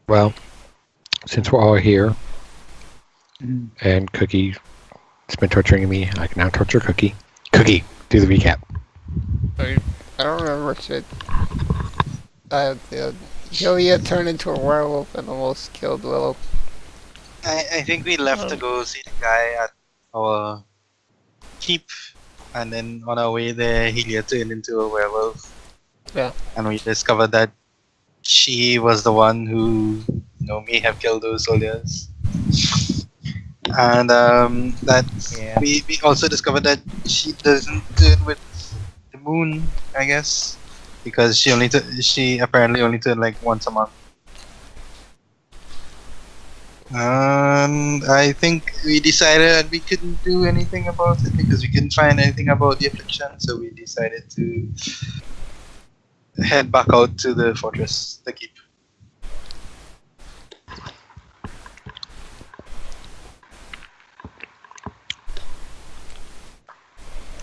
Well, since we're all here Mhm. and Cookie has been torturing me, I can now torture Cookie. Cookie, do the recap. I don't remember shit. Hylia turned into a werewolf and almost killed Willow. I think we left to go see the guy at our keep, and then on our way there, Helia turned into a werewolf. Yeah. And we discovered that she was the one who, may have killed those soldiers. And that Yeah. we also discovered that she doesn't turn with the moon, I guess, because she apparently only turned like once a month. And I think we decided that we couldn't do anything about it because we couldn't find anything about the affliction, so we decided to head back out to the fortress, the keep.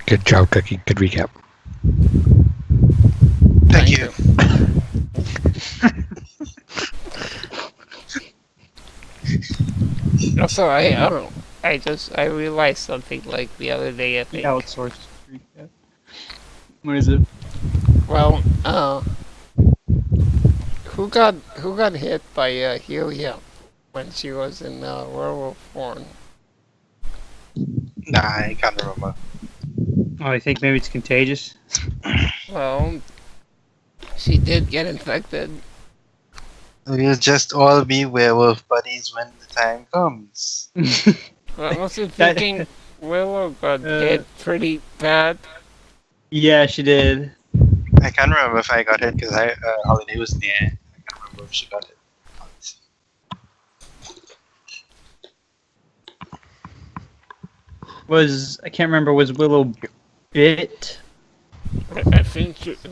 Good job, Cookie. Good recap. Thank you. Also, I realized something like the other day. I The think. outsourced recap. What is it? Well, who got hit by Hylia when she was in werewolf form? Nah, I can't remember. Oh, I think maybe it's contagious. Well, she did get infected. We'll just all be werewolf buddies when the time comes. I wasn't That- thinking Willow got Uh, hit pretty bad. Yeah, she did. I can't remember if I got hit because Holiday was near. I can't remember if she got hit. I can't remember, was Willow bit? I think it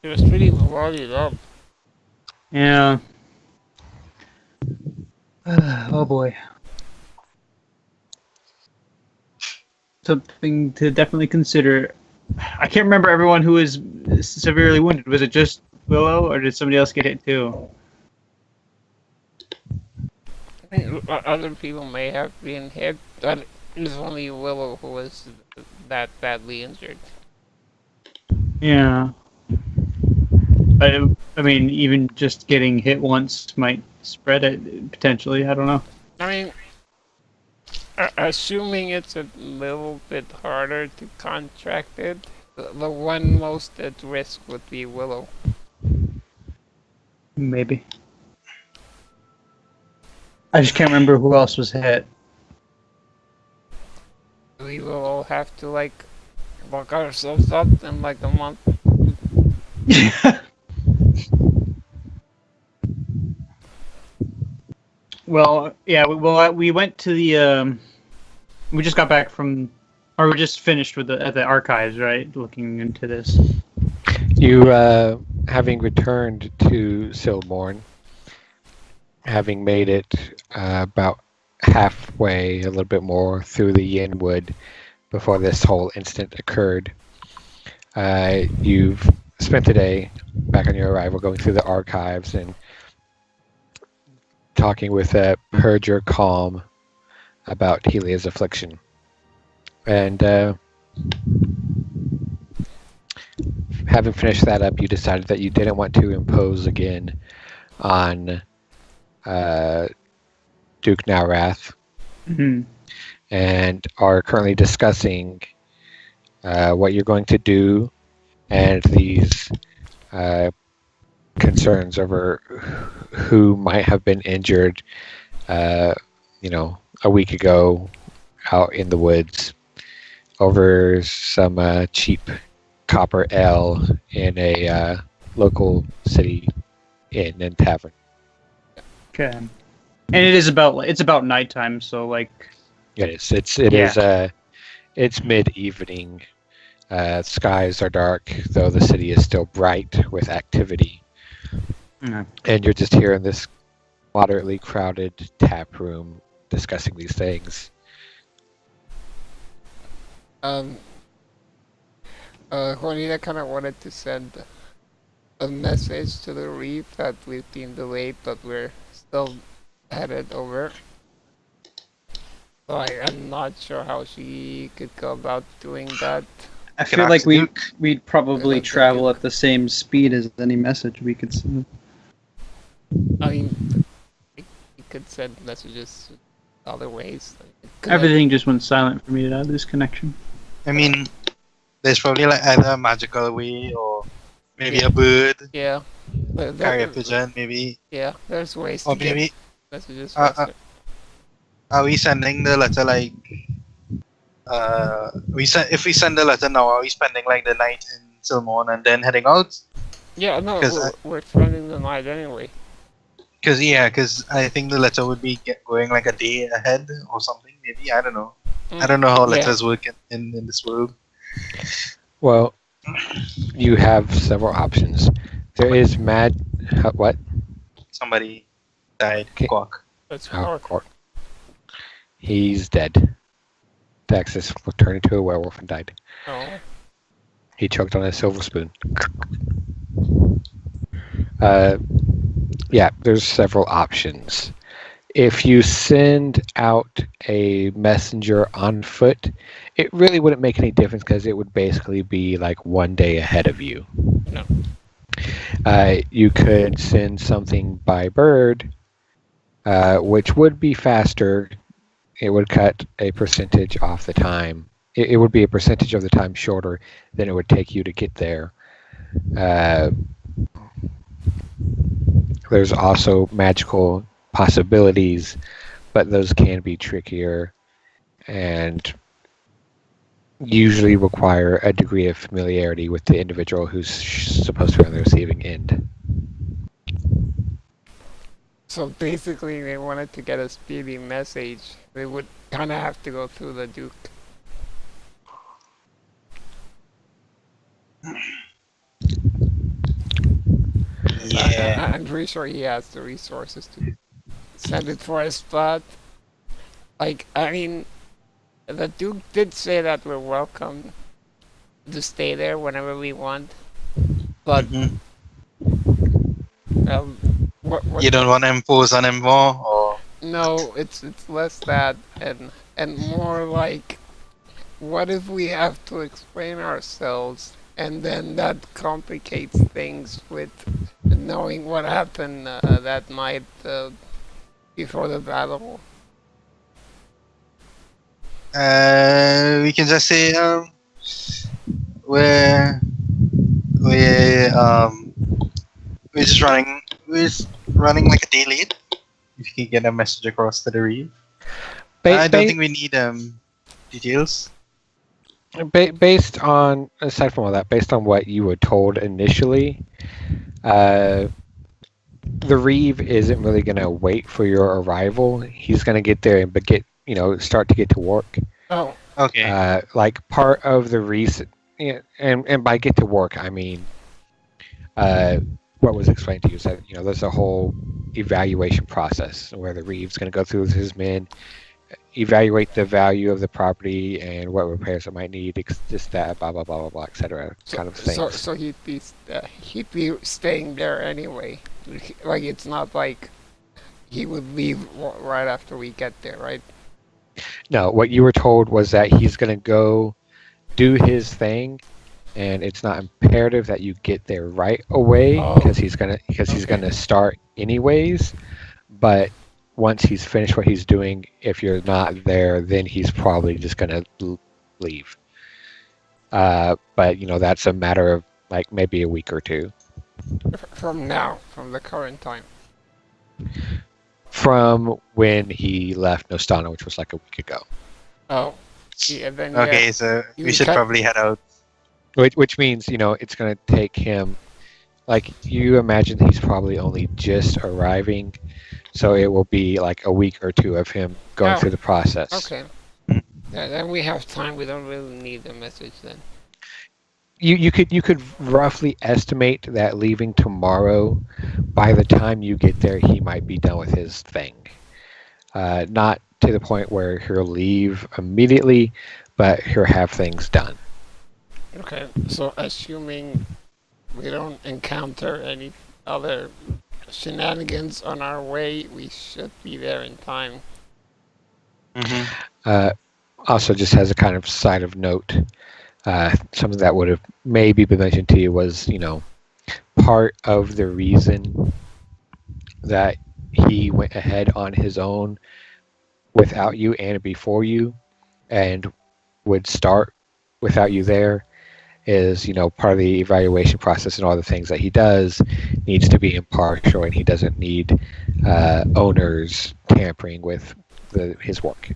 was pretty bloodied up. Yeah. Oh boy. Something to definitely consider. I can't remember everyone who was severely wounded. Was it just Willow, or did somebody else get hit too? I mean, other people may have been hit, but it was only Willow who was that badly injured. Yeah. I mean, even just getting hit once might spread it potentially. I don't know. I mean, assuming it's a little bit harder to contract it, the one most at risk would be Willow. Maybe. I just can't remember who else was hit. We will all have to like lock ourselves up in like a month. Well, yeah. We went to the. We just got back from, or we just finished with at the archives, right? Looking into this. You, having returned to Silborn, having made it about halfway, a little bit more, through the Yinwood before this whole incident occurred, you've spent the day back on your arrival going through the archives and talking with Purger Calm about Helia's affliction. And having finished that up, you decided that you didn't want to impose again on Duke Nowrath, Mm-hmm. and are currently discussing what you're going to do and these concerns over who might have been injured, a week ago out in the woods over some cheap copper ale in a local city inn and tavern. Okay. And it's about nighttime, so like. It is. It is. It's mid-evening. Skies are dark, though the city is still bright with activity. Mm. And you're just here in this moderately crowded tap room discussing these things. Juanita kind of wanted to send a message to the reef that we've been delayed, but we're still headed over. So I'm not sure how she could go about doing that. I Could feel like ask Duke. we'd probably Like the travel Duke. at the same speed as any message we could send. I mean, you could send messages other ways. Like, Everything just went silent for me to this connection. I mean, there's probably like either a magical way or maybe Yeah. a bird, Yeah. But carrier pigeon, maybe. Yeah, there's ways Or to get maybe messages Uh, faster. are we sending the letter like if we send the letter now, are we spending like the night in Silmon and then heading out? Yeah, no, 'cause we're spending the night anyway. Because I think the letter would be going like a day ahead or something. Maybe I don't know. Mm. I don't know how Yeah. letters work in this world. Well, you have several options. There is what? Somebody died. Okay. Quack. That's Oh, Cork. Cork. He's dead. Daxus turned into a werewolf and died. Oh, He choked on a silver spoon. Yeah, there's several options. If you send out a messenger on foot, it really wouldn't make any difference because it would basically be like one day ahead of you. No. You could send something by bird, which would be faster. It would cut a percentage off the time. It would be a percentage of the time shorter than it would take you to get there. There's also magical possibilities, but those can be trickier and usually require a degree of familiarity with the individual who's supposed to be on the receiving end. so basically, they wanted to get a speedy message. They would kind of have to go through the Duke. Yeah. I'm pretty sure he has the resources to send it for us, but like, I mean, the Duke did say that we're welcome to stay there whenever we want, but Mhm. what You don't want to impose on him more, or no, it's less that and more like, what if we have to explain ourselves and then that complicates things with knowing what happened that night before the battle. we can just say we're we're just running like a day late. If you can get a message across to the reef. I don't think we need details. Based on, aside from all that, based on what you were told initially, the Reeve isn't really going to wait for your arrival. He's going to get there and start to get to work. Oh, Okay. Like part of the reason, and by get to work, I mean, what was explained to you is that there's a whole evaluation process where the Reeve's going to go through with his men, evaluate the value of the property and what repairs it might need, this, that, blah, blah, blah, blah, blah, etc. kind of things. so he'd be staying there anyway. Like, it's not like he would leave right after we get there, right? No, what you were told was that he's going to go do his thing, and it's not imperative that you get there right away Oh. because he's gonna start anyways. But once he's finished what he's doing, if you're not there, then he's probably just gonna leave. But that's a matter of like maybe a week or two From the current time. from when he left Nostana, which was like a week ago. Oh, yeah, then Okay, yeah. so You we should cut- probably head out. Which means, it's going to take him, like, you imagine he's probably only just arriving, so it will be like a week or two of him going Oh, through the process. Okay. Yeah, then we have time. We don't really need a message then. You could roughly estimate that leaving tomorrow, by the time you get there, he might be done with his thing. Not to the point where he'll leave immediately, but he'll have things done. Okay, so assuming we don't encounter any other shenanigans on our way, we should be there in time. Also, just as a kind of side of note, something that would have maybe been mentioned to you was, part of the reason that he went ahead on his own without you and before you and would start without you there is, part of the evaluation process and all the things that he does needs to be impartial, and he doesn't need owners tampering with his work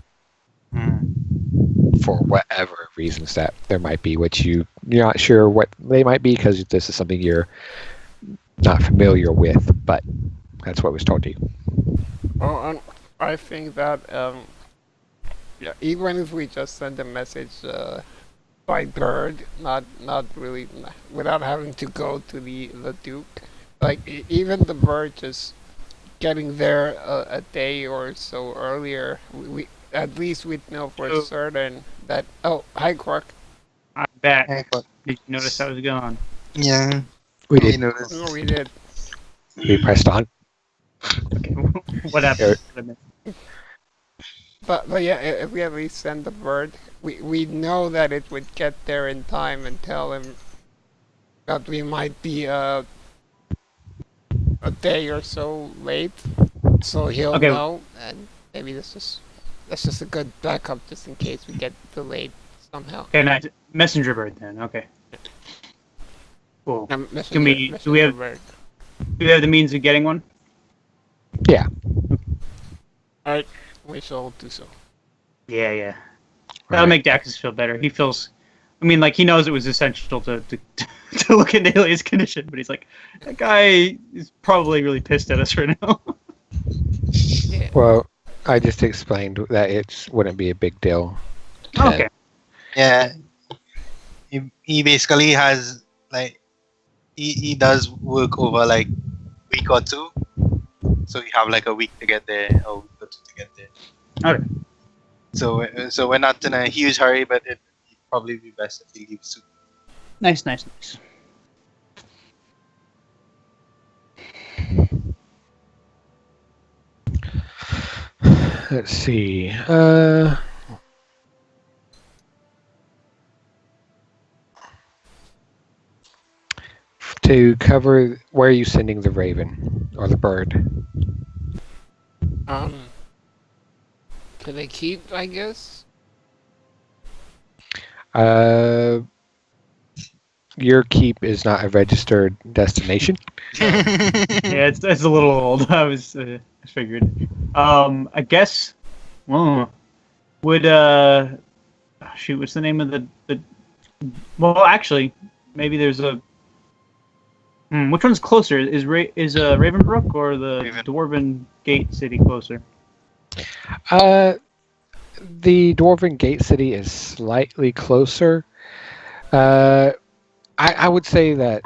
for whatever reasons that there might be, which you're not sure what they might be because this is something you're not familiar with, but that's what was told to you. Well, I think that yeah, even if we just send a message by bird, not really without having to go to the Duke, like even the bird just getting there a day or so earlier, we at least we'd know for certain that. Oh, hi Quark. I'm back. Hey, but- Did you notice I was gone? Yeah, We you did. noticed. No, we did. We pressed on. Okay, what happened? But yeah, if we at least send the bird, we know that it would get there in time and tell him that we might be a day or so late, so he'll Okay. know, and maybe that's just a good backup just in case we get delayed somehow. Okay, nice. Messenger bird then. Okay. Cool. Um, Can we- do we have- bird. Do we have the means of getting one? Yeah. Alright, we shall do so. Yeah. That'll make Daxus feel better. He feels. I mean, like he knows it was essential to look at Nelea's condition, but he's like, that guy is probably really pissed at us right now. Yeah. Well, I just explained that it wouldn't be a big deal. Okay. Yeah, he basically has like he does work over like week or two, so you have like a week to get there, a week or two to get there. Okay. So we're not in a huge hurry, but it'd probably be best if he leaves soon. Nice. Let's see. To cover, where are you sending the raven or the bird? To the keep, I guess. Your keep is not a registered destination. Yeah, it's a little old. I figured. I guess. Would shoot? What's the name of the? Well, actually, maybe there's a. Which one's closer? Is Ravenbrook or the Raven. Dwarven Gate City closer? The Dwarven Gate City is slightly closer. I would say that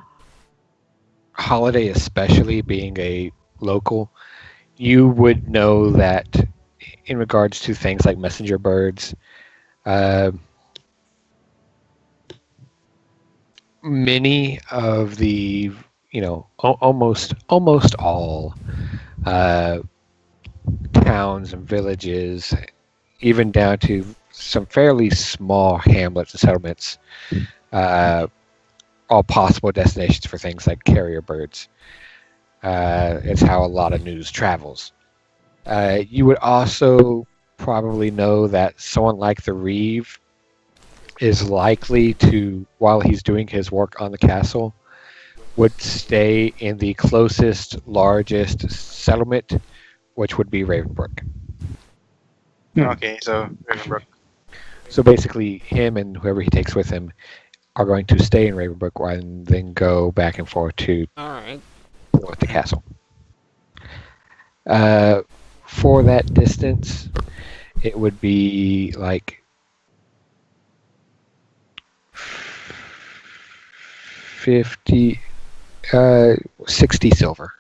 Holiday, especially being a local, you would know that in regards to things like messenger birds, many of the, almost all towns and villages, even down to some fairly small hamlets and settlements, all possible destinations for things like carrier birds. It's how a lot of news travels. You would also probably know that someone like the Reeve is likely to, while he's doing his work on the castle, would stay in the closest, largest settlement, which would be Ravenbrook. Okay, so Ravenbrook. So basically, him and whoever he takes with him are going to stay in Ravenbrook and then go back and forth to Alright. the castle. For that distance, it would be like 60 silver.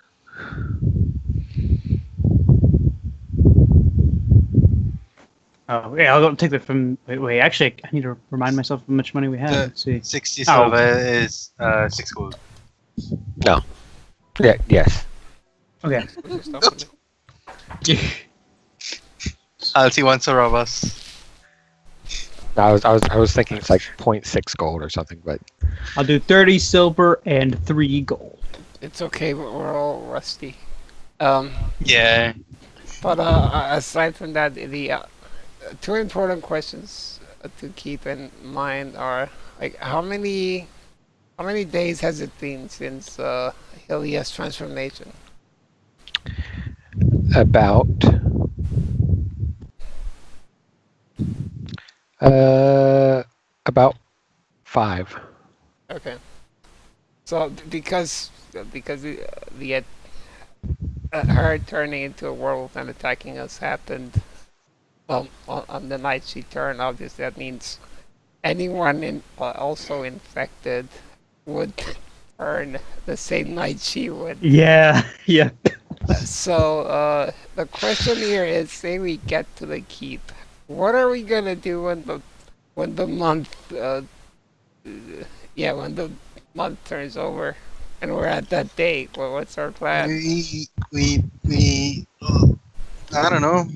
Oh, yeah, I'll go take that from. Wait, actually, I need to remind myself how much money we have. Let's see. 60 Oh. silver is 6 gold. No. Yeah. Yes. Okay. What's your stuff? Alcy wants to rob us. I was thinking it's like 0.6 gold or something, but I'll do 30 silver and 3 gold. It's okay, but we're all rusty. Yeah. But aside from that, the two important questions to keep in mind are like how many days has it been since Helia's transformation? about about 5. Okay. So because her turning into a werewolf and attacking us happened on the night she turned. Obviously, that means anyone also infected would turn the same night she would. Yeah. Yeah. So the question here is: say we get to the keep, what are we gonna do when the month when the month turns over and we're at that date? What's our plan? We I don't know.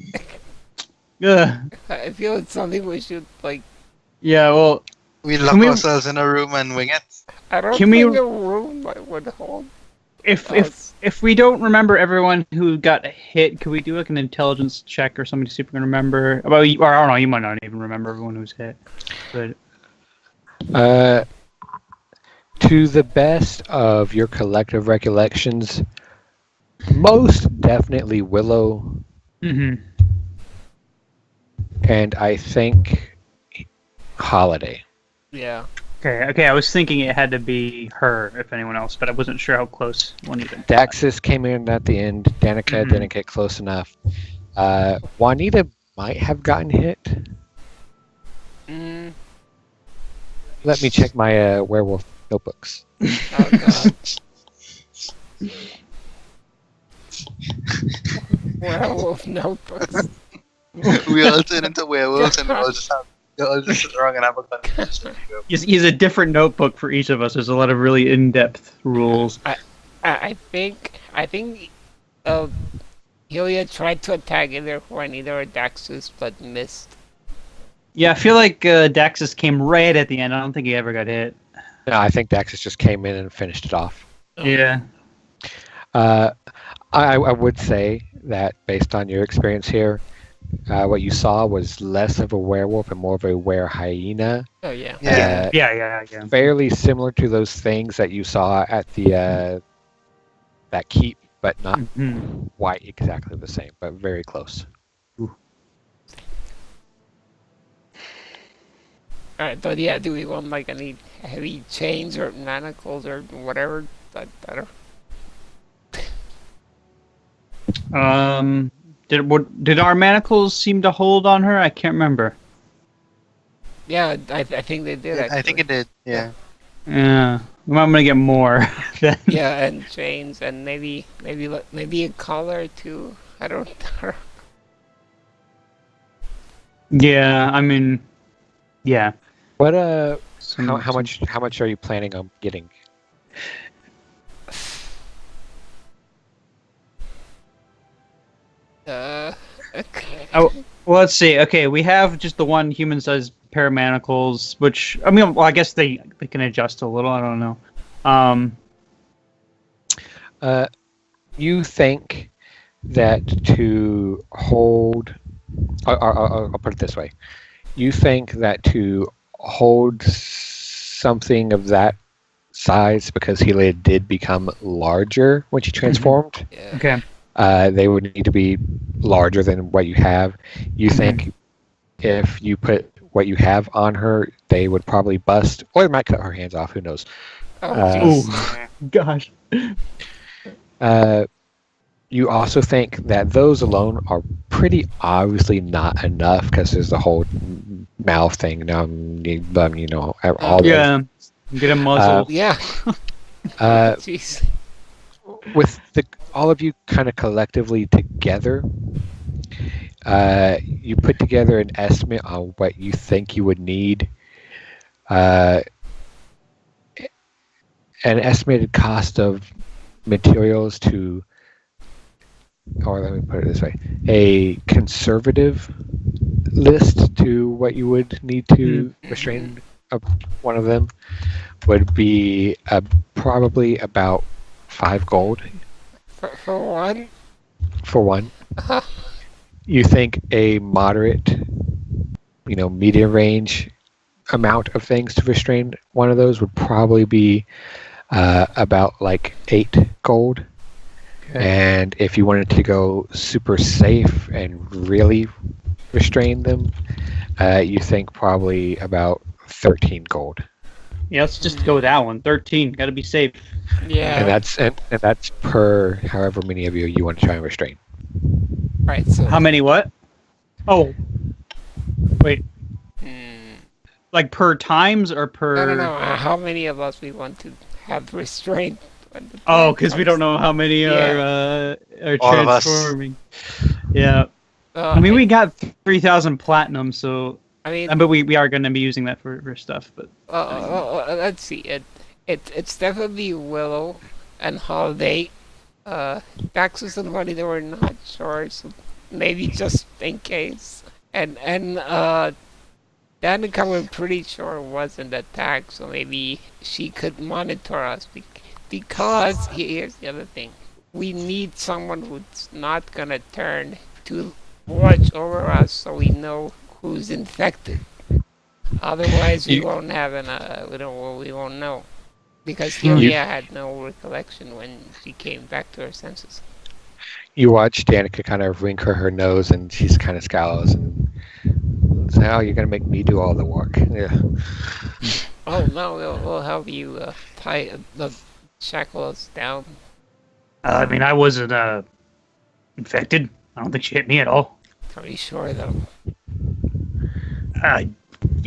I feel it's something we should like. Yeah. Well, We lock Can we- ourselves in a room and wing it. I don't Can we- think a room would hold. if we don't remember everyone who got hit, could we do like an intelligence check or something to see if we can remember? Well, or I don't know. You might not even remember everyone who's hit. But To the best of your collective recollections, most definitely Willow, hmm and I think Holiday. Yeah. Okay. I was thinking it had to be her, if anyone else, but I wasn't sure how close one even. Daxus came in at the end. Danica Mhm. didn't get close enough. Juanita might have gotten hit. Mm, Let me check my werewolf notebooks. oh god. Werewolf notebooks. We all turn into werewolves and we all just sit around and have a conversation. He's a different notebook for each of us. There's a lot of really in-depth rules. I think Helia tried to attack either Juanita or Daxus, but missed. Yeah, I feel like Daxus came right at the end. I don't think he ever got hit. No, I think Daxus just came in and finished it off. Yeah. I would say that based on your experience here, what you saw was less of a werewolf and more of a were hyena. Oh yeah. Yeah. Yeah. Fairly similar to those things that you saw at the that keep, but not Mhm. quite exactly the same, but very close. Alright, but yeah, do we want like any heavy chains or manacles or whatever? I don't. Did our manacles seem to hold on her? I can't remember. Yeah, I think they did. I think it did. Yeah. Yeah, I'm gonna get more. Then. Yeah, and chains and maybe a collar too. I don't. Yeah, I mean, yeah. What Some- how much are you planning on getting? Okay. Well, let's see. Okay, we have just the one human-sized pair of manacles, which I mean, well, I guess they can adjust a little. I don't know. You think that to hold, I'll put it this way. You think that to hold something of that size, because Helia did become larger when she transformed, Yeah. Okay. they would need to be larger than what you have. You think if you put what you have on her, they would probably bust, or it might cut her hands off. Who knows? Oh, Ooh. Gosh. You also think that those alone are pretty obviously not enough, because there's the whole mouth thing. You know, all those. Yeah. Get a muzzle. yeah. Uh, Jeez. with all of you kind of collectively together, you put together an estimate on what you think you would need, an estimated cost of materials to, or let me put it this way, a conservative list to what you would need to restrain one of them would be probably about 5 gold For one? for one. You think a moderate, medium range amount of things to restrain one of those would probably be about like 8 gold. Okay. And if you wanted to go super safe and really restrain them, you think probably about 13 gold. Yeah, let's just go with that one. 13. Got to be safe. Yeah. And that's per however many of you want to try and restrain. Right, so... How many what? Oh. Wait. Like per times or per... I don't know how many of us we want to have restraint. Oh, because we don't know how many Yeah. are All of us. transforming. Yeah. I mean, we got 3,000 platinum, so... I mean, But we are going to be using that for stuff, but... let's see. It's definitely Willow and Holiday. Daxus and Buddy, they were not sure, so maybe just in case. And Danica, we're pretty sure wasn't attacked, so maybe she could monitor us. Because here's the other thing: we need someone who's not gonna turn to watch over us, so we know who's infected. Otherwise, we won't have we won't know. Because Helia had no recollection when she came back to her senses. You watch Danica kind of wrinkle her nose, and she's kind of scowls and says, "Oh, you're gonna make me do all the work." Yeah. Oh no, we'll help you tie the shackles down. I mean, I wasn't infected. I don't think she hit me at all. Pretty sure though. Yeah.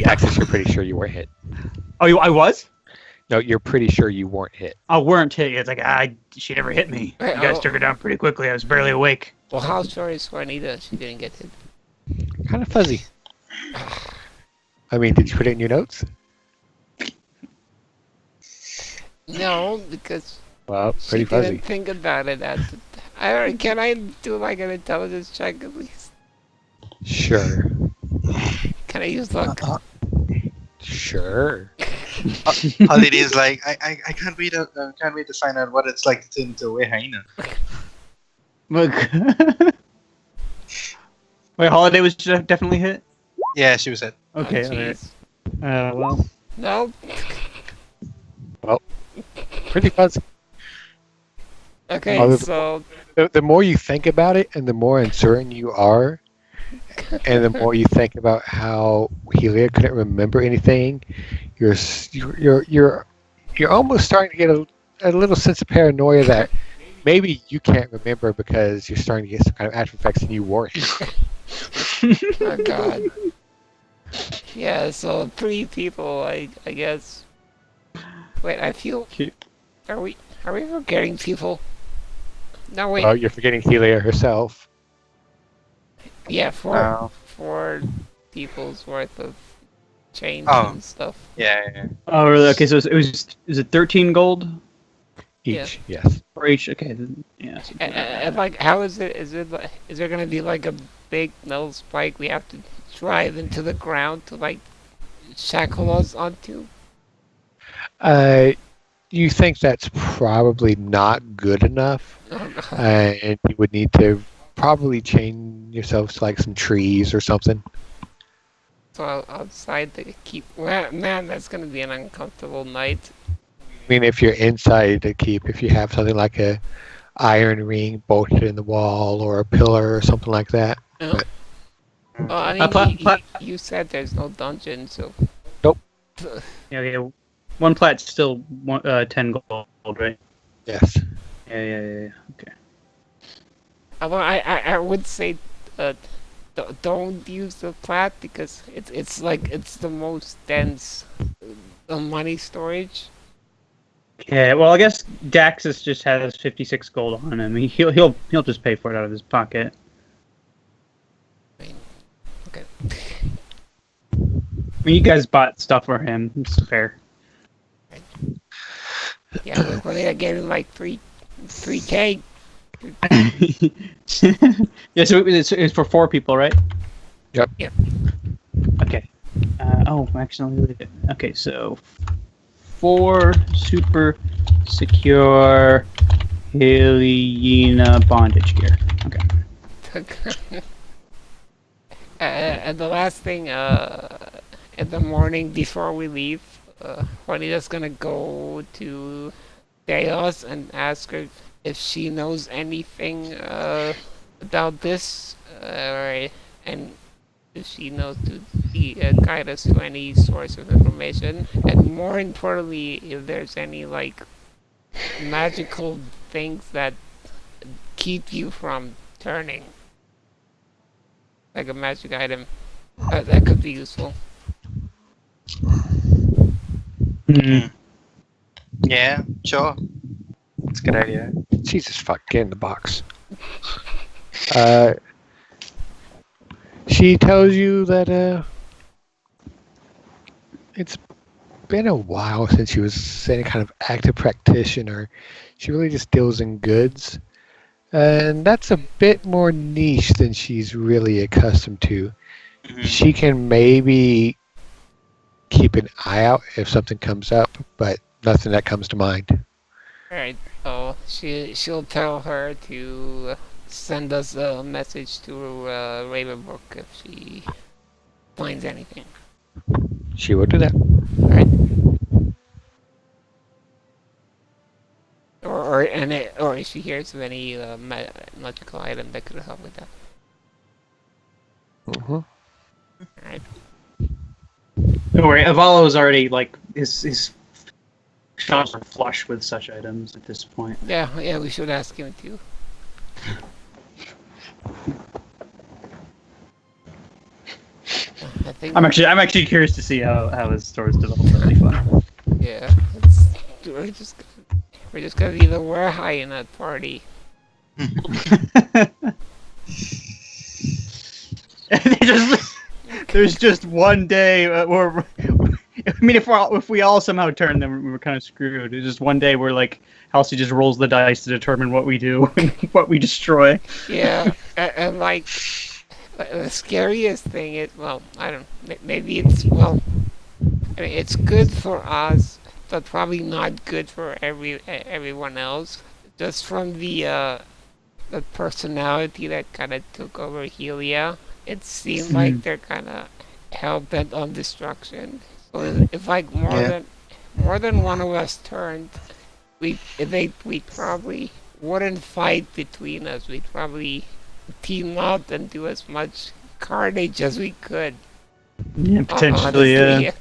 Axis, you're pretty sure you weren't hit. Oh, I was? No, you're pretty sure you weren't hit. I weren't hit. It's like, she never hit me. You guys took her down pretty quickly. I was barely awake. Well, how sure is Juanita she didn't get hit? Kind of fuzzy. I mean, did you put it in your notes? No, because Well, she pretty fuzzy. didn't think about it. Can I do like an intelligence check at least? Sure. Can I use luck? Sure. Holiday is like, I can't wait to find out what it's like to turn into a hyena. Look. Wait, Holiday was definitely hit? Yeah, she was hit. Okay, Oh, alright. jeez. Well. No. Pretty fuzzy. Okay, Other- so The more you think about it, and the more uncertain you are, and the more you think about how Helia couldn't remember anything, you're almost starting to get a little sense of paranoia that maybe you can't remember because you're starting to get some kind of after effects and you weren't. oh god. Yeah, so 3 people, I guess. Wait, I feel. Cute. Are we forgetting people? No, wait. Well, you're forgetting Helia herself. Yeah, 4 people's worth of change and stuff. Yeah. Oh, really? Okay, so is it 13 gold Each, yes. for each? Okay, then, yeah. So And like, how is it? Is there gonna be like a big metal spike we have to drive into the ground to like shackle us onto? You think that's probably not good enough, and you would need to probably chain yourselves to like some trees or something. So outside to keep. Man, that's gonna be an uncomfortable night. I mean, if you're inside to keep, if you have something like a iron ring bolted in the wall or a pillar or something like that. Well, I mean, you said there's no dungeon, so. Nope. yeah. One plat's still 10 gold, right? Yes. Yeah. Okay. Although I would say, don't use the plat because it's the most dense money storage. Yeah. Well, I guess Daxus just has 56 gold on him. He'll just pay for it out of his pocket. Okay. I mean, you guys bought stuff for him. It's fair. Yeah, we're probably getting like 3K. Yeah, so it's for 4 people, right? Yep. Yep. Okay. Oh, I accidentally deleted it. Okay, so 4 super secure Hyena bondage gear. Okay. And the last thing, in the morning before we leave, Juanita's gonna go to Deos and ask her if she knows anything about this, and if she knows to guide us to any source of information, and more importantly, if there's any like magical things that keep you from turning, like a magic item that could be useful. Hmm. Yeah, sure. It's a good idea. Jesus fuck, get in the box. She tells you that it's been a while since she was any kind of active practitioner. She really just deals in goods. And that's a bit more niche than she's really accustomed to. Mhm. She can maybe keep an eye out if something comes up, but nothing that comes to mind. Alright, so she'll tell her to send us a message to Ravenbrook if she finds anything. She will do that. Alright? Or if she hears of any magical item that could help with that. Hmm. Alright. Don't worry, Avalo's already like his shops are flush with such items at this point. Yeah, we should ask him too. I think I'm actually curious to see how his stores develop. That'll be fun. yeah, we're just gonna be the Werehai in that party. There's just one day where I mean, if we all somehow turn, then we're kind of screwed. It's just one day where like Halsey just rolls the dice to determine what we do and what we destroy. Yeah, and like the scariest thing is, well, I don't. Maybe it's well, I mean, it's good for us, but probably not good for everyone else. Just from the personality that kind of took over Helia, it seemed like they're kind of hell bent on destruction. So if like Yeah. more than one of us turned, we probably wouldn't fight between us. We'd probably team up and do as much carnage as we could. Yeah, potentially, Honestly, yeah.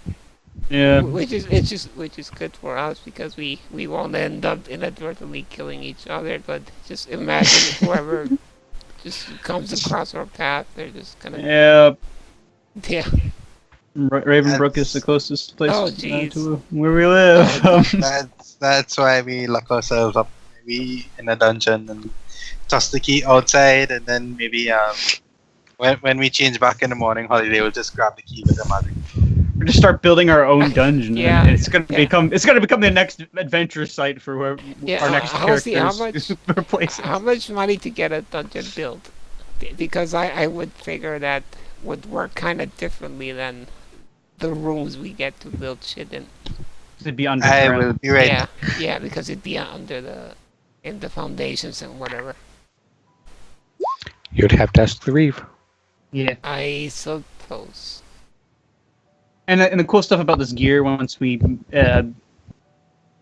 Yeah. which is good for us because we won't end up inadvertently killing each other. But just imagine whoever just comes across our path, they're just gonna Yeah. yeah. Ravenbrook is the closest place Oh, jeez. to where we live. That's why we lock ourselves up maybe in a dungeon and toss the key outside, and then maybe when we change back in the morning, Holiday will just grab the key with the magic. We're just start building our own dungeon. Yeah. And it's gonna Yeah. become the next adventure site for where Yeah, our next honestly, characters replace. How much money to get a dungeon built? Because I would figure that would work kind of differently than the rooms we get to build shit in. It'd be I underground. will be ready. Yeah, because it'd be under in the foundations and whatever. You'd have to ask the Reeve. Yeah. I suppose. And the cool stuff about this gear, once we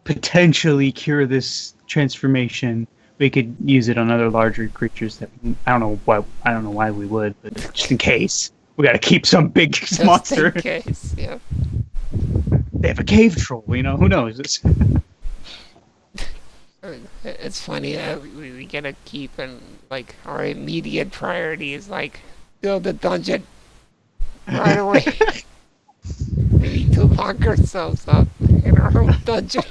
potentially cure this transformation, we could use it on other larger creatures. That I don't know why we would, but just in case, we got to keep some big Just monster. in case, yeah. They have a cave troll, you know. Who knows? It's funny that we get to keep, and like our immediate priority is like build a dungeon right away. We need to lock ourselves up in our own dungeon.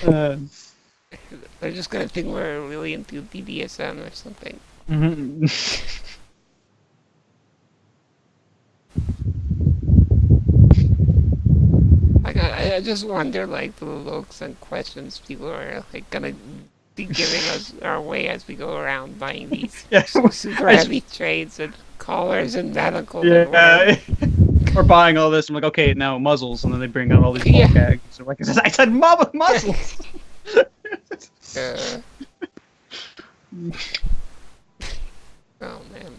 They're just gonna think we're really into BDSM or something. Mhm. Like I just wonder, like, the looks and questions people are like gonna be giving us our way as we go around buying these Yeah, super I just- heavy trades and collars and medical. And whatever. yeah. We're buying all this. I'm like, okay, now muzzles, and then they bring out all these Yeah. bulk gags. So like, I said muzzles. Uh, oh man.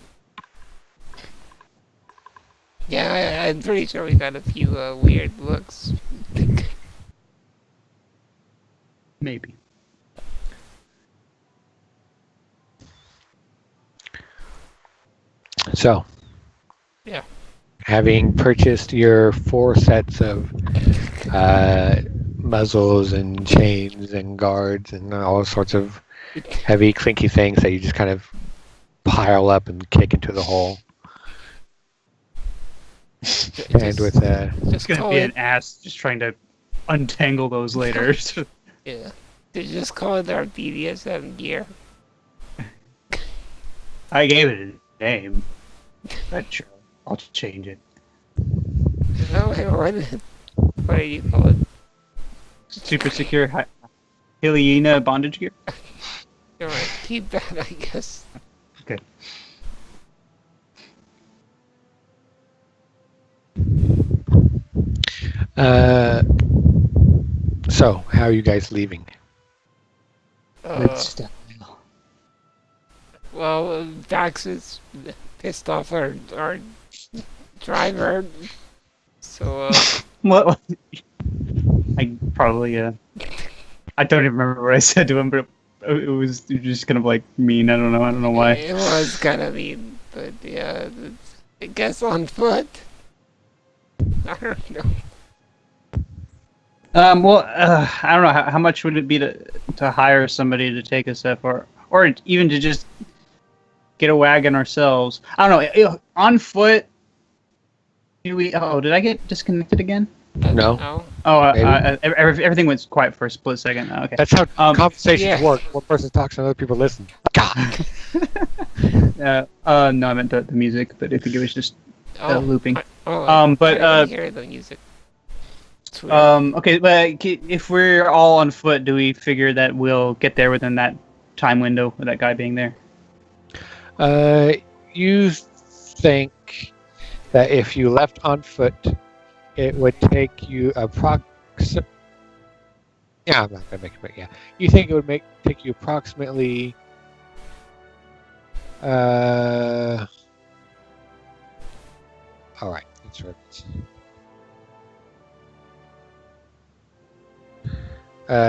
Yeah, I'm pretty sure we got a few weird looks. Maybe. So, Yeah. having purchased your 4 sets of muzzles and chains and guards and all sorts of heavy, clinky things that you just kind of pile up and kick into the hole. And with It's just gonna call be it, an ass just trying to untangle those later. yeah. They just call it our BDSM gear. I gave it a name. But sure, I'll change it. Oh, what do you call it? Super secure Hyliena bondage gear. Alright, keep that, I guess. Okay. So, how are you guys leaving? Well, Dax is pissed off our driver, so What? I probably I don't even remember what I said to him, but it was just kind of like mean. I don't know why. it was kind of mean, but yeah, I guess on foot. I don't know. Well, I don't know how much would it be to hire somebody to take us that far, or even to just get a wagon ourselves. I don't know. On foot. Do we? Oh, did I get disconnected again? No. Oh, Maybe. everything went quiet for a split second. Oh, okay. That's how conversations yeah. work. One person talks and other people listen. God. No, I meant the music, but I think it was just looping. But I didn't hear the music. It's weird. okay, but if we're all on foot, do we figure that we'll get there within that time window with that guy being there? You think that if you left on foot, it would take you Yeah, I'm not gonna make it. But yeah, you think it would take you approximately. All right, that's right.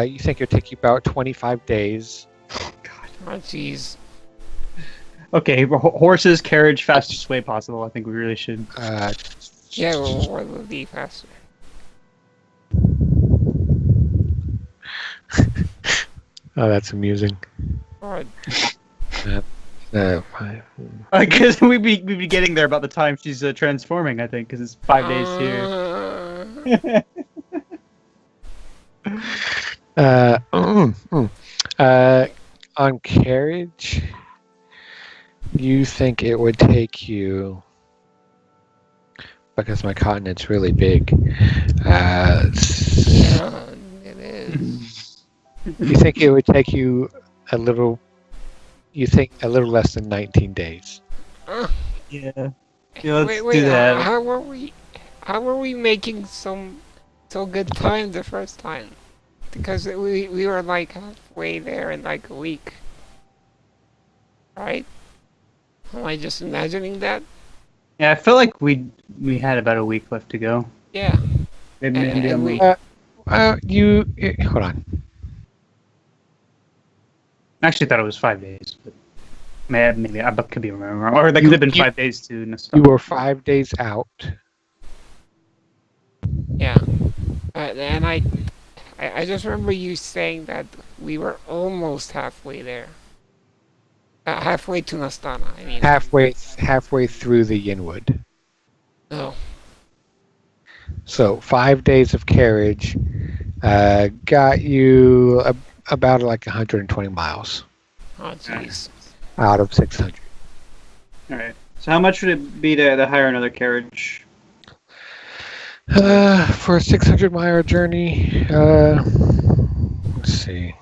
You think it would take you about 25 days. Oh jeez. Okay, horses, carriage, fastest way possible. I think we really should. Yeah, what would be faster? Oh, that's amusing. Or I guess we'd be getting there about the time she's transforming. I think because it's 5 days here. On carriage, you think it would take you, because my continent's really big, yeah, it is. you think it would take you a little less than 19 days. Yeah. Yeah, let's wait, do that. How were we making so good time the first time? Because we were like halfway there in like a week, right? Am I just imagining that? Yeah, I feel like we had about a week left to go. Yeah. Maybe And I'm we- Hold on. I actually thought it was 5 days, but maybe I could be wrong. Or that could have been 5 days to Nostalgia. You were 5 days out. Yeah. And I just remember you saying that we were almost halfway there. Halfway to Nastana, I mean. Halfway through the Yinwood. Oh. So 5 days of carriage got you about like 120 miles Oh, jeez. out of 600. All right. So how much would it be to hire another carriage? For a 600-mile journey, let's see.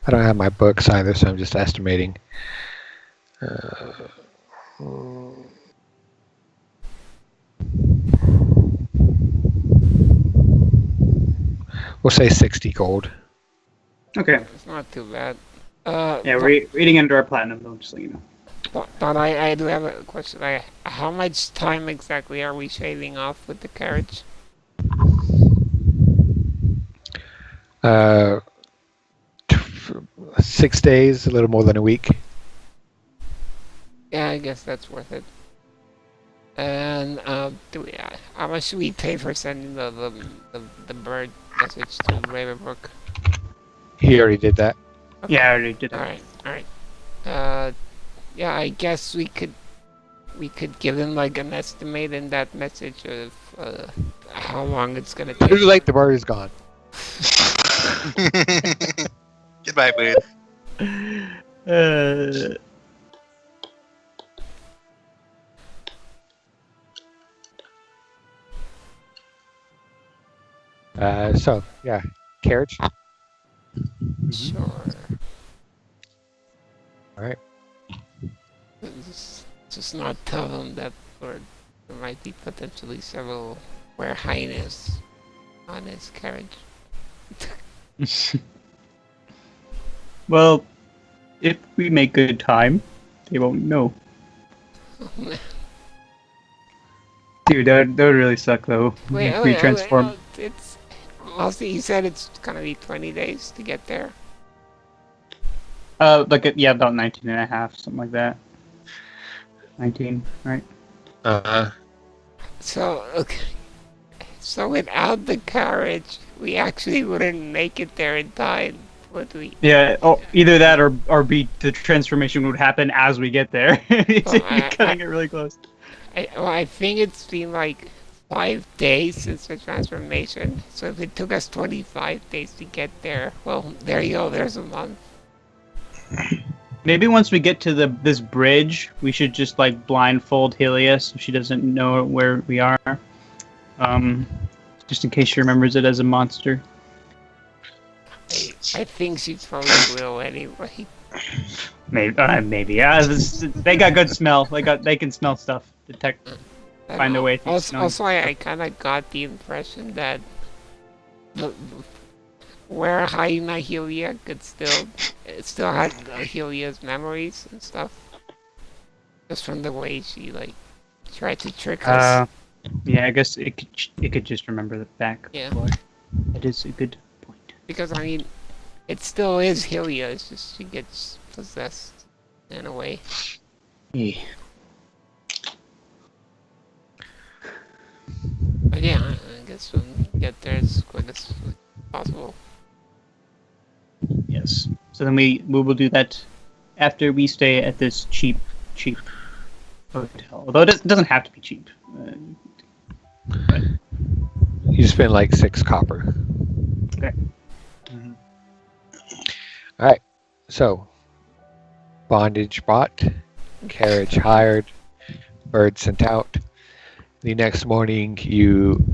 I don't have my books either, so I'm just estimating. We'll say 60 gold. Okay. It's not too bad. Yeah, we're reading under our platinum though, just so you know. But I do have a question. How much time exactly are we shaving off with the carriage? Uh, 6 days, a little more than a week. Yeah, I guess that's worth it. And how much should we pay for sending the bird message to Ravenbrook? He already did that. Yeah, I already did All that. right. Yeah, I guess we could give him like an estimate in that message of how long it's gonna take. Too late, the bird is gone. Goodbye, bird. So, yeah, carriage. Sure. Alright. Just not tell them that there might be potentially several Were Highness on his carriage. Well, if we make good time, they won't know. Dude, that would really suck though. If we transform. It's also, you said it's gonna be 20 days to get there. Yeah, about 19 and a half, something like that. 19, right? So, okay. So without the carriage, we actually wouldn't make it there in time, would we? Yeah, either that or the transformation would happen as we get there. It's cutting it really close. I think it's been like 5 days since the transformation. So if it took us 25 days to get there, well, there you go. There's a month. Maybe once we get to this bridge, we should just like blindfold Hylia so she doesn't know where we are. Just in case she remembers it as a monster. I think she probably will anyway. Maybe. Yeah, they got good smell. They can smell stuff. Detect. Find a way. Also, I kind of got the impression that where Hyena Hylia could still had Hylia's memories and stuff, just from the way she like tried to trick us. Yeah, I guess it could just remember the back. Yeah. That is a good point. Because I mean, it still is Hylia. It's just she gets possessed in a way. Yeah. But yeah, I guess we'll get there as quick as possible. Yes. So then we will do that after we stay at this cheap hotel. Although it doesn't have to be cheap. But You spend like 6 copper. okay. Alright, so bondage bought, carriage hired, bird sent out. The next morning, you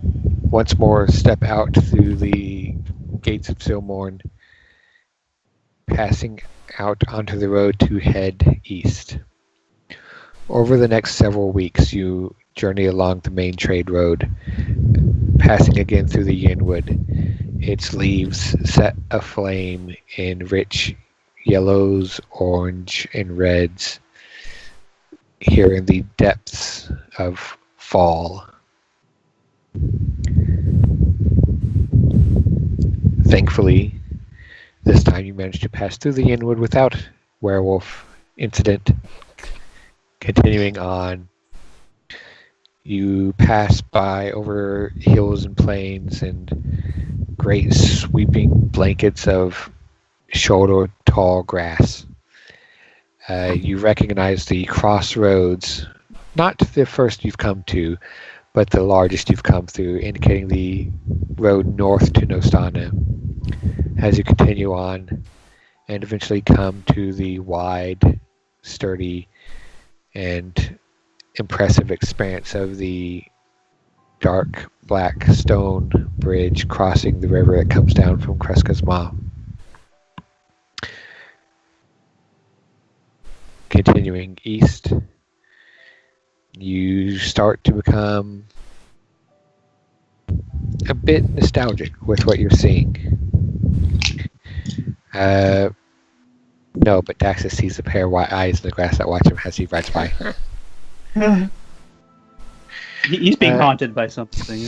once more step out through the gates of Silmorn, passing out onto the road to head east. Over the next several weeks, you journey along the main trade road, passing again through the Yinwood, its leaves set aflame in rich yellows, orange, and reds here in the depths of fall. Thankfully, this time you managed to pass through the Yinwood without werewolf incident. Continuing on, you pass by over hills and plains and great sweeping blankets of shoulder-tall grass. You recognize the crossroads, not the first you've come to, but the largest you've come through, indicating the road north to Nostana. As you continue on and eventually come to the wide, sturdy, and impressive expanse of the dark black stone bridge crossing the river that comes down from Kreska's Maw. Continuing east, you start to become a bit nostalgic with what you're seeing. No, but Daxus sees a pair of white eyes in the grass that watch him as he rides by. He's being haunted by something.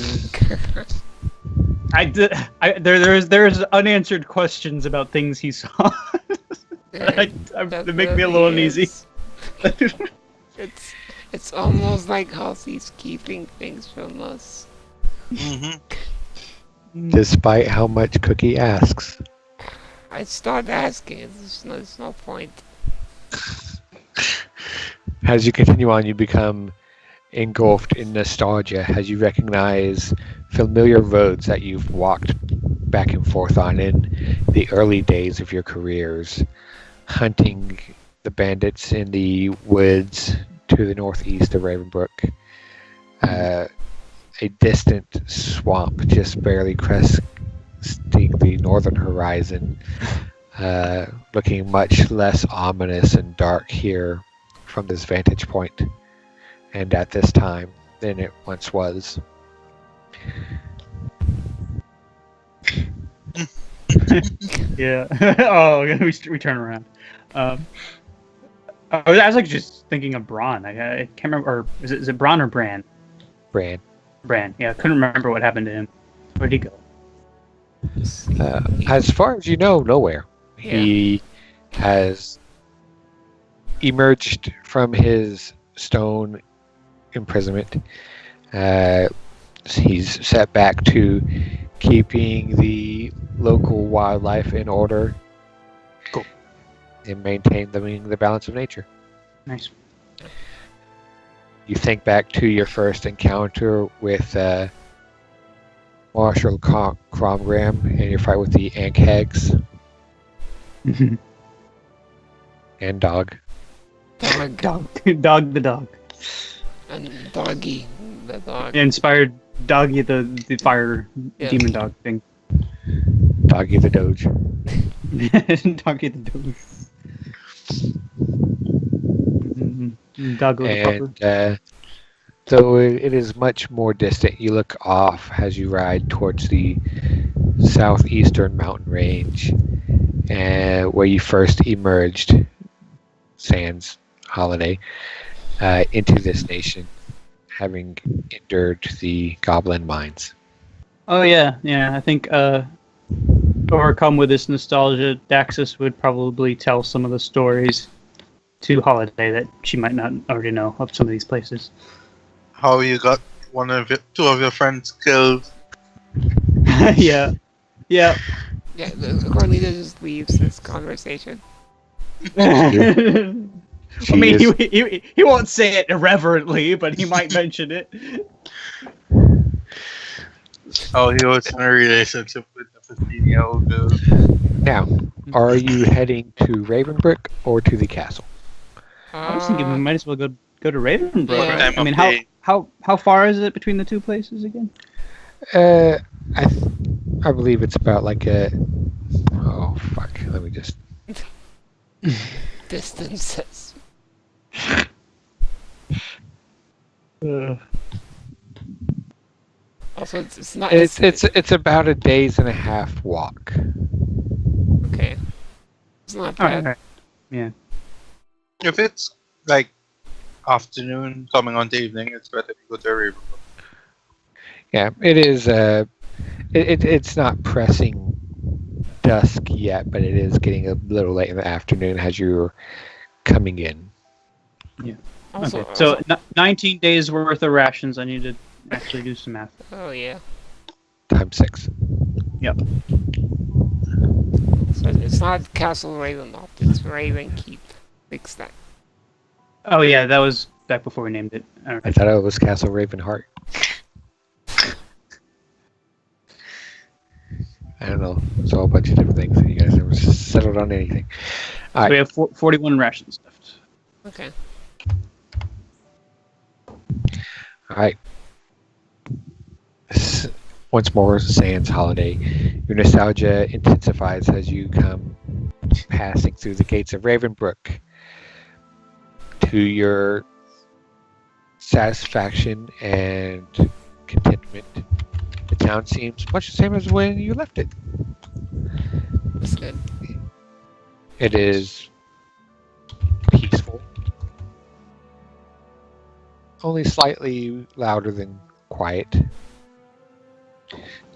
There's unanswered questions about things he saw. That make me a little uneasy. It's almost like Halsey's keeping things from us. Mm-hmm. Despite how much Cookie asks. I start asking. There's no point. As you continue on, you become engulfed in nostalgia as you recognize familiar roads that you've walked back and forth on in the early days of your careers, hunting the bandits in the woods to the northeast of Ravenbrook. A distant swamp just barely cresting the northern horizon, looking much less ominous and dark here from this vantage point and at this time than it once was. Yeah. Oh, we turn around. I was like just thinking of Bron. I can't remember, or is it Bron or Bran? Bran. Bran. Yeah, I couldn't remember what happened to him. Where'd he go? As far as you know, nowhere. Yeah. He has emerged from his stone imprisonment. He's set back to keeping the local wildlife in order. Cool. And maintaining the balance of nature. Nice. You think back to your first encounter with Marshal Cromgram and your fight with the Ankhags and Dog. Dog the dog. And Doggy, the dog. It inspired Doggy the fire demon dog thing. Doggy the Doge. Doggy the dog. Doggo the pupper. And though it is much more distant, you look off as you ride towards the southeastern mountain range, where you first emerged, sans Holiday, into this nation, having endured the goblin mines. Oh yeah. I think overcome with this nostalgia, Daxus would probably tell some of the stories to Holiday that she might not already know of some of these places. How you got two of your friends killed? Yeah. Yeah, Cornelia just leaves this conversation. I mean, is- he won't say it irreverently, but he might mention it. Oh, he was in a relationship with the 15-year-old girl. Now, are you heading to Ravenbrook or to the castle? I was thinking we might as well go to Ravenbrook. Yeah. I mean, how far is it between the two places again? I believe it's about like a. Oh fuck! Let me just. Distances. Also, it's not. It's about a days and a half walk. Okay. It's not All bad. right. Yeah. If it's like afternoon coming on to evening, it's better to go to a river. Yeah, it is. It's not pressing dusk yet, but it is getting a little late in the afternoon as you're coming in. Also, Okay. So 19 days worth of rations. I need to actually do some math. oh yeah. Times 6. Yep. So it's not Castle Ravenloft, it's Ravenkeep. Fix that. Oh yeah, that was back before we named it. All right. I thought it was Castle Ravenheart. I don't know. It's all a bunch of different things. You guys never settled on anything. All We right. have 41 rations left. Okay. All right. Once more, Sans holiday. Your nostalgia intensifies as you come passing through the gates of Ravenbrook. To your satisfaction and contentment, the town seems much the same as when you left it. That's good. It is peaceful, only slightly louder than quiet.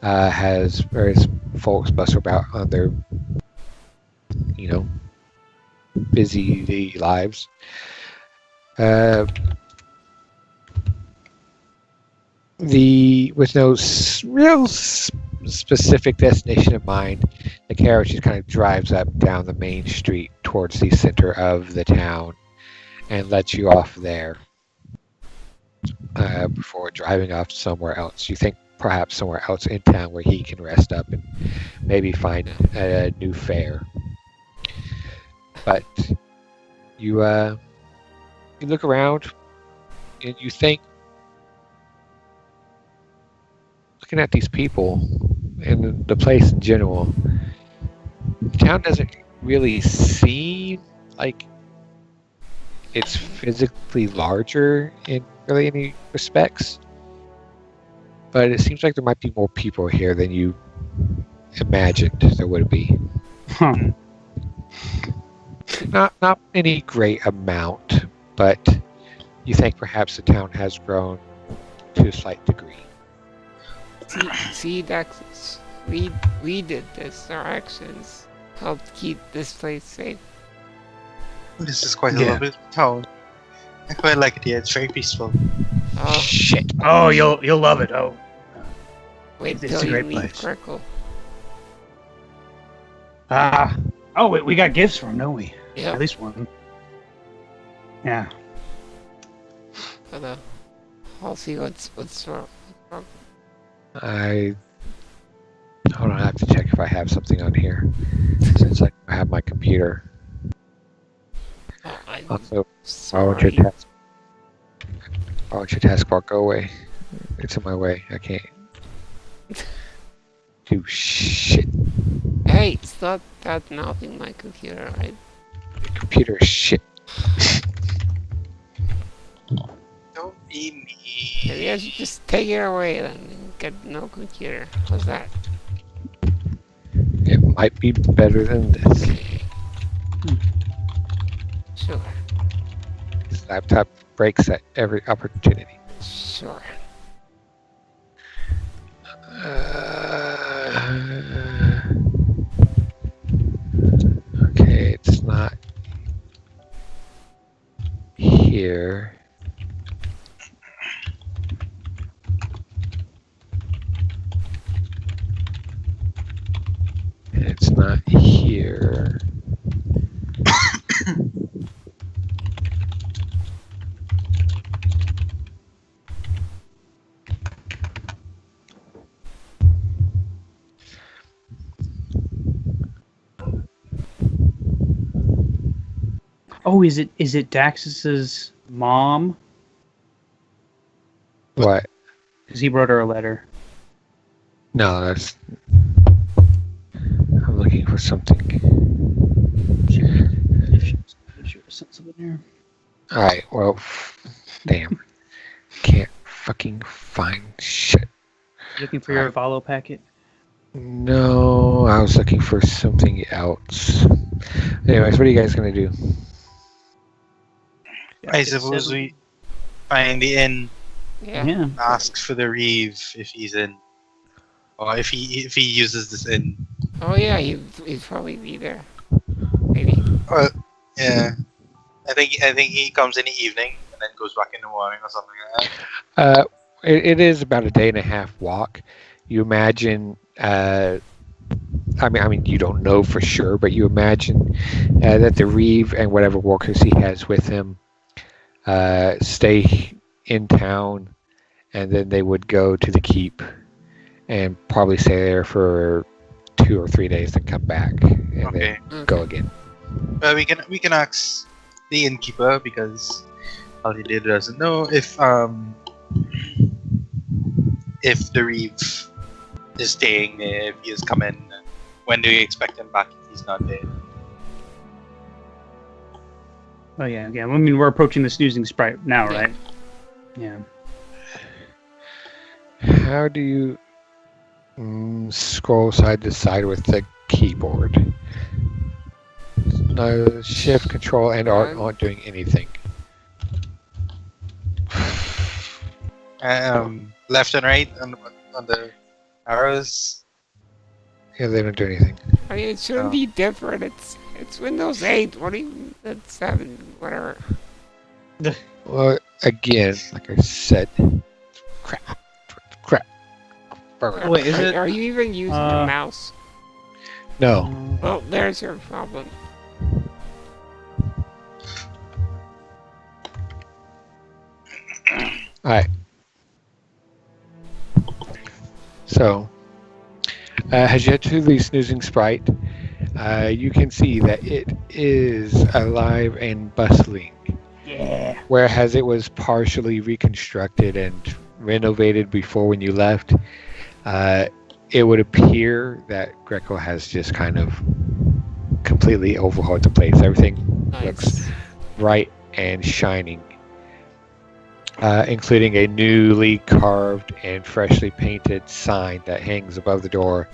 Has various folks bustle about on their, busy daily lives. With no real specific destination in mind, the carriage just kind of drives up down the main street towards the center of the town and lets you off there before driving off somewhere else. You think perhaps somewhere else in town where he can rest up and maybe find a new fare. But you look around and you think, looking at these people and the place in general, the town doesn't really seem like it's physically larger in really any respects. But it seems like there might be more people here than you imagined there would be. Huh. Not any great amount, but you think perhaps the town has grown to a slight degree. See, Daxus, we did this. Our actions helped keep this place safe. This is quite a Yeah. little bit town. I quite like it here. It's very peaceful. Oh, Shit. Oh, you'll love it. Oh, wait It's till a you great meet place. Crickle. oh, we got gifts for him, don't we? Yeah. At least one. Yeah. But I'll see what's wrong. Hold on, I have to check if I have something on here. Since I have my computer. Oh, I'm Also, why won't your sorry. taskbar go away? It's in my way. I can't do shit. Hey, stop that mouthing my computer, right? Computer is shit. Don't be me. Maybe I should just take it away then and get no computer. How's that? It might be better than this. Sure. This laptop breaks at every opportunity. Sure. Okay, it's not here. And it's not here. Oh, is it Daxus's mom? What? Because he wrote her a letter. No, that's. I'm looking for something. If she was sent something there. Alright, well, damn. Can't fucking find shit. Looking for your Avalo packet. No, I was looking for something else. Anyways, what are you guys gonna do? I suppose we find the inn, Yeah. Yeah. ask for the Reeve if he's in, or if he uses this inn. Oh yeah, he'd probably be there. Maybe. Yeah, I think he comes in the evening and then goes back in the morning or something like that. It is about a day and a half walk. You imagine, I mean, you don't know for sure, but you imagine that the Reeve and whatever workers he has with him stay in town, and then they would go to the keep and probably stay there for 2 or 3 days and come back and Okay. then go again. We can ask the innkeeper because all he did doesn't know if if the Reeve is staying there, if he is coming, when do you expect him back if he's not there? Oh yeah, yeah. I mean, we're approaching the snoozing sprite now, Yeah. right? Yeah. How do you scroll side to side with the keyboard? No, shift, control, and R aren't doing anything. Left and right on the arrows. Yeah, they don't do anything. I mean, it shouldn't Oh. be different. It's Windows 8. What do you? It's 7. Whatever. Well, again, like I said, crap. Wait, is it? Are you even using a mouse? No. Well, there's your problem. Alright. So, as you head to the snoozing sprite, you can see that it is alive and bustling. Yeah. Whereas it was partially reconstructed and renovated before when you left, it would appear that Greco has just kind of completely overhauled the place. Everything looks Nice. bright and shining, including a newly carved and freshly painted sign that hangs above the door.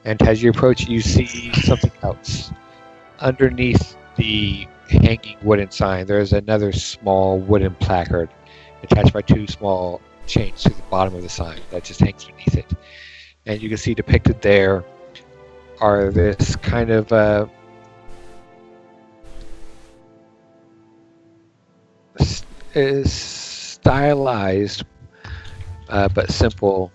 And as you approach, you see something else. Underneath the hanging wooden sign, there's another small wooden placard attached by two small chains to the bottom of the sign that just hangs beneath it. And you can see depicted there are this kind of is stylized but simple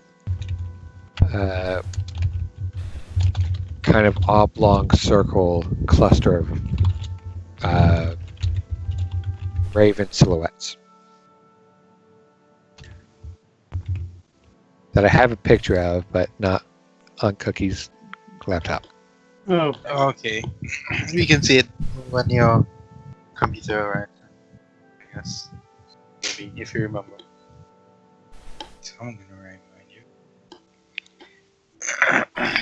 kind of oblong circle cluster of raven silhouettes that I have a picture of, but not on Cookie's laptop. Oh. Okay, we can see it when your computer arrives. I guess maybe if you remember. So I'm gonna remind you.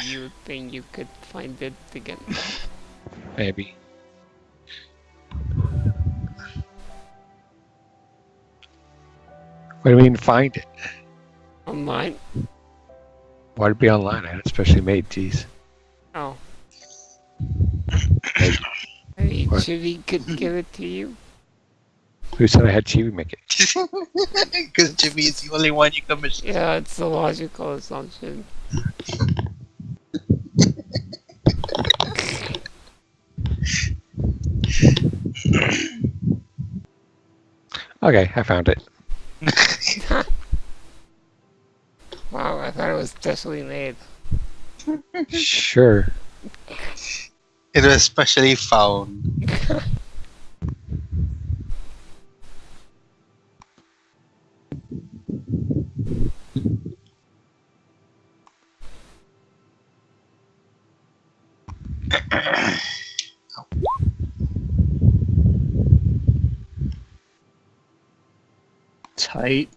You think you could find it again? Maybe. What do you mean find it? Online? Why'd it be online? I had it specially made, geez. Oh. Maybe What? Chibi could give it to you? Who said I had Chibi make it? Because Jimmy is the only one you commission. Yeah, it's a logical assumption. Okay, I found it. Wow, I thought it was specially made. Sure. It was specially found. Tight.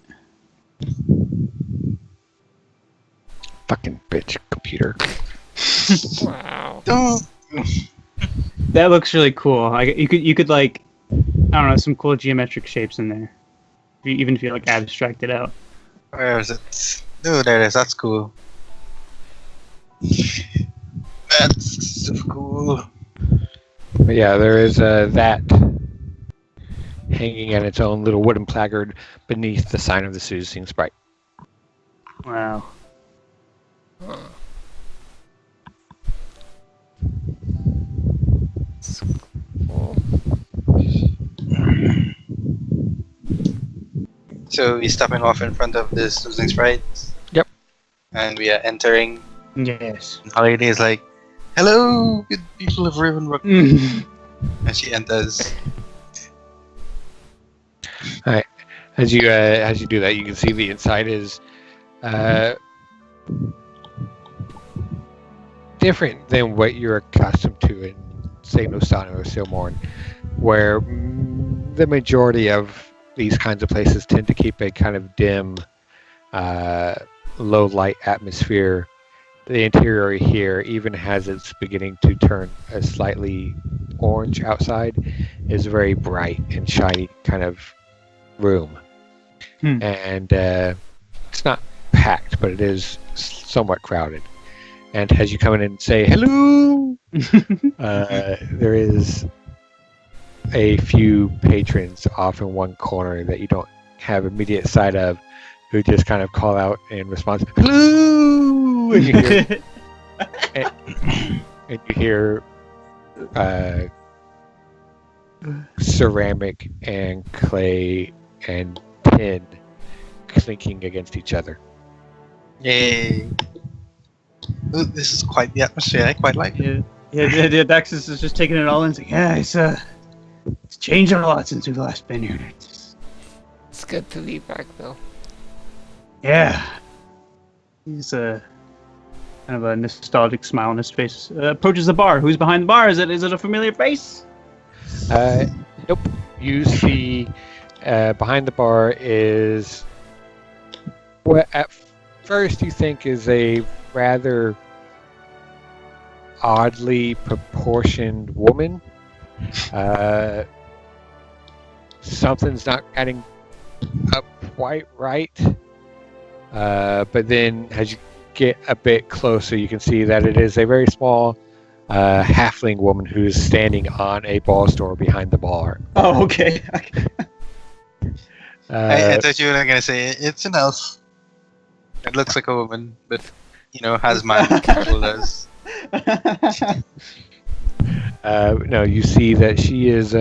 Fucking bitch computer. Wow. Don't. That looks really cool. Like you could like, I don't know, some cool geometric shapes in there. Even if you like abstract it out. Where is it? Oh, there it is. That's cool. That's so cool. But yeah, there is that hanging in its own little wooden placard beneath the sign of the Soothing Sprite. Wow. Huh. Cool. So we're stepping off in front of this losing sprite. Yep. And we are entering. Yes. And Holiday is like, "Hello, good people of Ravenbrook." Mm. And she enters. As you do that, you can see the inside is different than what you're accustomed to in, say, Nostano or Silmorn, where the majority of these kinds of places tend to keep a kind of dim low light atmosphere, the interior here, even as it's beginning to turn a slightly orange outside, is a very bright and shiny kind of room. And it's not packed, but it is somewhat crowded. And as you come in and say hello, there is a few patrons off in one corner that you don't have immediate sight of, who just kind of call out in response, hello, and you hear, and you hear ceramic and clay and tin clinking against each other. Yay! Ooh, this is quite the atmosphere. I quite like it. Yeah, Daxus is just taking it all in. It's like, yeah, it's changed a lot since we've last been here. It's good to be back, though. Yeah. He's kind of a nostalgic smile on his face. Approaches the bar. Who's behind the bar? Is it a familiar face? Nope. You see, behind the bar is what at first you think is a rather oddly proportioned woman. Something's not adding up quite right. But then as you get a bit closer, you can see that it is a very small halfling woman who is standing on a ball store behind the bar. Oh, okay. I thought you were going to say it's an elf. It looks like a woman, but has magic shoulders. No, you see that she is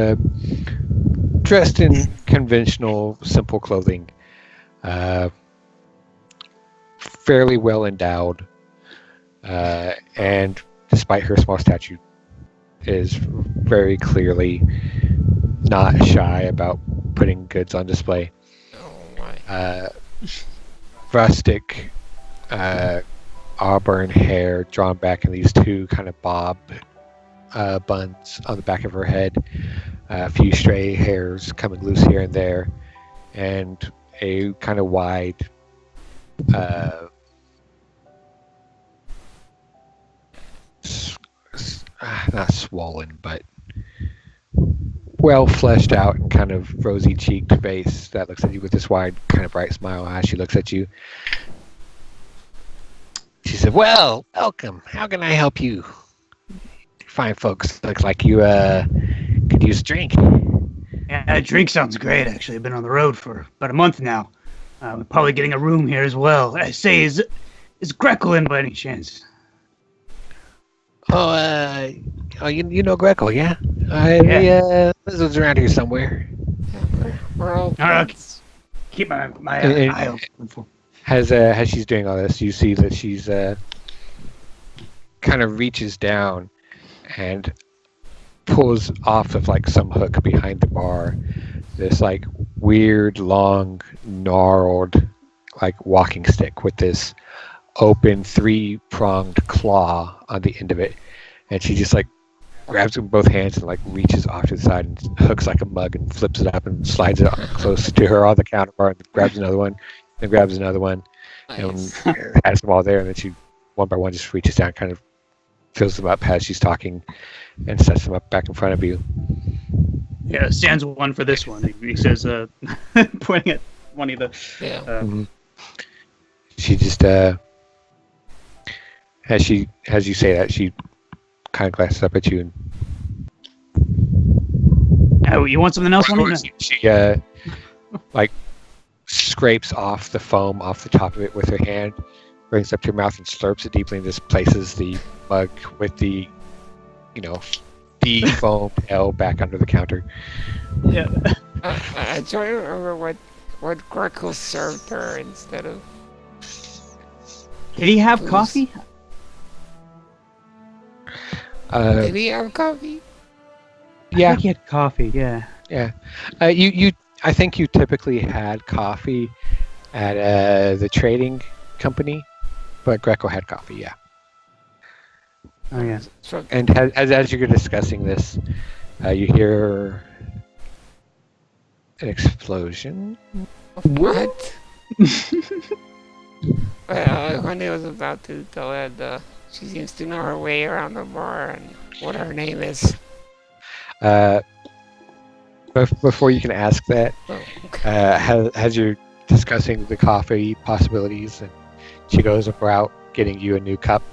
dressed in conventional, simple clothing. Fairly well endowed, and despite her small stature, is very clearly not shy about putting goods on display. Oh my. Rustic auburn hair drawn back in these two kind of bob buns on the back of her head, a few stray hairs coming loose here and there, and a kind of wide not swollen, but well fleshed out and kind of rosy cheeked face that looks at you with this wide, kind of bright smile as she looks at you. She said, "Well, welcome. How can I help you? Fine folks. Looks like you could use a drink." Yeah, a drink sounds great, actually. I've been on the road for about a month now. We're probably getting a room here as well. I say, is Greco in by any chance? You know Greco, yeah? Yeah. He lives around here somewhere. We're all Alright. friends. Keep my And- eye open for. As she's doing all this, you see that she's kind of reaches down and pulls off of like some hook behind the bar this like weird, long, gnarled like walking stick with this open 3-pronged claw on the end of it, and she just like grabs it with both hands and like reaches off to the side and hooks like a mug and flips it up and slides it close to her on the counter bar and grabs another one and grabs another one Nice. and has them all there, and then she one by one just reaches down, kind of fills them up as she's talking and sets them up back in front of you. Yeah, stands one for this one. He says, pointing at one of the. Yeah. She just as you say that, she kind of glances up at you and Oh, you want something else? Let me know. she like scrapes off the foam off the top of it with her hand, brings it up to her mouth and slurps it deeply, and just places the mug with the defoamed L back under the counter. Yeah. I try to remember what Greco served her instead of. Did he have Please. coffee? Did he have coffee? I Yeah, think he had coffee. Yeah. yeah. You I think you typically had coffee at the trading company, but Greco had coffee. Yeah. Oh yeah. So, And as you're discussing this, you hear an explosion. what? Wendy was about to tell Ed she seems to know her way around the bar and what her name is. Before you can ask that, Oh, as you're discussing the coffee possibilities, and she goes about getting you a new cup,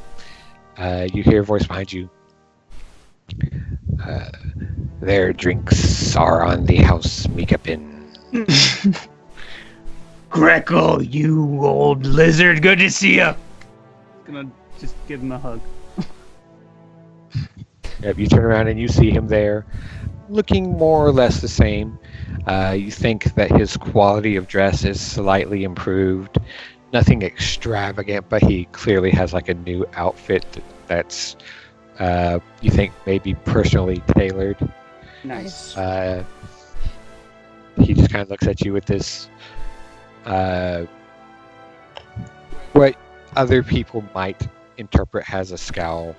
you hear a voice behind you. Their drinks are on the house Mikapin. Greco, you old lizard, good to see ya. Gonna just give him a hug. Yep, you turn around and you see him there, looking more or less the same. You think that his quality of dress is slightly improved. Nothing extravagant, but he clearly has like a new outfit that's, you think, maybe personally tailored. Nice. He just kind of looks at you with this, what other people might interpret as a scowl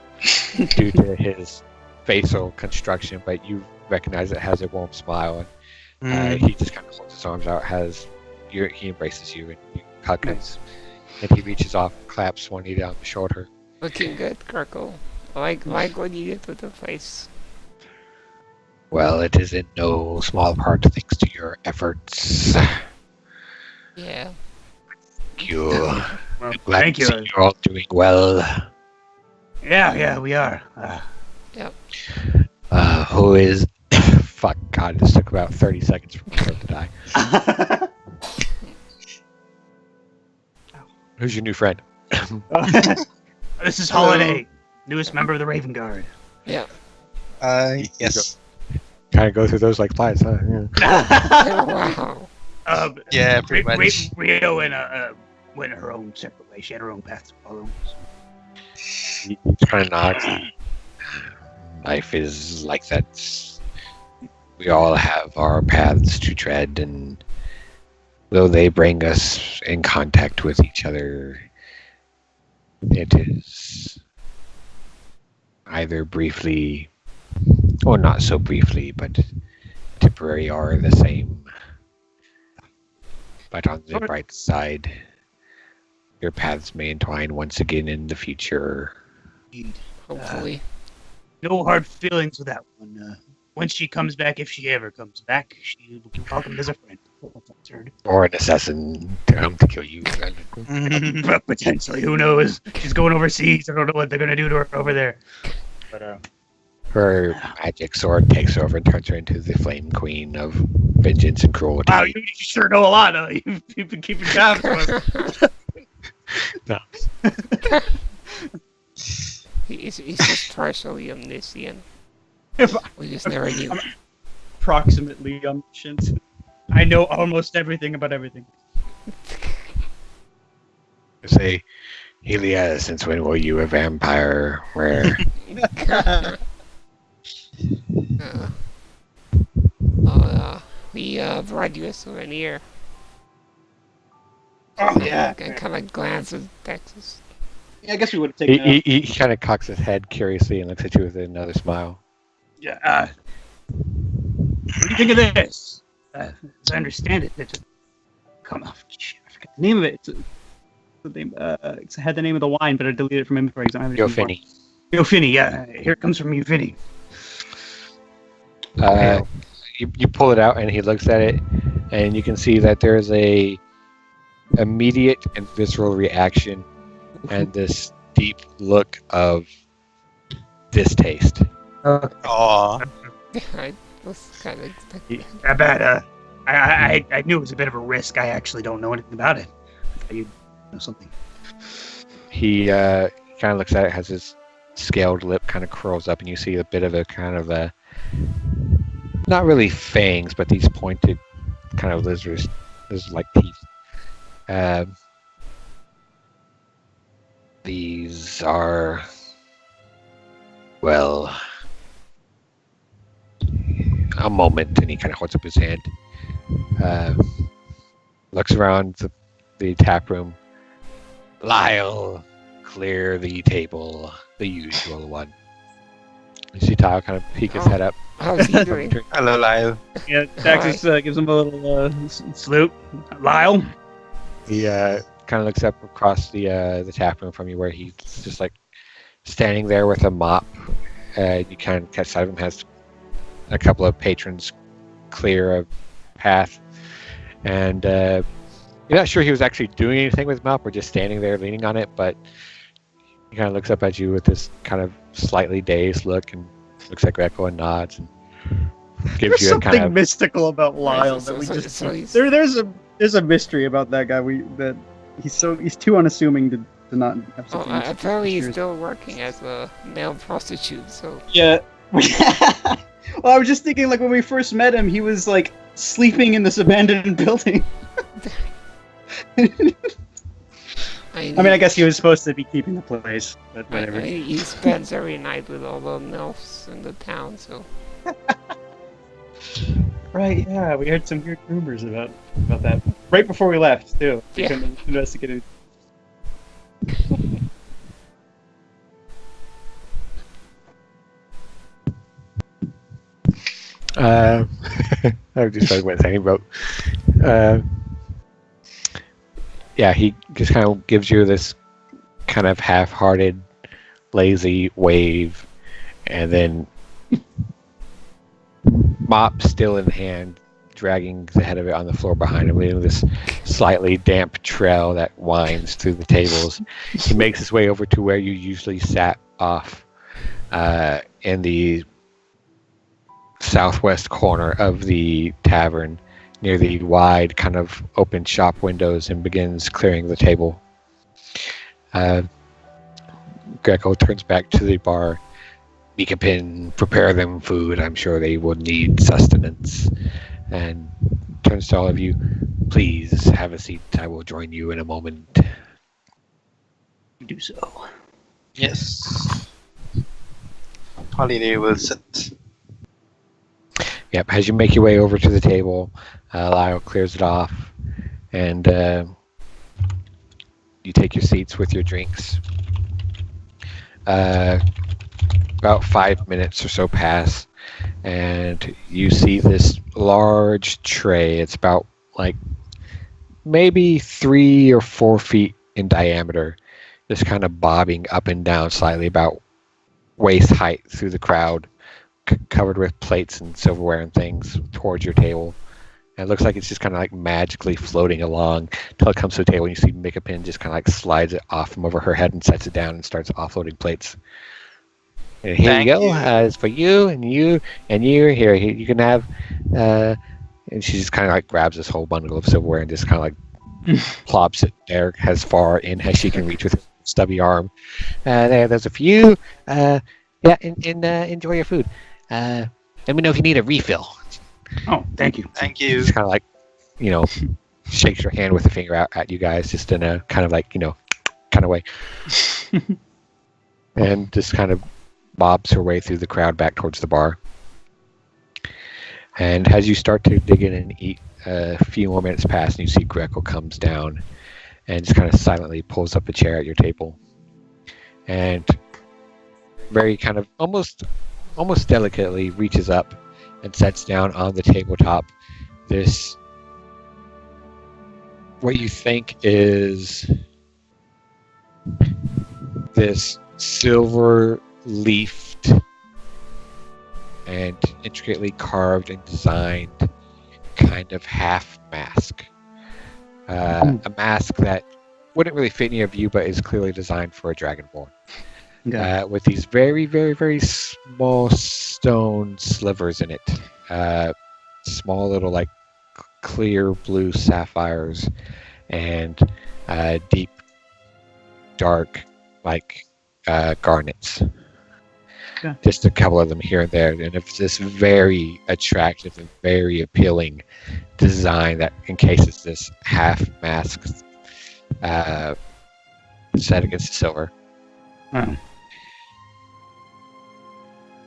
due to his facial construction, but you recognize it has a warm smile. And he just kind of holds his arms out, he embraces you, and you hug him. And he reaches off and claps one knee on the shoulder. looking good, Kirkle. Like what you did with the face. Well, it is in no small part thanks to your efforts. Yeah. You. Well, Glad thank to you. see you're all doing well. Yeah, we are. Who is? Fuck God! This took about 30 seconds for myself to die. Who's your new friend? This is Holiday, newest member of the Raven Guard. Yeah. Yes. Kind of go through those like flies, huh? Yeah. Wow. Yeah, pretty much. Rio went her own separate way. She had her own path to follow. He kind of nods. Life is like that. We all have our paths to tread, and though they bring us in contact with each other, it is either briefly, or not so briefly, but temporary or the same. But on the bright side, your paths may entwine once again in the future. Hopefully. No hard feelings with that one. When she comes back, if she ever comes back, she will be welcomed as a friend. Or an assassin to come to kill you. But potentially, who knows? She's going overseas. I don't know what they're gonna do to her over there. But Her magic sword takes over and turns her into the Flame Queen of vengeance and cruelty. wow, you sure know a lot. You've been keeping tabs on us. No. He's just partially omniscient. We just never knew. I'm approximately omniscient. I know almost everything about everything. Say, Helia, since when were you a vampire? Where? We brought you a souvenir. Oh yeah. I kind of glance at Texas. I guess we would have taken it. he kind of cocks his head curiously and looks at you with another smile. Yeah. What do you think of this? As I understand it, it's come off. I forget the name of it. It had the name of the wine, but I deleted it from inventory. Yofini. Yofini, yeah. Here it comes from Yofini. You pull it out and he looks at it, and you can see that there's a immediate and visceral reaction and this deep look of distaste. Aw. I was kind of expecting. I bet. I knew it was a bit of a risk. I actually don't know anything about it. You know something? He kind of looks at it, has his scaled lip kind of curls up, and you see a bit of a kind of a, not really fangs, but these pointed kind of lizard-like teeth. These are, well, a moment, and he kind of holds up his hand. Looks around the tap room. Lyle, clear the table, the usual one. You see Tile kind of peek his head up. How's he doing? Hello, Lyle. Yeah, Texas gives him a little salute. Lyle. He kind kind of looks up across the tap room from you, where he's just like standing there with a mop. You kind of catch sight of him, has a couple of patrons clear a path, and you're not sure he was actually doing anything with his mop or just standing there leaning on it, but he kind of looks up at you with this kind of slightly dazed look and looks at Greco and nods and gives There's you a something kind of mystical about Lyle so- that we so- just so he's- there's a mystery about that guy. He's too unassuming to not have Oh, something. apparently he's mysterious. still working as a male prostitute, so Yeah. Well, I was just thinking, like, when we first met him, he was like sleeping in this abandoned building. I mean, I guess he was supposed to be keeping the place, but whatever. He spends every night with all the MILFs in the town, so Right? Yeah, we heard some weird rumors about that right before we left too. We Yeah. couldn't investigate it. I just started with saying, but yeah, he just kind of gives you this kind of half-hearted, lazy wave, and then mop still in hand, dragging the head of it on the floor behind him, leaving this slightly damp trail that winds through the tables. He makes his way over to where you usually sat off in the southwest corner of the tavern, near the wide kind of open shop windows, and begins clearing the table. Greco turns back to the bar. Nikapin, prepare them food. I'm sure they will need sustenance. And turns to all of you. Please have a seat. I will join you in a moment. Do so. Yes. Holiday will sit. Yep, as you make your way over to the table, Lyle clears it off, and you take your seats with your drinks. About 5 minutes or so pass, and you see this large tray. It's about like maybe 3 or 4 feet in diameter, just kind of bobbing up and down slightly, about waist height through the crowd, covered with plates and silverware and things towards your table. And it looks like it's just kind of like magically floating along till it comes to the table, and you see Mikapin just kind of like slides it off from over her head and sets it down and starts offloading plates. And here Thank you go. you. It's for you and you and you. Here, you can have. And she just kind of like grabs this whole bundle of silverware and just kind of like plops it there as far in as she can reach with her stubby arm. There's a few. Yeah, and enjoy your food. Let me know if you need a refill. Oh, thank you. Thank you. Just kind of like, shakes her hand with a finger out at you guys, just in a kind of like, kind of way. And just kind of bobs her way through the crowd back towards the bar. And as you start to dig in and eat, a few more minutes pass, and you see Greco comes down and just kind of silently pulls up a chair at your table. And very kind of almost delicately reaches up and sets down on the tabletop this, what you think is this silver leafed and intricately carved and designed kind of half mask. A mask that wouldn't really fit in your view, but is clearly designed for a dragonborn. Okay. With these very, very, very small stone slivers in it. Small little, like, clear blue sapphires and deep, dark, like, garnets. Yeah. Just a couple of them here and there. And it's this very attractive and very appealing design that encases this half mask set against the silver. Wow.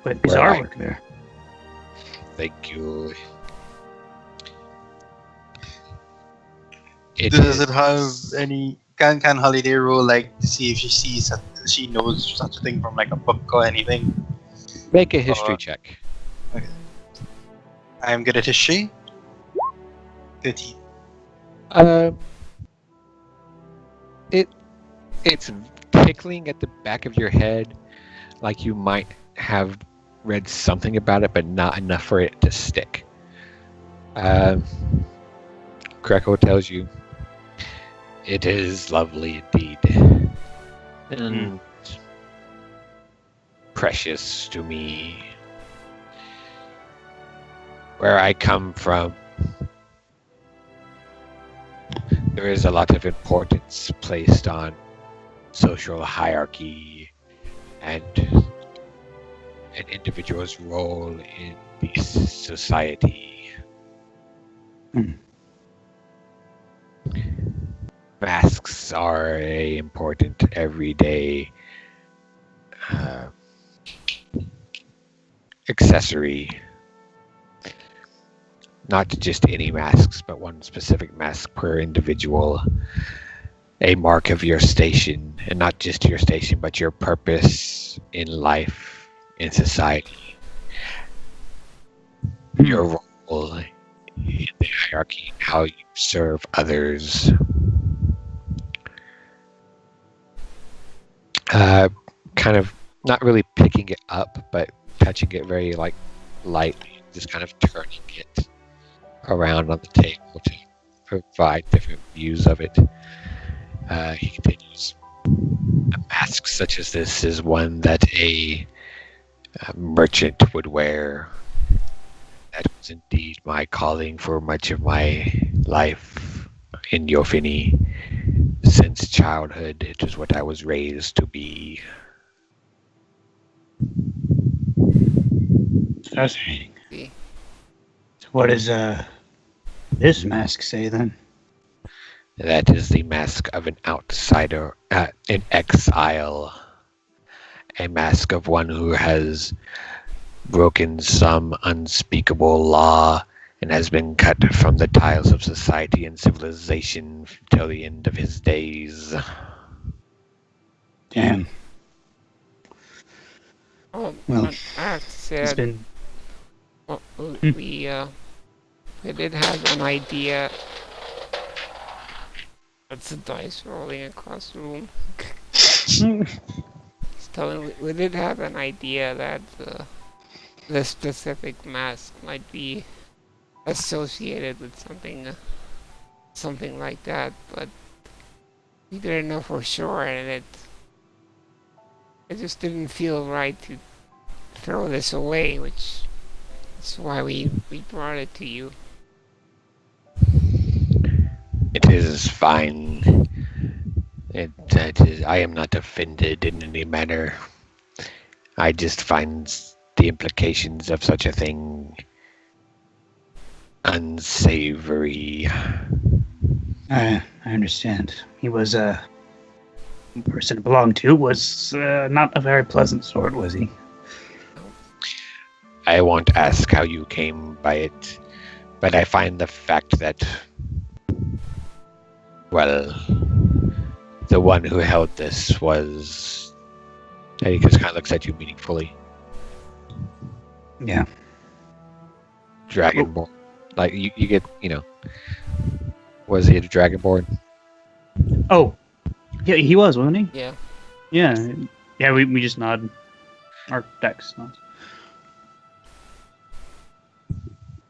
But his Well, artwork there. Thank you. It Does it have any? Can Holiday roll like to see if she sees she knows such a thing from like a book or anything? make a history check. I am good at history. 13. it's tickling at the back of your head, like you might have read something about it, but not enough for it to stick. Greco tells you, it is lovely indeed, and precious to me. Where I come from, there is a lot of importance placed on social hierarchy and an individual's role in the society. Masks are a important everyday accessory. Not just any masks, but one specific mask per individual. A mark of your station, and not just your station, but your purpose in life, in society. Your role in the hierarchy, how you serve others. Kind of not really picking it up, but touching it very lightly, just kind of turning it around on the table to provide different views of it. He continues, a mask such as this is one that a merchant would wear. That was indeed my calling for much of my life in Yofini. Since childhood, it is what I was raised to be. Fascinating. See. So what does this mask say then? That is the mask of an outsider, an exile. A mask of one who has broken some unspeakable law and has been cut from the tiles of society and civilization till the end of his days. Damn. Oh, Well, but I have to say, It's been we did have an idea. That's the dice rolling across the room. We did have an idea that the specific mask might be associated with something like that, but we didn't know for sure, and it just didn't feel right to throw this away, which is why we brought it to you. It is fine. I am not offended in any manner. I just find the implications of such a thing unsavory. I understand. He was the person it belonged to was not a very pleasant sort, was he? I won't ask how you came by it, but I find the fact that, well, the one who held this was... He just kind of looks at you meaningfully. Yeah. Dragonborn. Like, you get, was he a Dragonborn? Oh, yeah, he was, wasn't he? Yeah. Yeah. We just nod. Our decks nods.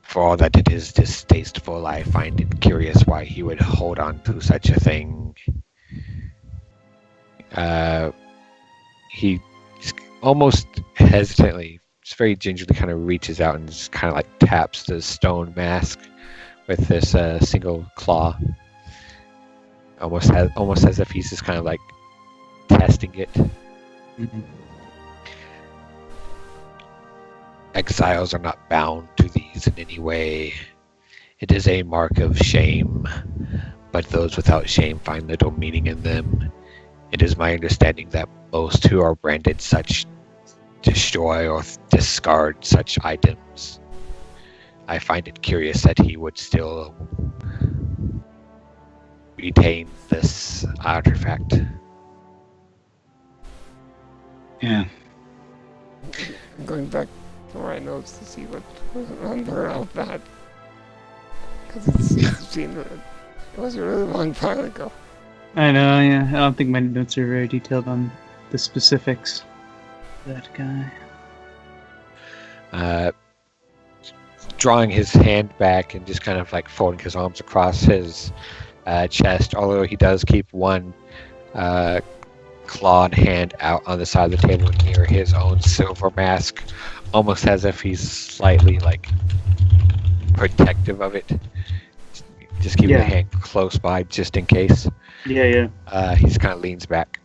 For all that it is distasteful, I find it curious why he would hold on to such a thing. He almost hesitantly, just very gingerly kind of reaches out and just kind of like taps the stone mask with this single claw. Almost as if he's just kind of like testing it. Mm-hmm. Exiles are not bound to these in any way. It is a mark of shame, but those without shame find little meaning in them. It is my understanding that most who are branded such destroy or discard such items. I find it curious that he would still retain this artifact. Yeah. I'm going back to my notes to see what was under all that. Because it was a really long time ago. I know, yeah. I don't think my notes are very detailed on the specifics. That guy. Drawing his hand back and just kind of like folding his arms across his chest, although he does keep one clawed hand out on the side of the table near his own silver mask, almost as if he's slightly like protective of it. Just keeping the hand close by just in case. Yeah. He just kind of leans back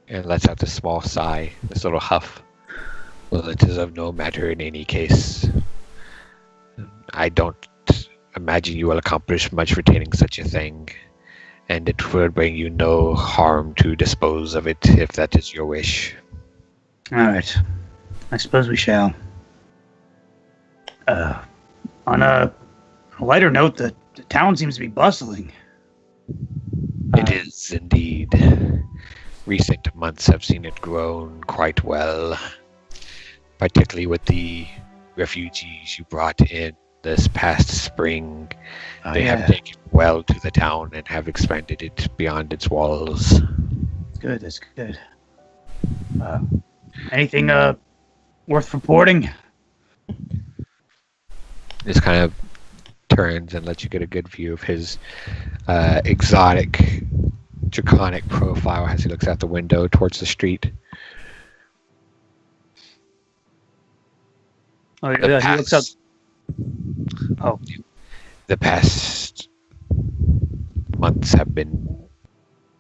and lets out this small sigh, this little huff. Well, it is of no matter in any case. I don't imagine you will accomplish much retaining such a thing, and it will bring you no harm to dispose of it if that is your wish. Alright. I suppose we shall. On a lighter note, the town seems to be bustling. It is indeed. Recent months have seen it grown quite well, particularly with the refugees you brought in this past spring. They have taken well to the town and have expanded it beyond its walls. Good, that's good. Anything worth reporting? Just kind of turns and lets you get a good view of his exotic, draconic profile as he looks out the window towards the street. Oh, yeah, he looks out. Oh. The past months have been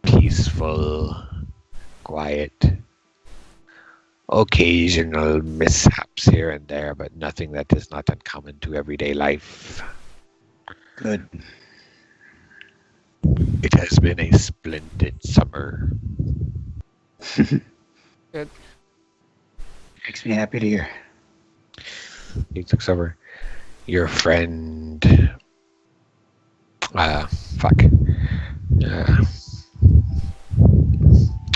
peaceful, quiet. Occasional mishaps here and there, but nothing that is not uncommon to everyday life. Good. It has been a splendid summer. Good. Makes me happy to hear. He looks over. Your friend...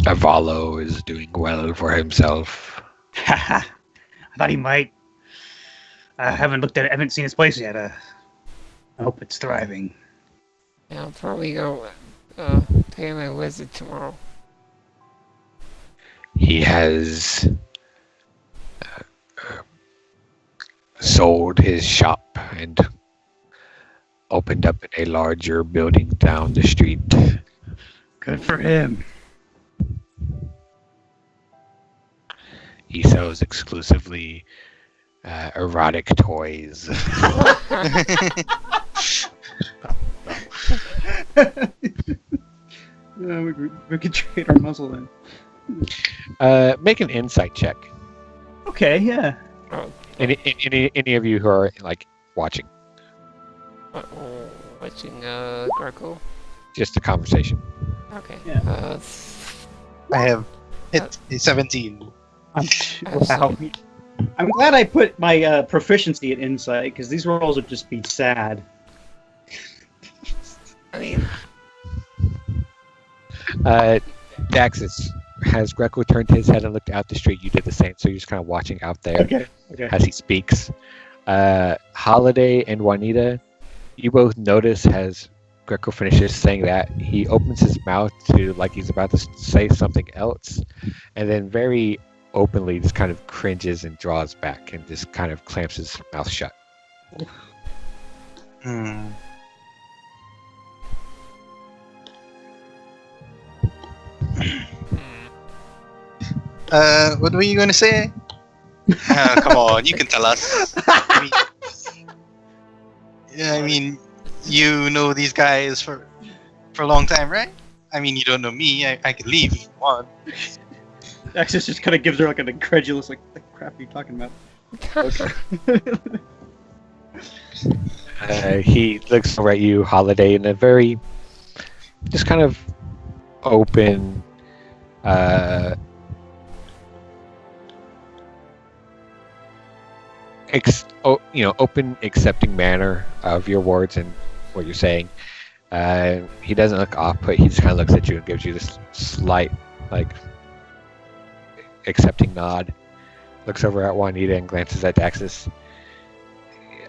Avalo is doing well for himself. I thought he might. I haven't looked at it, haven't seen his place yet. I hope it's thriving. Yeah, I'll probably go pay him a visit tomorrow. He has sold his shop and opened up a larger building down the street. Good for him. He sells exclusively erotic toys. We could trade our muzzle then. Make an insight check. Okay, yeah. Oh, Any of you who are like watching, watching Garco. just a conversation. Okay. Yeah. I have hit 17. Wow. I'm glad I put my proficiency at insight, because these rolls would just be sad. I mean, Daxus, has Greco turned his head and looked out the street? You did the same, so you're just kind of watching out there Okay. as he speaks. Holiday and Juanita, you both notice as Greco finishes saying that, he opens his mouth to like he's about to say something else, and then very openly just kind of cringes and draws back and just kind of clamps his mouth shut. Hmm. What were you going to say? Come on, you can tell us. I mean, you know these guys for a long time, right? I mean, you don't know me. I could leave if you want. Axis just kind of gives her like an incredulous, like, the crap are you talking about? He looks over at you, Holiday, in a very just kind of open, open, accepting manner of your words and what you're saying. He doesn't look off-put. He just kind of looks at you and gives you this slight, like, accepting nod. Looks over at Juanita and glances at Daxus.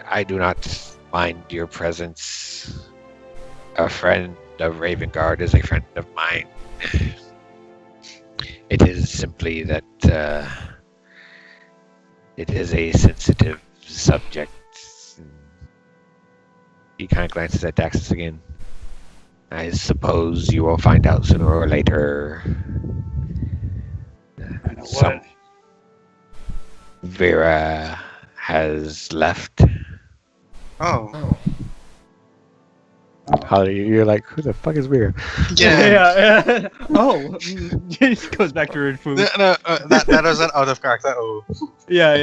I do not mind your presence. A friend of Ravengard is a friend of mine. It is simply that it is a sensitive subject. He kind of glances at Daxus again. I suppose you will find out sooner or later. I know Some what. Vera has left. Oh, Oh, Holly, you're like, who the fuck is Vera? yeah. yeah. Oh, it goes back to Ridfu. That was an out of character. Oh, Yeah,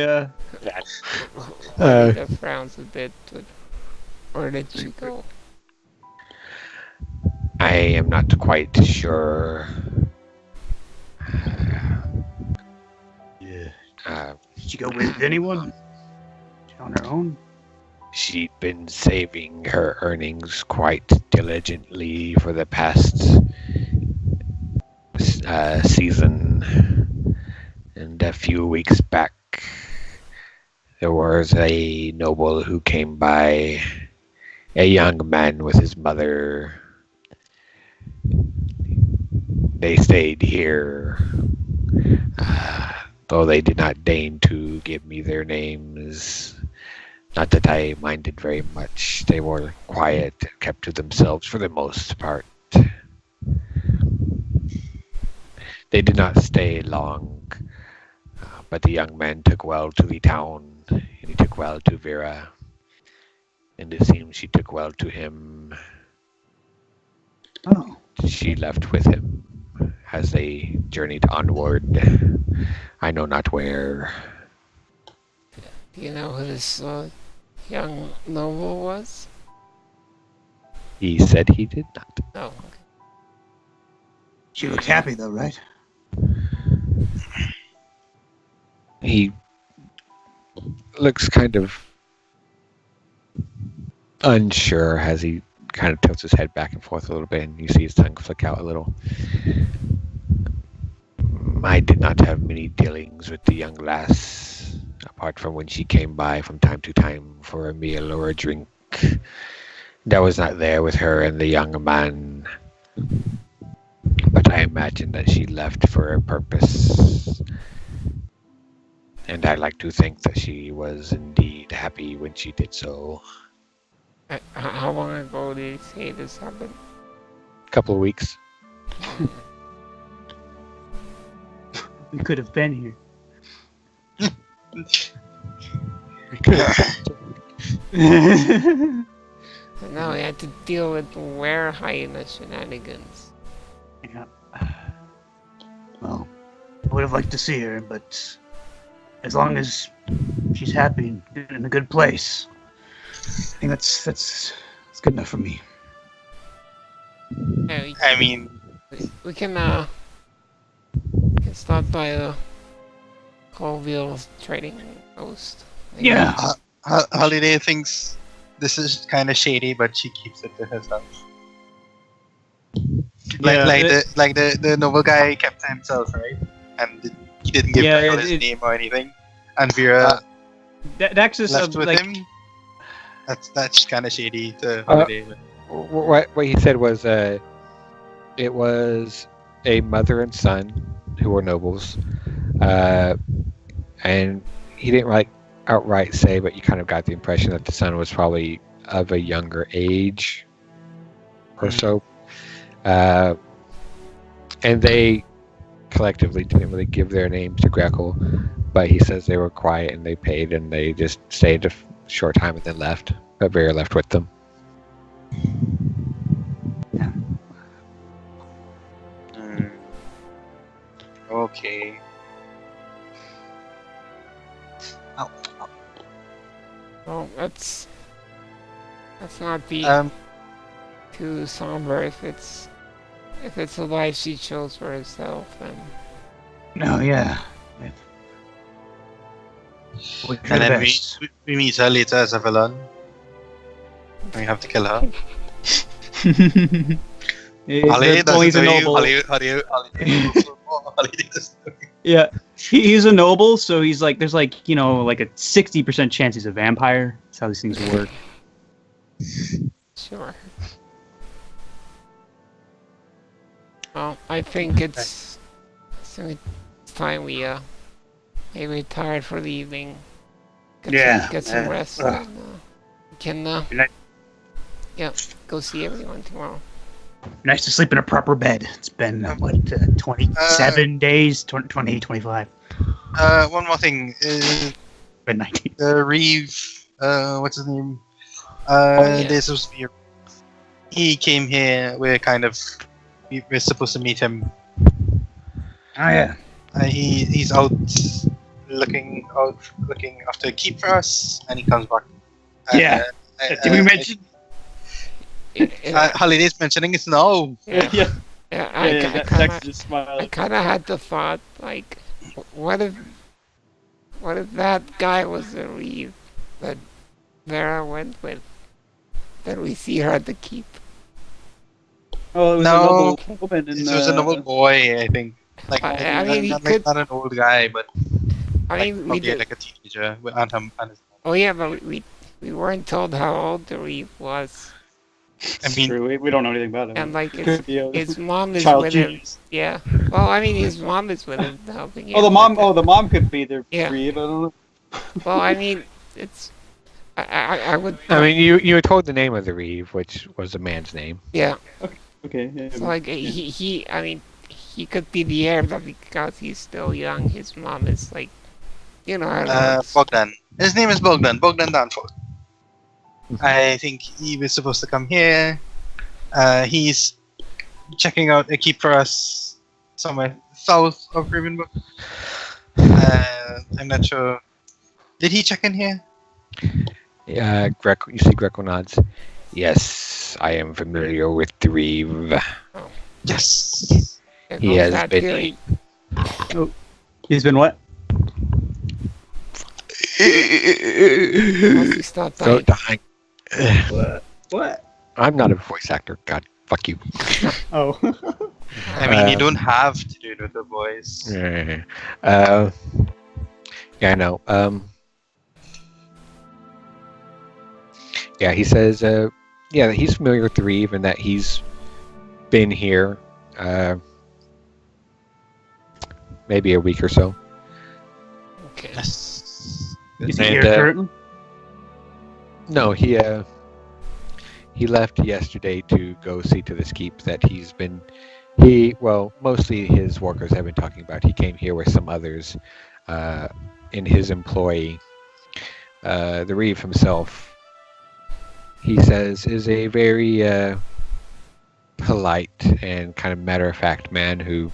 yeah. Juanita frowns a bit. Where did she go? I am not quite sure. Yeah. Uh, Did she go with anyone? On her own? she'd been saving her earnings quite diligently for the past season. And a few weeks back, there was a noble who came by, a young man with his mother. They stayed here, though they did not deign to give me their names. Not that I minded very much. They were quiet, kept to themselves for the most part. They did not stay long, but the young man took well to the town, and he took well to Vera, and it seems she took well to him. Oh. She left with him as they journeyed onward. I know not where. Do you know who this young noble was? He said he did not. Oh, okay. She looks happy though, right? He looks kind of unsure as he kind of tilts his head back and forth a little bit, and you see his tongue flick out a little. I did not have many dealings with the young lass, apart from when she came by from time to time for a meal or a drink. That was not there with her and the young man. But I imagine that she left for a purpose. And I like to think that she was indeed happy when she did so. How long ago did you say this happened? A couple of weeks. We could have been here. And now we had to deal with were hyena shenanigans. Yeah. Well, I would have liked to see her, but as long as she's happy and in a good place, I think that's good enough for me. Yeah, I mean, we can stop by the Colville trading post. I Yeah. guess. Holiday thinks this is kind of shady, but she keeps it to herself. The noble guy kept to himself, right? And he didn't give Yeah, Gretel his name or anything. And Vera Daxus, left with like, him. That's kind of shady to Uh, Holiday. What he said was it was a mother and son who were nobles, and he didn't like outright say, but you kind of got the impression that the son was probably of a younger age or so, and they collectively didn't really give their names to Gretel, but he says they were quiet and they paid and they just stayed a short time and then left, but Vera left with them. Okay. Well, let's not be too somber. If it's a life she chose for herself, then No, yeah. Wish her And the then best. we meet her later as a villain. We have to kill her. Holiday well, he's a doesn't know you. noble. Holiday doesn't know you. Yeah, he's a noble, so he's like, there's like, you know, like a 60% chance he's a vampire. That's how these things work. sure. Well, I think it's time we maybe retired for the evening. Get some rest. And, we can Good night. go see everyone tomorrow. Nice to sleep in a proper bed. It's been, 27 days? 20, 25. One more thing. Been 19. Reeve, what's his name? Yeah. There's supposed to be he came here. We're supposed to meet him. Oh, yeah. He's out looking after a keep for us, and he comes back. Yeah. Did we mention? Holiday's mentioning it now. Yeah. Dex just smiled. I kind of had the thought, like, what if that guy was the Reeve that Vera went with? Then we see her at the keep. Oh, it was No. a noble woman. It was a noble boy, I think. Like, I mean, he not, could- not an old guy, but I like, mean, we probably did. like a teenager. And his, Oh yeah, but we weren't told how old the Reeve was, I mean, True. We don't know anything about him. and like Could be a his mom is child with him. genius. Yeah. Well, I mean, his mom is with him helping him. Oh, the mom. with it. Oh, the mom could be the Yeah. Reeve. I don't know. Well, I mean, it's. I would. I mean, you were told the name of the Reeve, which was a man's name. Yeah. Okay. Yeah, So like he. I mean, he could be the heir, but because he's still young, his mom is like, I don't know. Bogdan. His name is Bogdan. Bogdan Danforth. I think he was supposed to come here. He's checking out a keep for us somewhere south of Ravenbrook. I'm not sure. Did he check in here? You see Greco nods. Yes, I am familiar with the Reeve. Yes. There He goes has that been. theory. He's been what? Once he stopped So dying. dying. What? I'm not a voice actor. God, fuck you. Oh. I mean, you Uh, don't have to do it with the voice. Yeah, I know. Yeah, he says, that he's familiar with the Reeve and that he's been here, maybe a week or so. Okay. Yes. Is he And, here currently? No, he left yesterday to go see to this keep that mostly his workers have been talking about. He came here with some others in his employ. The Reeve himself, he says, is a very polite and kind of matter-of-fact man who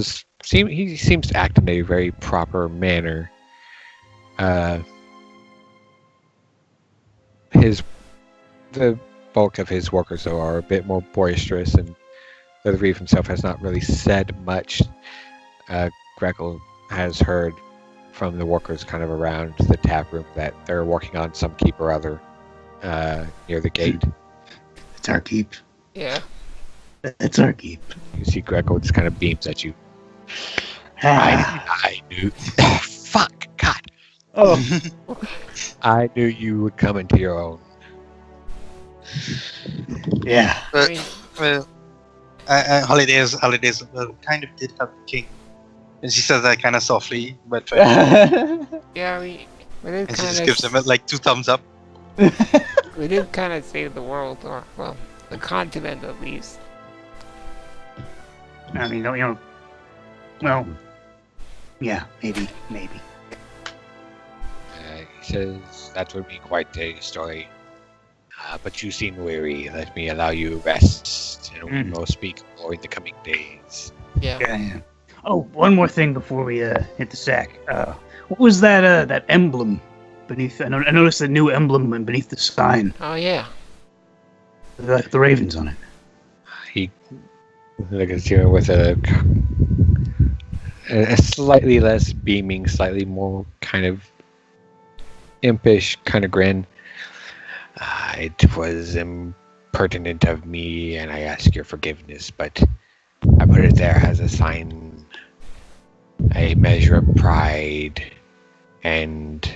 seems to act in a very proper manner. The bulk of his workers, though, are a bit more boisterous, and the Reeve himself has not really said much. Greco has heard from the workers kind of around the tap room that they're working on some keep or other near the gate. It's our keep. Yeah. It's our keep. You see Greco just kind of beams at you. Ah, I knew. Fuck! God! Oh. I knew you would come into your own. yeah. I mean, Well, holidays kind of did have the king, and she says that kind of softly, but yeah, we did and she kind just gives him like 2 thumbs up. we did kind of save the world, or well, the continent at least. I mean, well, yeah, maybe. He says that would be quite a story. But you seem weary. Let me allow you rest, and we will speak more in the coming days. Yeah. Yeah. Oh, one more thing before we hit the sack. What was that emblem beneath? I noticed a new emblem beneath the sign. Oh yeah. The ravens on it. He looks at you with a slightly less beaming, slightly more kind of impish kind of grin. It was impertinent of me, and I ask your forgiveness, but I put it there as a sign, a measure of pride, and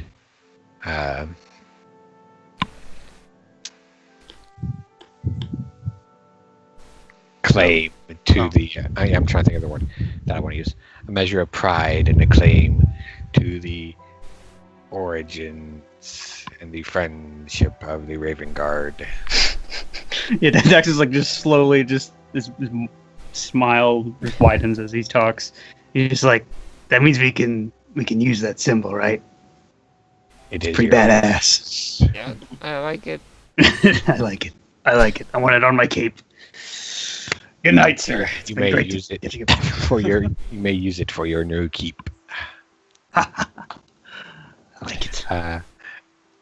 acclaim to Oh. the. I'm trying to think of the word that I want to use. A measure of pride and acclaim to the origins and the friendship of the Raven Guard. Yeah, Dax is like just slowly, just this smile just widens as he talks. He's just like, that means we can use that symbol, right? It is Pretty your- badass. Yeah, I like it. I like it. I like it. I want it on my cape. Good night, sir. It's You been may great to use it get you. for your. You may use it for your new keep. I like it.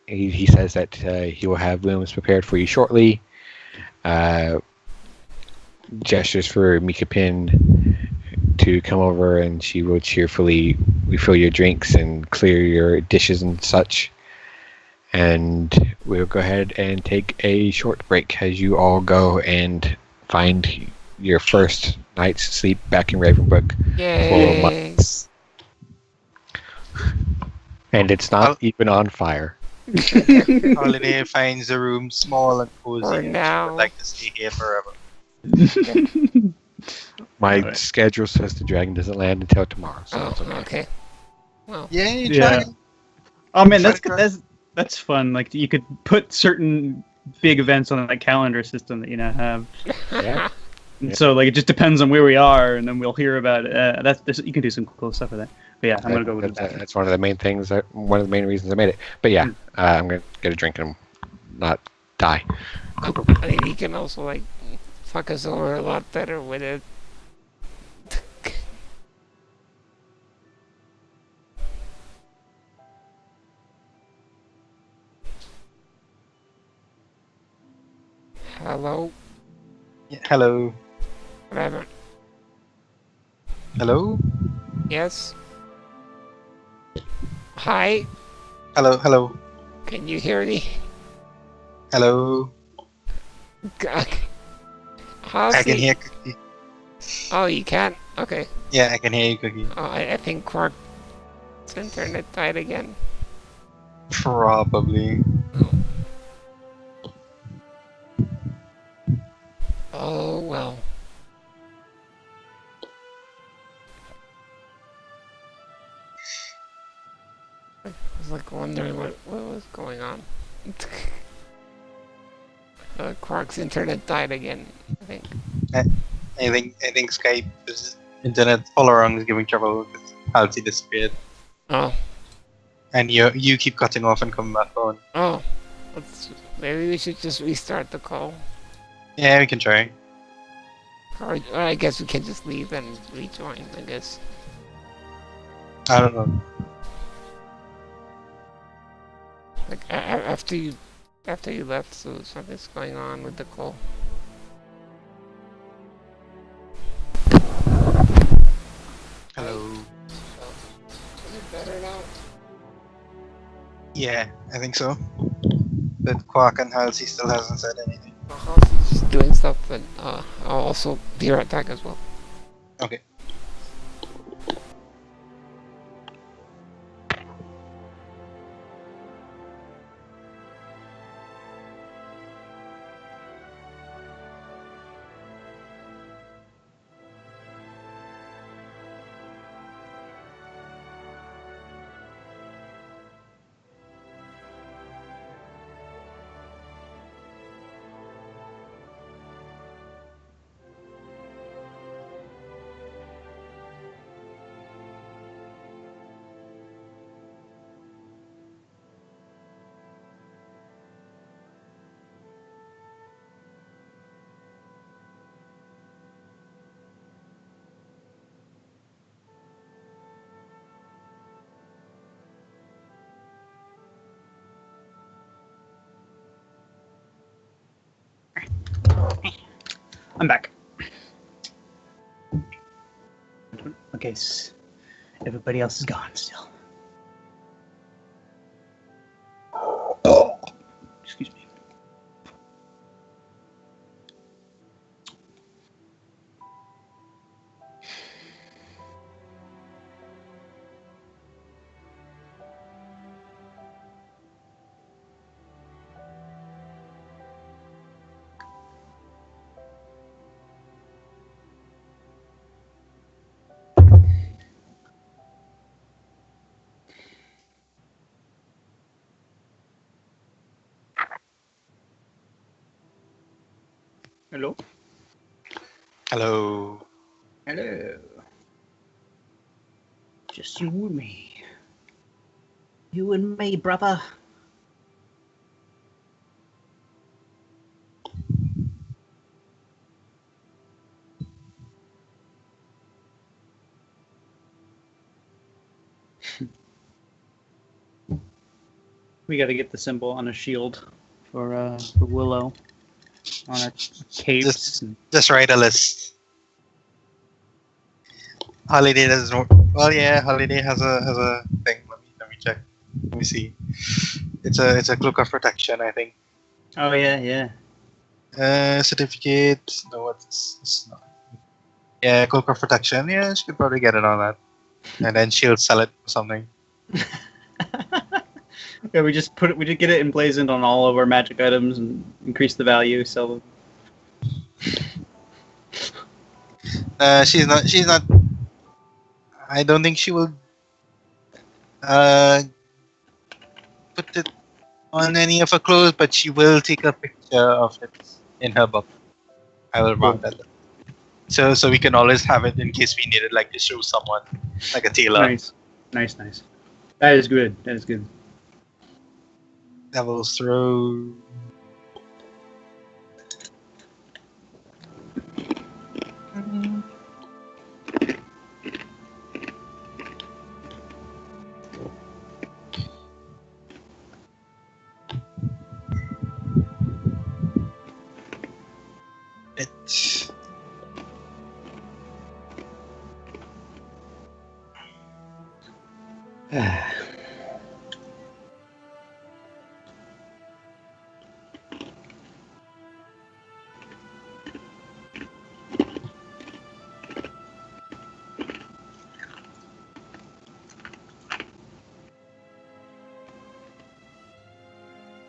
He says that he will have rooms prepared for you shortly. Gestures for Mika Pin to come over, and she will cheerfully refill your drinks and clear your dishes and such. And we'll go ahead and take a short break as you all go and find your first night's sleep back in Ravenbrook. Yay! And it's not even on fire. Holiday finds the room small and cozy. For and she now. would like to stay here forever. My Alright. schedule says the dragon doesn't land until tomorrow, so Oh, it's okay. okay. Well, Yay, Yeah. dragon! Oh man, Try to go. that's fun. Like you could put certain big events on that calendar system that you now have. Yeah. And Yeah. so like it just depends on where we are, and then we'll hear about it. You can do some cool stuff with that. But yeah, I'm gonna go with That- it. That's one of the main things. One of the main reasons I made it. But yeah, I'm gonna get a drink and not die. I mean, he can also like fuck us over a lot better with it. Hello, Yeah, hello. whatever. Hello? Yes. Hi, Hello, hello. can you hear me? Hello. How's I can the- hear Cookie. Oh, you can? Okay. Yeah, I can hear you, Cookie. Oh, I think Quark's internet died again. Probably. Oh, well. I was like wondering what was going on. Quark's internet died again, I think. I think Skype's internet all around is giving trouble because Halsey disappeared. Oh, And you keep cutting off and coming back on. oh. Maybe we should just restart the call. Yeah, we can try. Or I guess we can just leave and rejoin, I guess. I don't know. Like, after you left, so something's going on with the call. Hello. Is it better now? Yeah, I think so. But Quark and Halsey still hasn't said anything. Halsey's just doing stuff, but I'll also be right back as well. Okay. I'm back. Okay, everybody else is gone still. Excuse me. Hello. Hello. Hello. Just you and me. You and me, brother. We got to get the symbol on a shield for Willow on our capes. Just write a list. Holiday doesn't. Well, yeah, Holiday has a thing. Let me check. Let me see. It's a cloak of protection, I think. Oh yeah. Certificate. No, it's not. Yeah, cloak of protection. Yeah, she could probably get it on that, and then she'll sell it for something. Yeah, we just get it emblazoned on all of our magic items and increase the value. Sell them. She's not. I don't think she will. Put it on any of her clothes, but she will take a picture of it in her book. I will mark that. So we can always have it in case we need it, like to show someone, like a tailor. Nice. That is good. Devil's Throw. It.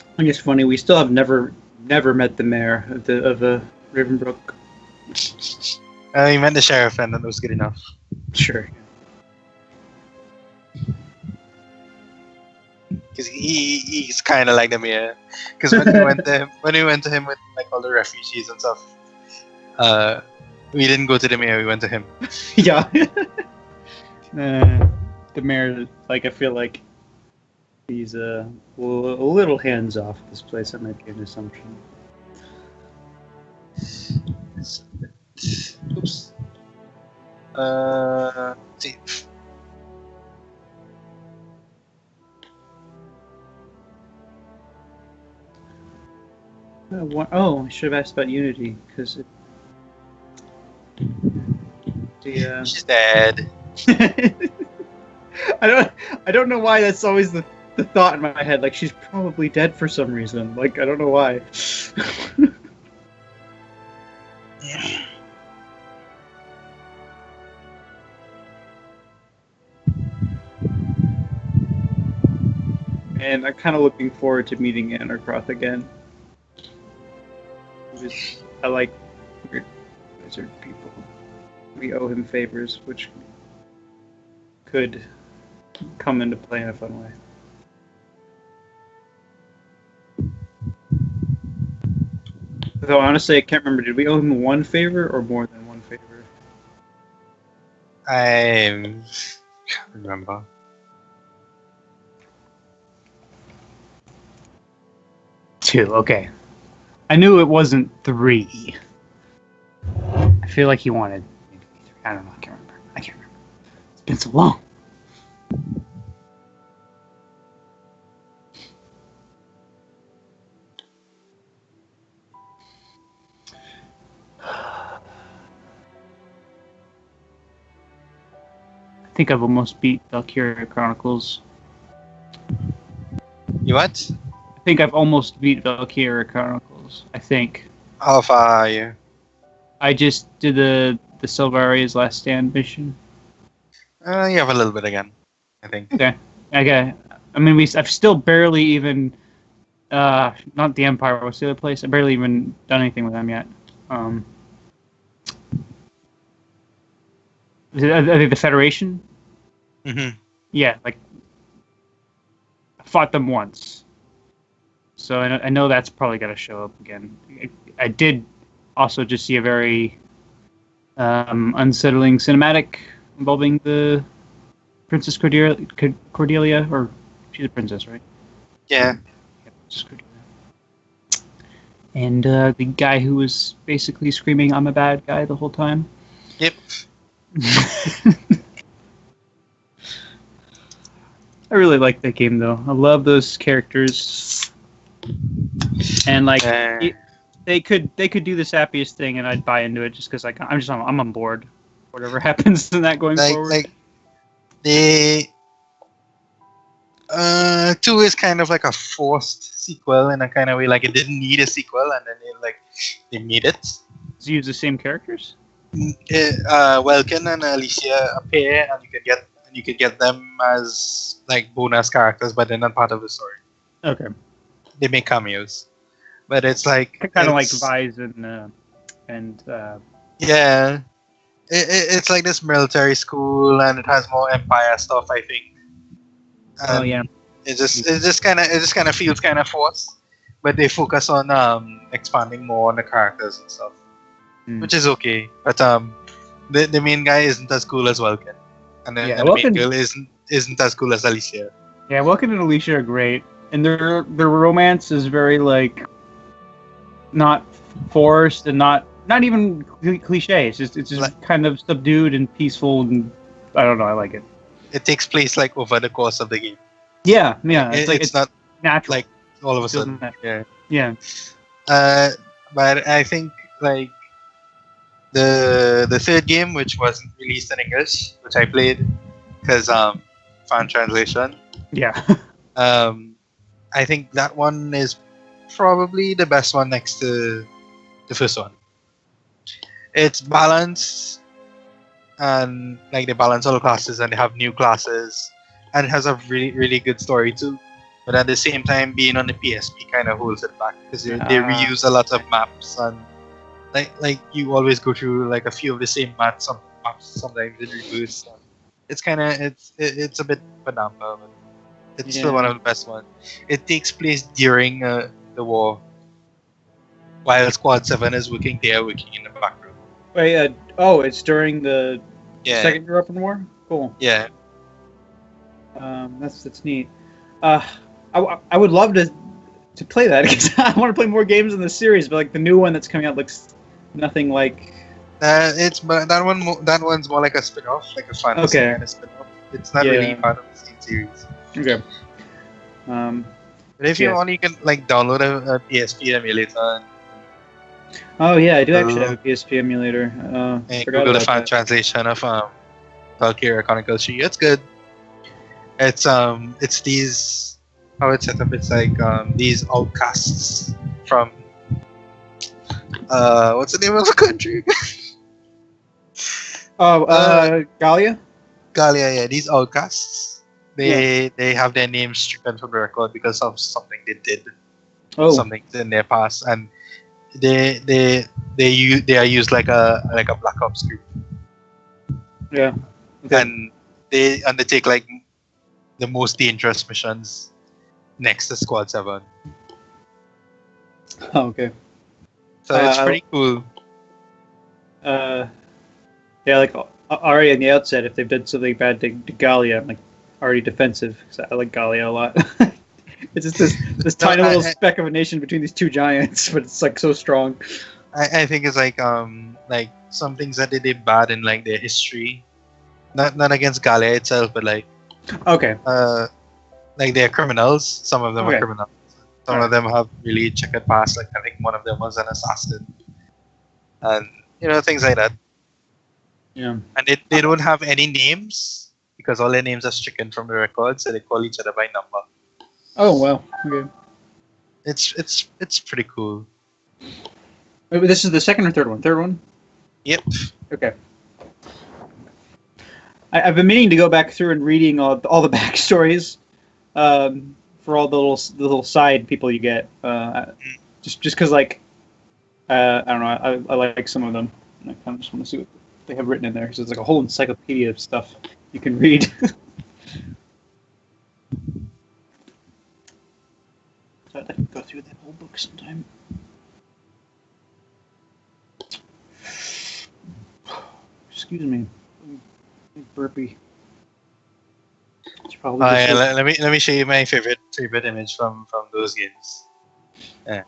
I think it's funny. We still have never met the mayor of Ravenbrook. You met the sheriff, and that was good enough. Sure. Because he's kind of like the mayor. Because when we went to him with like all the refugees and stuff, we didn't go to the mayor. We went to him. Yeah. The mayor, like, I feel like he's a little hands off this place. That might be an assumption. Oops. See. I should have asked about Unity because She's dead. I don't know why that's always the thought in my head. Like, she's probably dead for some reason. Like, I don't know why. And I'm kind of looking forward to meeting Anarkroth again. I like weird wizard people. We owe him favors, which could come into play in a fun way. Though honestly, I can't remember. Did we owe him one favor or more than one favor? I can't remember. Two. Okay. I knew it wasn't 3. I feel like he wanted maybe 3. I don't know. I can't remember. It's been so long. I think I've almost beat Valkyria Chronicles. You what? I think I've almost beat Valkyria Chronicles. I think. How far are you? I just did the Silvaria's Last Stand mission. You have a little bit again, I think. Okay. I mean, I've still barely even. Not the Empire. What's the other place? I've barely even done anything with them yet. Are they the Federation? Mm-hmm. Yeah, like I fought them once, so I know that's probably got to show up again. I did also just see a very unsettling cinematic involving the Princess Cordelia, or she's a princess, right? Yeah. Princess Cordelia. And the guy who was basically screaming, "I'm a bad guy" the whole time. Yep. I really like that game, though. I love those characters, and like they could do the sappiest thing, and I'd buy into it just because like I'm on board. Whatever happens in that going forward. like they 2 is kind of like a forced sequel in a kind of way. Like it didn't need a sequel, and then they made it. Does it use the same characters? Welkin and Alicia appear, and you could get them as like bonus characters, but they're not part of the story. Okay. They make cameos, but it's like Kind of like it's- Vise and yeah, it's like this military school, and it has more Empire stuff, I think. oh yeah. It just kind of feels kind of forced, but they focus on expanding more on the characters and stuff, which is okay. But the main guy isn't as cool as Welkin, and then Yeah, and the main Welkin- girl isn't as cool as Alicia. Yeah, Welkin and Alicia are great, and their romance is very like not forced and not even cliche. It's just Like- kind of subdued and peaceful, and I don't know. I like it. It takes place like over the course of the game. Yeah, yeah. It's not natural. like all of a Feels sudden. natural. Yeah. Yeah. But I think like the third game, which wasn't released in English, which I played because fan translation. Yeah. I think that one is probably the best one next to the first one. It's balanced, and like they balance all the classes, and they have new classes, and it has a really good story too. But at the same time, being on the PSP kind of holds it back because they reuse a lot of maps, and like you always go through like a few of the same maps. Sometimes in reverse. It's a bit banana, but it's still one of the best ones. It takes place during the war, while Squad 7 is working in the back room. Wait. It's during the Yeah, Second European War. Cool. yeah. That's neat. I would love to play that because I want to play more games in the series, but like the new one that's coming out looks nothing like. But that one's more like a spin-off, like a fantasy Okay. kind of spin-off. It's not really part of the same series. Okay. But if you Yes. want, you can like download a PSP emulator and Oh yeah, I do actually have a PSP emulator. Forgot Google the about fan that. translation of Valkyria Chronicles 3. It's good. It's these how it's set up. It's like these outcasts from what's the name of the country? Galia. Galia, yeah, these outcasts. They have their names stricken from the record because of something they did, something in their past, and they are used like a Black Ops group, Yeah. Okay. and they undertake like the most dangerous missions next to Squad 7. Oh, okay. So it's pretty cool. Yeah, like already on the outset, if they've done something bad to Galia, I'm like already defensive because I like Galia a lot. It's just this tiny little speck of a nation between these two giants, but it's like so strong. I think it's like some things that they did bad in like their history, not against Galia itself, but like Okay. like they're criminals. Some of them Okay. are criminals. Some of them have really checkered past. Like I think one of them was an assassin, and things like that. Yeah. And they don't have any names because all their names are stricken from the record, so they call each other by number. Oh wow. Okay. It's pretty cool. Wait, but this is the second or third one? Third one. Yep. Okay. I've been meaning to go back through and reading all the backstories for all the little side people you get. Just because like I don't know, I like some of them. And I kind of just want to see what they have written in there because it's like a whole encyclopedia of stuff you can read. I'd like to go through that whole book sometime. Excuse me. Burpee. It's probably Yeah, just let me show you my favorite image from those games. Yeah.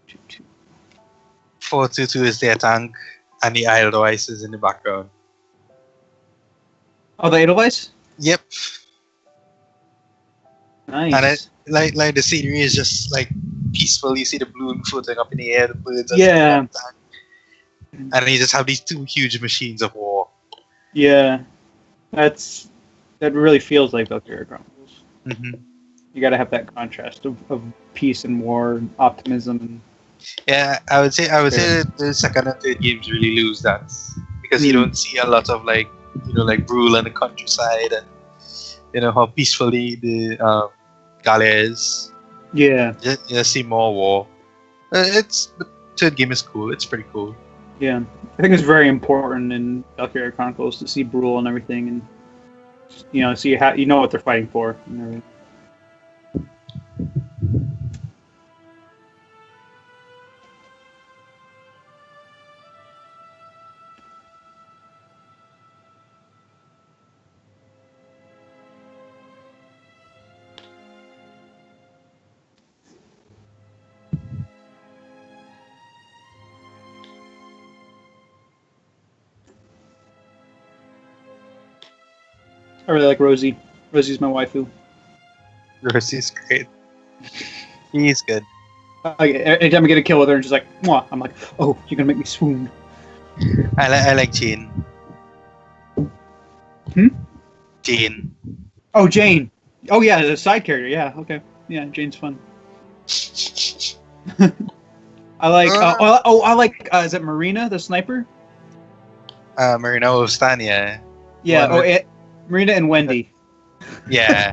like 422 is their tank, and the Edelweiss is in the background. Oh, the Edelweiss? Yep. Nice. And it, like the scenery is just like peaceful. You see the balloon floating up in the air, the birds. Are Yeah. And you just have these two huge machines of war. Yeah. That really feels like Valkyria Chronicles. Mm-hmm. You gotta have that contrast of peace and war and optimism and Yeah, I would say that the second and third games really lose that because you don't see a lot of like Brule in the countryside and how peacefully the Galia is. yeah. You see more war. The third game is cool. It's pretty cool. Yeah. I think it's very important in Valkyria Chronicles to see Brule and everything and so you know what they're fighting for and everything. I really like Rosie. Rosie's my waifu. Rosie's great. He's good. Anytime I get a kill with her, and she's like, "Mwah," I'm like, "Oh, you're gonna make me swoon." I like Jane. Jane. Oh, Jane. Oh yeah, the side character. Yeah, okay. Yeah, Jane's fun. I like. I like. Is it Marina, the sniper? Marina Ostania. Yeah. One with- Marina and Wendy. Yeah.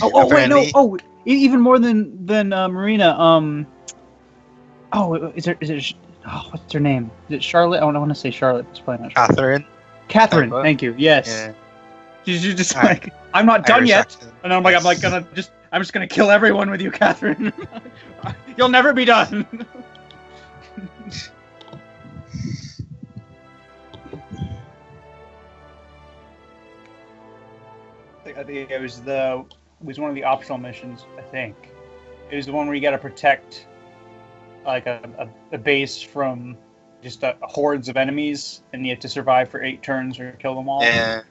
Oh wait, no. Apparently- Oh, even more than Marina. Oh, is it? Oh, what's her name? Is it Charlotte? I want to say Charlotte. It's probably not Charlotte. Catherine. Catherine. Typo. Thank you. Yes. Yeah. She's just Alright. like, I'm not done Irish yet. accent. And I'm just gonna kill everyone with you, Catherine. You'll never be done. I think it was one of the optional missions. I think it was the one where you got to protect like a base from just hordes of enemies, and you have to survive for 8 turns or kill them all. Yeah.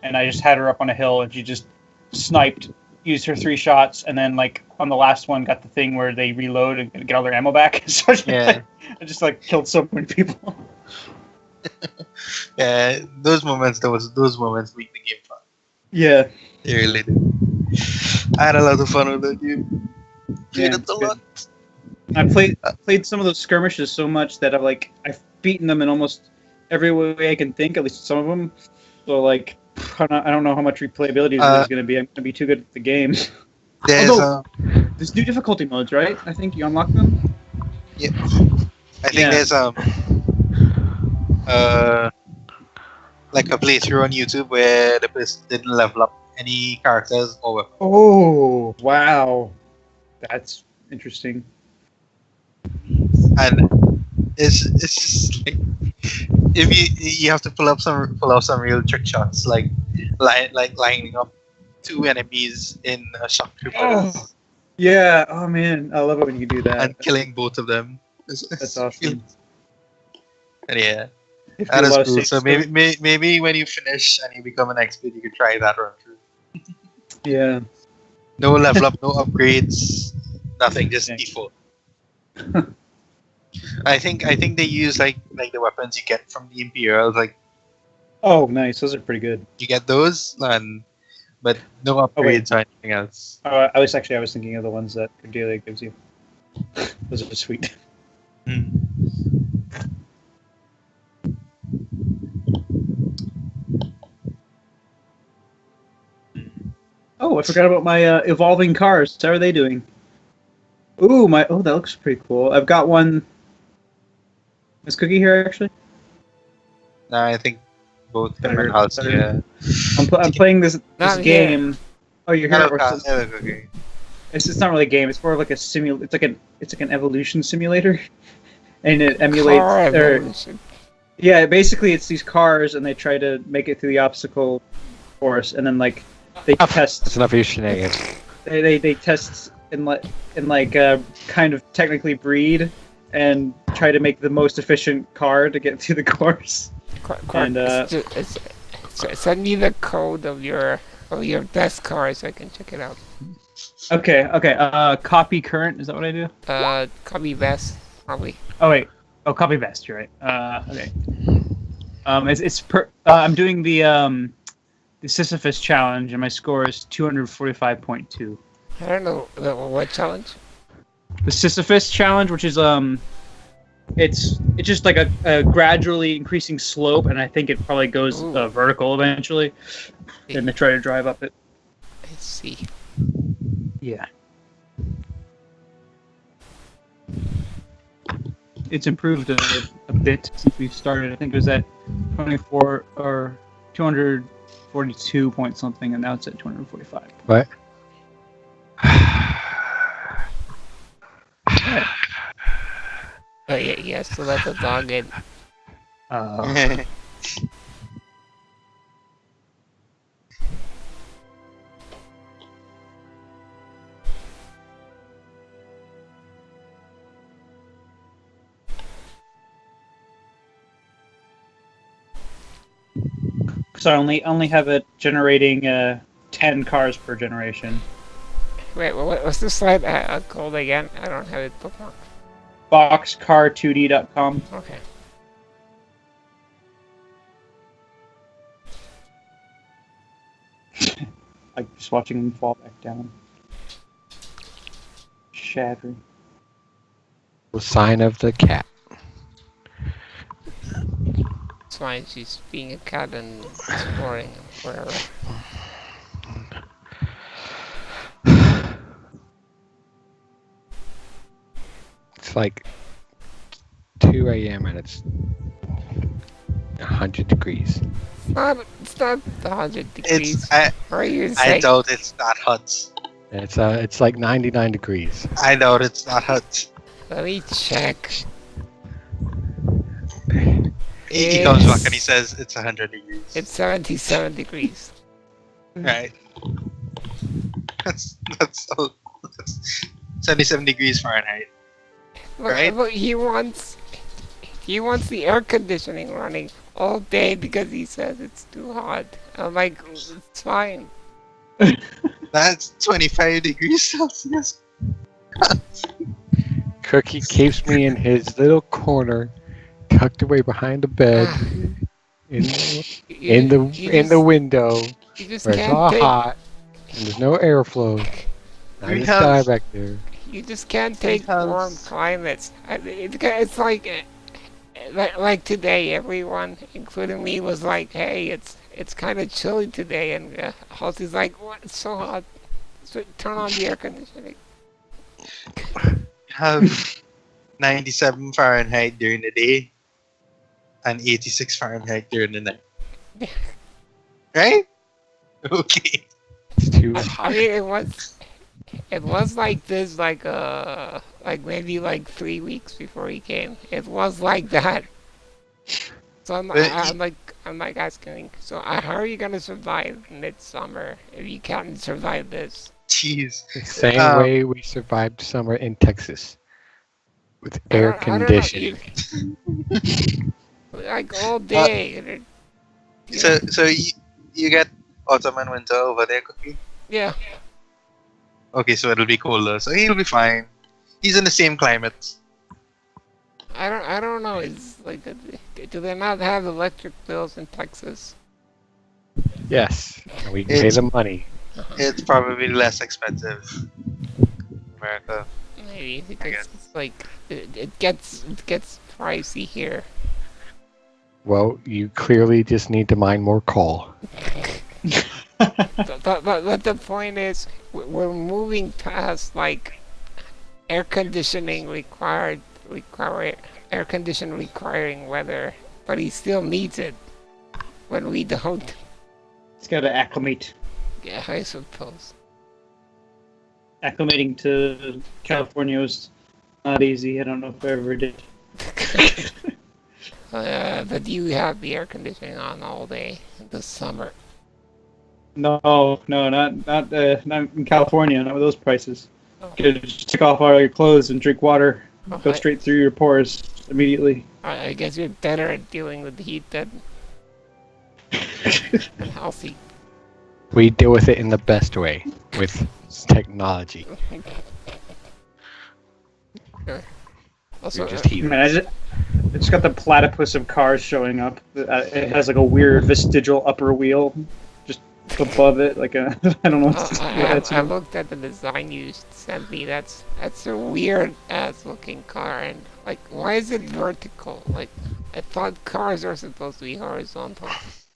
And I just had her up on a hill, and she just sniped, used her 3 shots, and then like on the last one got the thing where they reload and get all their ammo back. So Yeah. I just like killed so many people. Yeah. Those moments make the game fun. Yeah. They really do. I had a lot of fun with that game. Played Yeah, it a good. lot. I played some of those skirmishes so much that I've beaten them in almost every way I can think, at least some of them. So like I don't know how much replayability there's going to be. I'm going to be too good at the game. There's Although- There's new difficulty modes, right? I think you unlock them. yep. I think Yeah. there's like a playthrough on YouTube where the person didn't level up any characters or weapons. Oh wow, that's interesting. And it's just like if you have to pull off some real trick shots like lining up 2 enemies in a shock trooper Oh. Yeah. Oh man, I love it when you do that. and killing both of them. That's awesome. And yeah, If that you is allow cool. safe So stuff. maybe when you finish and you become an expert, you could try that run through. Yeah. No level up, no upgrades, nothing, just Yeah. default. I think they use like the weapons you get from the Imperials, like Oh, nice. Those are pretty good. you get those, but no wait. upgrades or anything else. I was thinking of the ones that Cordelia gives you. Those are sweet. Hmm. Oh, I forgot about my evolving cars. How are they doing? Ooh, that looks pretty cool. I've got one. Is Cookie here actually? No, I think both him Better- and Halsey. better. I'm playing this Not here. game. Oh, you're here. Hello, Or Kyle. it's, Hello, okay. it's not really a game. It's more of like a simul. It's like an evolution simulator, and it emulates. Car Or, evolution. yeah, basically it's these cars, and they try to make it through the obstacle course, and then like they test. That's enough of your shenanigans. They test and kind of technically breed and try to make the most efficient car to get through the course. And, Send me the code of your best car so I can check it out. Okay. Copy current. Is that what I do? Copy best, probably. Oh wait. Oh, copy best. You're right. Okay. I'm doing the Sisyphus challenge, and my score is 245.2. I don't know what challenge. The Sisyphus challenge, which is it's just like a gradually increasing slope, and I think it probably goes Ooh. vertical eventually. And they try to drive up it. Let's see. Yeah. It's improved a bit since we started. I think it was at 24 or 242 point something, and now it's at 245. What? Oh yeah, yes. So let the dog in. So I only have it generating 10 cars per generation. Wait, what's the slide called again? I don't have it bookmarked. Boxcar2d.com. Okay. Like just watching them fall back down. Shattering. The sign of the cat. That's why she's being a cat and exploring wherever. It's like 2 a.m. and it's 100 degrees. It's not 100 degrees. It's I What are you I saying? doubt it's not hot. And it's like 99 degrees. I doubt it's not hot. Let me check. He comes back and he says it's 100 degrees. It's 77 degrees. Right. That's 77 degrees Fahrenheit. Right? Look, he wants the air conditioning running all day because he says it's too hot. I'm like, it's fine. That's 25 degrees Celsius. Cookie keeps me in his little corner, tucked away behind the bed, in the window, You just where it's can't all take. hot and there's no airflow. Not We a have- sky back there. You just can't take Sometimes- warm climates. It's like today, everyone, including me, was like, "Hey, it's kind of chilly today," and Halsey's like, "What? It's so hot. So turn on the air conditioning." You have 97 Fahrenheit during the day and 86 Fahrenheit during the night. Right? Okay. It's too I hot. mean, it was like this, like maybe like 3 weeks before he came. It was like that. So I'm like asking, so how are you gonna survive midsummer if you can't survive this? Jeez. The same way we survived summer in Texas. With I air don't know, conditioning. like all day. and it- you know, So you get autumn and winter over there, Cookie? yeah. Okay, so it'll be colder. So he'll be fine. He's in the same climate. I don't know. It's like, do they not have electric bills in Texas? Yes. And we can pay It's- the money. It's probably less expensive. America. Maybe because guess. it's like it gets pricey here. Well, you clearly just need to mine more coal. But the point is, we're moving past like air conditioning requiring weather, but he still needs it. when we don't. It's got to acclimate. Yeah, I suppose. Acclimating to California was not easy. I don't know if I ever did. But you have the air conditioning on all day this summer. No, not in California. Not with those prices. Oh. You could just take off all your clothes and drink water. Oh, Go straight through your pores immediately. I guess you're better at dealing with the heat than healthy. We deal with it in the best way, with technology. Also, You're just heat. Man, I just got the platypus of cars showing up. It has like a weird vestigial upper wheel just above it, like a I don't know. I looked at the design you sent me. That's a weird ass looking car, and like, why is it vertical? Like, I thought cars are supposed to be horizontal.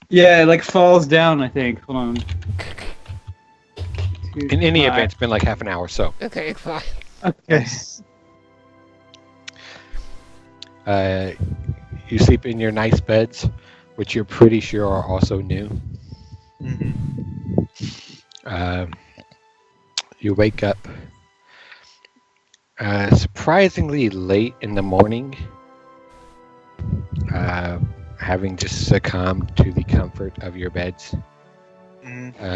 Yeah, it like falls down. I think. Hold on. In any event, it's been like half an hour, so. Okay, fine. Okay. You sleep in your nice beds, which you're pretty sure are also new. You wake up surprisingly late in the morning, having just succumbed to the comfort of your beds.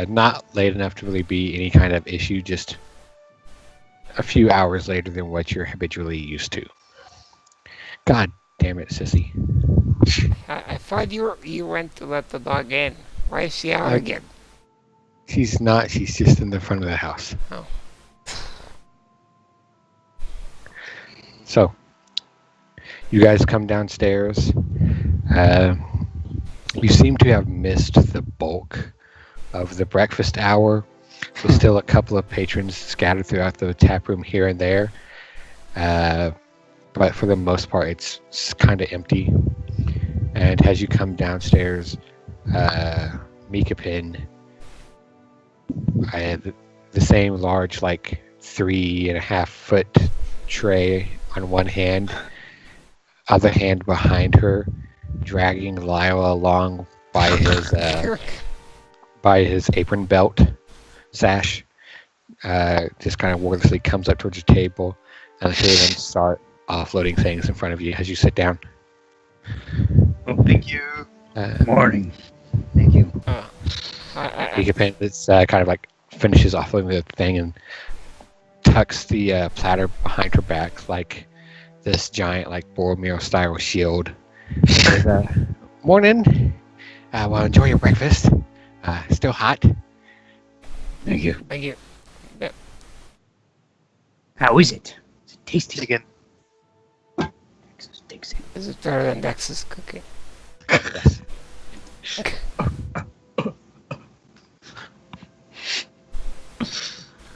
Not late enough to really be any kind of issue, just a few hours later than what you're habitually used to. God damn it, sissy. I thought you went to let the dog in. Why is she out again? She's not, she's just in the front of the house. Oh. So, you guys come downstairs. You seem to have missed the bulk of the breakfast hour. There's still a couple of patrons scattered throughout the tap room here and there. But for the most part, it's kind of empty. And as you come downstairs, Mika Pin, I had the same large, like 3.5 foot tray on one hand, other hand behind her, dragging Lyle along by his apron belt sash. Just kind of wordlessly comes up towards your table, and the two of them start offloading things in front of you as you sit down. Oh, thank you. Morning. Thank you. Mika Pin kind of like finishes offloading the thing and tucks the platter behind her back like this giant, like Boromir style shield. Says, morning. Well, enjoy your breakfast. Still hot. Thank you. Thank you. How is it? Is it tasty? Chicken. Texas takes it. Is it better than Dex's cooking? Yes.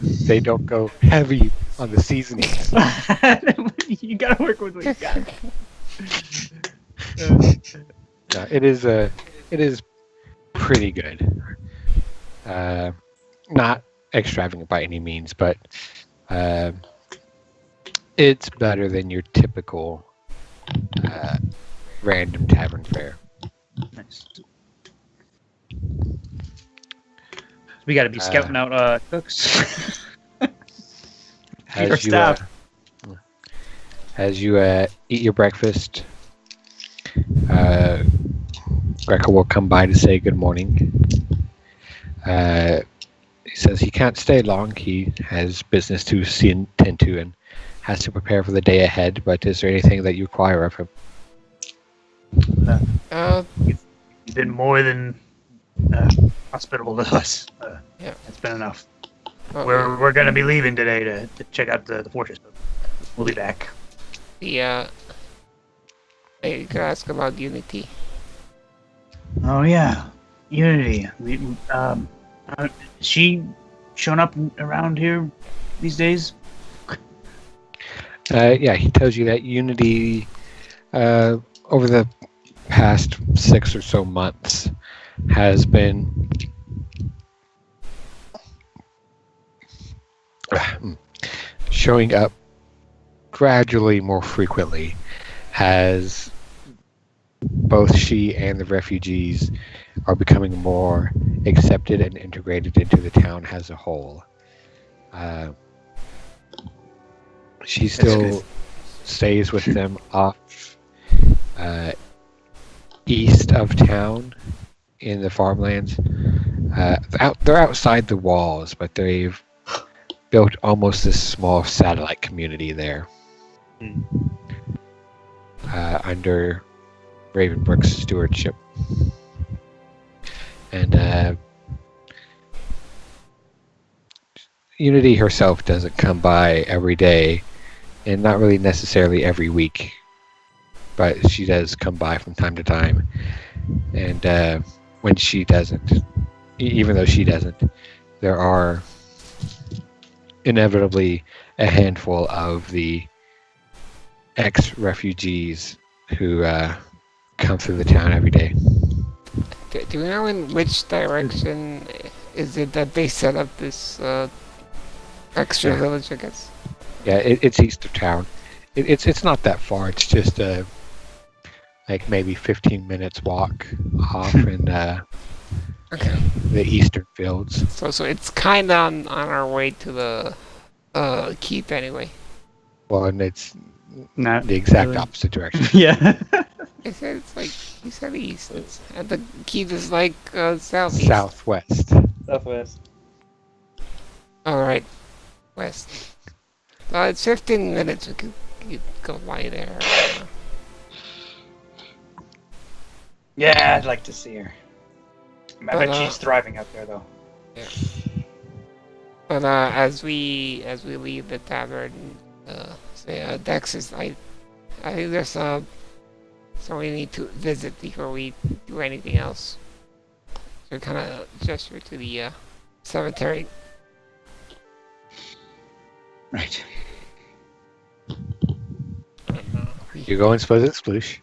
They don't go heavy on the seasonings. You gotta work with what you got. No, it is pretty good. Not extravagant by any means, but it's better than your typical random tavern fare. Nice. We gotta be scouting out cooks. Feed our staff. As you eat your breakfast, Greco will come by to say good morning. He says he can't stay long. He has business to tend to and has to prepare for the day ahead, but is there anything that you require of him? You've been more than hospitable to us. Yeah. That's been enough. Oh, We're gonna be leaving today to check out the fortress. We'll be back. hey, you can ask about Unity. Oh yeah, Unity. She shown up around here these days? Yeah, he tells you that Unity, over the past 6 or so months, has been showing up gradually more frequently, has both she and the refugees are becoming more accepted and integrated into the town as a whole. She still stays with them off east of town in the farmlands. They're outside the walls, but they've built almost this small satellite community there under Ravenbrook's stewardship. And Unity herself doesn't come by every day, and not really necessarily every week, but she does come by from time to time. And when she doesn't, even though she doesn't, there are inevitably a handful of the ex-refugees who come through the town every day. Do you know in which direction is it that they set up this extra village, I guess? Yeah, it's east of town. It's not that far. It's just like maybe 15 minutes walk off in Okay. the eastern fields. So it's kind of on our way to the keep anyway. Well, and it's Not the exact really. opposite direction. Yeah. I said it's like, you said east, and the keep is like southeast. Southwest. Southwest. Alright, west. It's 15 minutes, we could go by there. Yeah, I'd like to see her. I But, bet she's thriving out there, though. But as we leave the tavern, Dex is I think there's some we need to visit before we do anything else. So kind of gesture to the cemetery. Right. You going sploosh sploosh?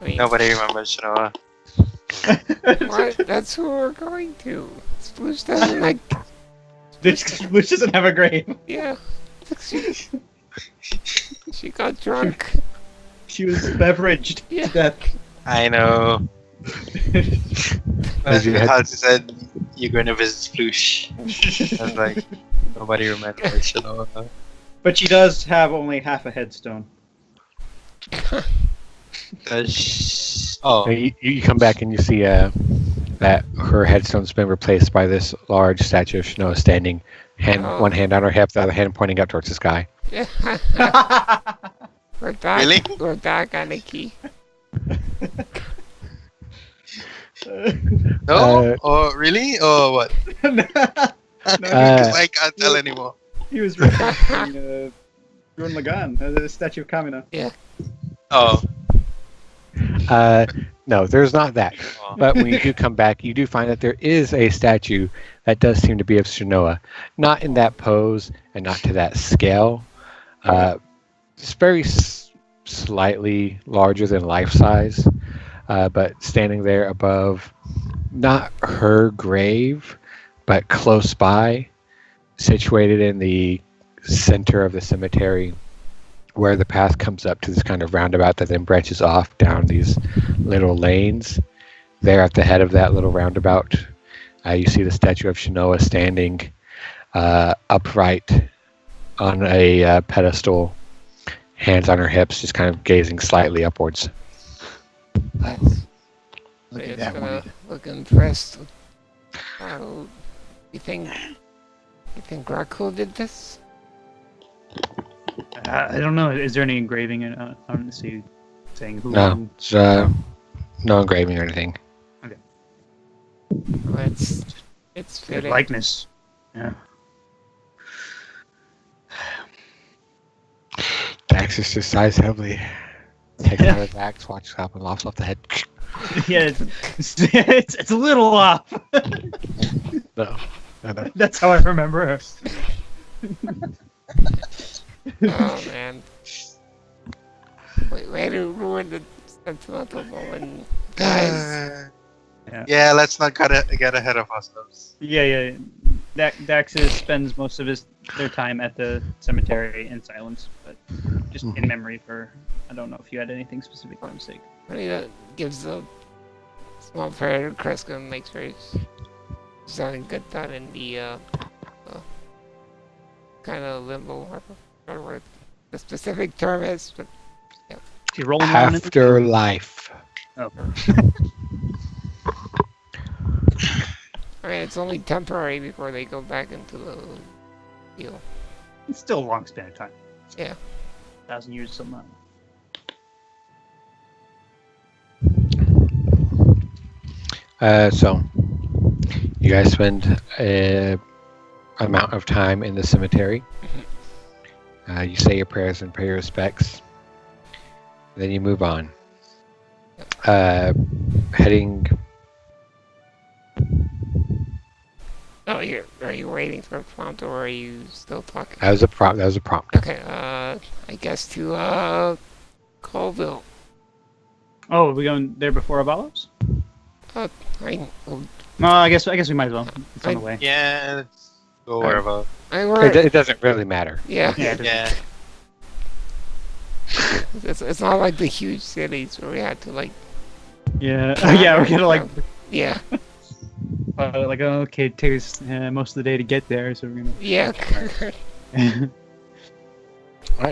I mean, Nobody remembers Shinoa. what? That's who we're going to. Sploosh doesn't like. Which doesn't have a grave. Yeah. She got drunk. She was beveraged Yeah. to death. I know. As you had- Halsey said, you're going to visit Sploosh. I was like, nobody remembers Shinoa. But she does have only half a headstone. Oh, You come back and you see that her headstone's been replaced by this large statue of Shinoa standing, one hand on her hip, the other hand pointing up towards the sky. Yeah. We're back. Really? We're back on the key. no? Oh, really? Or what? No, Because I can't tell anymore. he was referencing Gurren Lagann, the statue of Kamina. Oh. No, there's not that. But when you do come back, you do find that there is a statue that does seem to be of Shinoa. Not in that pose and not to that scale. It's very slightly larger than life size, but standing there above, not her grave, but close by, situated in the center of the cemetery, where the path comes up to this kind of roundabout that then branches off down these little lanes. There at the head of that little roundabout, you see the statue of Shinoa standing upright on a pedestal, hands on her hips, just kind of gazing slightly upwards. Nice. Look It's at that gonna one. look impressed. You think Graco did this? I don't know. Is there any engraving in? I don't see saying who. No, it's no engraving or anything. Well, it's Good fitting. likeness. Yeah. Dax is just sighs heavily. Takes out his axe, watches up, and lofts off the head. Yeah, it's a little off. No. That's how I remember her. Oh man. Way to ruin the sentimental moment, guys. Yeah. Yeah, let's not get ahead of ourselves. Yeah. Daxus spends most of their time at the cemetery in silence, but just in memory for. I don't know if you had anything specific for his sake. He gives a small prayer to Kreska and makes sure he's sounding good thought in the kind of limbo. I don't know what the specific term is, but Is he rolling around in the- Afterlife. Oh. I mean, it's only temporary before they go back into the deal. It's still a long span of time. Yeah. 1,000 years, something like So, you guys spend a amount of time in the cemetery. You say your prayers and pay your respects. Then you move on. Heading. Oh, are you waiting for a prompt, or are you still talking? That was a prompt. That was a prompt. Okay. I guess to Colville. Oh, are we going there before Avalos? Well, No, I guess we might as well. It's on the way. Yeah, let's go wherever. It doesn't really matter. Yeah. Yeah, it doesn't- Yeah. It's not like the huge cities where we had to like. yeah, yeah. We're gonna like, Yeah. Okay, it takes most of the day to get there, so we're Yeah. gonna.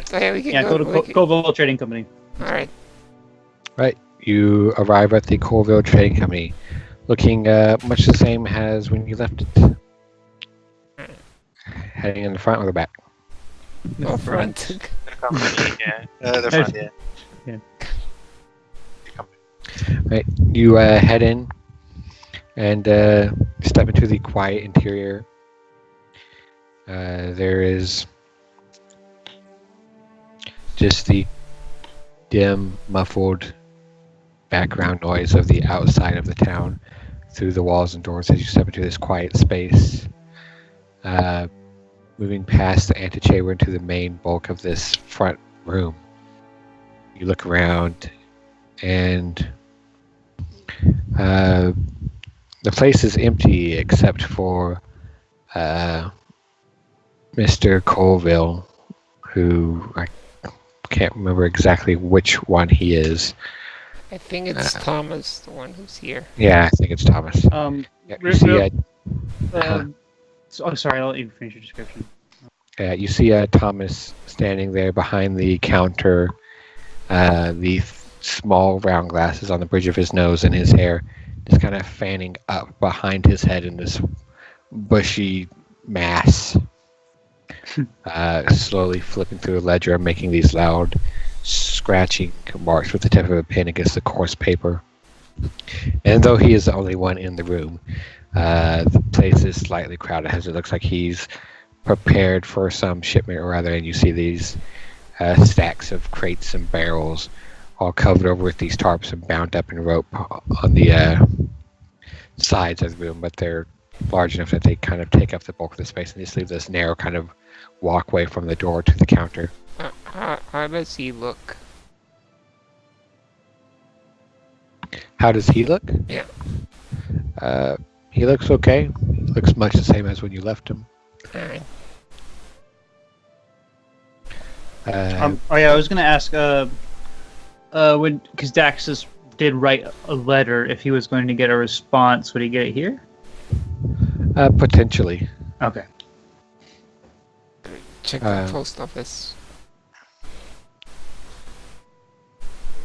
So yeah, we can Yeah, go to Colville Trading Company. All right. Right. You arrive at the Colville Trading Company, looking much the same as when you left it. Heading in the front or the back? Go front. The company, yeah. The front, yeah. Right. You head in and step into the quiet interior. There is just the dim, muffled background noise of the outside of the town through the walls and doors as you step into this quiet space. Moving past the antechamber into the main bulk of this front room. You look around and the place is empty except for Mr. Colville, who I can't remember exactly which one he is. I think it's Thomas, the one who's here. Yeah, I think it's Thomas. Yeah, you see, Oh, sorry. I'll let you finish your description. you see Thomas standing there behind the counter, the small round glasses on the bridge of his nose and his hair just kind of fanning up behind his head in this bushy mass. Slowly flipping through a ledger and making these loud scratching marks with the tip of a pen against the coarse paper. And though he is the only one in the room, the place is slightly crowded as it looks like he's prepared for some shipment or other, and you see these stacks of crates and barrels all covered over with these tarps and bound up in rope on the sides of the room, but they're large enough that they kind of take up the bulk of the space and just leave this narrow kind of walkway from the door to the counter. How does he look? How does he look? Yeah. He looks okay. He looks much the same as when you left him. Alright. Oh yeah, I was gonna ask. Because Daxus did write a letter. If he was going to get a response, would he get it here? Potentially. Okay. Check the post office.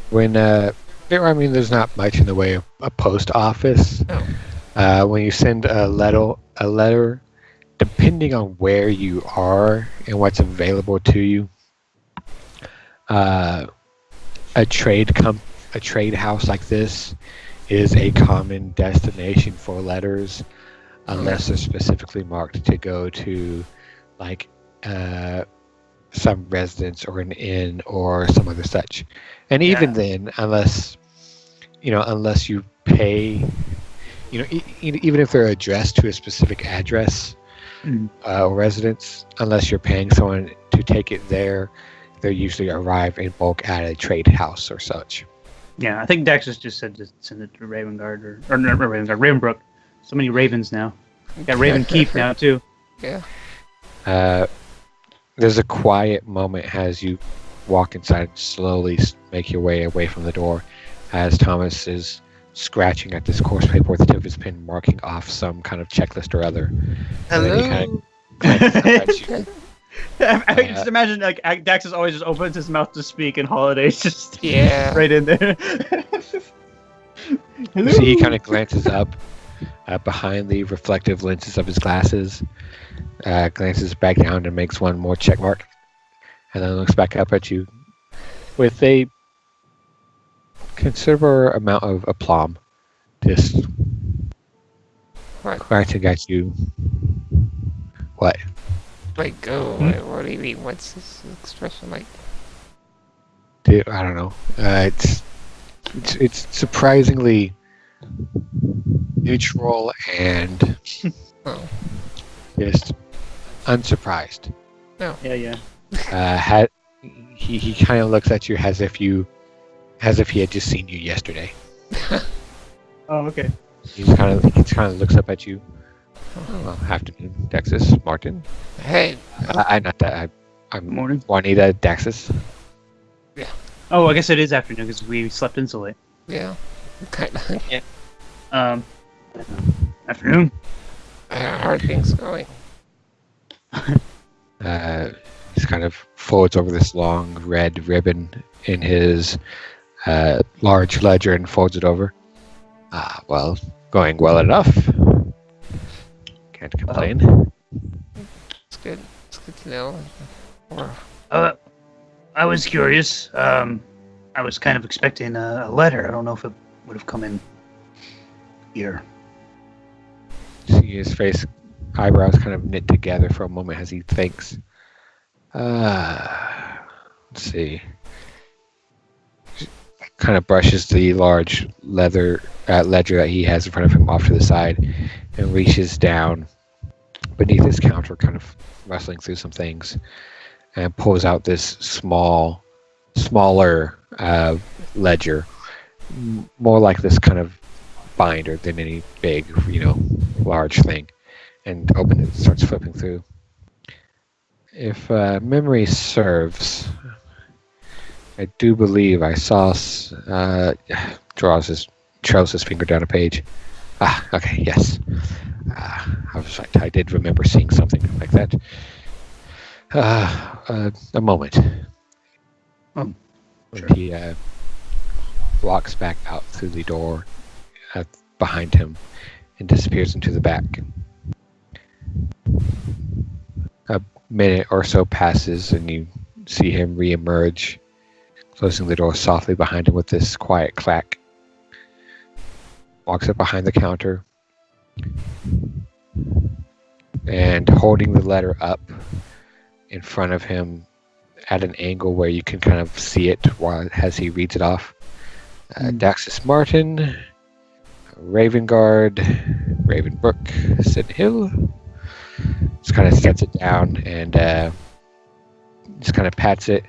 When there's not much in the way of a post office. When you send a letter, depending on where you are and what's available to you, a trade house like this is a common destination for letters, unless they're specifically marked to go to, like, some residence or an inn or some other such. And even then, unless you pay, even if they're addressed to a specific address or residence, unless you're paying someone to take it there, they usually arrive in bulk at a trade house or such. Yeah, I think Daxus just said to send it to Ravengard or not Ravengard, Ravenbrook. So many ravens now. Got Raven Keep now too. Yeah. There's a quiet moment as you walk inside, slowly make your way away from the door, as Thomas is scratching at this course paper with the tip of his pen, marking off some kind of checklist or other. And then he Hello. glances up at you. I can just imagine like Daxus always just opens his mouth to speak, and Holiday's just Yeah. right in there. You see, he kind of glances up behind the reflective lenses of his glasses, glances back down and makes one more check mark, and then looks back up at you with a considerable amount of aplomb, just What? glancing at you. What? Like, what do you mean? What's this expression like? Dude, I don't know. It's surprisingly neutral and Oh. just unsurprised. Yeah. He kind of looks at you as if he had just seen you yesterday. Oh, okay. He kind of looks up at you. Well, afternoon, Daxus, Martin. Hey. Not that. I'm Morning. Juanita, Daxus. Oh, I guess it is afternoon because we slept in so late. Yeah. Kind of. Afternoon. How are things going? He kind of folds over this long red ribbon in his large ledger and folds it over. Well, going well enough. Can't complain. It's good. It's good to know. Or, I was curious. I was kind of expecting a letter. I don't know if it would have come in here. See his face, eyebrows kind of knit together for a moment as he thinks. Let's see. Kind of brushes the large ledger that he has in front of him off to the side and reaches down beneath his counter, kind of rustling through some things, and pulls out this smaller ledger, more like this kind of binder than any big, large thing, and opens it and starts flipping through. If memory serves, I do believe I saw trails his finger down a page. Okay, yes. I was right. I did remember seeing something like that. A moment. Sure. And he walks back out through the door behind him and disappears into the back. A minute or so passes and you see him reemerge, closing the door softly behind him with this quiet clack. Walks up behind the counter and holding the letter up in front of him at an angle where you can kind of see it as he reads it off. Daxus Martin, Ravengard, Ravenbrook, Sid Hill. Just kind of sets it down and just kind of pats it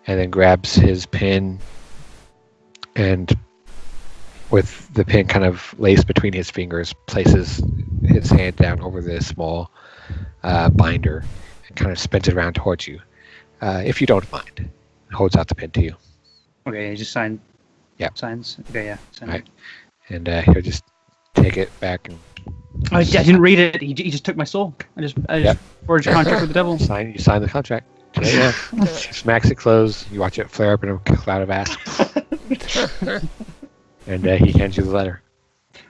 and then grabs his pen and with the pen kind of laced between his fingers, places his hand down over the small binder and kind of spins it around towards you. If you don't mind, and holds out the pen to you. Okay, he just signed. Yeah. Signs. Okay, yeah. Sign. Right. And he'll just take it back and I didn't read it. He just took my soul. I just Yep. forged a contract with the devil. you sign the contract. Today, yeah. He smacks it closed. You watch it flare up in a cloud of ash. And he hands you the letter.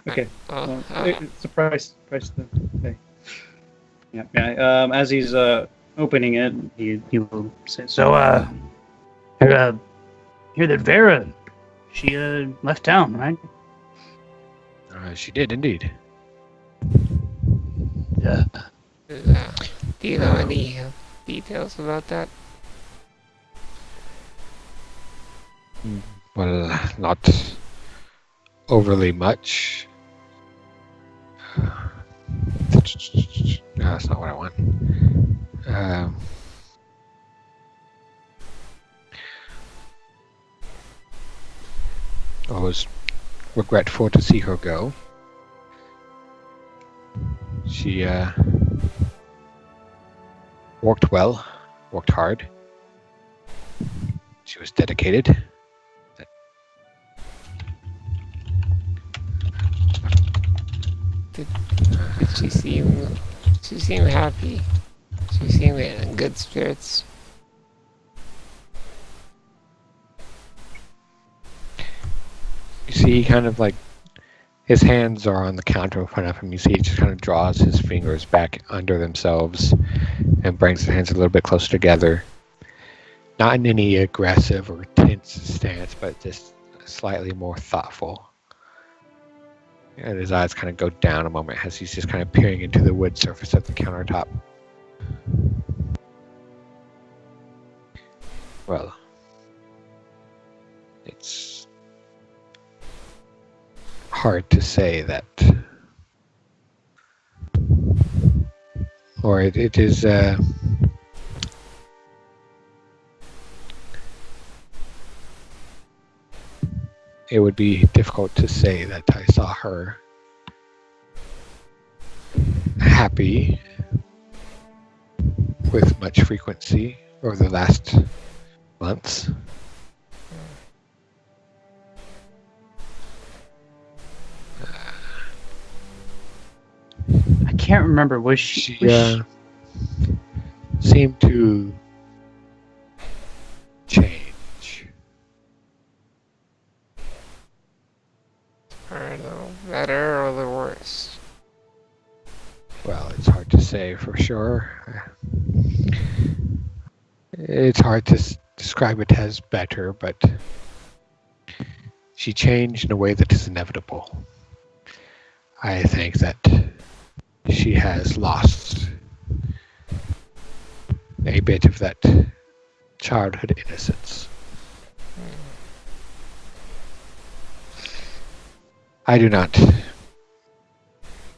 Okay. oh, It's a price. Okay. Yeah. As he's opening it, he will say, So, hear that Vera, she left town, right? She did indeed. Yeah. do you know any details about that? Well, not overly much. No, that's not what I want. I was regretful to see her go. She She worked well, worked hard. She was dedicated. Did she seem? She seemed happy. She seemed in good spirits. You see, he kind of like his hands are on the counter in front of him. You see, he just kind of draws his fingers back under themselves and brings his hands a little bit closer together. Not in any aggressive or tense stance, but just slightly more thoughtful. And his eyes kind of go down a moment as he's just kind of peering into the wood surface of the countertop. Well, it's hard to say that, or it is it would be difficult to say that I saw her happy with much frequency over the last months. I can't remember. Was she? She seemed to change. For the better or the worse? Well, it's hard to say for sure. It's hard to describe it as better, but she changed in a way that is inevitable. I think that she has lost a bit of that childhood innocence. I do not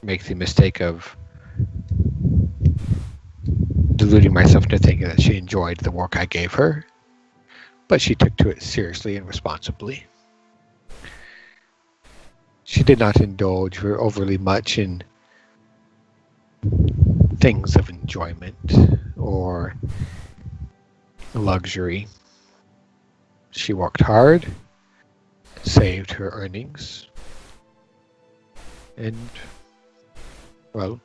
make the mistake of deluding myself into thinking that she enjoyed the work I gave her, but she took to it seriously and responsibly. She did not indulge overly much in things of enjoyment or luxury. She worked hard, saved her earnings, and, well,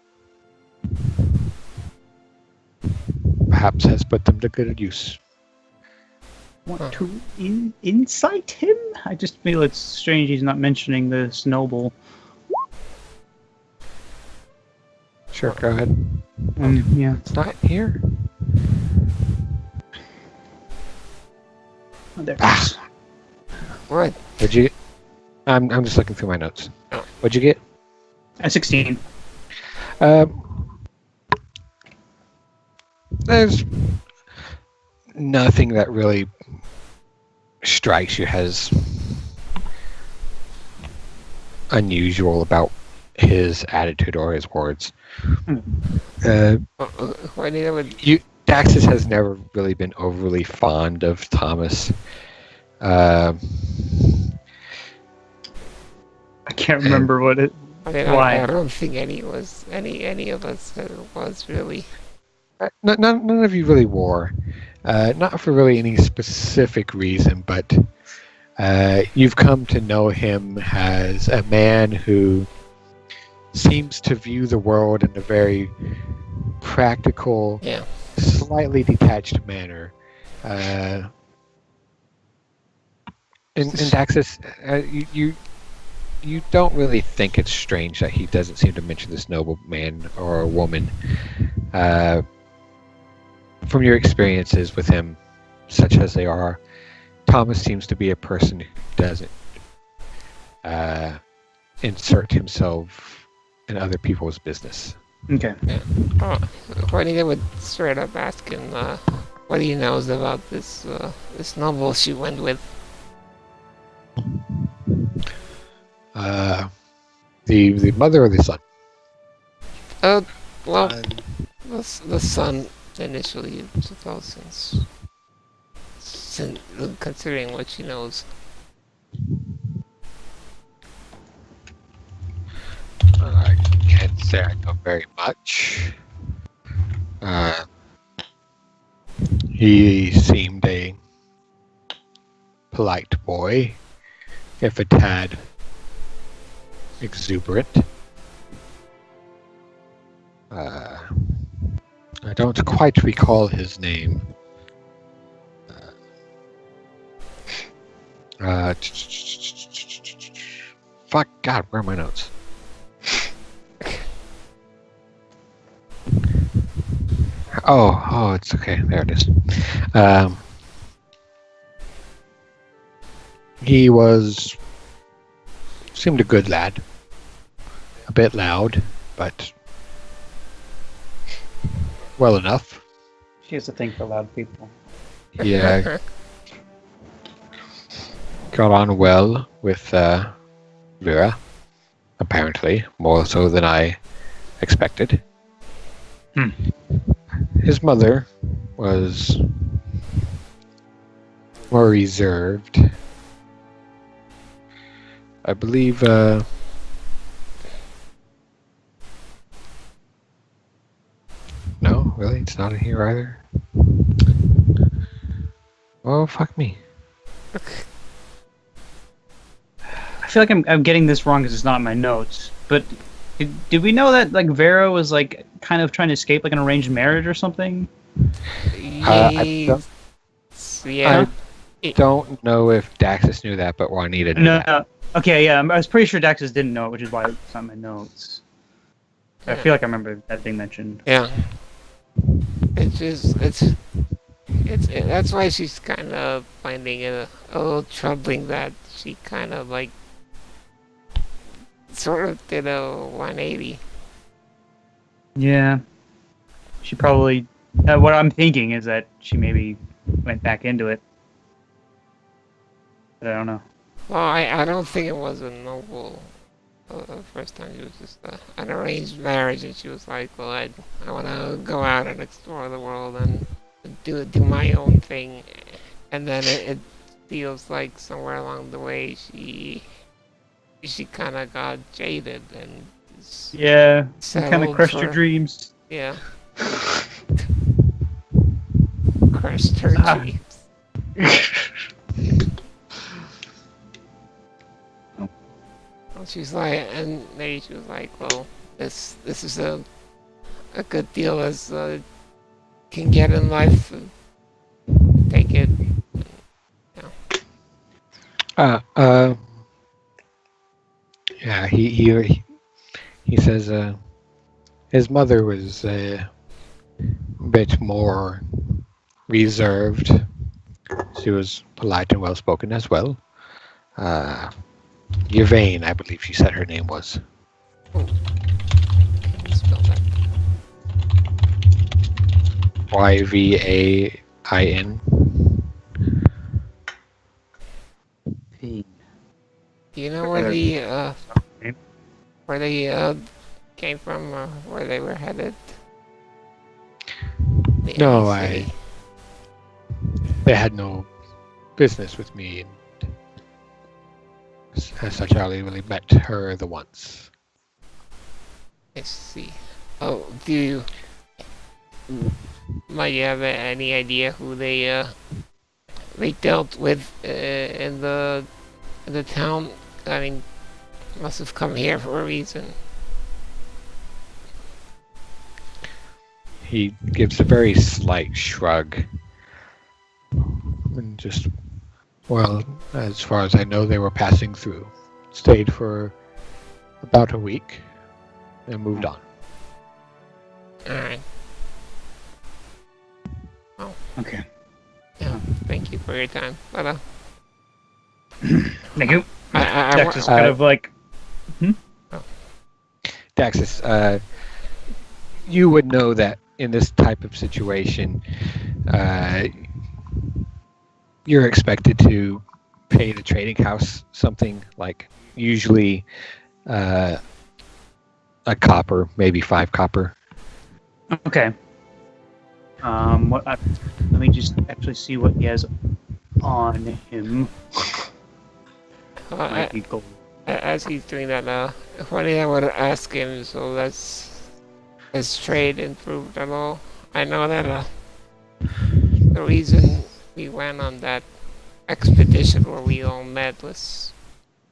perhaps has put them to good use. Want to incite him? I just feel it's strange he's not mentioning this noble. Sure, go ahead. Yeah. It's not here. Oh, there it Ah. is. What? What'd you get? I'm just looking through my notes. Oh. What'd you get? At 16. There's nothing that really strikes you as unusual about his attitude or his words. Why did I would? Daxus has never really been overly fond of Thomas. I can't remember what it. Why? I don't think any of us was really. None of you really were. Not for really any specific reason, but you've come to know him as a man who seems to view the world in a very practical, Yeah. slightly detached manner. In Daxus, you don't really think it's strange that he doesn't seem to mention this noble man or woman. From your experiences with him, such as they are, Thomas seems to be a person who doesn't insert himself in other people's business. Okay. Why did I would straight up ask him what he knows about this novel she went with? The mother or the son? Well, the son initially, since considering what she knows. I can't say I know very much. He seemed a polite boy, if a tad exuberant. I don't quite recall his name. Fuck, God, where are my notes? Oh, it's okay. There it is. He seemed a good lad. A bit loud, but well enough. She has a thing for loud people. Yeah. Got on well with Vera, apparently, more so than I expected. His mother was more reserved. I believe, no, really? It's not in here either? Oh, fuck me. I feel like I'm getting this wrong because it's not in my notes. But did we know that like Vera was like kind of trying to escape like an arranged marriage or something? I Yeah. don't know if Daxus knew that, but Juanita knew that. No. Okay, yeah, I was pretty sure Daxus didn't know it, which is why it's not in my notes. I feel like I remember that being mentioned. Yeah. That's why she's kind of finding it a little troubling that she kind of like sort of did a 180. Yeah. She probably. What I'm thinking is that she maybe went back into it. But I don't know. Well, I don't think it was a noble. The first time it was just an arranged marriage, and she was like, "Well, I want to go out and explore the world and do my own thing." And then it feels like somewhere along the way she kind of got jaded and Yeah. Kind settled of crushed your for- dreams. Yeah. Crushed her dreams. Well, she's like, and maybe she was like, well, this is a good deal as can get in life. And take it. Yeah, he says his mother was a bit more reserved. She was polite and well spoken as well. Yvain, I believe she said her name was. Can you spell that? Yvain. Do you know where they came from, or where they were headed? The No, city? they had no business with me, and as such, I only really met her the once. I see. Oh, might you have any idea who they dealt with in the town? I mean, must have come here for a reason. He gives a very slight shrug, and just, well, as far as I know, they were passing through. Stayed for about a week, and moved on. Alright. Okay. Yeah, thank you for your time. But Thank you. I Daxus kind of like. Daxus, you would know that in this type of situation, you're expected to pay the trading house something like usually a copper, maybe 5 copper. Okay. Let me just actually see what he has on him. Might be gold. As he's doing that, funny I would ask him. So has trade improved at all? I know that the reason we went on that expedition where we all met was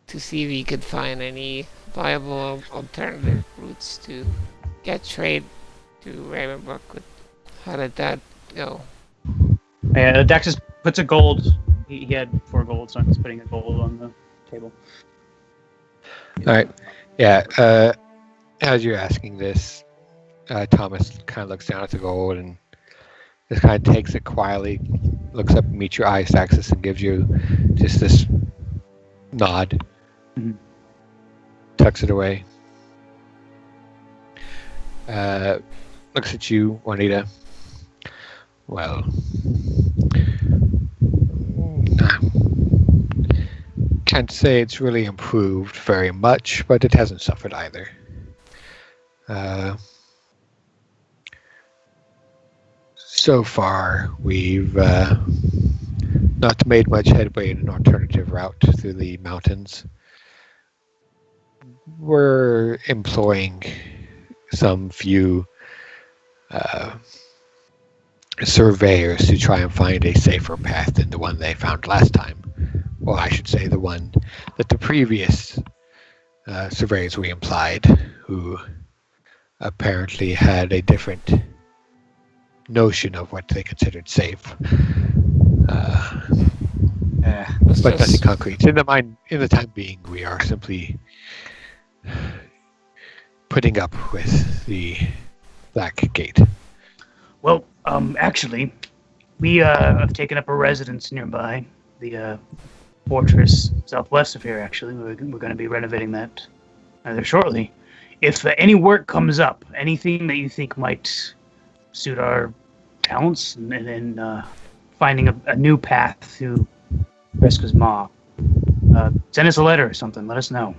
to see if we could find any viable alternative routes to get trade to Ravenbrook. How did that go? Yeah, Daxus puts a gold. He had 4 gold, so he's putting a gold on the table. All right. Yeah. As you're asking this, Thomas kind of looks down at the gold and just kind of takes it quietly, looks up, meets your eyes, Daxus, and gives you just this nod. Mhm. Tucks it away. Looks at you, Juanita. Well, can't say it's really improved very much, but it hasn't suffered either. So far, we've not made much headway in an alternative route through the mountains. We're employing some few surveyors to try and find a safer path than the one they found last time. Well, I should say the one that the previous surveyors we employed, who apparently had a different notion of what they considered safe. But nothing concrete. In the time being, we are simply putting up with the Black Gate. Well, actually, we have taken up a residence nearby, the fortress southwest of here. Actually, we're going to be renovating that rather shortly. If any work comes up, anything that you think might suit our talents, and finding a new path to Reska's Maw, send us a letter or something. Let us know.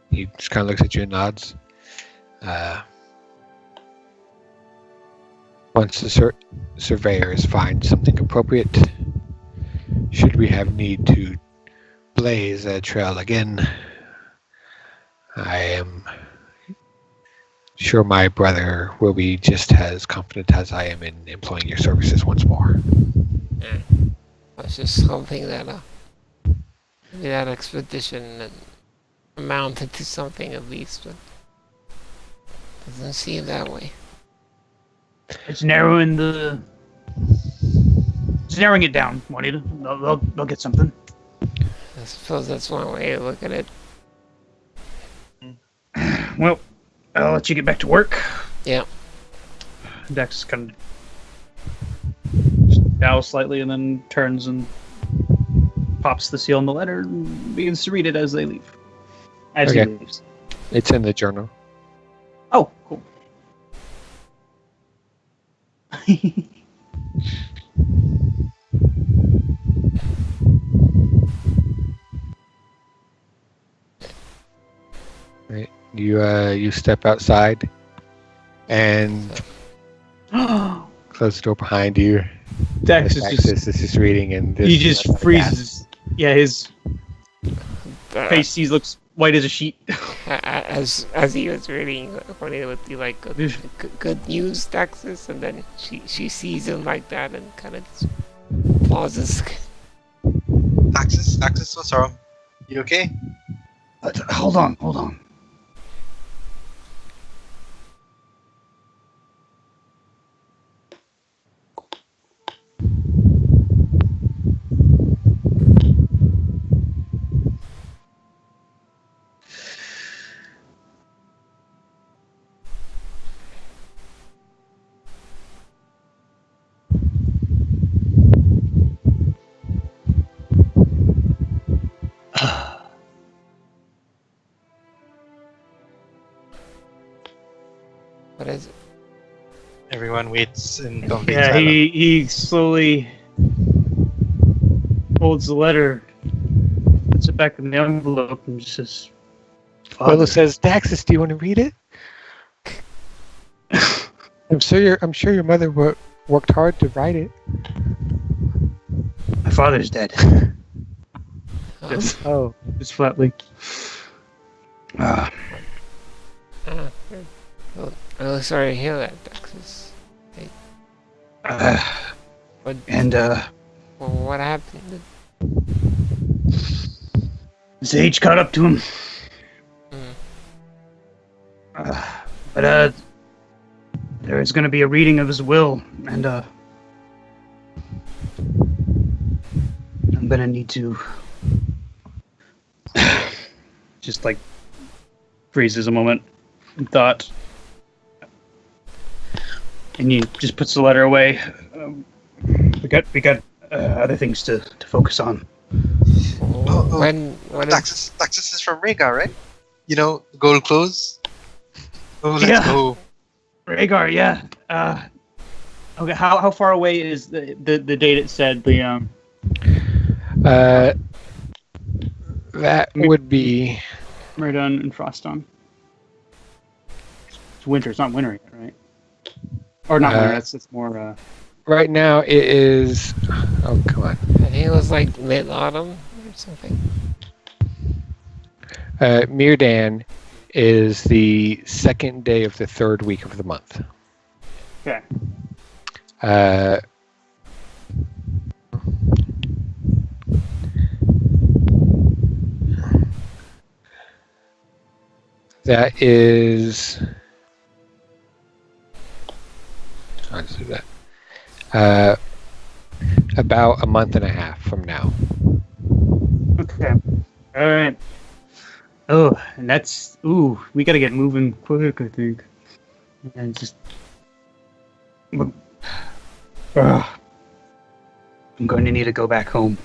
He just kind of looks at you and nods. Once the surveyors find something appropriate, should we have need to blaze a trail again, I am sure my brother will be just as confident as I am in employing your services once more. I was just hoping that maybe that expedition amounted to something at least, but doesn't seem that way. It's narrowing it down, Juanita. They'll get something. I suppose that's one way to look at it. Well, I'll let you get back to work. Yeah. Dax kind of just bows slightly and then turns and pops the seal on the letter and begins to read it as they leave. As Okay. he leaves. It's in the journal. Oh, cool. Right. You step outside and close the door behind you. Dax is Daxus is just reading and he just freezes. Yeah, his face looks white as a sheet. As he was reading, Juanita would be like, good news, Daxus, and then she sees him like that and kind of just pauses. Daxus, what's wrong? You okay? Hold on. What is it? Everyone waits in complete Yeah, silence. he slowly folds the letter, puts it back in the envelope, and just says, Willow says, Daxus, do you want to read it? I'm sure your mother worked hard to write it. My father's dead. Just, Oh, just flatly. Good. Well, I'm really sorry to hear that, Dexus. What, And well, what happened? Sage caught up to him. Mm. But there is going to be a reading of his will, and I'm going to need to. Just like freezes a moment in thought. And he just puts the letter away. We got other things to focus on. When Daxus is from Rhaegar, right? You know, gold clothes. Oh, let's Yeah. go. Rhaegar, yeah. Okay, how far away is the date it said the that would be Myrddin and Froston? It's winter. It's not winter yet, right? Or not winter. That's more. right now. It is. Oh, come on. I think it was like mid-autumn or something. Myrddin is the second day of the third week of the month. Okay. That is. I'll just do that. About a month and a half from now. Okay. All right. Oh, and that's we gotta get moving quick, I think. And just. I'm going to need to go back home.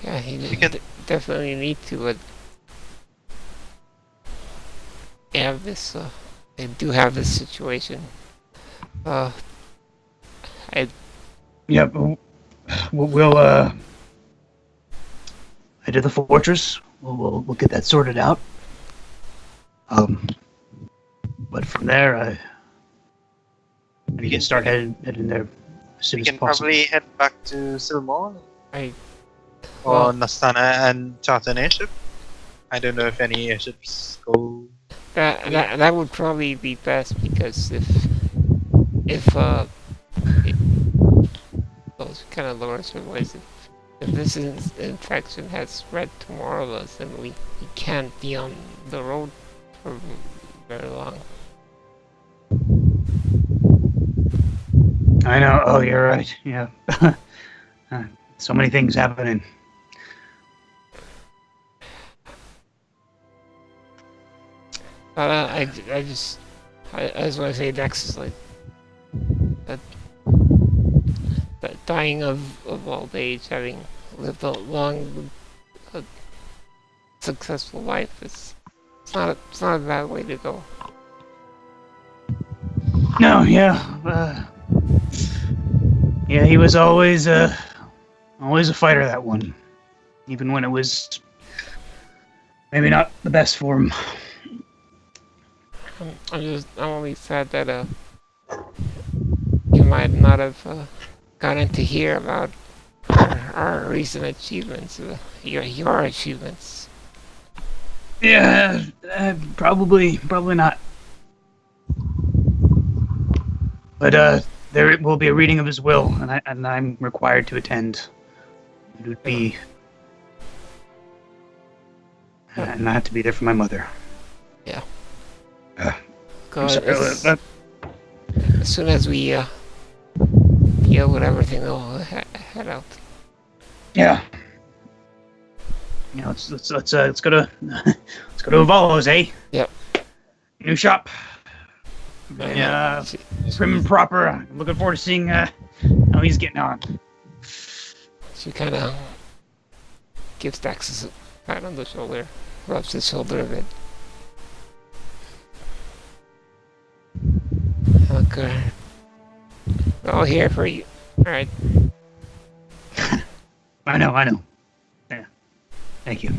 Yeah, he can- definitely need to, but have this, I do have this situation. Yeah, we'll I did the fortress. We'll get that sorted out. But from there, we can start heading there as soon We as can possible. probably head back to Silmon or Well- Nastana and charter an airship. I don't know if any airships go. That would probably be best, because if those kind of lowers her voice, if this infection has spread to more of us, then we can't be on the road for very long. I know. Oh, you're right. Yeah. So many things happening. But I just want to say, Dex is like that dying of old age, having lived a long, successful life, it's not a bad way to go. No, yeah. Yeah, he was always a fighter, that one. Even when it was maybe not the best for him. I'm only sad that you might not have gotten to hear about our recent achievements, your achievements. Yeah, probably not. But there will be a reading of his will, and I'm required to attend. It would be, and I have to be there for my mother. God, sorry, as soon as we deal with everything, we'll head out. Yeah. Yeah, let's go to Avalo's, eh? Yep. New shop. And, Yeah. Prim and proper. I'm looking forward to seeing how he's getting on. She kind of gives Dax a pat on the shoulder, rubs his shoulder a bit. Okay. We're all here for you. Alright. I know. Yeah. Thank you.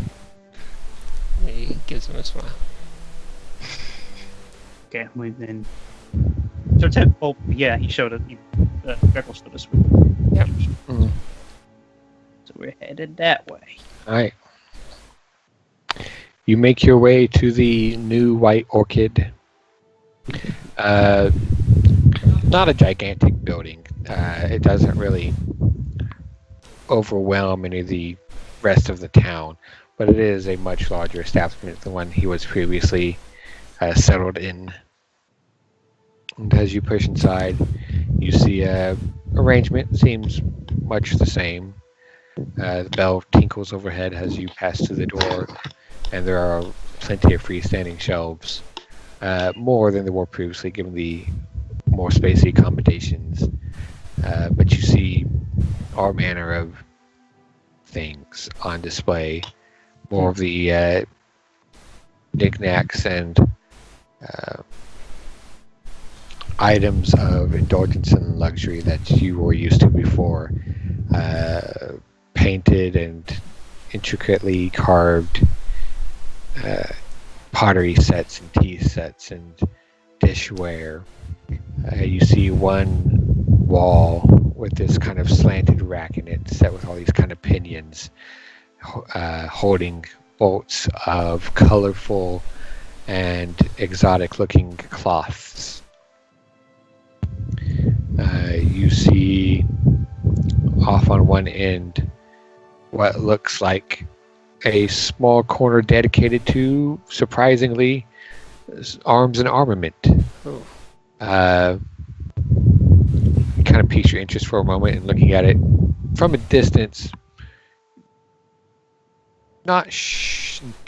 He gives him a smile. Okay, we then. So Ted. Oh, yeah, he showed it. Greckles this week. Yep. So we're headed that way. All right. You make your way to the new White Orchid. Not a gigantic building. It doesn't really overwhelm any of the rest of the town, but it is a much larger establishment than the one he was previously settled in. And as you push inside, you see arrangement seems much the same. The bell tinkles overhead as you pass through the door, and there are plenty of freestanding shelves, more than there were previously given the more spacey accommodations. But you see all manner of things on display, more of the knickknacks and items of indulgence and luxury that you were used to before, painted and intricately carved pottery sets and tea sets and dishware. You see one wall with this kind of slanted rack in it set with all these kind of pinions holding bolts of colorful and exotic looking cloths. You see off on one end what looks like a small corner dedicated to, surprisingly, arms and armament. Oh. You kind of piques your interest for a moment, and looking at it from a distance, not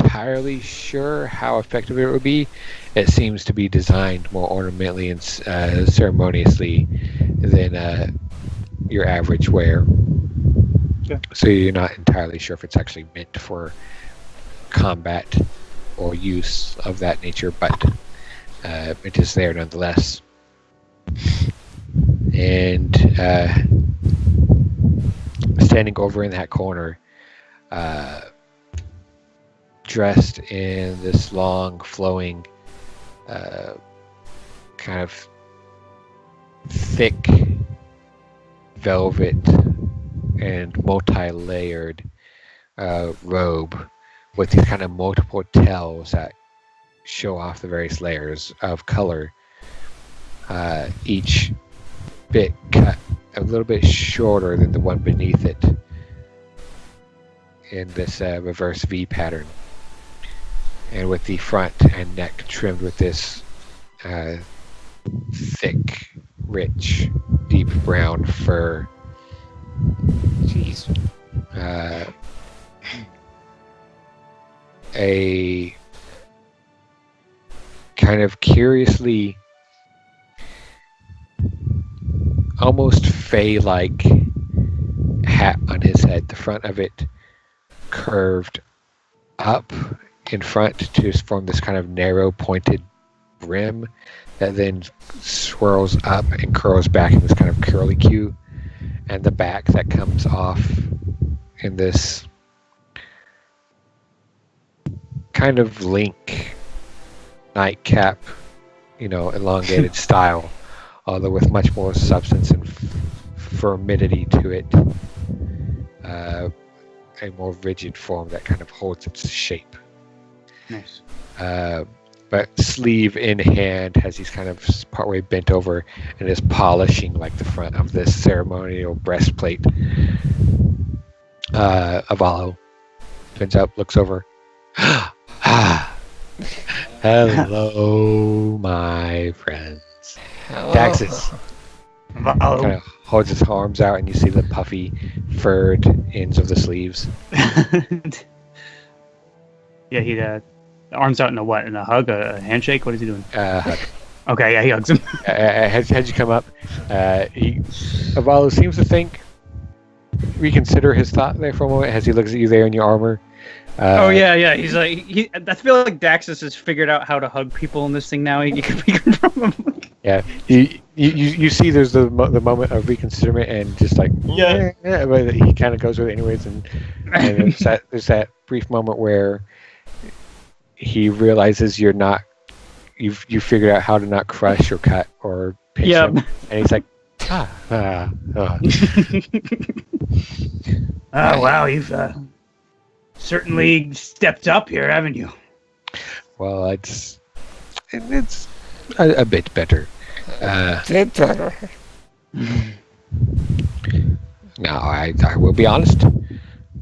entirely sure how effective it would be. It seems to be designed more ornamentally and ceremoniously than your average wear. Okay. So you're not entirely sure if it's actually meant for combat or use of that nature, but it is there nonetheless. And standing over in that corner, dressed in this long, flowing, kind of thick velvet and multi-layered robe with these kind of multiple tails that show off the various layers of color, each bit cut a little bit shorter than the one beneath it in this reverse V pattern, and with the front and neck trimmed with this thick, rich, deep brown fur. Jeez. A kind of curiously almost fey-like hat on his head, the front of it curved up in front to form this kind of narrow pointed brim that then swirls up and curls back in this kind of curlicue, and the back that comes off in this kind of link nightcap, elongated style, although with much more substance and firmidity to it, a more rigid form that kind of holds its shape. Nice. But sleeve in hand, as he's kind of partway bent over and is polishing like the front of this ceremonial breastplate. Avalo turns up, looks over. Hello, my friends. Hello. Daxus Avalo. kind of holds his arms out, and you see the puffy, furred ends of the sleeves. Yeah, he arms out in a what? In a hug? A handshake? What is he doing? Hug. Okay, yeah, he hugs him. As you come up, Avalo seems to reconsider his thought there for a moment as he looks at you there in your armor. Oh yeah. He's like, I feel like Daxus has figured out how to hug people in this thing now. He can from him. Yeah, you see there's the moment of reconsiderment and just like but he kind of goes with it anyways, and there's that brief moment where he realizes you're not you figured out how to not crush or cut or pinch him, and he's like, Oh, wow, you've certainly stepped up here, haven't you? Well, it's a bit better. Did better. Now, I will be honest.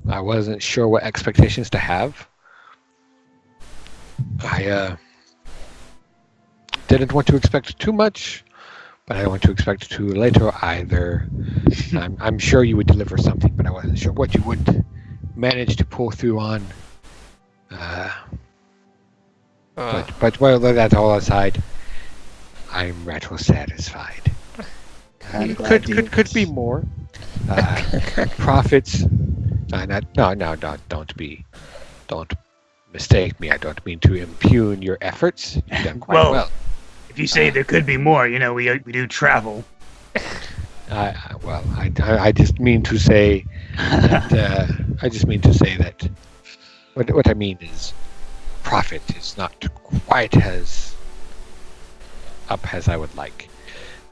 I wasn't sure what expectations to have. I didn't want to expect too much, but I don't want to expect too little either. I'm sure you would deliver something, but I wasn't sure what you would manage to pull through on. But well, that all aside, I'm rather satisfied. I'm glad to- Could be more. Profits. No, don't mistake me. I don't mean to impugn your efforts. You've done quite well. If you say there could be more, you know, we do travel. I just mean to say that. What I mean is, profit is not quite as up as I would like.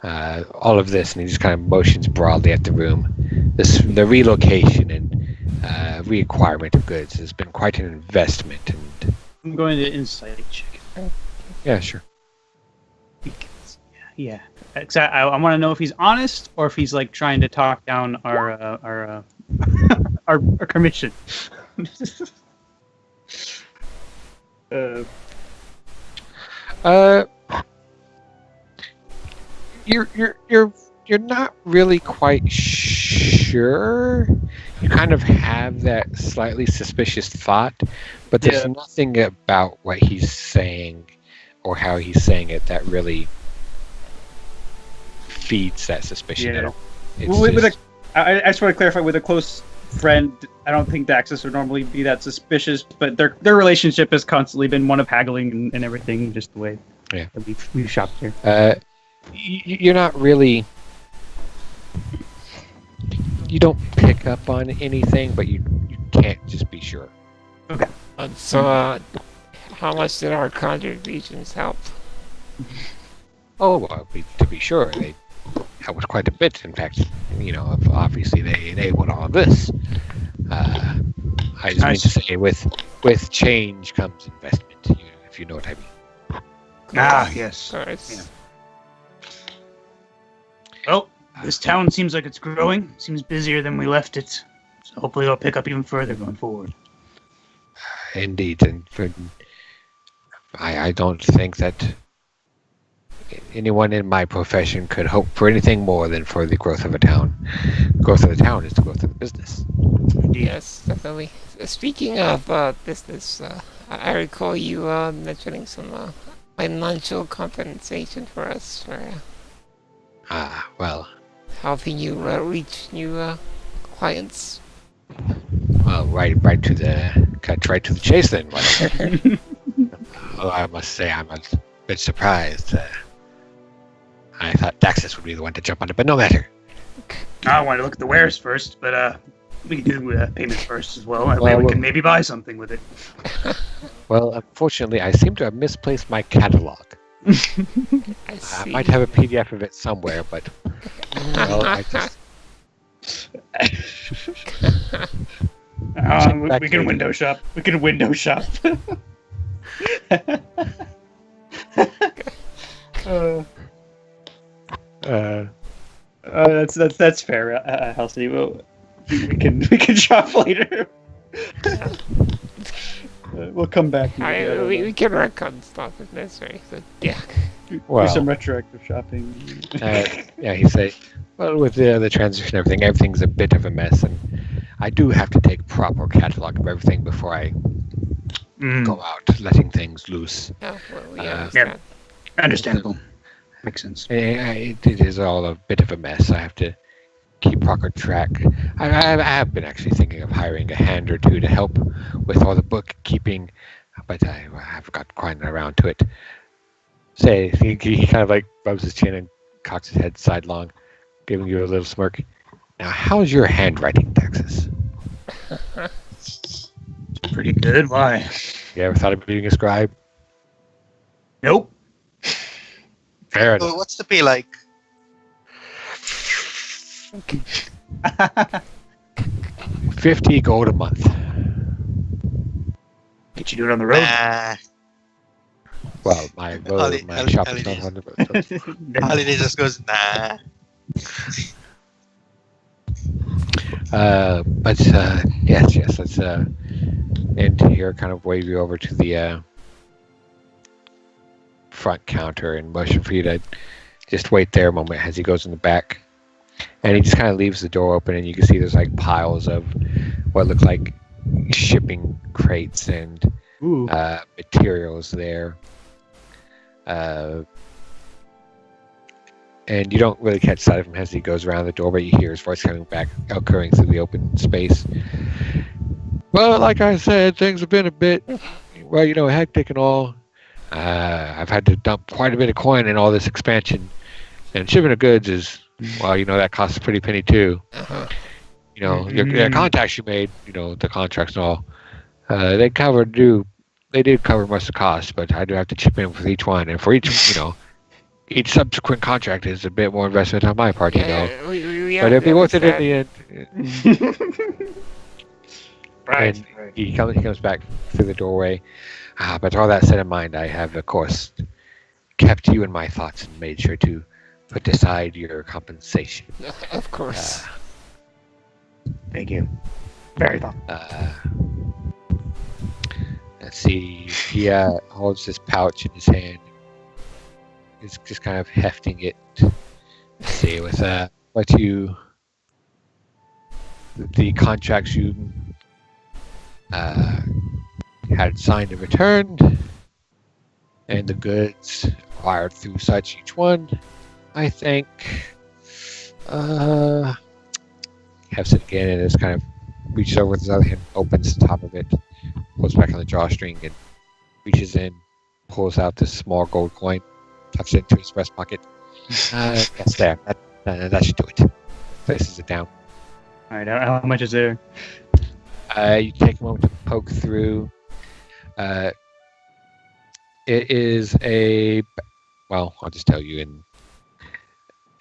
All of this, and he just kind of motions broadly at the room. The relocation and reacquirement of goods has been quite an investment, and I'm going to insight check. yeah, sure. Yeah. I want to know if he's honest or if he's like trying to talk down our commission. You're not really quite sure. You kind of have that slightly suspicious thought, but there's nothing about what he's saying or how he's saying it that really feeds that suspicion at all. It's I just want to clarify, with a close friend, I don't think Daxus would normally be that suspicious, but their relationship has constantly been one of haggling and everything, just the way that we've shopped here. You're not really. You don't pick up on anything, but you can't just be sure. Okay. So, how much did our contributions help? Oh, well, to be sure, they helped quite a bit. In fact, obviously they enabled all of this. I just mean to say, with change comes investment, if you know what I mean. Ah, yes. Nice. Well, this town seems like it's growing. Seems busier than we left it. So hopefully it'll pick up even further going forward. Indeed, and I don't think that anyone in my profession could hope for anything more than for the growth of a town. The growth of the town is the growth of the business. Yes, definitely. Speaking of business, I recall you mentioning some financial compensation for us for Well, helping you reach new clients. well, right to the chase then. Well, I must say I'm a bit surprised. I thought Daxus would be the one to jump on it, but no matter. I wanted to look at the wares first, but we can do payments first as well. That way we can maybe buy something with it. Well, unfortunately, I seem to have misplaced my catalog. I might have a PDF of it somewhere, but well, I just. We can window shop. We can window shop. That's fair, Halsey. We can shop later. We'll come back. We can work on stuff if necessary. So, yeah. Well, do some retroactive shopping. Yeah, he say, well, with the transition and everything's a bit of a mess, and I do have to take proper catalog of everything before I go out letting things loose. Oh, well, we understand. Understandable. Makes sense. It is all a bit of a mess. I have to keep proper track. I have been actually thinking of hiring a hand or two to help with all the bookkeeping, but I have got quite around to it. Say, he kind of like rubs his chin and cocks his head sidelong, giving you a little smirk. Now, how's your handwriting, Daxus? Pretty good. Why? You ever thought of being a scribe? Nope. Fair So enough. what's the pay like? 50 gold a month. Get you do it on the road. Nah. Well, my shop is not holidays. 100. So. Holiday just goes, nah. But yes, let's end here. Kind of wave you over to the front counter and motion for you to just wait there a moment as he goes in the back. And he just kind of leaves the door open, and you can see there's like piles of what look like shipping crates and Ooh. materials there. And you don't really catch sight of him as he goes around the door, but you hear his voice coming back, echoing through the open space. Well, like I said, things have been a bit, well, hectic and all. I've had to dump quite a bit of coin in all this expansion. And shipping of goods is, well, that costs a pretty penny too. Uh-huh. Your contacts you made, the contracts and all, they did cover most of the costs, but I do have to chip in with each one. And for each, each subsequent contract is a bit more investment on my part, We But it'll be worth it in the end. Right. And he comes back through the doorway. But all that said in mind, I have, of course, kept you in my thoughts and made sure to put aside your compensation. Of course. Thank you. Very thoughtful. Let's see. He holds this pouch in his hand. He's just kind of hefting it. Let's see, with the contracts you had signed and returned, and the goods acquired through such each one, I think. Hefts it again, and just kind of reaches over with his other hand, opens the top of it, pulls back on the drawstring, and reaches in, pulls out this small gold coin, tucks it into his breast pocket. That's there. That should do it. Places it down. All right, how much is there? You take a moment to poke through. It is well, I'll just tell you.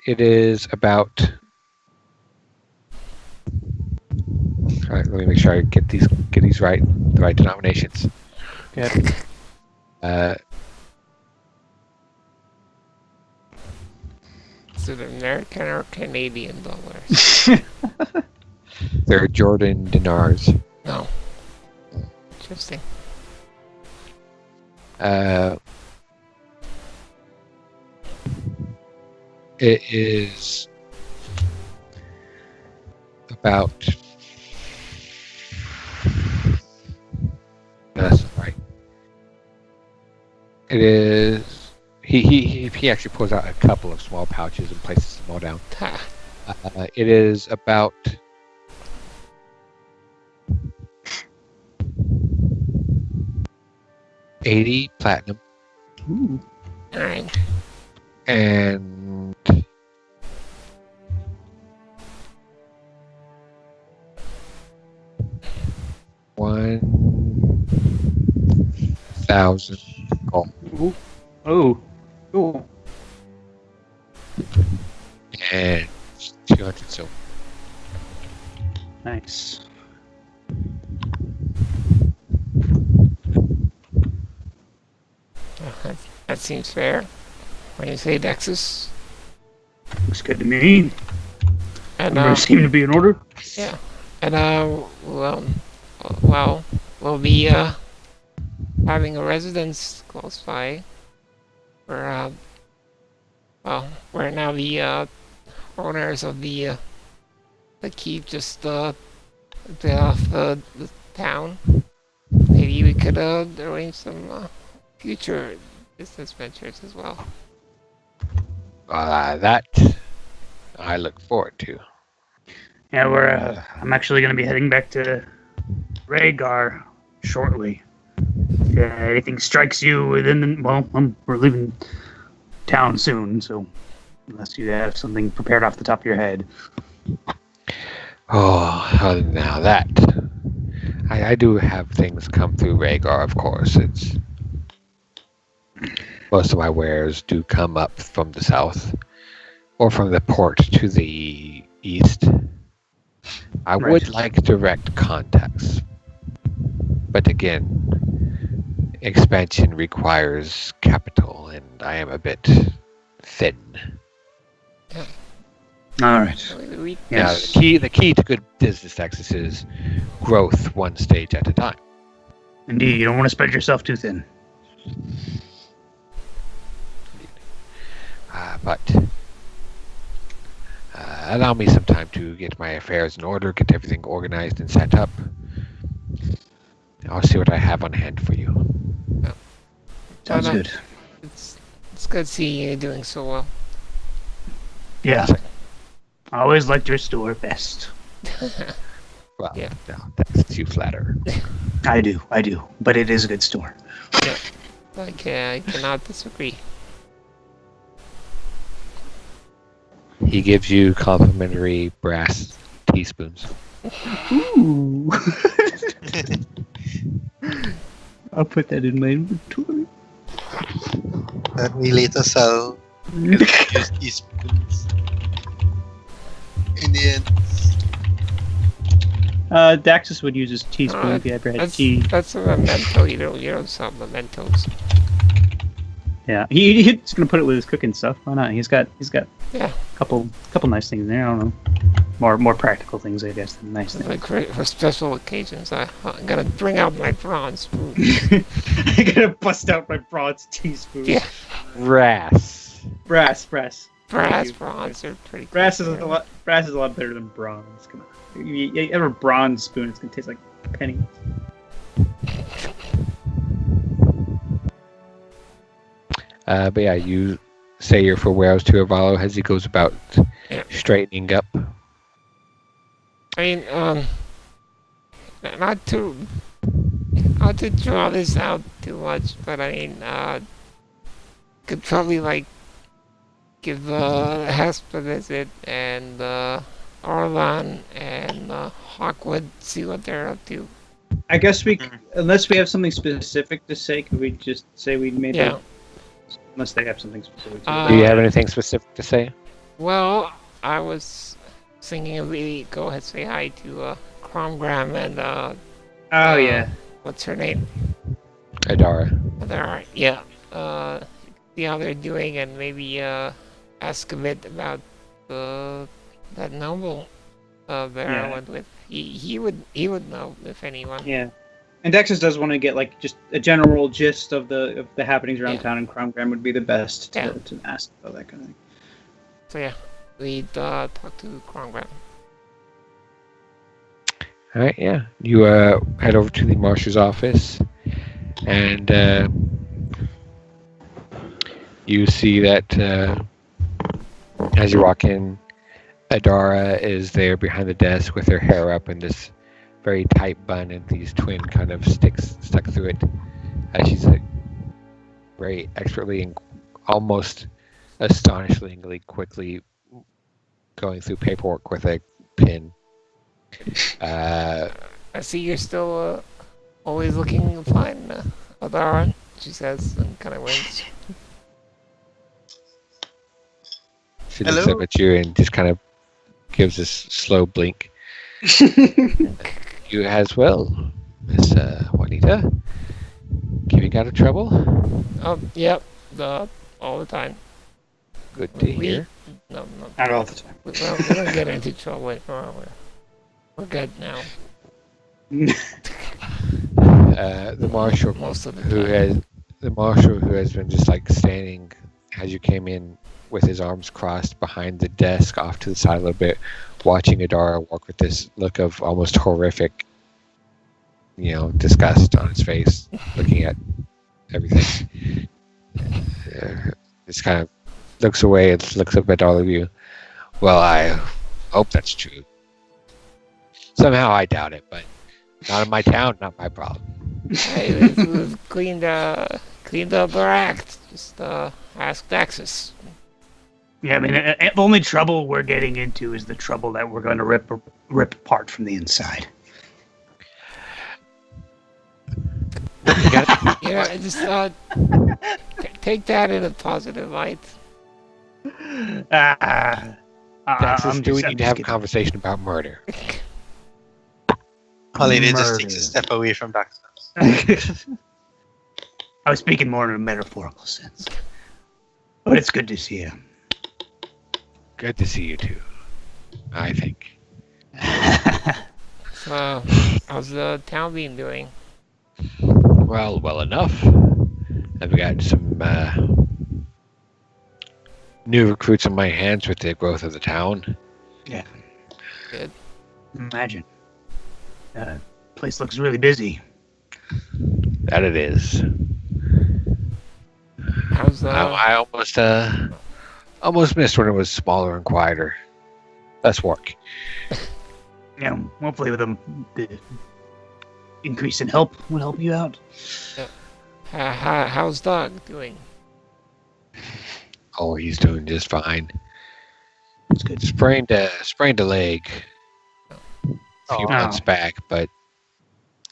It is about. All right, let me make sure I get these right, the right denominations. Okay. Is it American or Canadian dollars? They're Jordan dinars. No. Interesting. It is about. That's right. It is. He actually pulls out a couple of small pouches and places them all down. Ha. It is about. $80 platinum Ooh. Alright. and $1,000 gold Oh. Cool. and 200 silver. Nice. That seems fair. When you say Dexus. Looks good to me. And Numbers seem to be in order. yeah. And well, we'll be having a residence close by. We're now the owners of the keep just a bit off the town. Maybe we could arrange some future business ventures as well. That I look forward to. Yeah, I'm actually going to be heading back to Rhaegar shortly. If anything strikes you we're leaving town soon, so unless you have something prepared off the top of your head. Oh, now that I do have things come through Rhaegar, of course. It's most of my wares do come up from the south or from the port to the east. I Right. would like direct contacts, but again, expansion requires capital, and I am a bit thin. All right. We, Now, Yes. the key to good business, Texas, is growth one stage at a time. Indeed, you don't want to spread yourself too thin. But allow me some time to get my affairs in order, get everything organized and set up. I'll see what I have on hand for you. Sounds no. good. it's good seeing you doing so well. Yeah. I always liked your store best. Well, Yeah. no, that's too flatter. I do. But it is a good store. I cannot disagree. He gives you complimentary brass teaspoons. Ooh. I'll put that in my inventory. That we later sell. Use teaspoons. In the end. Daxus would use his teaspoon if he ever had tea. That's a memento. You don't sell mementos. Yeah, he's gonna put it with his cooking stuff. Why not? He's got Yeah. a couple nice things in there. I don't know, more practical things, I guess, than nice things. Like for special occasions, I'm gonna bring out my bronze spoon. I'm gonna bust out my bronze teaspoon. Yeah. Brass. Brass. Brass you. bronze are pretty. Brass is cool. a lot. Brass is a lot better than bronze. Come on, you ever bronze spoon? It's gonna taste like pennies. But yeah, you say your farewells to Avalo as he goes about Yeah. straightening up. I mean, not to draw this out too much, but I mean, could probably like give Hesp a visit and Orlan and Hawkwood, see what they're up to. I guess unless we have something specific to say, could we just say we made Yeah. it? Unless they have something specific. To Do you say. have anything specific to say? Well, I was thinking of maybe go ahead say hi to Cromgram and Oh yeah. what's her name? Adara. There, yeah. See how they're doing and maybe ask a bit about that noble there I Yeah. went with. He would know if anyone. Yeah. And Dexus does want to get like just a general gist of the happenings around Yeah. town, and Cromgram would be the best Yeah. to ask about that kind of thing. So yeah, we'd talk to Cromgram. All right, yeah. You head over to the marshal's office, and you see that as you walk in, Adara is there behind the desk with her hair up in this very tight bun and these twin kind of sticks stuck through it. As she's like very expertly and almost astonishingly quickly going through paperwork with a pin. I see you're still always looking fine, Adara, she says, and kind of winks. She looks Hello? up at you and just kind of gives this slow blink. You as well, Miss Juanita. Keeping out of trouble? Oh, yep, all the time. Good to We- hear. No, Not all the time. we don't get into trouble anymore. We're good now, The marshal most of the who time. has been just like standing as you came in with his arms crossed behind the desk off to the side a little bit, watching Adara walk with this look of almost horrific, disgust on his face, looking at everything. Just kind of looks away and looks up at all of you. Well, I hope that's true. Somehow I doubt it, but not in my town, not my problem. Hey, we've cleaned up our act. Just ask Daxus. Yeah, I mean, the only trouble we're getting into is the trouble that we're going to rip apart from the inside. Just take that in a positive light. Ah, Daxus, I'm do we just- I'm need to have a just conversation about murder? Holiday just takes a Murder. step away from Daxus. kidding. I was speaking more in a metaphorical sense. But it's good to see you. Good to see you too. I think. So, how's the town been doing? Well enough. I've got some new recruits on my hands with the growth of the town. Imagine. Place looks really busy. That it is. How's I almost missed when it was smaller and quieter. Less work. Yeah, hopefully with the increase in help will help you out. how's Doug doing? Oh, he's doing just fine. That's good. Sprained a leg a few Oh. months back, but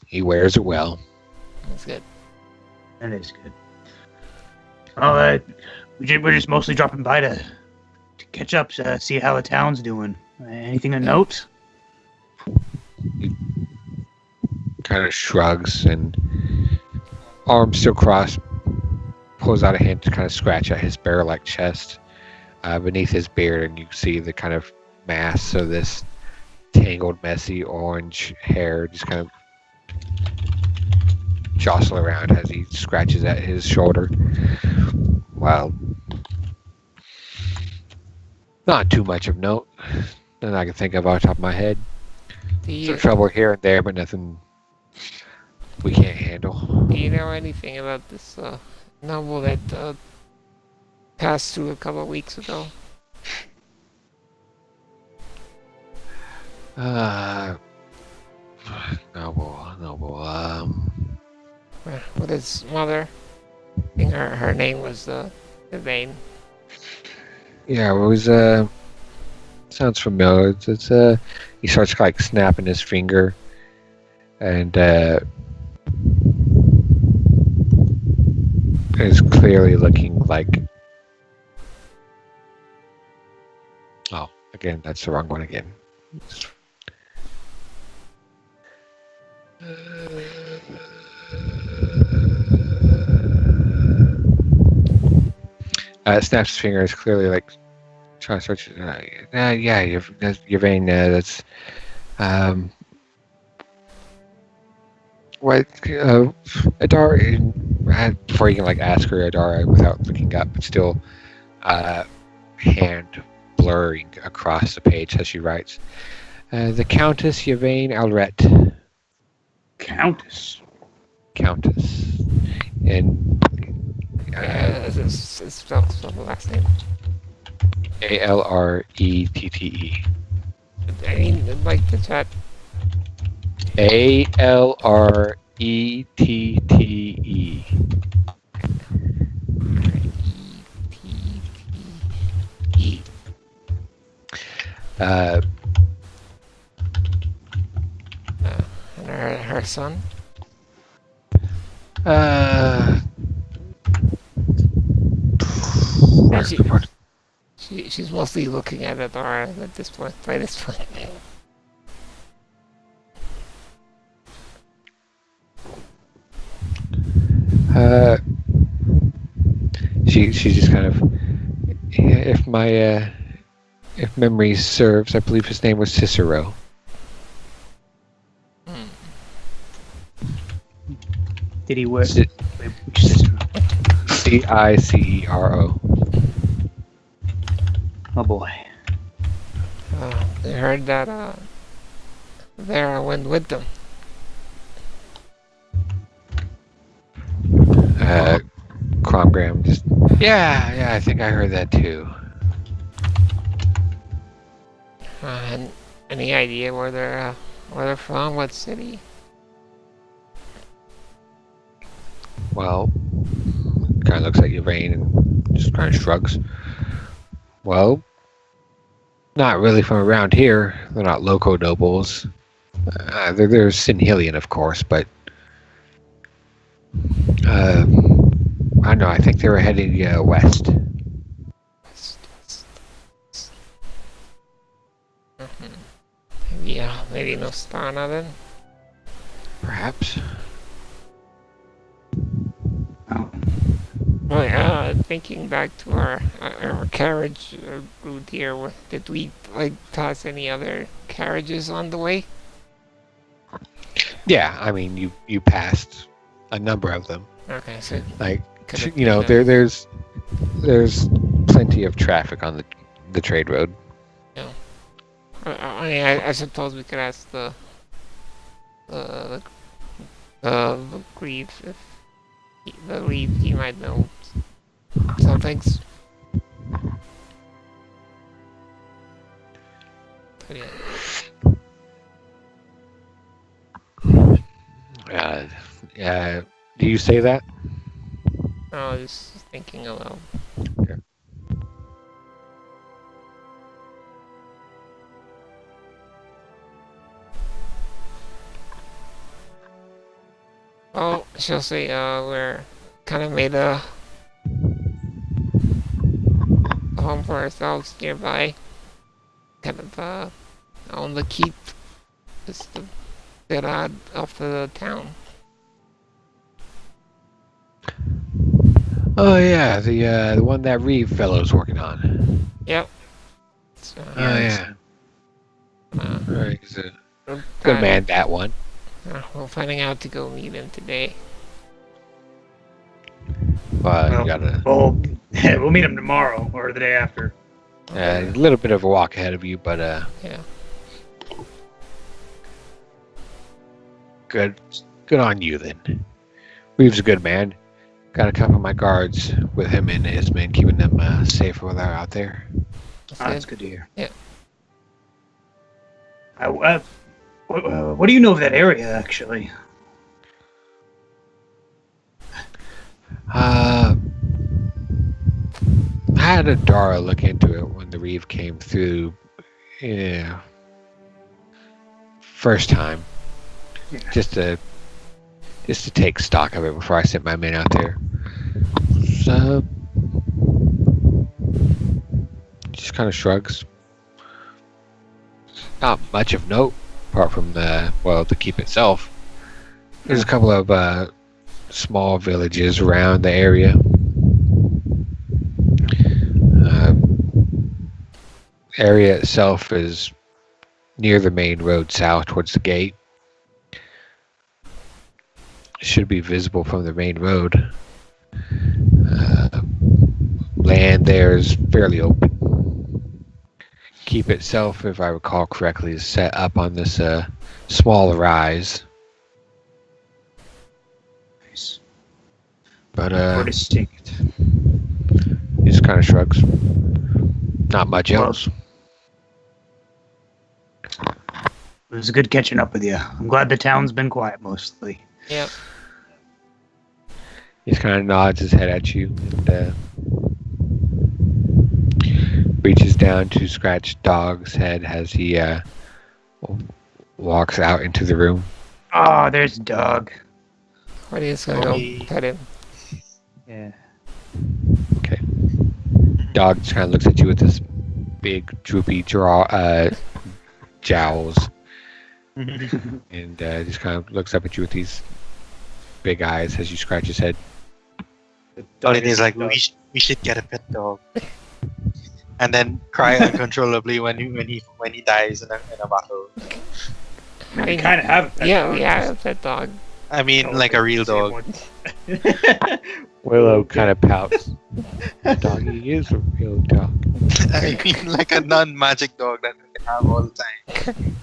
he wears it well. That's good. That is good. Well, we're just mostly dropping by to catch up, see how the town's doing. Anything of note? Kind of shrugs and arms still crossed, pulls out a hand to kind of scratch at his bear-like chest beneath his beard, and you can see the kind of mass of this tangled, messy orange hair just kind of jostle around as he scratches at his shoulder. Well, not too much of note that I can think of off the top of my head. Do Some you, trouble here and there, but nothing we can't handle. do you know anything about this novel that passed through a couple of weeks ago? Noble. With his mother? I think her name was Yvain. Yeah, it was, sounds familiar. It's he starts like snapping his finger, and is clearly looking like. Oh, again, that's the wrong one again. Snaps his finger, is clearly like trying to search. Yeah, your vein. That's what Adara. Before you can like ask her Adara without looking up, but still, hand blurring across the page as she writes. The Countess Yvain Alret. Countess. Countess. And Spell the last name. Alrette. I mean, like the chat. Alrette. And her son. She's mostly looking at Adara at this point. By this point. She just kind of, if memory serves, I believe his name was Cicero. Did he work? C- Which sister? Cicero. Oh boy. I heard that Vera went with them. Cromgram just, yeah, I think I heard that too. And any idea where they're from? What city? Well, kind of looks at Yvain and just kind of shrugs. Well, not really from around here. They're not loco nobles. They're Sinhilian, of course, but I don't know. I think they were heading west. Maybe Nostana then. Perhaps. Oh. Well, thinking back to our carriage route here, did we like toss any other carriages on the way? Yeah, I mean, you passed a number of them. Okay, so Like, could've you know, been, there's plenty of traffic on the trade road. I mean, I suppose we could ask the Grieve if he might know some things. But yeah, Do you say that? I was just thinking aloud. Okay. Oh, she'll say, we're kind of made a home for ourselves nearby. Kind of, on the keep. Just a bit odd off the town. Oh yeah, the one that Reeve fellow's working on. Yep. So, Oh yeah. Right, he's a we're good man, that one. We're planning out to go meet him today. Well, Well, you got Well, we'll meet him tomorrow or the day after. a little bit of a walk ahead of you, but Yeah. good on you then. Reeve's a good man. Got a couple of my guards with him and his men, keeping them safe while they're out there. That's good to hear. Yeah. What do you know of that area, actually? I had Adara look into it when the Reeve came through. Yeah. First time. Yeah. Just to take stock of it before I sent my men out there. So just kind of shrugs. Not much of note, apart from the keep itself. There's a couple of small villages around the area. Area itself is near the main road south towards the gate. Should be visible from the main road. Land there is fairly open. Keep itself, if I recall correctly, is set up on this small rise. Nice. But Or distinct. he just kind of shrugs. Not much Well, else. It was good catching up with you. I'm glad the town's been quiet mostly. Yep. He just kind of nods his head at you and reaches down to scratch Dog's head as he walks out into the room. Oh, there's Doug. What are you gonna go pet him? Yeah. Okay. Dog just kind of looks at you with this big droopy jowls and just kind of looks up at you with these big eyes as you scratch his head. Colin is like, we should get a pet dog, and then cry uncontrollably when he dies in a battle. I mean, we kind of have a pet Yeah, dog. we have a pet dog. I mean, like a real dog. Willow kind of pouts. Doggy is a real dog. I mean, like a non-magic dog that we can have all the time.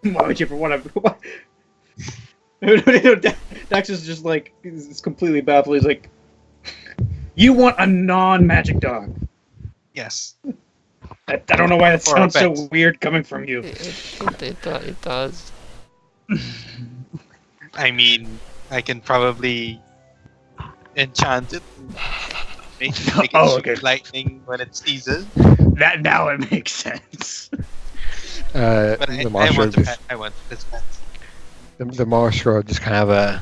Why would you ever want to? Dax is just like, he's completely baffled. He's like, you want a non-magic dog? Yes. I don't know why that Or a sounds so pet. weird coming from you. It does. I mean, I can probably enchant it. Make it Oh, shoot okay. lightning when it sneezes. That now it makes sense. But The I monster want the just pet. I want this pet. the monster just kind of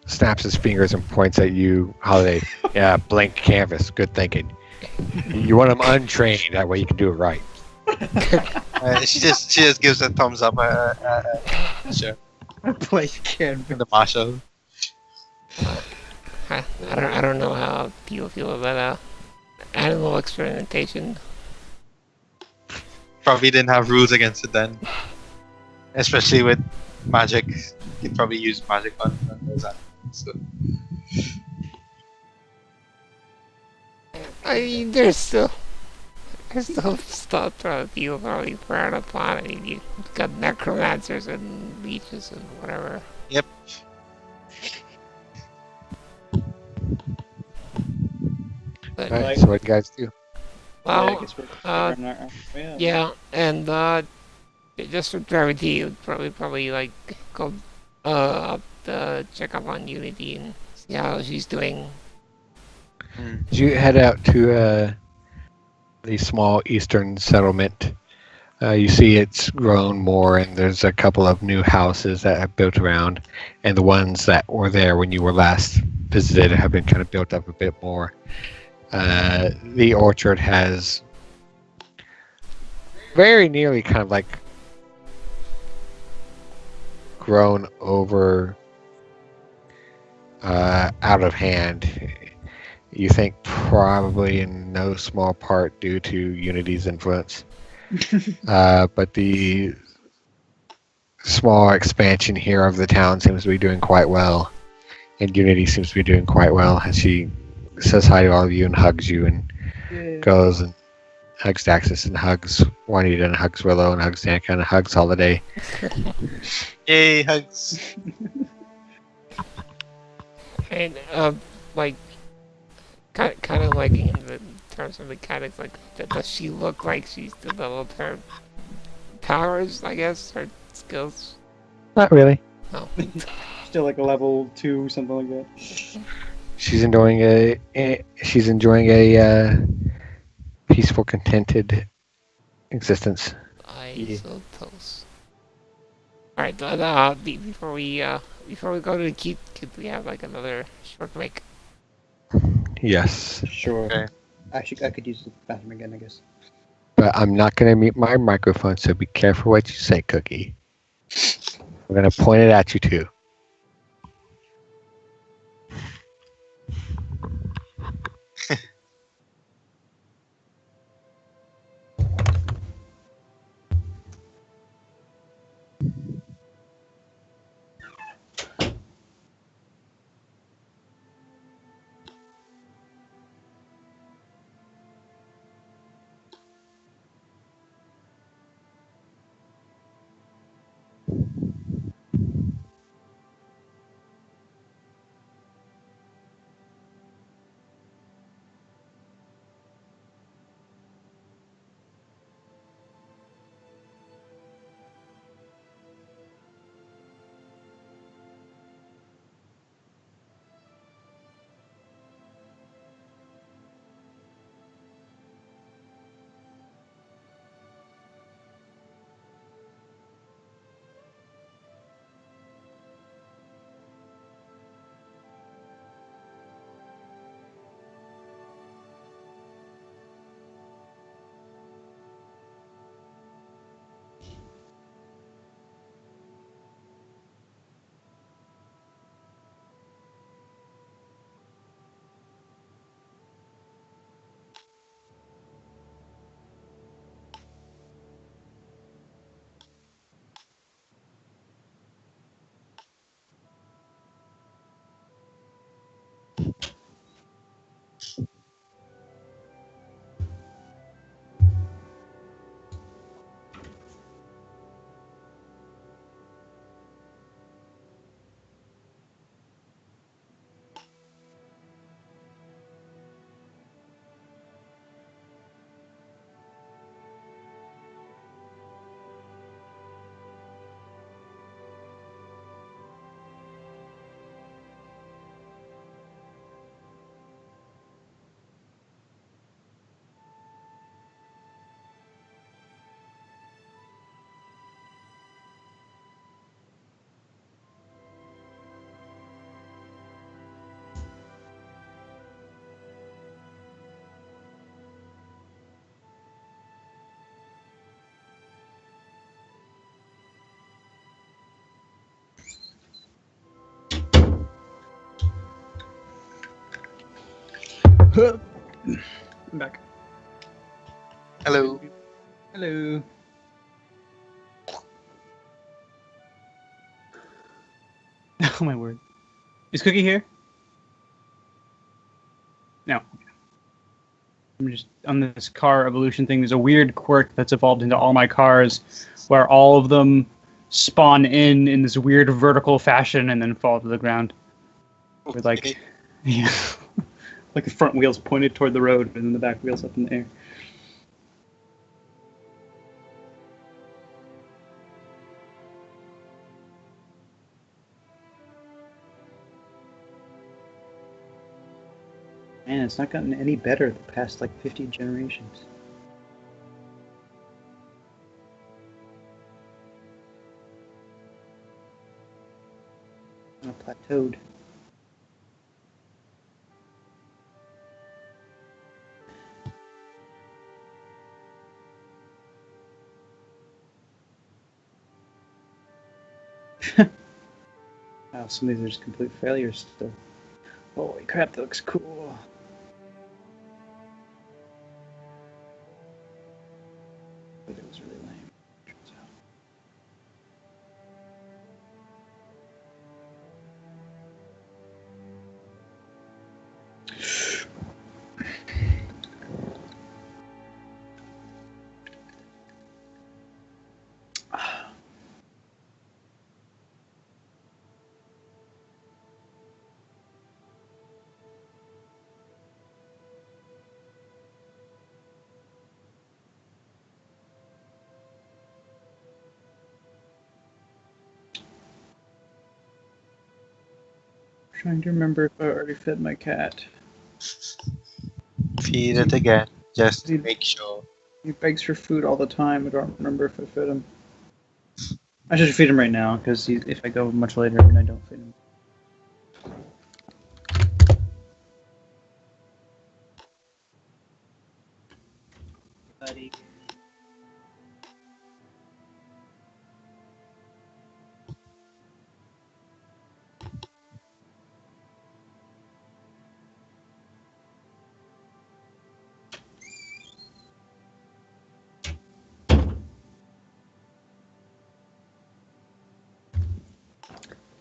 snaps his fingers and points at you. Holiday, yeah, blank canvas. Good thinking. You want them untrained. That way you can do it right. She just gives a thumbs up. Sure. Play again. The marshal. I don't know how people feel about animal experimentation. Probably didn't have rules against it then. Especially with magic. You'd probably use magic on those animals. So. I mean, there's still stuff that people probably frown upon. I mean, you've got necromancers and leeches and whatever. Yep. But, All right, so what do you guys do? I well, guess we're yeah, and just for brevity, would probably like go up to check up on Unity and see how she's doing. Did you head out to the small eastern settlement? You see it's grown more, and there's a couple of new houses that have built around, and the ones that were there when you were last visited have been kind of built up a bit more. The orchard has very nearly kind of like grown over out of hand. You think probably in no small part due to Unity's influence. But the small expansion here of the town seems to be doing quite well. And Unity seems to be doing quite well. And she says hi to all of you and hugs you and goes and hugs Daxus and hugs Juanita and hugs Willow and hugs Danica and hugs Holiday. Yay, hugs. And like, kind of like in the terms of mechanics, like, does she look like she's developed her powers? I guess her skills. Not really. Oh, Still like a level 2, something like that. She's enjoying a peaceful, contented existence. I so toast. All right, before we go to the keep, could we have like another short break? Yes, Sure. Okay. Actually, I could use the bathroom again, I guess. but I'm not going to mute my microphone, so be careful what you say, Cookie. I'm going to point it at you too. I'm back. Hello. Hello. Oh my word. Is Cookie here? No. I'm just on this car evolution thing. There's a weird quirk that's evolved into all my cars where all of them spawn in this weird vertical fashion and then fall to the ground. With like, yeah, like the front wheels pointed toward the road and then the back wheels up in the air. Man, it's not gotten any better the past like 50 generations. Kind of plateaued. Wow, some of these are just complete failures still. Holy crap, that looks cool. But it was really lame. Turns out. Trying to remember if I already fed my cat. Feed it again, just to make sure. He begs for food all the time. I don't remember if I fed him. I should feed him right now, because if I go much later and I don't feed him. Buddy.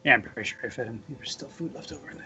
Yeah, I'm pretty sure I fed him. There's still food left over in it.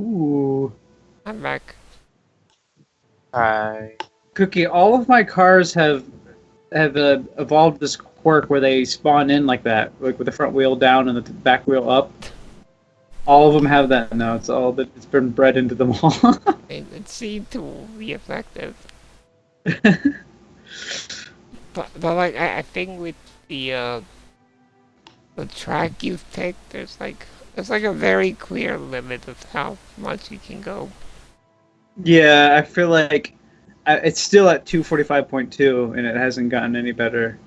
Ooh. I'm back. I Cookie, all of my cars have evolved this quirk where they spawn in like that, like with the front wheel down and the back wheel up. All of them have that now. It's been bred into them all. It seemed to be effective. But like I think with the track you take, there's like a very clear limit of how much you can go. Yeah, I feel like it's still at 245.2, and it hasn't gotten any better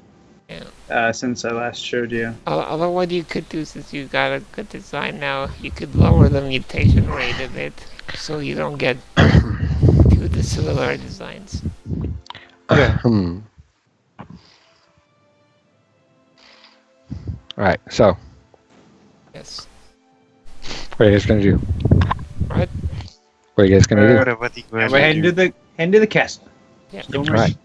Yeah. since I last showed you. Although what you could do, since you got a good design now, you could lower the mutation rate a bit, so you don't get too dissimilar designs. Hmm. All right. So, Yes. what are you guys gonna do? What? What are you guys gonna do? whatever the We're heading to the castle. Yeah. Don't All right.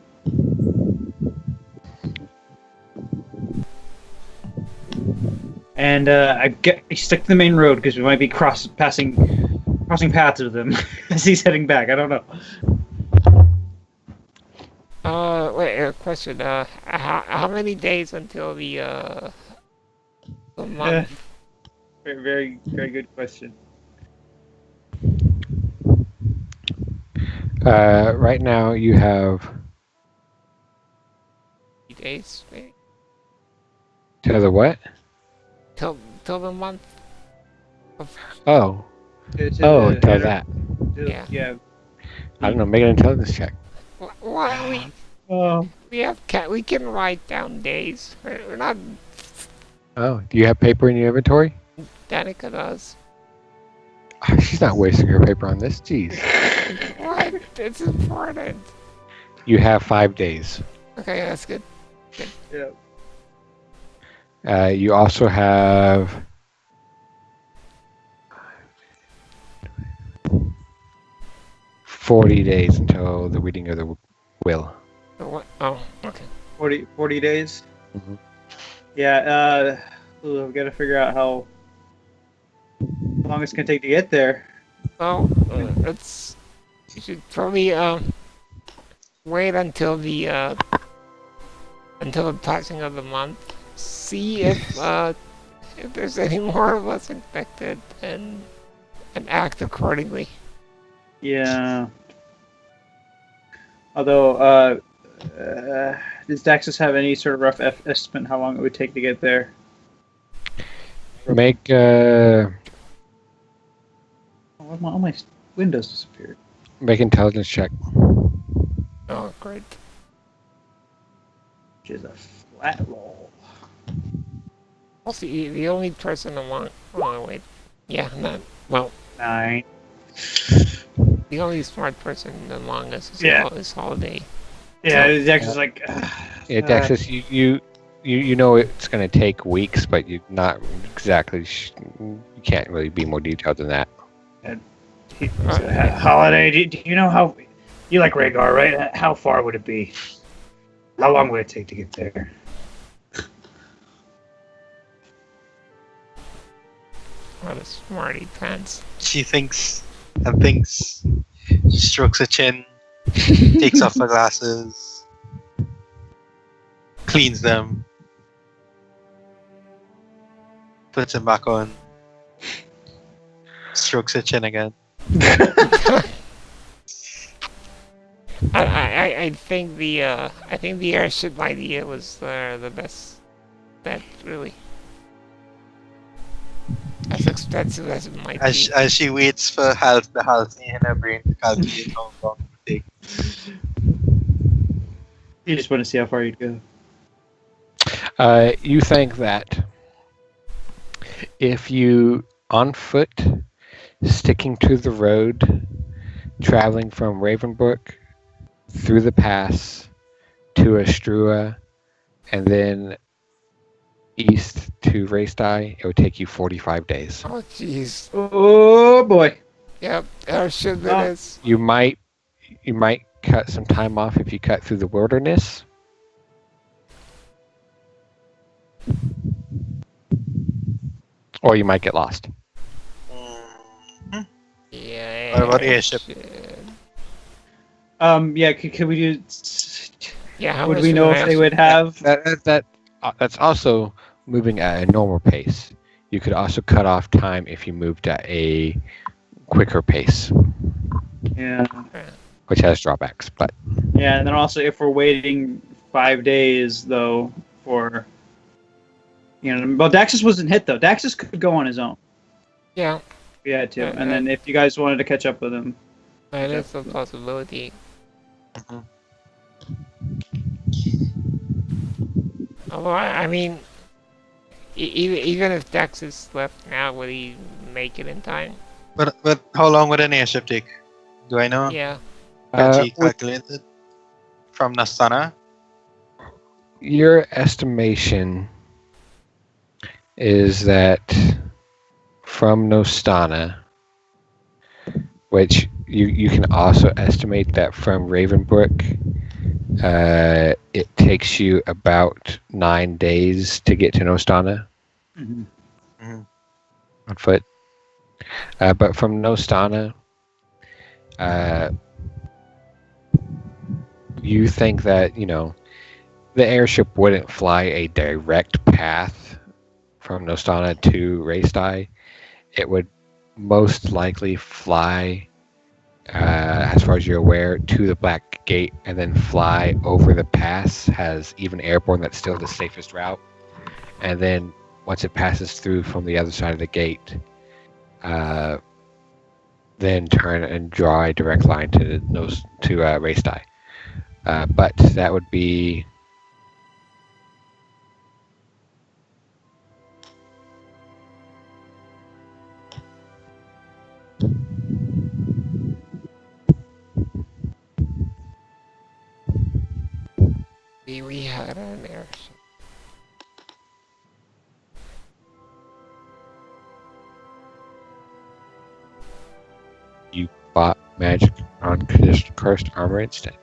And I stick to the main road because we might be passing paths with him as he's heading back. I don't know. Wait, question. How many days until the month? Very, very, very good question. Right now you have 3 days, maybe? to the what? Till the month of Oh, To oh, the- tell that. Yeah. Yeah. I don't know. Make an intelligence check. why Oh. we can write down days. We're not. Oh, do you have paper in your inventory? Danica does. She's not wasting her paper on this. Jeez. What? It's important. You have 5 days. Okay, that's good. Yeah. You also have 40 days until the reading of the will. So what? Oh, okay. 40 days. Mhm. Yeah. We got to figure out how long it's gonna take to get there. Well, it's. You should probably wait until the passing of the month. See if there's any more of us infected, and act accordingly. Yeah. Although, does Daxus have any sort of rough estimate how long it would take to get there? Make All my windows disappeared. make intelligence check. Oh, great. Which is a flat roll. Also, the only person among. Oh, wait. Yeah, not. Well, 9. the only smart person among us is, Yeah. is Holiday. Yeah, Daxus like. Yeah, Dexus, you know it's going to take weeks, but you're not exactly. You can't really be more detailed than that. Holiday, do you know how you like Rhaegar, right? How far would it be? How long would it take to get there? What a smarty pants. she thinks and thinks. She strokes her chin, takes off her glasses, cleans them, puts them back on, strokes her chin again. I think the airship idea was the best bet, really. As expensive as it might be. As she waits for the halcyon in her brain to calculate how long it would take. You just want to see how far you'd go. You think that if you on foot, sticking to the road, traveling from Ravenbrook through the pass to Astrua, and then east to Raysty, it would take you 45 days. Oh, jeez. Oh boy. Yep, airship it Oh. is. You might cut some time off if you cut through the wilderness. Or you might get lost. Mhm. Yeah. What about airship? shit. Yeah, could we do? Yeah, how Would much we of know an if they airship- would have? That's also moving at a normal pace. You could also cut off time if you moved at a quicker pace, Yeah, which has drawbacks. But yeah, and then also if we're waiting 5 days though for, well, Daxus wasn't hit though. Daxus could go on his own. Yeah, If we had to, and then if you guys wanted to catch up with him, that is a possibility. Mhm. Although, I mean, even if Daxus left now, would he make it in time? But how long would an airship take? Do I know? Yeah. Kanji with calculated from Nastana. your estimation is that from Nostana, which you can also estimate that from Ravenbrook, it takes you about 9 days to get to Nostana Mhm. on foot. But from Nostana, you think that, the airship wouldn't fly a direct path from Nostana to Raystai. It would most likely fly, as far as you're aware, to the Black Gate and then fly over the pass. Has even airborne, that's still the safest route. And then once it passes through from the other side of the gate, then turn and draw a direct line to Raystai. But that would be We had an airship. bought magic on cursed armor instead.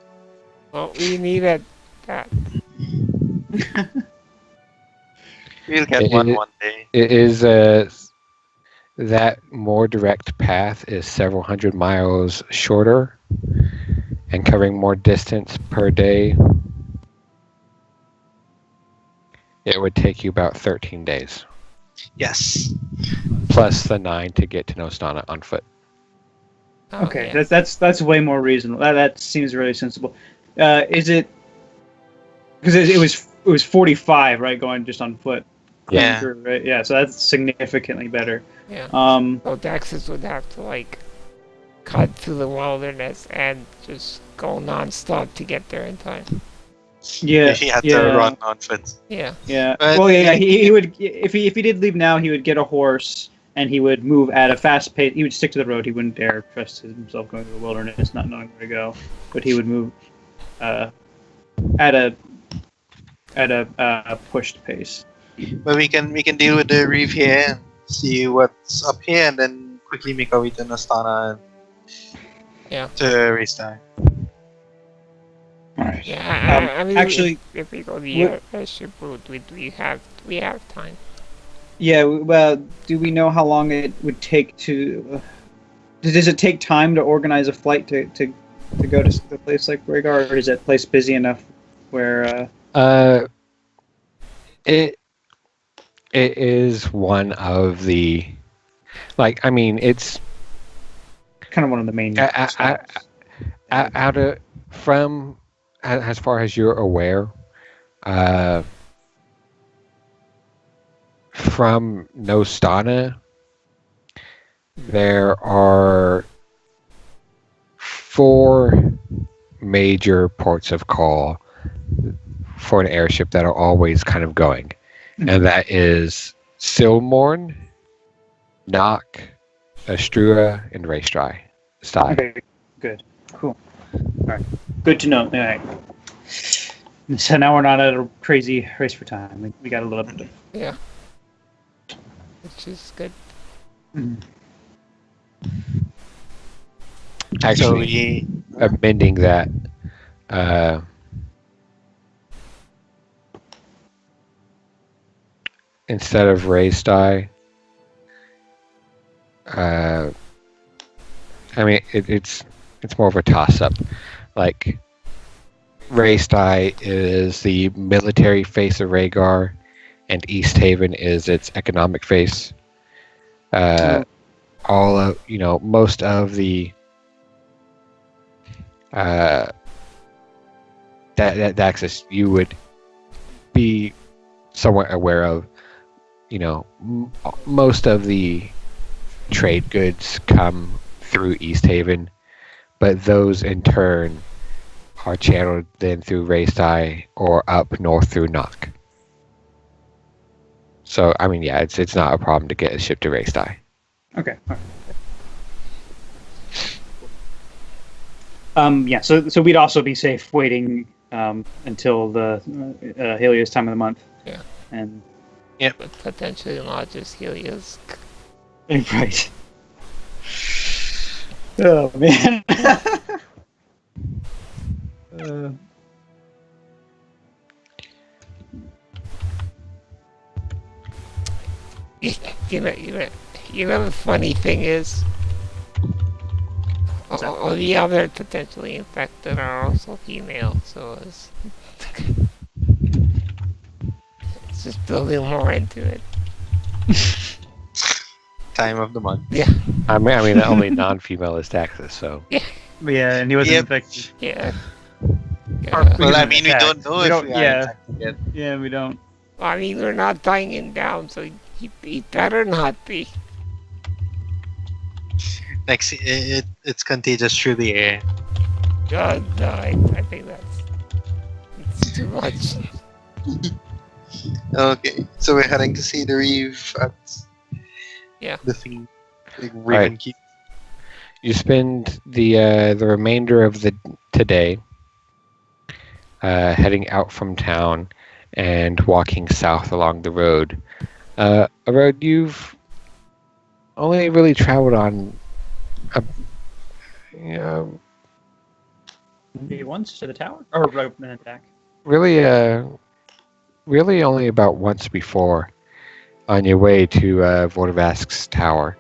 Well, we needed that. We'll get It- one it- one day. It is that more direct path is several hundred miles shorter and covering more distance per day. It would take you about 13 days, Yes. plus the 9 to get to Nostana on foot. Oh, okay, yeah. that's way more reasonable. That seems really sensible. Is it? Because it was 45, right? Going just on foot. Yeah. Through, right? Yeah. So that's significantly better. Yeah. Um. So Daxus would have to cut through the wilderness and just go non-stop to get there in time. Yeah. He had yeah. to run on foot. Yeah. Yeah. But Well, yeah. He would if he did leave now, he would get a horse and he would move at a fast pace. He would stick to the road. He wouldn't dare trust himself going to the wilderness, not knowing where to go. But he would move at a pushed pace. But we can deal with the reef here and see what's up here, and then quickly make our way to Nastana and Yeah. to Raystar. All right. Yeah. I mean, actually, if we go the what- airship route, we have time. Yeah. Well, do we know how long it would take to? Does it take time to organize a flight to go to a place like Rhaegar, or is that place busy enough where? It is one of the, it's Kind of one of the main. stops. out of from as far as you're aware, from Nostana, there are 4 major ports of call for an airship that are always kind of going, and that is Silmorn, Nock, Astrua, and Raystrai. Okay, good, cool. All right, good to know. All right. So now we're not at a crazy race for time. We got a little bit of. Yeah. Which is good. So Actually, we amending that, instead of Raystrai, I mean, it's more of a toss-up. Like, Raysty is the military face of Rhaegar, and East Haven is its economic face. All of most of the that Daxus you would be somewhat aware of. Most of the trade goods come through East Haven, but those in turn are channeled then through Raysty or up north through Nock. So I mean, yeah, it's not a problem to get a ship to Raysty. Okay. Yeah. So we'd also be safe waiting until the Helios time of the month. Yeah. And But potentially not just Helios. right. Oh man. You know the funny thing is, all the other potentially infected are also female, so it's just building more into it. Time of the month. I mean, the only non-female is Daxus, so But yeah, and he wasn't Yep. infected. Yeah. Well, I mean, we don't know if we are yeah. infected yet. Yeah, we don't. I mean, we're not tying him down, so he better not be. Like, see, it's contagious through the air. God, no, I think it's too much. Okay, so we're heading to see the reef at the thing, like Raven Keep. you spend the remainder of the today heading out from town and walking south along the road. A road you've only really traveled on Maybe once to the tower or right an attack. really only about once before on your way to Vortivask's tower.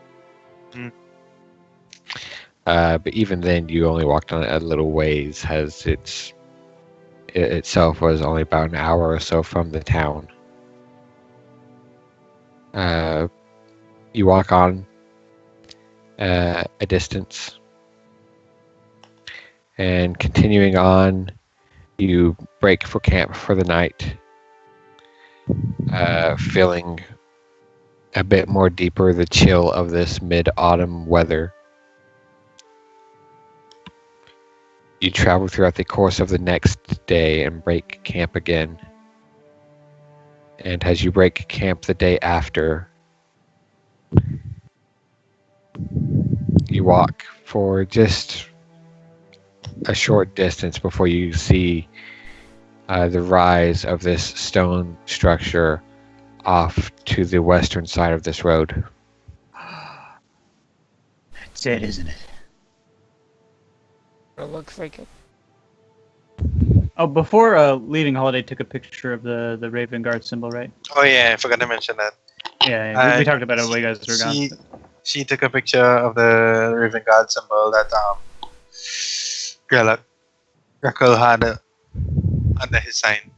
But even then, you only walked on it a little ways, as it itself was only about an hour or so from the town. You walk on a distance, and continuing on, you break for camp for the night, feeling a bit more deeper the chill of this mid-autumn weather. You travel throughout the course of the next day and break camp again. And as you break camp the day after, you walk for just a short distance before you see the rise of this stone structure off to the western side of this road. That's it, isn't it? It looks like it. Oh, before leaving, Holiday took a picture of the Raven Guard symbol, right? Oh yeah, I forgot to mention that. Yeah, we talked about it while you guys were gone. She took a picture of the Raven God symbol that Grackle had under his sign.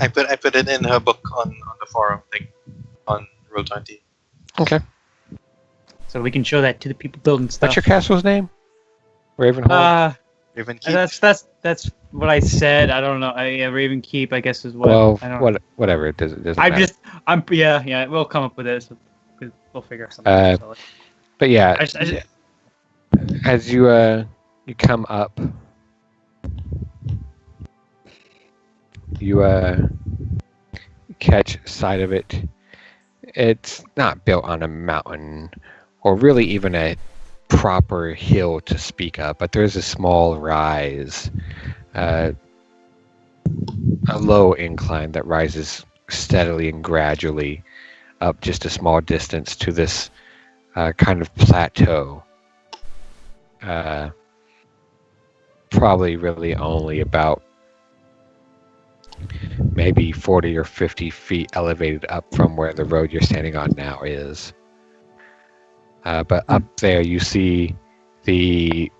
I put it in her book on the forum thing on Roll20. Okay. So we can show that to the people building stuff. What's your castle's name? Ravenhold? Raven Keep. That's what I said. I don't know. Raven Keep, I guess, is what. Well, I don't whatever. It doesn't matter. Yeah. We'll come up with it. So we'll figure out something. But yeah, I just- as you come up, you catch sight of it. It's not built on a mountain or really even a proper hill to speak of, but there's a small rise, a low incline that rises steadily and gradually up just a small distance to this kind of plateau. Probably really only about maybe 40 or 50 feet elevated up from where the road you're standing on now is. But up there you see the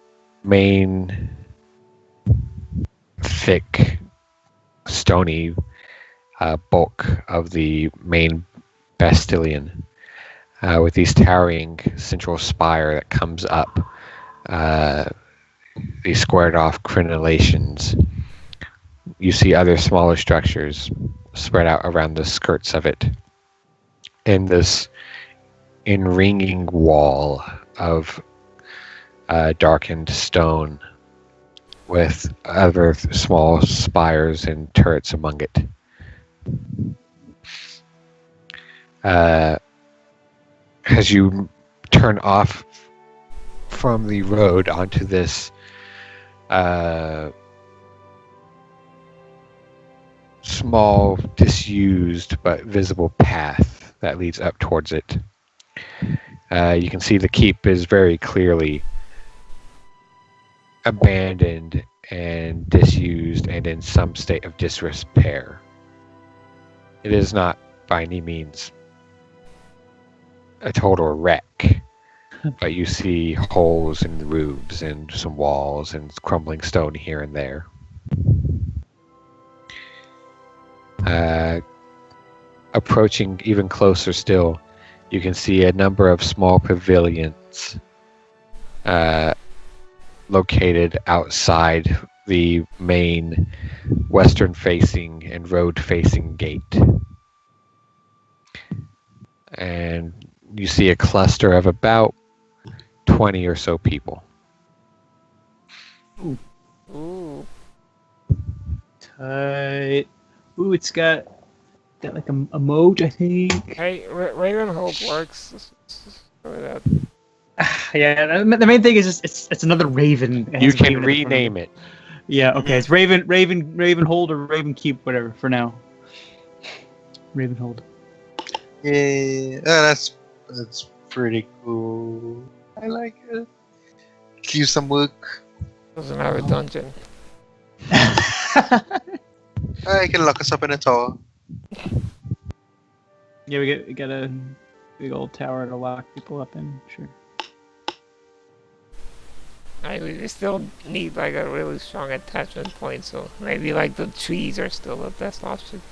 main thick, stony bulk of the main bastillion, with these towering central spire that comes up, these squared off crenellations. You see other smaller structures spread out around the skirts of it, in this enringing wall of darkened stone with other small spires and turrets among it. As you turn off from the road onto this small, disused but visible path that leads up towards it, you can see the keep is very clearly abandoned and disused and in some state of disrepair. It is not by any means a total wreck, but you see holes in the roofs and some walls and crumbling stone here and there. Approaching even closer still, you can see a number of small pavilions located outside the main western-facing and road-facing gate. And you see a cluster of about 20 or so people. Ooh. Tight. Ooh, it's got like a moat, I think. Hey, Ravenhold works. That. Yeah, the main thing is just, it's another raven. It You has can raven at the front of it. rename it. Yeah, okay. It's Ravenhold or Ravenkeep, whatever, for now. Ravenhold. Yeah, that's pretty cool. I like it. Do some work. Doesn't have a dungeon. I can lock us up in a tower. Yeah, we got a big old tower to lock people up in, sure. We still need like a really strong attachment point, so maybe like the trees are still the best option.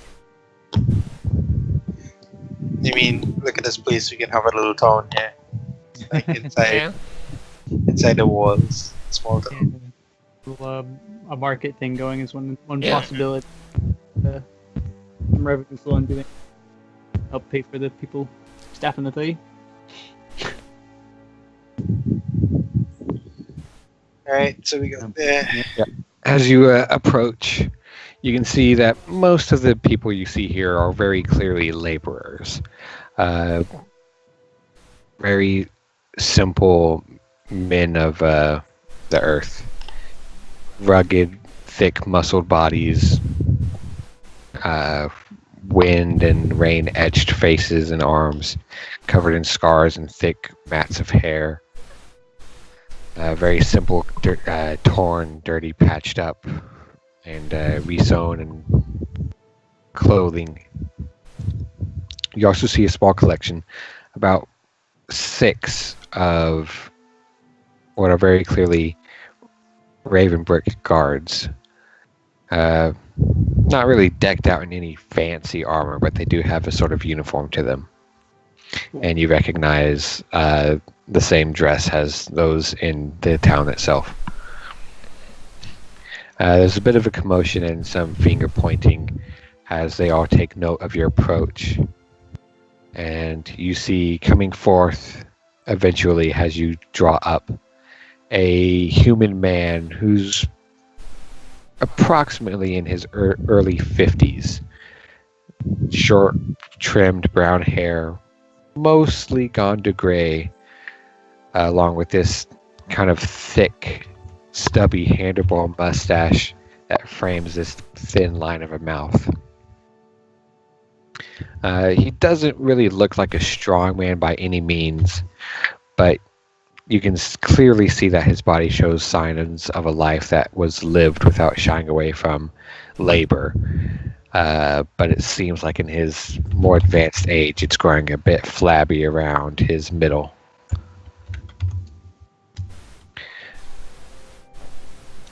I mean, look at this place. We can have a little town here, like inside the walls. Small town. A market thing going is one Yeah. possibility. Some revenue flow into it. Help pay for the people staffing the thing. Alright, so we got there. As you approach, you can see that most of the people you see here are very clearly laborers. Very simple men of the earth. Rugged, thick, muscled bodies. Wind and rain-etched faces and arms, covered in scars and thick mats of hair. Very simple, torn, dirty, patched up, and resewn and clothing. You also see a small collection, about 6 of what are very clearly Ravenbrick guards. Not really decked out in any fancy armor, but they do have a sort of uniform to them. And you recognize the same dress as those in the town itself. There's a bit of a commotion and some finger pointing as they all take note of your approach. And you see coming forth eventually as you draw up a human man who's approximately in his early 50s. Short, trimmed brown hair, mostly gone to gray, along with this kind of thick, stubby handlebar mustache that frames this thin line of a mouth. He doesn't really look like a strong man by any means, but you can clearly see that his body shows signs of a life that was lived without shying away from labor. But it seems like in his more advanced age, it's growing a bit flabby around his middle.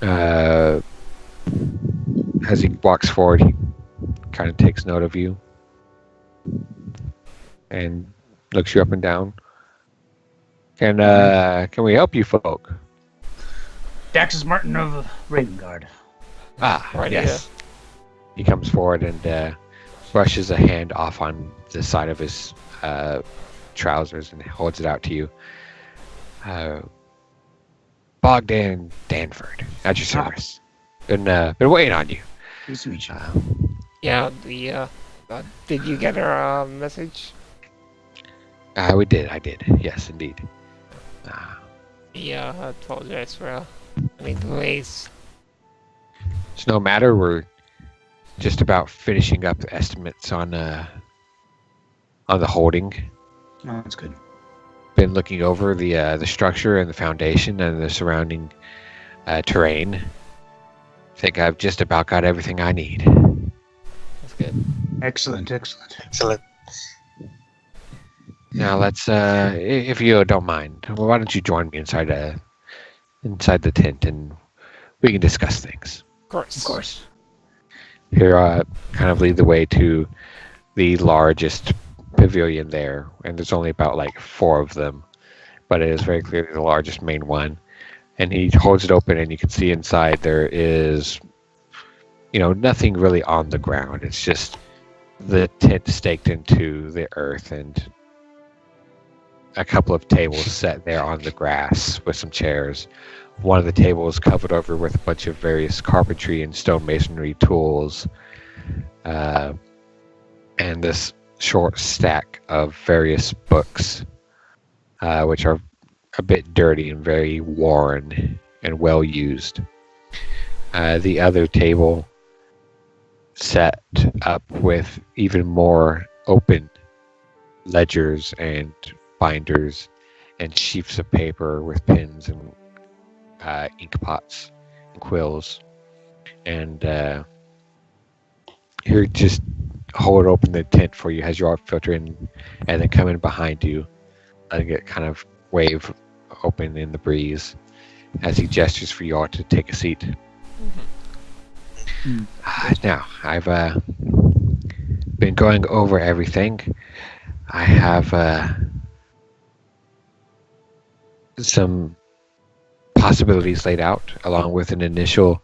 As he walks forward, he kind of takes note of you and looks you up and down. Can we help you folk? Daxus Martin of Ravengard. Right Yes. He comes forward and brushes a hand off on the side of his trousers and holds it out to you. Bogdan Danford, at your service. Been waiting on you. Nice to meet you. Yeah, did you get our message? We did. I did. Yes, indeed. Yeah, I apologize for any delays. It's no matter. We're just about finishing up estimates on the holding. Oh, that's good. Been looking over the structure and the foundation and the surrounding terrain. Think I've just about got everything I need. That's good. Excellent. Excellent. Now let's, if you don't mind, why don't you join me inside the tent and we can discuss things. Of course. Here, kind of lead the way to the largest pavilion there, and there's only about like 4 of them, but it is very clearly the largest main one. And he holds it open, and you can see inside there is, nothing really on the ground. It's just the tent staked into the earth and a couple of tables set there on the grass with some chairs. One of the tables covered over with a bunch of various carpentry and stonemasonry tools, and this short stack of various books, which are a bit dirty and very worn and well used. The other table set up with even more open ledgers and binders and sheafs of paper with pens and ink pots and quills. And here, just hold open the tent for you, has your art filter in, and then come in behind you, letting it kind of wave open in the breeze as he gestures for you all to take a seat. Now, I've been going over everything. I have some possibilities laid out, along with an initial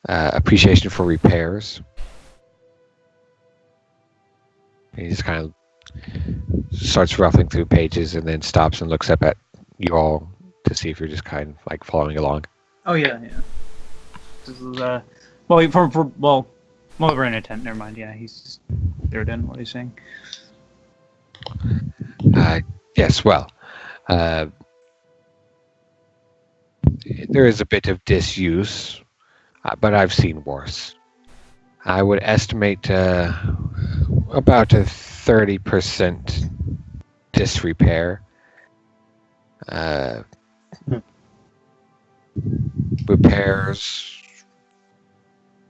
appreciation for repairs. And he just kind of starts ruffling through pages and then stops and looks up at you all to see if you're just kind of like following along. Oh yeah. This is we're in a tent. Never mind. Yeah, he's just zeroed in what he's saying. Yes, well, there is a bit of disuse, but I've seen worse. I would estimate about a 30% disrepair. Repairs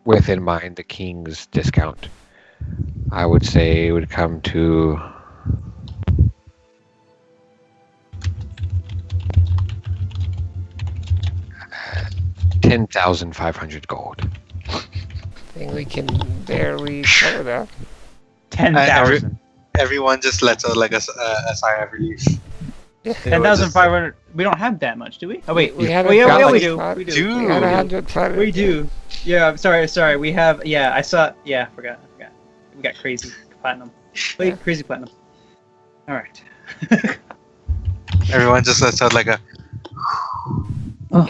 with in mind the king's discount, I would say it would come to $10,500 gold. I think we can barely cover that. 10,000. Everyone just lets out like a sigh of relief. 10,500. We don't have that much, do we? Oh wait, We had oh, yeah, a we thousand- do. We had 100. We do. Yeah, I'm sorry. We have. Yeah, I saw. Yeah, I forgot. We got crazy platinum. Wait, crazy platinum. All right. Everyone just lets out like a. All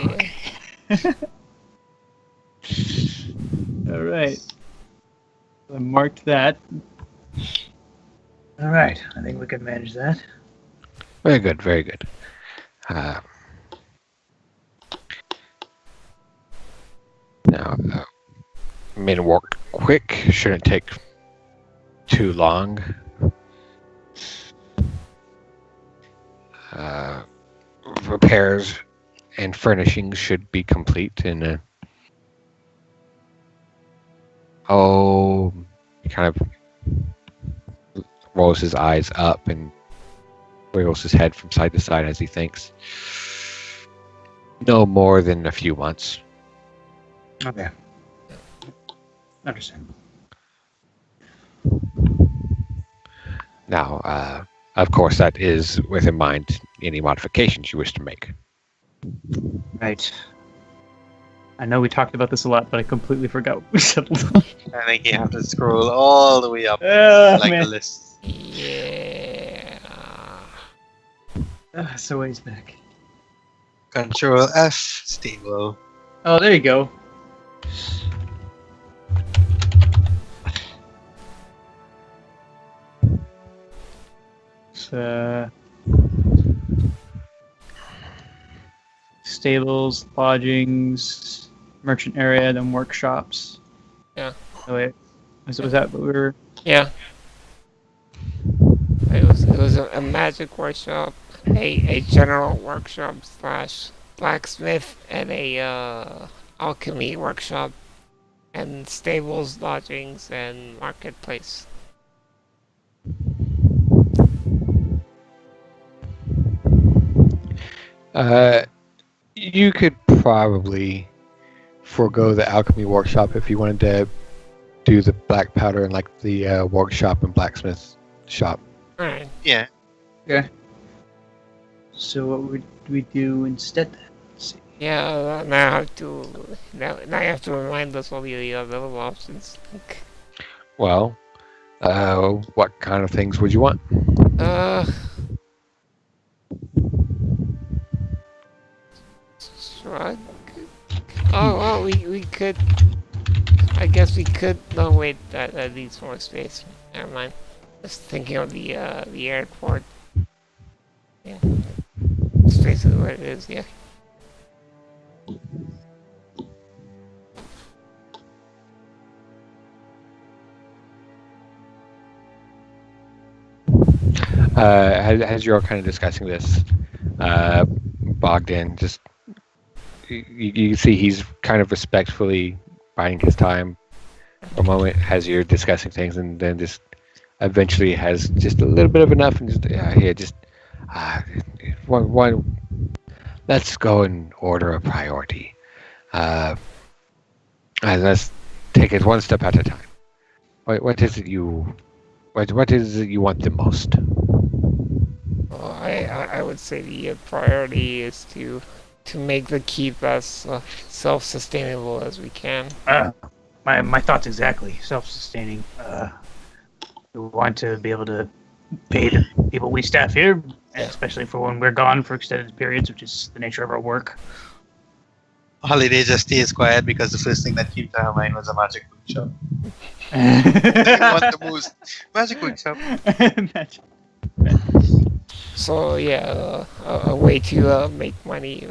right. I marked that. All right, I think we can manage that. Very good, very good. Now, made it work quick. Shouldn't take too long. Repairs and furnishings should be complete in a... Oh, he kind of rolls his eyes up and wiggles his head from side to side as he thinks. No more than a few months. Okay. Understand. Now, of course, that is with in mind any modifications you wish to make. Right. I know we talked about this a lot, but I completely forgot what we settled on. I think you have to scroll all the way up, like Man. the list. Yeah. So ways back. Control F, stable. Oh, there you go. Stables, lodgings, merchant area, then workshops. Yeah. Oh wait, was that what we were? Yeah. It was a magic workshop, a general workshop / blacksmith, and a alchemy workshop, and stables, lodgings, and marketplace. You could probably forego the alchemy workshop if you wanted to do the black powder and like the workshop and blacksmith shop. Alright. Yeah. Okay. So what would we do instead? Let's see. Yeah, now I have to now you have to remind us all the available options. Well, what kind of things would you want? Shrug. Oh well, we could. I guess we could. No wait, that needs more space. Never mind. Just thinking of the airport. Yeah. It's basically what it is. Yeah. As you're kind of discussing this, Bogdan just you see he's kind of respectfully biding his time for a moment as you're discussing things, and then just eventually has just a little bit of enough, and just here, just one. Let's go in order of priority. And let's take it one step at a time. What is it you want the most? Well, I would say the priority is to make the keep as self-sustainable as we can. My thoughts exactly. Self-sustaining. We want to be able to pay the people we staff here, especially for when we're gone for extended periods, which is the nature of our work. Holiday just stays quiet because the first thing that came to her mind was a magic workshop. What the most magic workshop? So yeah, a way to make money.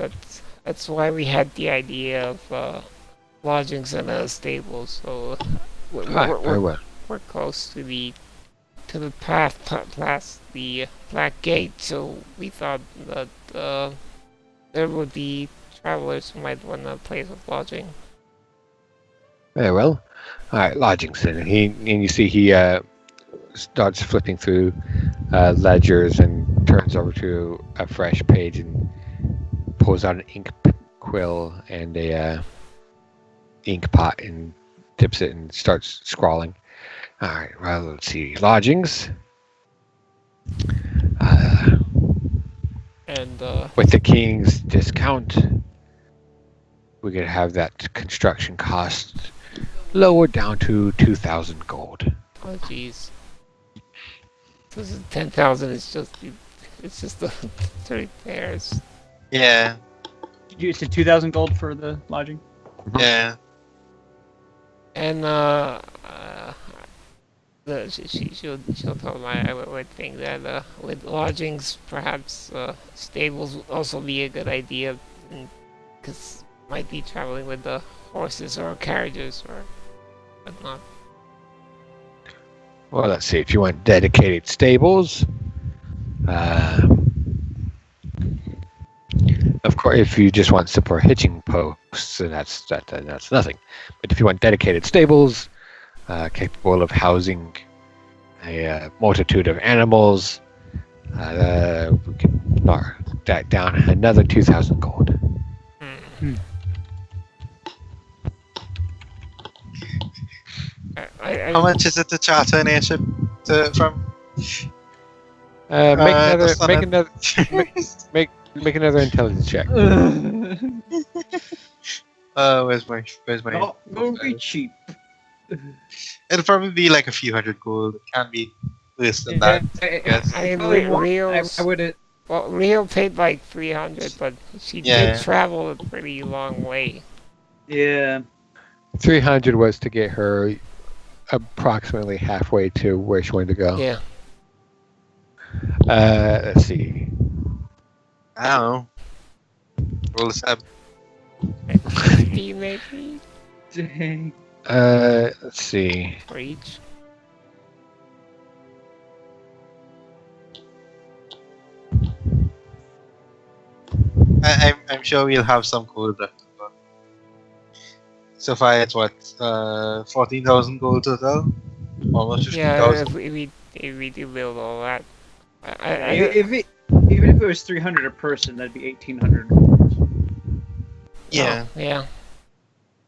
That's why we had the idea of lodgings and stables. So Very well. we're close to the path past the Black Gate. So we thought that there would be travelers who might want a place of lodging. Very well. All right, lodgings then. And you see he starts flipping through ledgers and turns over to a fresh page and pulls out an ink quill and a ink pot and dips it and starts scrawling. All right, well, let's see. Lodgings. And With the king's discount, we could have that construction cost lowered down to 2,000 gold. oh jeez, this is 10,000. It's just the 30 pairs. Yeah, You said 2,000 gold for the lodging. yeah. And she'll tell I would think that with lodgings, perhaps stables would also be a good idea, because might be traveling with the horses or carriages or whatnot. Well, let's see. If you want dedicated stables, of course, if you just want simple hitching posts, then that's nothing. But if you want dedicated stables, capable of housing a multitude of animals, we can knock that down another 2,000 gold. How much is it to charter an airship from? Make another, that's not make a- another, make another intelligence check. Where's my? Not very cheap. It'll probably be like a few hundred gold. It can't be worse than that. Yes. I mean, Probably won't. Rio's, I wouldn't. well, Rio paid like 300, but she Yeah. did travel a pretty long way. Yeah. 300 was to get her approximately halfway to where she wanted to go. Yeah. Let's see. I don't know. Roll a sub. 50 maybe Dang. Let's see. for each. I'm sure we'll have some gold left over. So far, it's what 14,000 gold total, almost Yeah, 15,000. if we do build all that. Even if it was 300 a person, that'd be 1,800. Yeah. Oh, yeah.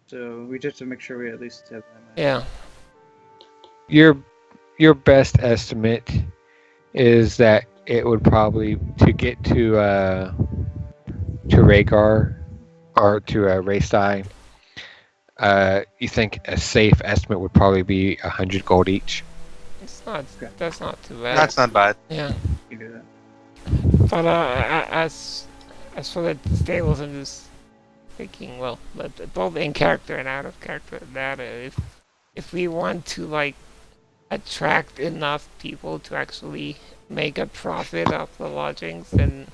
So we just have to make sure we at least have that. Yeah. Your best estimate is that it would probably to get to Rhaegar or to Raystai. You think a safe estimate would probably be 100 gold each. It's not. That's not too bad. That's not bad. Yeah. You do that. But as for the stables, I'm just thinking. Well, but both in character and out of character data. If we want to like attract enough people to actually make a profit off the lodgings, then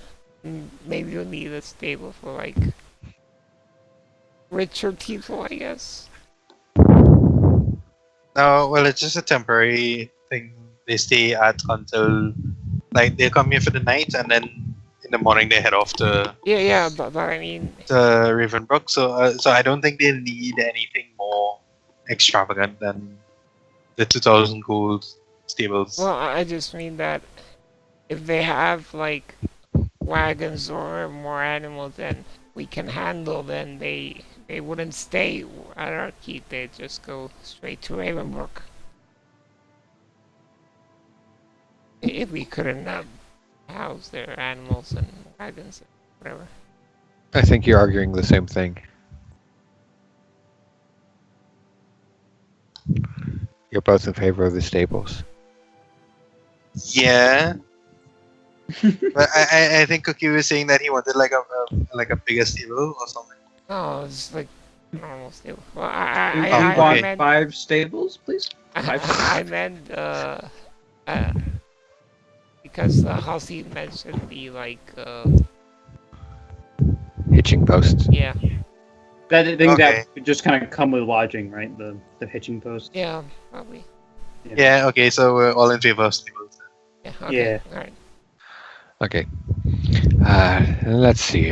maybe you'll need a stable for like richer people, I guess. No, well, it's just a temporary thing. They stay at until, like, they come here for the night, and then in the morning they head off to Yeah, but I mean, Ravenbrook. So I don't think they need anything more extravagant than the 2,000 gold stables. well, I just mean that if they have like wagons or more animals than we can handle, then they wouldn't stay at our keep. They'd just go straight to Ravenbrook. If we couldn't house their animals and wagons and whatever. I think you're arguing the same thing. You're both in favor of the stables. Yeah. But I think Cookie was saying that he wanted like a bigger stable or something. No, it's like normal stable. Well, You I want meant 5 stables, please? I meant because Halsey mentioned the like Hitching posts. yeah That I think Okay. that would just kind of come with lodging, right? The hitching post. yeah probably Yeah. Okay. So we're all in favor of stables. yeah okay. Yeah. All right. Okay. Let's see.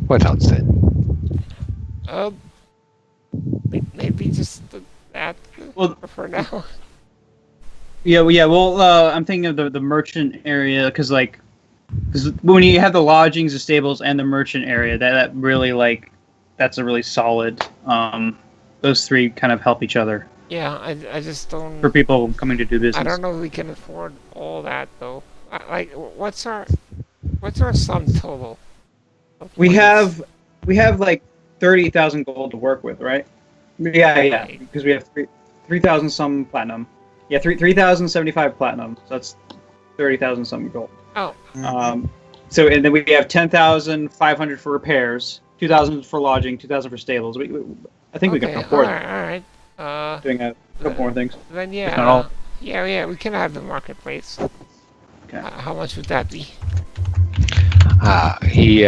What else then? Maybe just that Well- for now. Yeah, well, I'm thinking of the merchant area because when you have the lodgings, the stables, and the merchant area, that really that's a really solid. Those three kind of help each other Yeah, I just don't. for people coming to do business. I don't know if we can afford all that though. Like, what's our sum total? of We points? have like 30,000 gold to work with, right? Yeah, Right. because we have 3,000 some platinum. Yeah, 3,075 platinum. So that's 30,000 some gold. Oh, So and then we have 10,500 for repairs, 2,000 for lodging, 2,000 for stables. I think we can afford all right. doing a couple more things. Then If not all. yeah, we can have the marketplace. Okay. How much would that be? He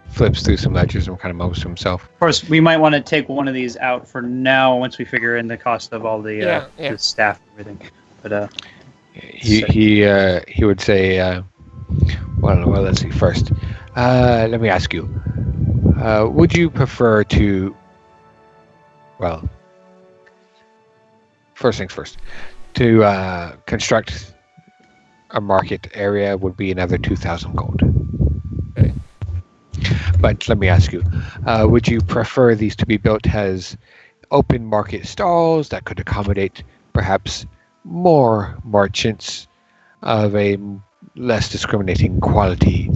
flips through some ledgers and kind of mumbles to himself. Of course, we might want to take one of these out for now once we figure in the cost of all the, Yeah. the staff and everything. But He would say, well, let's see first. Let me ask you. Would you prefer to? Well, first things first. To construct a market area would be another 2,000 gold. Okay. But let me ask you, would you prefer these to be built as open market stalls that could accommodate perhaps more merchants of a less discriminating quality?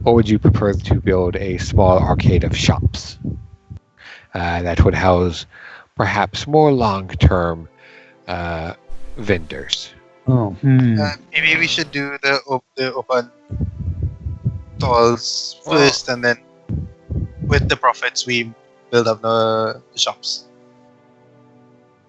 Or would you prefer to build a small arcade of shops that would house perhaps more long-term vendors? Oh. Maybe we should do the open stalls first, and then with the profits we build up the shops.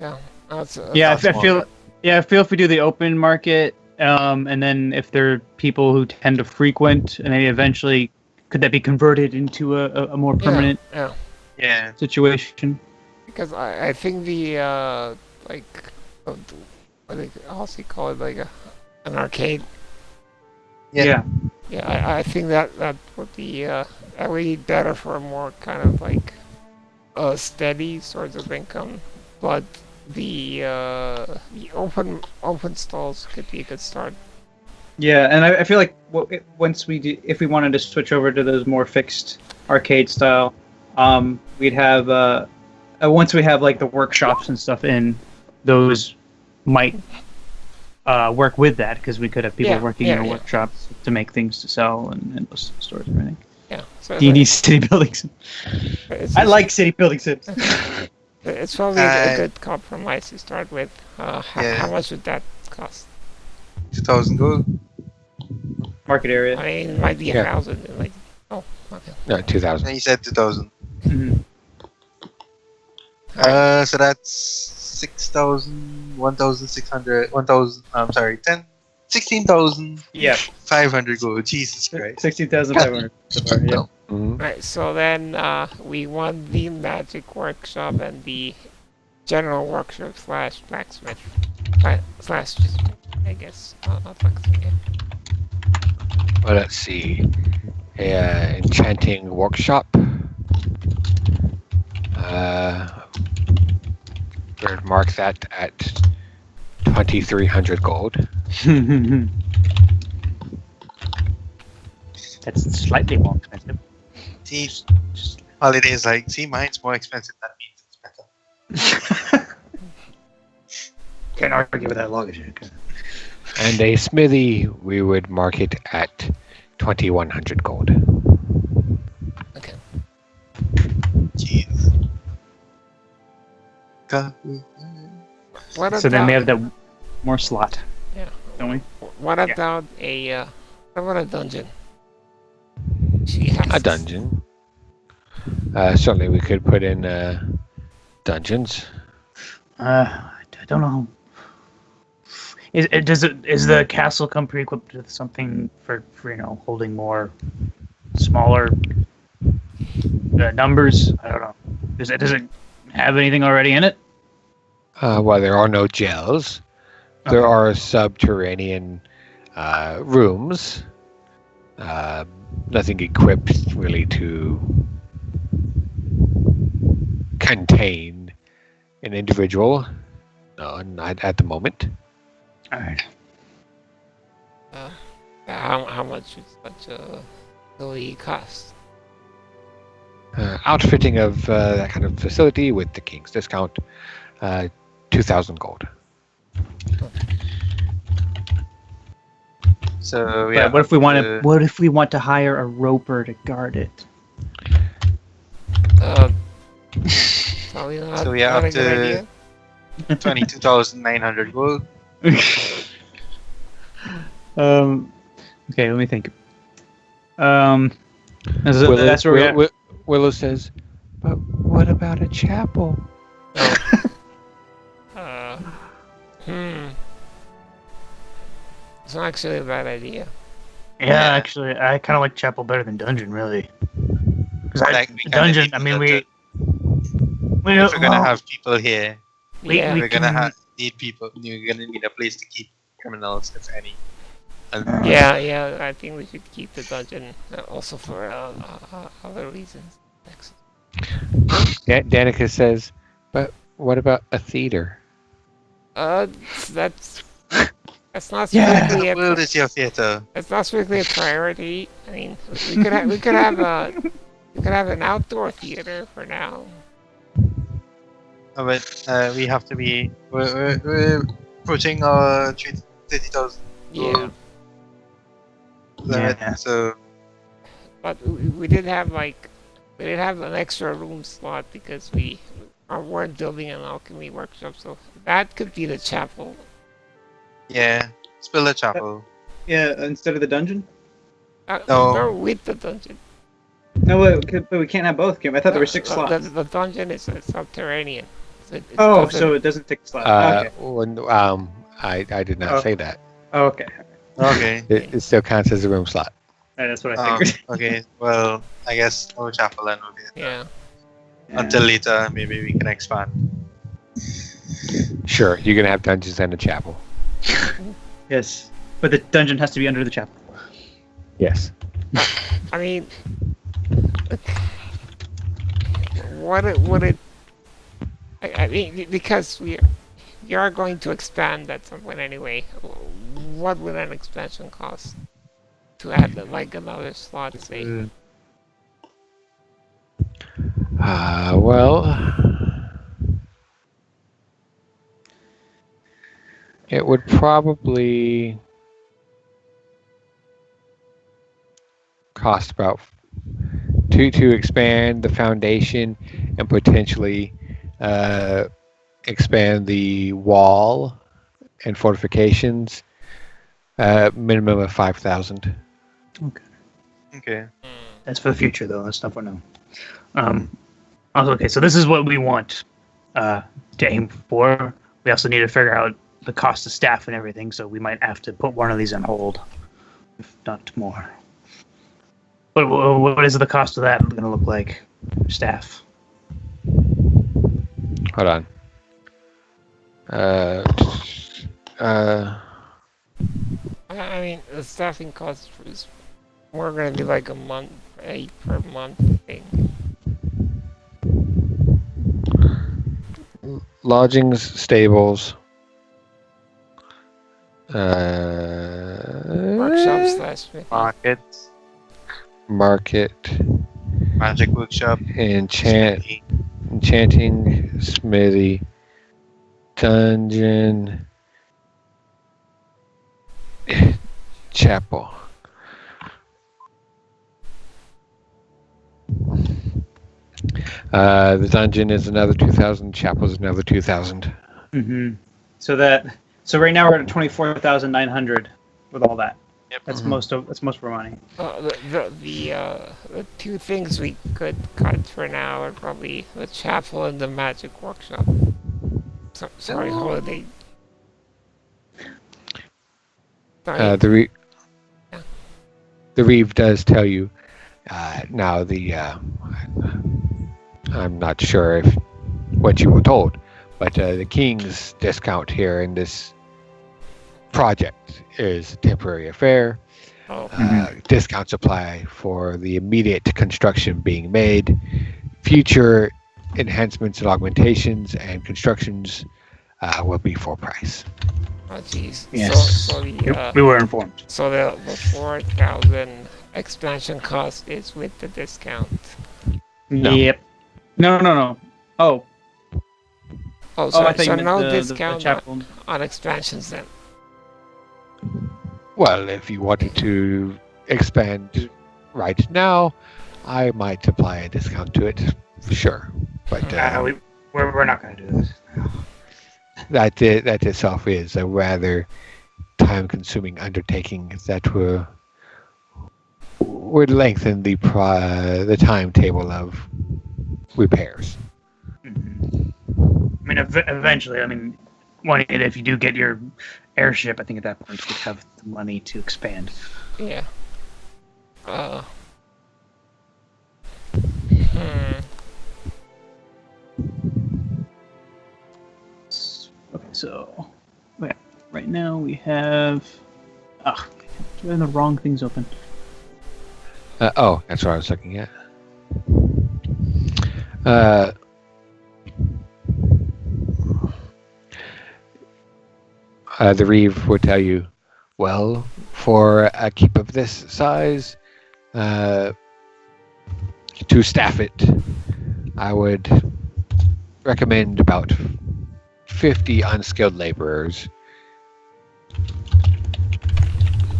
Yeah, that's Yeah, I That's feel. Yeah, I feel if we do the open market, and then if there are people who tend to frequent, and maybe eventually, could that be converted into a more permanent Yeah, Yeah. situation? because I think the like what they also call it, like an arcade. Yeah. Yeah, I think that would be really better for a more kind of like steady source of income, but the open stalls could be a good start. Yeah, and I feel like once we do, if we wanted to switch over to those more fixed arcade style, we'd have once we have like the workshops and stuff in, those might work with that, because we could have people working in our workshops to make things to sell and those stores and everything. Yeah. So Do you need city buildings? it's I just- like city building sims. It's probably a good compromise to start with. How much would that cost? 2,000 gold. Market area. I mean, it might be Yeah. 1,000. Like, oh, okay. No, 2,000. And you said 2,000. Mhm. So that's 6,000, 1,600, 1,000. I'm sorry, 16,500 Yeah, gold. Jesus Christ. 16,500 so far. Yeah. Mhm. Right. So then we want the magic workshop and the general workshop slash blacksmith slash, I guess, not blacksmith. Yeah. Well, let's see. Enchanting workshop. We'll mark that at 2,300 gold. That's slightly more expensive. See, holidays like, see, mine's more expensive. That means it's better. Can't argue with that logic. And a smithy, we would mark it at 2,100 gold. Okay. Jeez. God. What So then we about- have that more slot, Yeah. don't we? What about what about a dungeon? She has A dungeon. Certainly, we could put in dungeons. I don't know. Is the castle come pre-equipped with something for holding more smaller numbers? I don't know. Does it have anything already in it? Well, there are no jails. There Okay. are subterranean rooms. Nothing equipped really to contain an individual. No, not at the moment. All right. how much would such a facility cost? Outfitting of that kind of facility with the king's discount, 2,000 gold. So But yeah. what if we want to? What if we want to hire a roper to guard it? Probably not, So we not have a good to- idea. 22,900 gold. Okay, let me think. That's where we're at. Willow says, but what about a chapel? It's not actually a bad idea. Yeah, actually, I kind of like chapel better than dungeon, really. Because Like, we kinda dungeon, need I to mean, look we. at- If we're gonna have people here, Yeah. we we're gonna can- need people. You're gonna need a place to keep criminals, if any. And Yeah, I think we should keep the dungeon also for other reasons. Excellent. Danica says, but what about a theater? That's not Yeah. strictly the a world is your theater. it's not strictly a priority. I mean, we could have an outdoor theater for now. but we have to be. We're approaching our 30,000 Yeah, limit, Yeah. so but we did have an extra room slot because we weren't building an alchemy workshop, so that could be the chapel. yeah. Spill the chapel. Yeah, instead of the dungeon. No. No, with the dungeon. No, but we can't have both. I thought there were 6 slots. The dungeon is subterranean. So it Oh, doesn't- so it doesn't take a slot. Okay. I did not Oh. say that. Oh, okay. Okay. It still counts as a room slot. Right, that's what I figured. Okay. Well, I guess no chapel and okay. yeah. Yeah. Until later, maybe we can expand. Sure, you're gonna have dungeons and a chapel. Yes, but the dungeon has to be under the chapel. Yes. I mean, would it? I mean, because we are going to expand at some point anyway. What would an expansion cost to add like another slot? Say, Well, it would probably cost about to expand the foundation and potentially expand the wall and fortifications. Minimum of 5,000. Okay. That's for the future, though. That's not for now. Okay, so this is what we want to aim for. We also need to figure out the cost of staff and everything, so we might have to put one of these on hold, if not more. What is the cost of that going to look like? Staff. Hold on. I mean, the staffing cost is more going to be like a per month thing. Lodgings, stables. Workshop slash smithing. Markets, Market, magic workshop, enchanting, smithy, dungeon, chapel. The dungeon is another 2,000. Chapel is another 2,000. Mm-hmm. So right now we're at 24,900 with all that. Yep. That's Mhm. most of our money. The two things we could cut for now are probably the chapel and the magic workshop. Sorry, holiday. Sorry. The Yeah. Reeve does tell you. Now I'm not sure if what you were told, but the king's discount here in this project is a temporary affair. Oh, Discounts apply for the immediate construction being made. Future enhancements and augmentations and constructions will be full price. oh, jeez. Yes. So We were informed. so the 4,000 expansion cost is with the discount. No. Yep. No. Oh, Oh, I sorry. thought you So meant no the discount chapel. on expansions then. Well, if you wanted to expand right now, I might apply a discount to it. Sure. But We're not going to do this. that itself is a rather time-consuming undertaking that would lengthen the timetable of repairs. Mhm. I mean, eventually, if you do get your airship, I think at that point you'd have the money to expand. Yeah. Okay, so right now we have. Do I have the wrong things open? That's what I was looking at. The Reeve would tell you, well, for a keep of this size, to staff it, I would recommend about 50 unskilled laborers.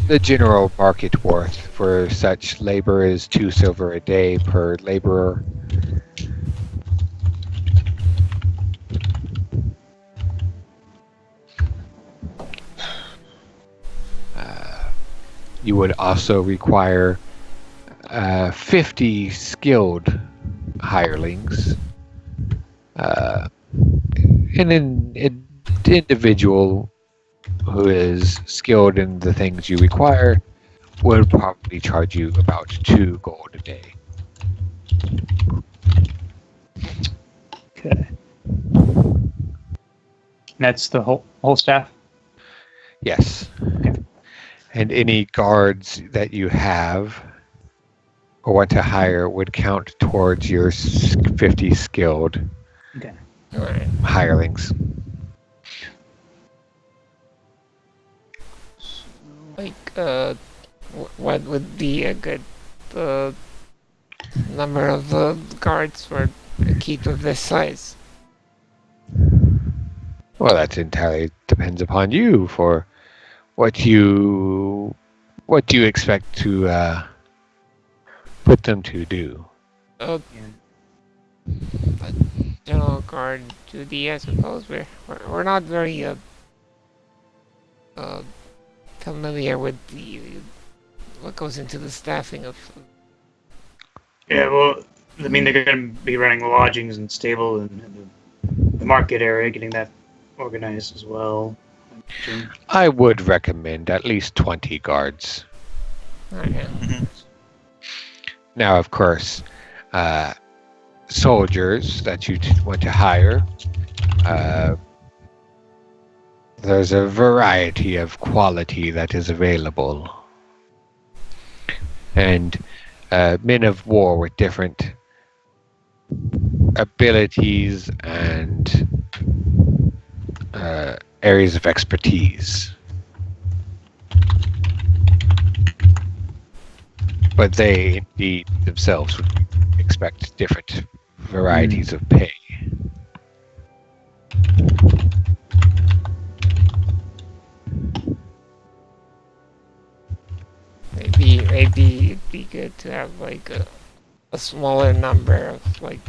The general market worth for such labor is 2 silver a day per laborer. You would also require 50 skilled hirelings. An individual who is skilled in the things you require would probably charge you about 2 gold a day. Okay. That's the whole staff. Yes. And any guards that you have or want to hire would count towards your 50 skilled Okay. hirelings. Like, what would be a good number of guards for a keep of this size? Well, that entirely depends upon you for what you expect to put them to do. But general guard duty, I suppose. We're not very familiar with what goes into the staffing of. Yeah, well, I mean, they're going to be running lodgings and stable and the market area, getting that organized as well. I would recommend at least 20 guards. Okay. Now, of course, soldiers that you want to hire, there's a variety of quality that is available. And men of war with different abilities and areas of expertise. But they indeed themselves would expect different varieties of pay. Maybe it'd be good to have like a smaller number of like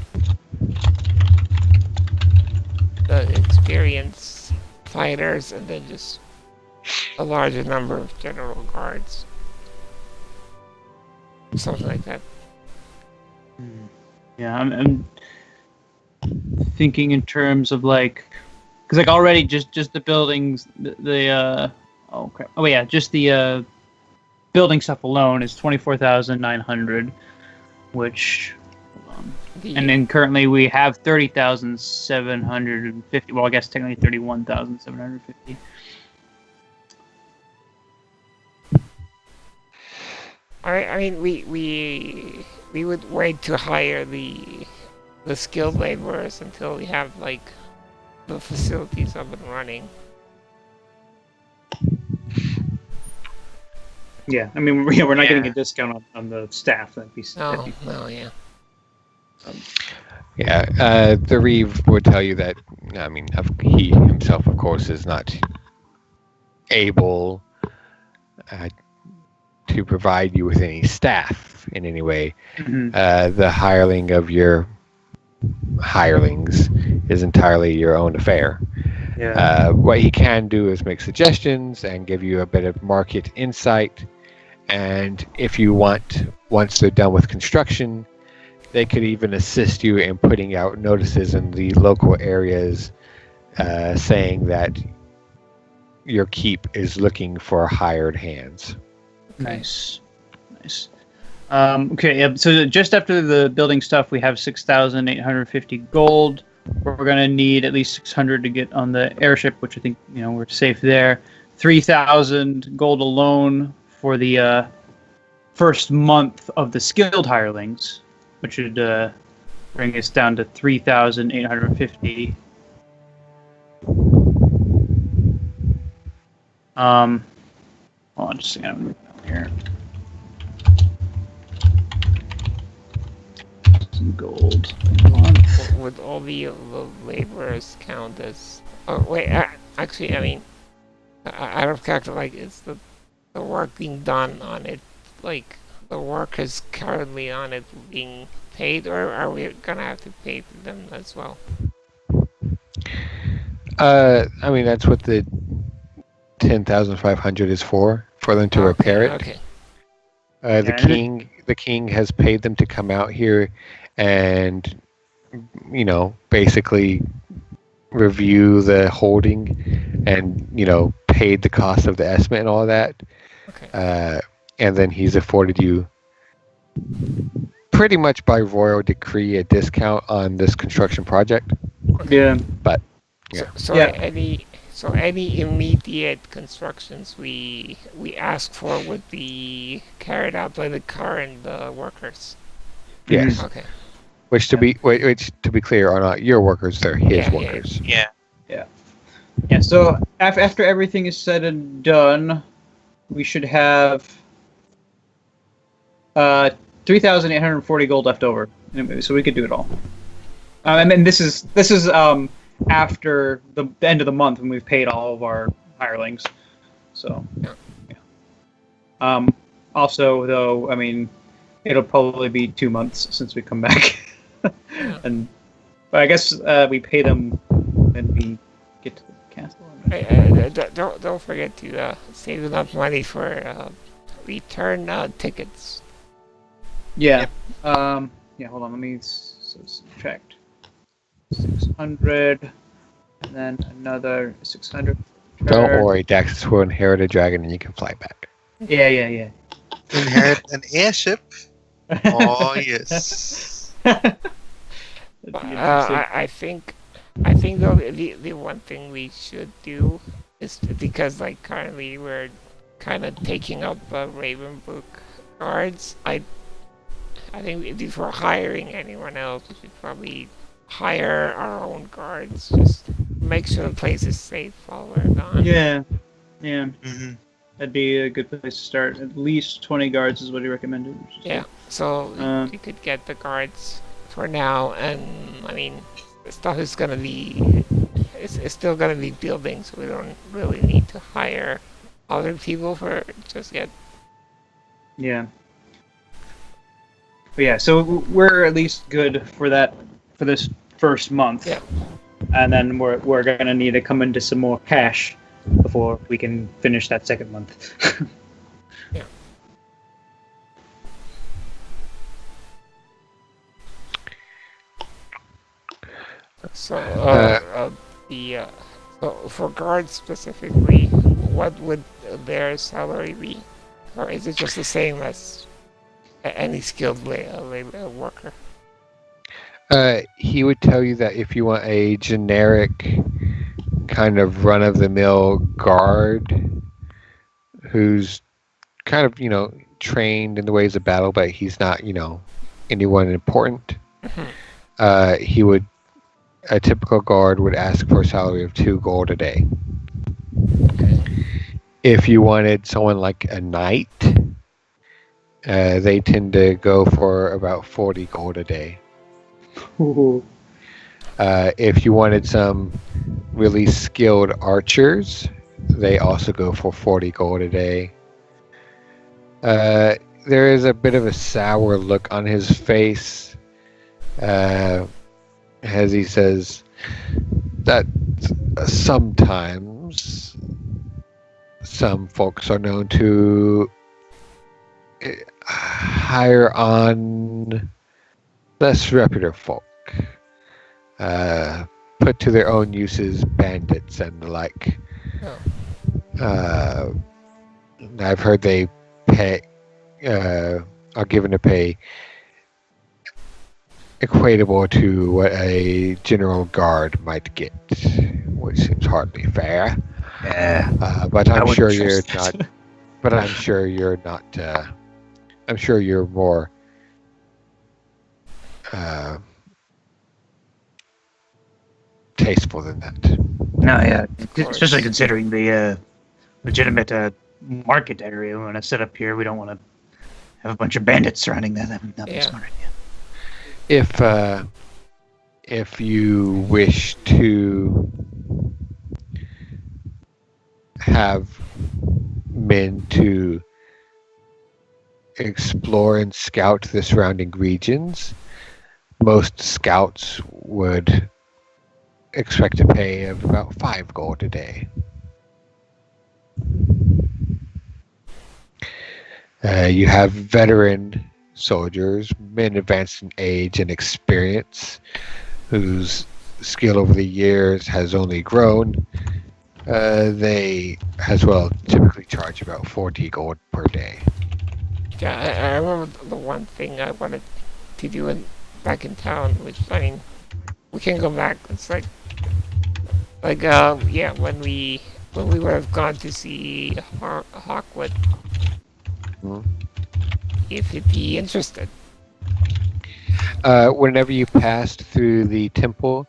the experienced fighters, and then just a larger number of general guards. Something like that. Yeah, I'm thinking in terms of like, because like already just the buildings, just the building stuff alone is 24,900, which, and then currently we have 30,750. Well, I guess technically 31,750. I mean, we would wait to hire the skilled laborers until we have like the facilities up and running. Yeah, I mean, we're not getting a discount on the staff. That'd be Yeah. Yeah, the Reeve would tell you that, I mean, he himself, of course, is not able to provide you with any staff in any way. Mm-hmm. The hiring of your hirelings is entirely your own affair. Yeah. What he can do is make suggestions and give you a bit of market insight. And if you want, once they're done with construction, they could even assist you in putting out notices in the local areas saying that your keep is looking for hired hands. Nice. Okay, yeah, so just after the building stuff, we have 6,850 gold. We're going to need at least 600 to get on the airship, which I think, we're safe there. 3,000 gold alone for the first month of the skilled hirelings, which would bring us down to 3,850. Hold on just a second. Here. Some gold. would all the laborers count as? Oh wait, actually, I mean, out of character, like, is the work being done on it, like the workers currently on it being paid, or are we gonna have to pay for them as well? I mean, that's what the 10,500 is for them to repair it. Okay. The Yeah. king has paid them to come out here and, basically review the holding and, paid the cost of the estimate and all that. Okay. And then he's afforded you pretty much by royal decree a discount on this construction project. Yeah. Yeah. So Yeah. any immediate constructions we ask for would be carried out by the current workers. Yes. Okay. Which to be clear are not your workers, they're his workers. Yeah. Yeah, so after everything is said and done, we should have 3,840 gold left over. So we could do it all. And then this is after the end of the month when we've paid all of our hirelings. So, yeah. Also, though, I mean, it'll probably be 2 months since we come back, but I guess we pay them when we get to the castle. Don't forget to save enough money for return tickets. Yeah. Yeah. Hold on. Let me subtract 600, and then another 600. Don't worry, Daxus will inherit a dragon and you can fly back. Yeah. Inherit an airship. Oh yes. That'd be interesting. I think though the one thing we should do is, because like currently we're kind of taking up Ravenbrook guards. I think before hiring anyone else, we should probably hire our own guards. Just make sure the place is safe while we're gone. Yeah. Mm-hmm. That'd be a good place to start. At least 20 guards is what he recommended. Which is Yeah. So good. you could get the guards for now, and I mean, the stuff is gonna be, it's still gonna be building, so we don't really need to hire other people for just yet. Yeah. But yeah, so we're at least good for this first month. Yeah. And then we're gonna need to come into some more cash before we can finish that second month. Yeah. So so for guards specifically, what would their salary be, or is it just the same as any skilled labor worker? He would tell you that if you want a generic kind of run-of-the-mill guard who's kind of, trained in the ways of battle, but he's not, anyone important, a typical guard would ask for a salary of 2 gold a day. Okay. If you wanted someone like a knight, they tend to go for about 40 gold a day. If you wanted some really skilled archers, they also go for 40 gold a day. There is a bit of a sour look on his face as he says that sometimes some folks are known to hire on less reputable folk, put to their own uses bandits and the like. I've heard they are given to pay equatable to what a general guard might get, which seems hardly fair. Yeah. But I I'm wouldn't sure you're trust it. not. But I'm sure you're not. I'm sure you're more tasteful than that. No, yeah. course. Especially considering the legitimate market area we want to set up here. We don't want to have a bunch of bandits surrounding that. That would not be Yeah. a smart idea. if you wish to have men to explore and scout the surrounding regions, most scouts would expect to pay of about 5 gold a day. You have veteran soldiers, men advanced in age and experience, whose skill over the years has only grown. They, as well, typically charge about 40 gold per day. Yeah, I remember the one thing I wanted to do back in town, which, I mean, we can go back. It's yeah, when we would have gone to see Hawkwood, Mhm. if you'd be interested. Whenever you passed through the temple,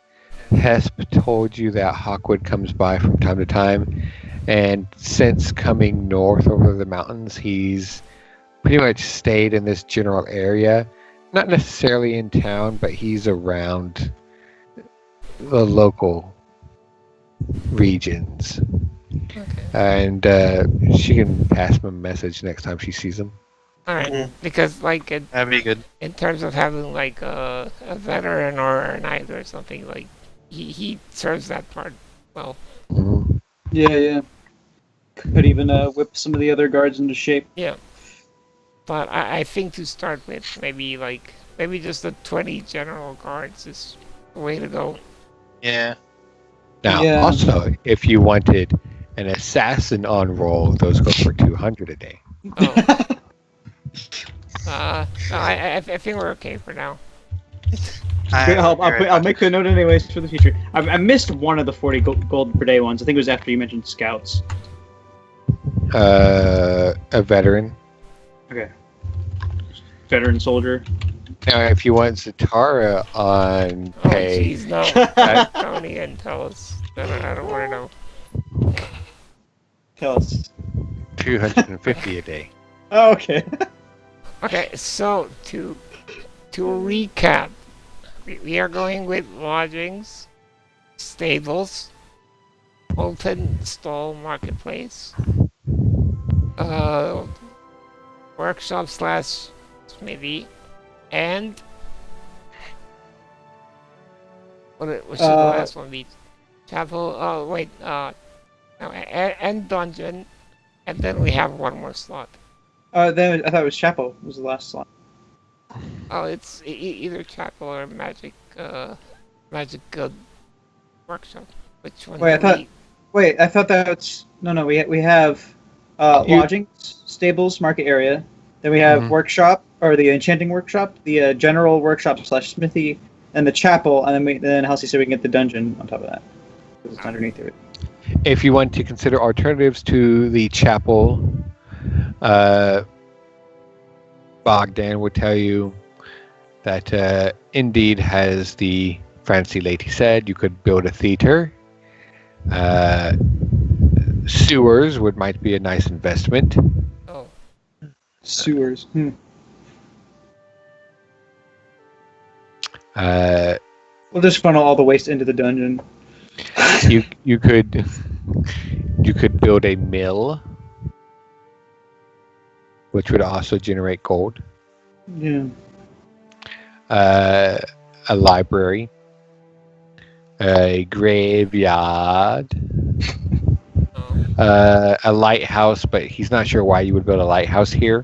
Hesp told you that Hawkwood comes by from time to time, and since coming north over the mountains, he's pretty much stayed in this general area. Not necessarily in town, but he's around the local regions. Okay. And she can pass him a message next time she sees him. All right, Mhm. because like That'd be good. in terms of having like a veteran or a knight or something, like he serves that part well. Mhm. Yeah. Could even whip some of the other guards into shape. Yeah. But I think to start with, maybe just the 20 general guards is the way to go. Yeah. Now, Yeah. also, if you wanted an assassin on roll, those go for 200 a day. Oh. No, I think we're okay for now. I'll make the note anyways for the future. I missed one of the 40 gold per day ones. I think it was after you mentioned scouts. A veteran. Okay. Veteran soldier. Now, if you want Zatara on Oh, pay, jeez, no. Tony and tell us. I don't want to know. Tell us. 250 a day. Oh, okay. Okay, so to recap, we are going with lodgings, stables, open stall marketplace, workshop / smithy, and what should the last one be? Chapel. Oh wait, no, and dungeon, and then we have one more slot. Then I thought it was chapel was the last slot. Oh, it's either chapel or magic workshop. Which one? Wait, I thought that's no. We have lodgings, stables, market area. Then we have Mhm. workshop or the enchanting workshop, the general workshop / smithy, and the chapel, and then Halsey said we can get the dungeon on top of that because it's underneath it. If you want to consider alternatives to the chapel, Bogdan would tell you that Indeed has the fancy lady said you could build a theater. Sewers might be a nice investment. Oh, Sewers. We'll just funnel all the waste into the dungeon. You could build a mill, which would also generate gold. Yeah. A library, a graveyard, a lighthouse, but he's not sure why you would build a lighthouse here.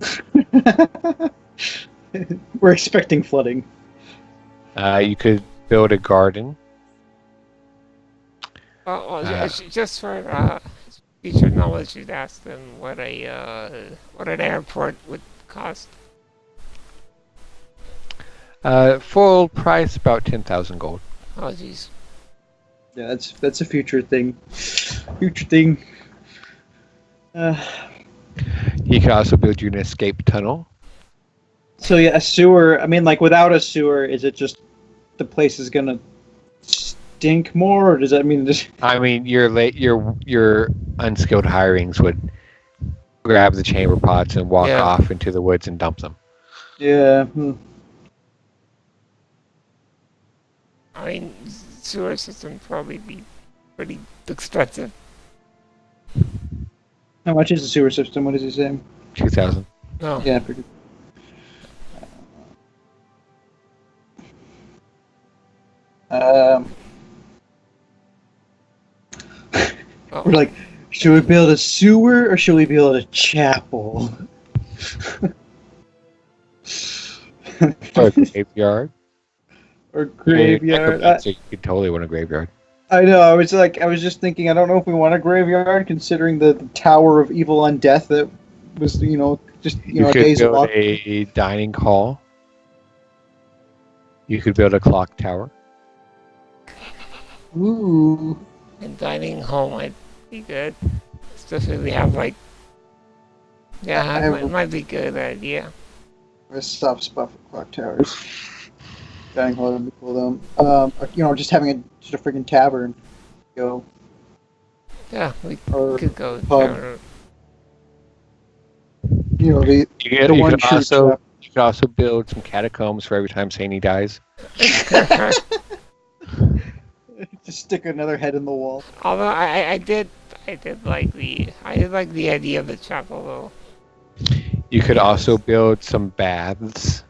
We're expecting flooding. You could build a garden. just for future knowledge, you'd ask them what an airport would cost. Full price about 10,000 gold. Oh, jeez. Yeah, that's a future thing. Future thing. He could also build you an escape tunnel. So yeah, a sewer. I mean, like without a sewer, is it just the place is gonna stink more, or does that mean just? I mean, your unskilled hirings would grab the chamber pots and walk Yeah. off into the woods and dump them. Yeah. I mean, sewer system probably be pretty expensive. How much is the sewer system? What does he say? 2,000. No. Yeah, pretty. Um, Oh. we're like, should we build a sewer or should we build a chapel? Or a graveyard. Or graveyard? So you could totally want a graveyard. I know. I was just thinking. I don't know if we want a graveyard, considering the Tower of Evil Undeath that was, just You a could day's build walk. a dining hall. You could build a clock tower. Ooh. And dining hall might be good. Especially if we have like. Yeah, it might be a good idea. A soft spot for clock towers. Dining hall would be cool though. Just having just a freaking tavern. Go. Yeah, we Or could go. pub. down- the You one could true also chapel. you could also build some catacombs for every time Saini dies. Just stick another head in the wall. Although I did like the idea of the chapel though. You could also build some baths.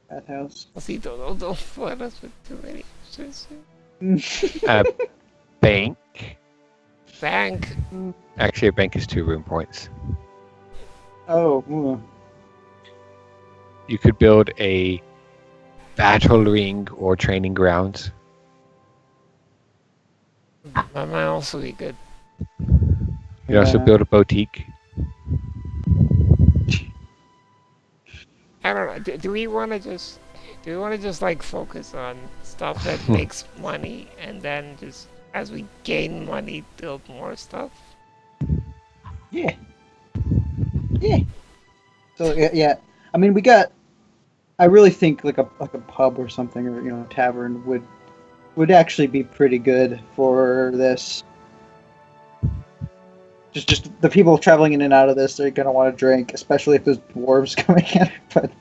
That house. See, don't flood us with too many options. A bank. Bank. Actually, a bank is 2 room points. Oh. ooh. You could build a battle ring or training grounds. That might also be good. You could also Yeah. build a boutique. I don't know. Do we want to just like focus on stuff that makes money and then just as we gain money build more stuff? Yeah. Yeah. So yeah. I mean, we got. I really think like a pub or something, or a tavern would actually be pretty good for this. Just the people traveling in and out of this, they're gonna want to drink, especially if there's dwarves coming in. But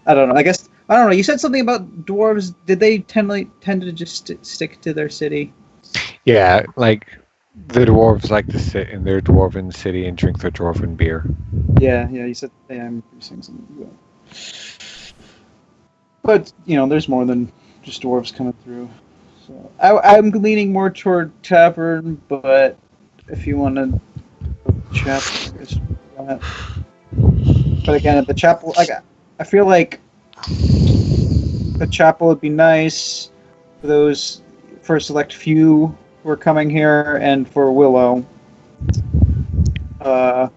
I don't know. I guess I don't know. You said something about dwarves. Did they tend to just stick to their city? Yeah, like the dwarves like to sit in their dwarven city and drink their dwarven beer. Yeah. You said. Yeah, I'm saying something. But there's more than just dwarves coming through. So I'm leaning more toward tavern, but if you want to chapel, I guess that. But again, at the chapel, I feel like the chapel would be nice for those for a select few who are coming here, and for Willow. The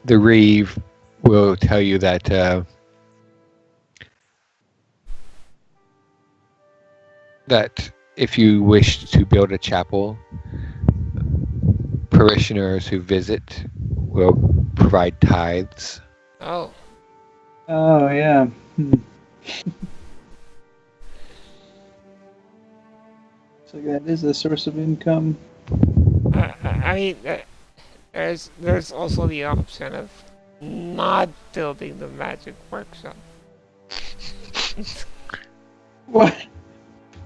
Reeve will tell you that that if you wish to build a chapel, parishioners who visit will provide tithes. Oh, Oh yeah. So that is a source of income. I mean, there's also the option of not building the magic workshop. What?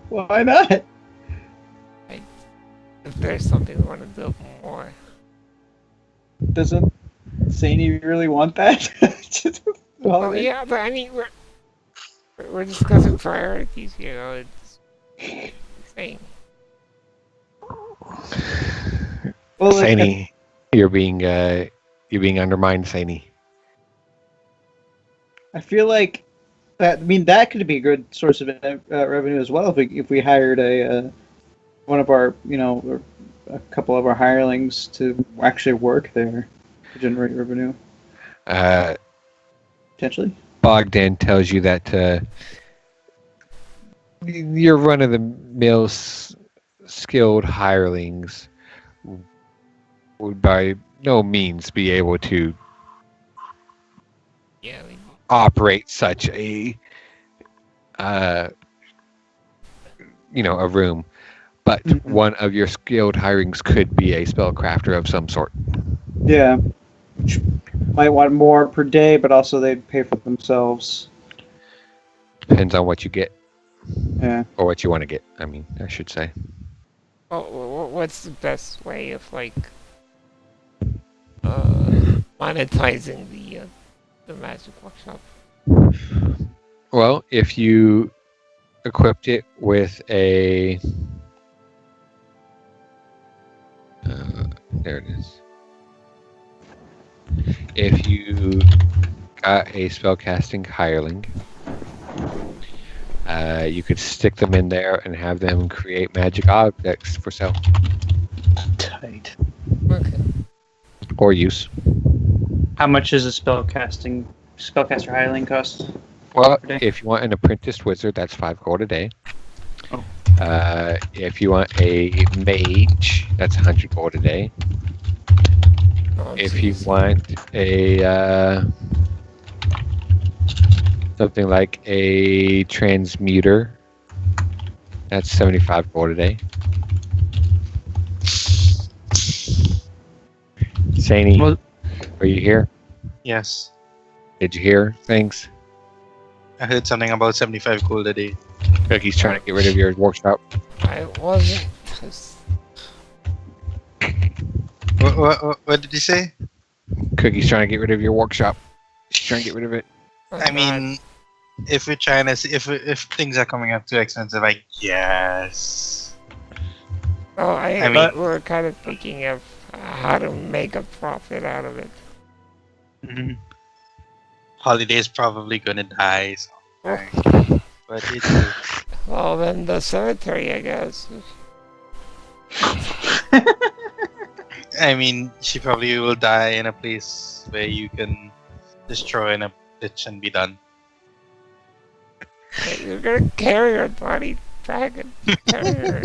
Why not? If there's something we want to build more. Doesn't Saini really want that? Well, yeah, but I mean, we're discussing priorities, It's insane. Well, Saini, you're being undermined, Saini. I feel like that. I mean, that could be a good source of revenue as well if we hired one of our or a couple of our hirelings to actually work there to generate revenue potentially. Bogdan tells you that your run-of-the-mill skilled hirelings would by no means be able to Yeah, operate such a a room, but one of your skilled hirings could be a spellcrafter of some sort. Yeah, which might want more per day, but also they'd pay for themselves. Depends on what you get, Yeah. or what you want to get. I mean, I should say. What's the best way of like monetizing the magic workshop? Well, if you equipped it with a there it is. If you got a spellcasting hireling, you could stick them in there and have them create magic objects for sale Tight. Okay. or use. How much does a spellcaster hireling cost? Well, Per day? if you want an apprenticed wizard, that's 5 gold a day. Oh. If you want a mage, that's 100 gold a day. Oh, If you jeez. want a something like a transmuter, that's 75 gold a day. Sani, Well- are you here? Yes. Did you hear things? I heard something about 75 gold a day. Cookie's trying to get rid of your workshop. I wasn't. What did you say? Cookie's trying to get rid of your workshop. She's trying to get rid of it. I mean, if we're trying to see if things are coming up too expensive, I guess. Oh, I mean- we're kind of thinking of how to make a profit out of it. Mm-hmm. Holiday's probably gonna die. So, but it's Well, then the cemetery, I guess. I mean, she probably will die in a place where you can destroy in a ditch and be done. Hey, you're gonna carry her body back and carry her.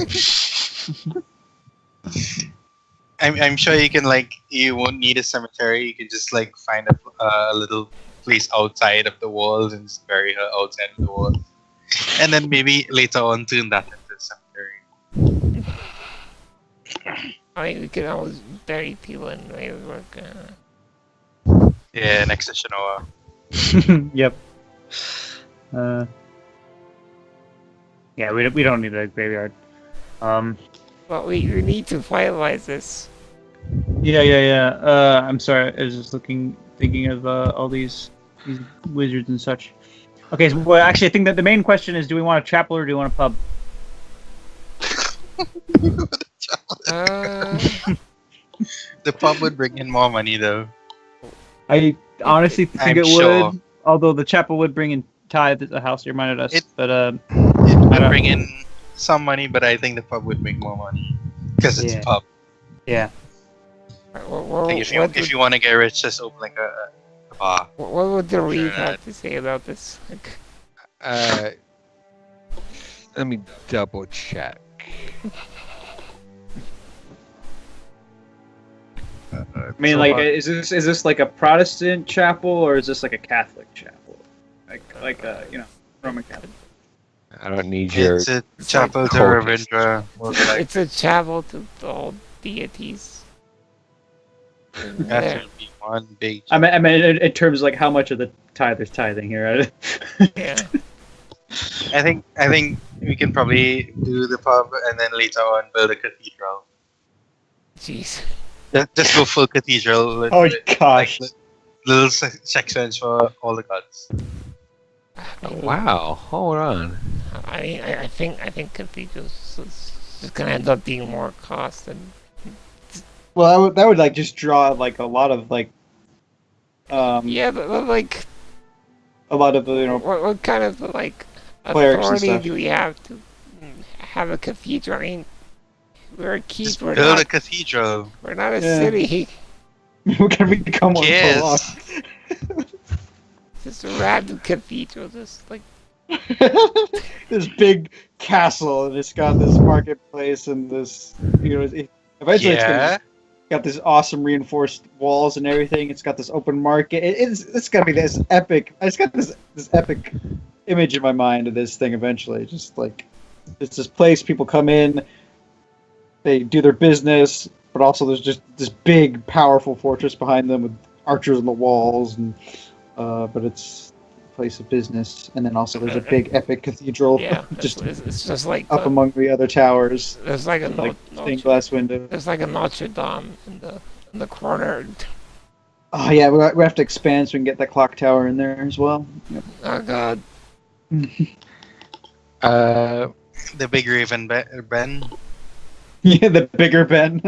I'm sure you can you won't need a cemetery. You can just find a little place outside of the walls and just bury her outside of the walls, and then maybe later on turn that into a cemetery. I mean, we can always bury people in Ravenwork. Yeah, next to Shinoa. Yep. Yeah, we don't need a graveyard. But we need to finalize this. Yeah. I'm sorry. I was just thinking of all these wizards and such. Okay, so, well, actually, I think that the main question is: do we want a chapel or do we want a pub? Uh, The pub would bring in more money though. I honestly think I'm it sure. would. Although the chapel would bring in tithe, as a house reminded us. It- But It I would don't- bring in some money, but I think the pub would make more money because it's Yeah. a pub. yeah. If you want to get rich, just open a bar. what would the Reeve Sure. have to say about this? Like, Let me double check. I mean, is this like a Protestant chapel or is this like a Catholic chapel? Like Roman Catholic. I don't need your. It's a chapel to cultist. Ravindra. it's a chapel to all deities. That should be one big. I mean, in terms of like how much of the tithe tithing here. Yeah. I think we can probably do the pub and then later on build a cathedral. Jeez. Just go full cathedral. With, Oh, with, gosh. little sections for all the gods. Wow, hold on. I think cathedrals is just gonna end up being more cost than. Well, that would like just draw like a lot of like. Yeah, but like, A lot of what kind of like Clerics and authority stuff. do we have to have a cathedral? I mean, we're a keep. Just We're build a not. cathedral. We're not a Yeah. city. we can become one for Yes. long. Just a random cathedral. Just like This big castle and it's got this marketplace and this eventually it's Yeah. got this awesome reinforced walls and everything. It's got this open market. It's gonna be this epic. It's got this epic image in my mind of this thing eventually. Just like it's this place people come in, they do their business, but also there's just this big powerful fortress behind them with archers on the walls and but it's place of business, and then also there's a big epic cathedral Yeah, just it's just like up among the other towers, there's like a like stained glass window. there's like a Notre Dame in the corner. Oh yeah, we have to expand so we can get that clock tower in there as well. Yep. Oh god. The big Raven Ben. Yeah, the bigger Ben.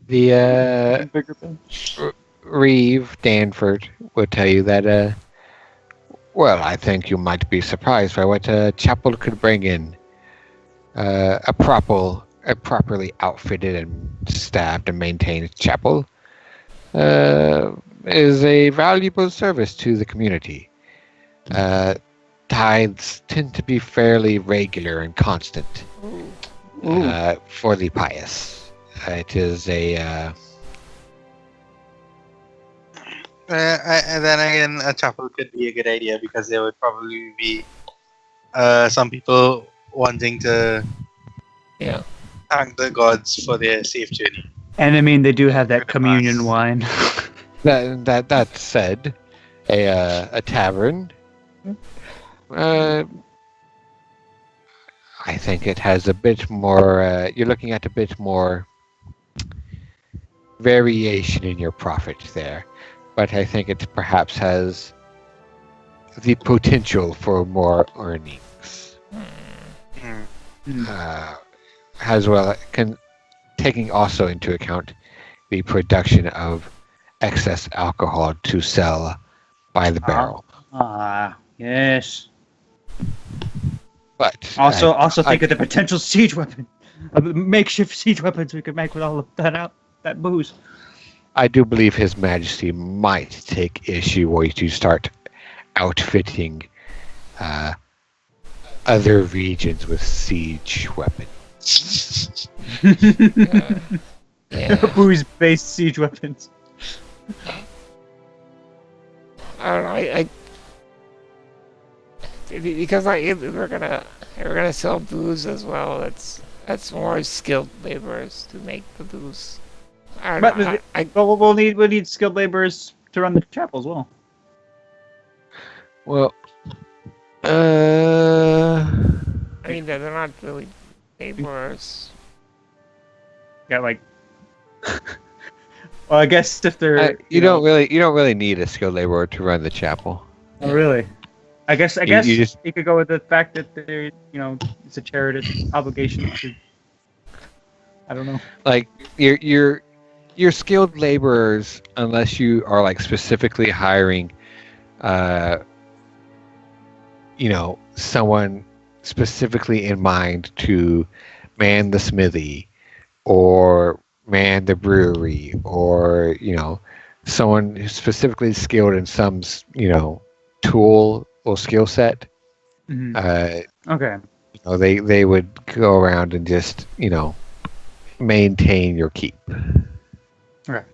The Bigger Ben. Reeve Danford will tell you that, well, I think you might be surprised by what a chapel could bring in. A properly outfitted and staffed and maintained chapel is a valuable service to the community. Tithes tend to be fairly regular and constant for the pious. It is a And then again, a chapel could be a good idea because there would probably be some people wanting to thank the gods for their safe journey. And I mean, they do have that communion wine. that said, a tavern. I think it has a bit more. You're looking at a bit more variation in your profit there, but I think it perhaps has the potential for more earnings. As well, taking also into account the production of excess alcohol to sell by the barrel. Yes. But Also think of the potential siege weapon, makeshift siege weapons we could make with all of that booze. I do believe His Majesty might take issue were to start outfitting other regions with siege weapons. Booze-based siege weapons. I don't know. Because we're gonna sell booze as well. That's more skilled laborers to make the booze. I don't know. But we'll need skilled laborers to run the chapel as well. Well, I mean, they're not really laborers. Got like. Well, I guess if they're you don't really need a skilled laborer to run the chapel. Oh, really? I guess you could go with the fact that they're it's a charity obligation to. I don't know. Like your skilled laborers, unless you are like specifically hiring, someone specifically in mind to man the smithy, or man the brewery, or someone who's specifically skilled in some tool or skill set. Mm-hmm. Okay. They would go around and just maintain your keep. Right.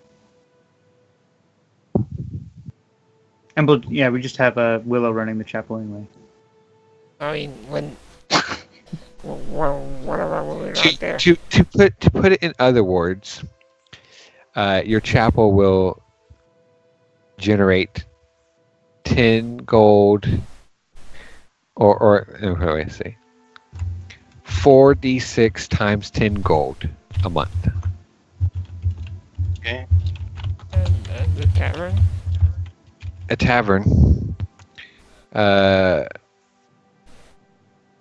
And we just have Willow running the chapel anyway. I mean, whatever we're not there. To put it in other words, your chapel will generate 10 gold, or what do I say? 4d6 times 10 gold a month. Okay. And the tavern? A tavern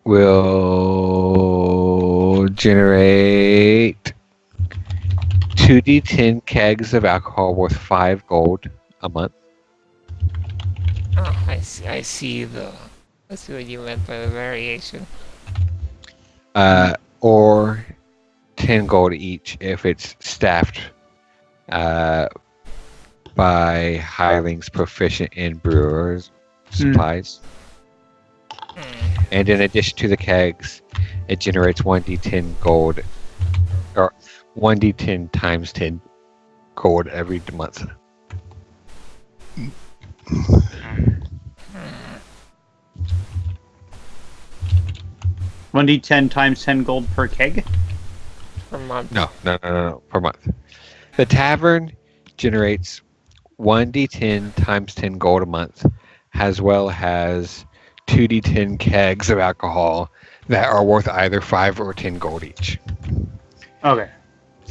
will generate 2d10 kegs of alcohol worth 5 gold a month. Oh, I see what you meant by the variation. Or 10 gold each if it's staffed by hirelings proficient in brewers supplies. And in addition to the kegs, it generates 1d10 gold, or 1d10 times 10 gold every month. 1d10 times 10 gold per keg? Per month. No, per month. The tavern generates 1d10 times 10 gold a month, as well as 2d10 kegs of alcohol that are worth either 5 or 10 gold each. Okay.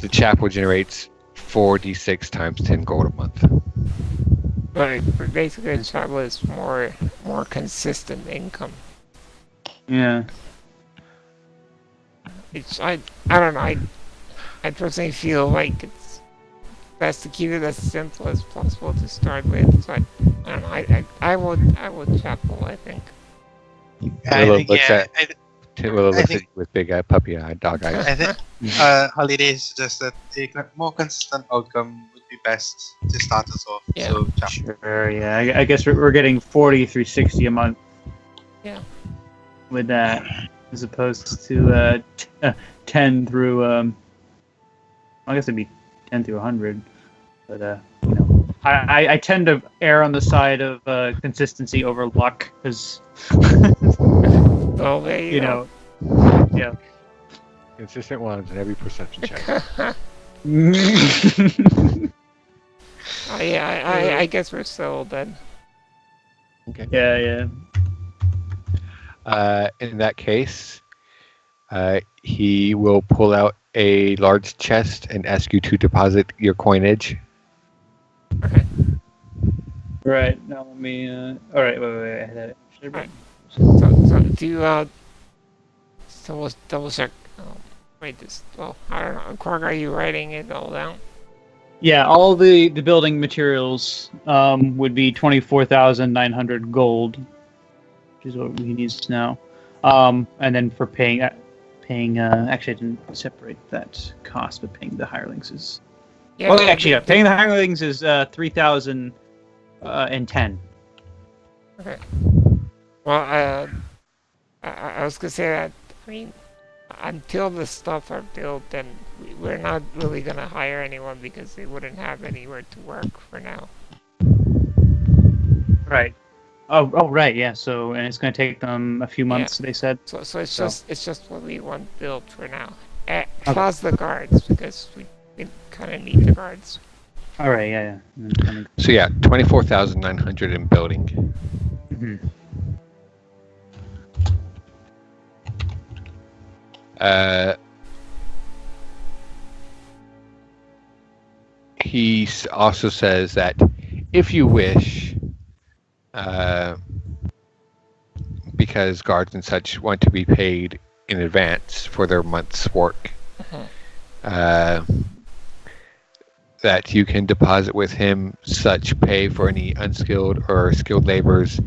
The chapel generates 4d6 times 10 gold a month. But basically, the chapel is more consistent income. Yeah. It's I don't know. I personally feel like it's best to keep it as simple as possible to start with. So I don't know. I would chapel. I think. I Willow think, looks yeah, Willow looks think- at you with big puppy eye, dog eyes. I think holidays suggest that a more consistent outcome would be best to start us off. Yeah. So chapel. Sure. Yeah. I guess we're getting 40 through 60 a month. Yeah. With that, as opposed to 10 through I guess it'd be 10 through 100, but you know, I tend to err on the side of consistency over luck because Oh, there you you go. know, yeah. Consistent ones in every perception check. Oh, yeah, I guess we're sold then. Yeah. In that case, he will pull out a large chest and ask you to deposit your coinage. Right. Now let me. All right. Wait. I had it. Should I bring- So do you so we'll double check. Wait, this. Well, I don't know. Quark, are you writing it all down? Yeah. All the building materials would be 24,900 gold, which is what he needs now. And then for paying. Actually, I didn't separate that cost, but paying the hirelings is. Yeah. Oh, actually, yeah. Paying the hirelings is 3,010. Okay. Well, I was gonna say that. I mean, until the stuff are built, then we're not really gonna hire anyone because they wouldn't have anywhere to work for now. Right. Oh, right. Yeah. So, and it's going to take them a few months. They said. So it's So- just what we want built for now. Plus the guards because we kind of need the guards. All right. Yeah. And then 20 So yeah, 24,900 in building. Mhm. He also says that if you wish, because guards and such want to be paid in advance for their month's work, that you can deposit with him such pay for any unskilled or skilled laborers,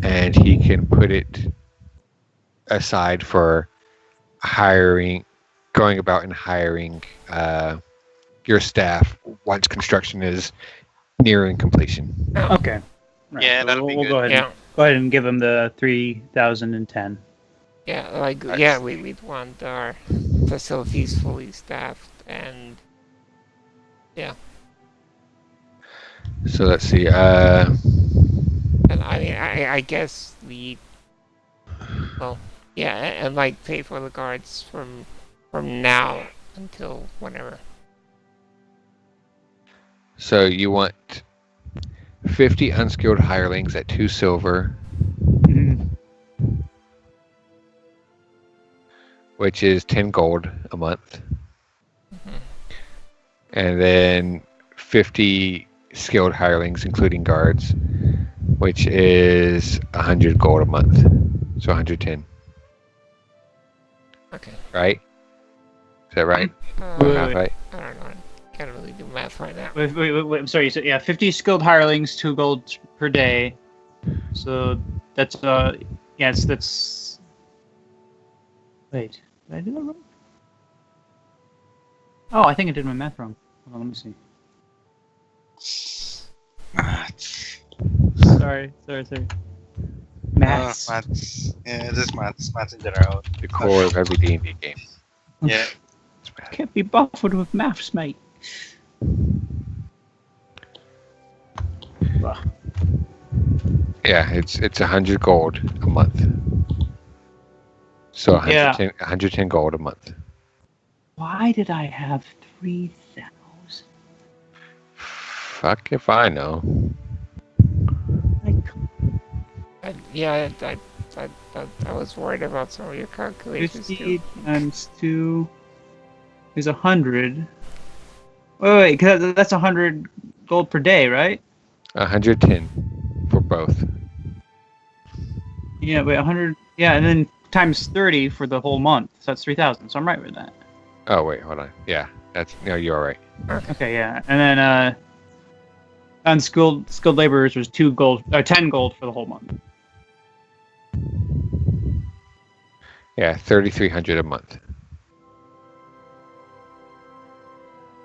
and he can put it aside for going about and hiring your staff once construction is nearing completion. Okay. Right. Yeah, so that'll be we'll good. go ahead. Yeah. Go ahead and give him the 3,010. Yeah, like Nice. we'd want our facilities fully staffed and So let's see. and I mean I guess and like pay for the guards from now until whenever. So you want 50 unskilled hirelings at 2 silver, Mhm. which is 10 gold a month. And then 50 skilled hirelings, including guards, which is 100 gold a month. So 110, Okay. right? Is that right? Wait, Math wait. right? I don't know. I can't really do math right now. Wait. I'm sorry. So yeah, 50 skilled hirelings, 2 gold per day. So that's yes, that's. Wait, did I do that wrong? Oh, I think I did my math wrong. Hold on, let me see. Sorry. Maths. Maths. Yeah, just maths in general. The core of every D&D game. Yeah. It's math. Can't be buffered with maths, mate. Yeah, it's 100 gold a month. So 110 gold a month. Why did I have 3,000? Fuck if I know. I was worried about some of your calculations 50 too. times 2 is 100. Wait, because that's 100 gold per day, right? 110 for both. Yeah, wait, 100. Yeah, and then times 30 for the whole month. So that's 3,000. So I'm right with that. Oh wait, hold on. Yeah, you're right. Okay, yeah, and then unskilled laborers was 10 gold for the whole month. Yeah, 3,300 a month.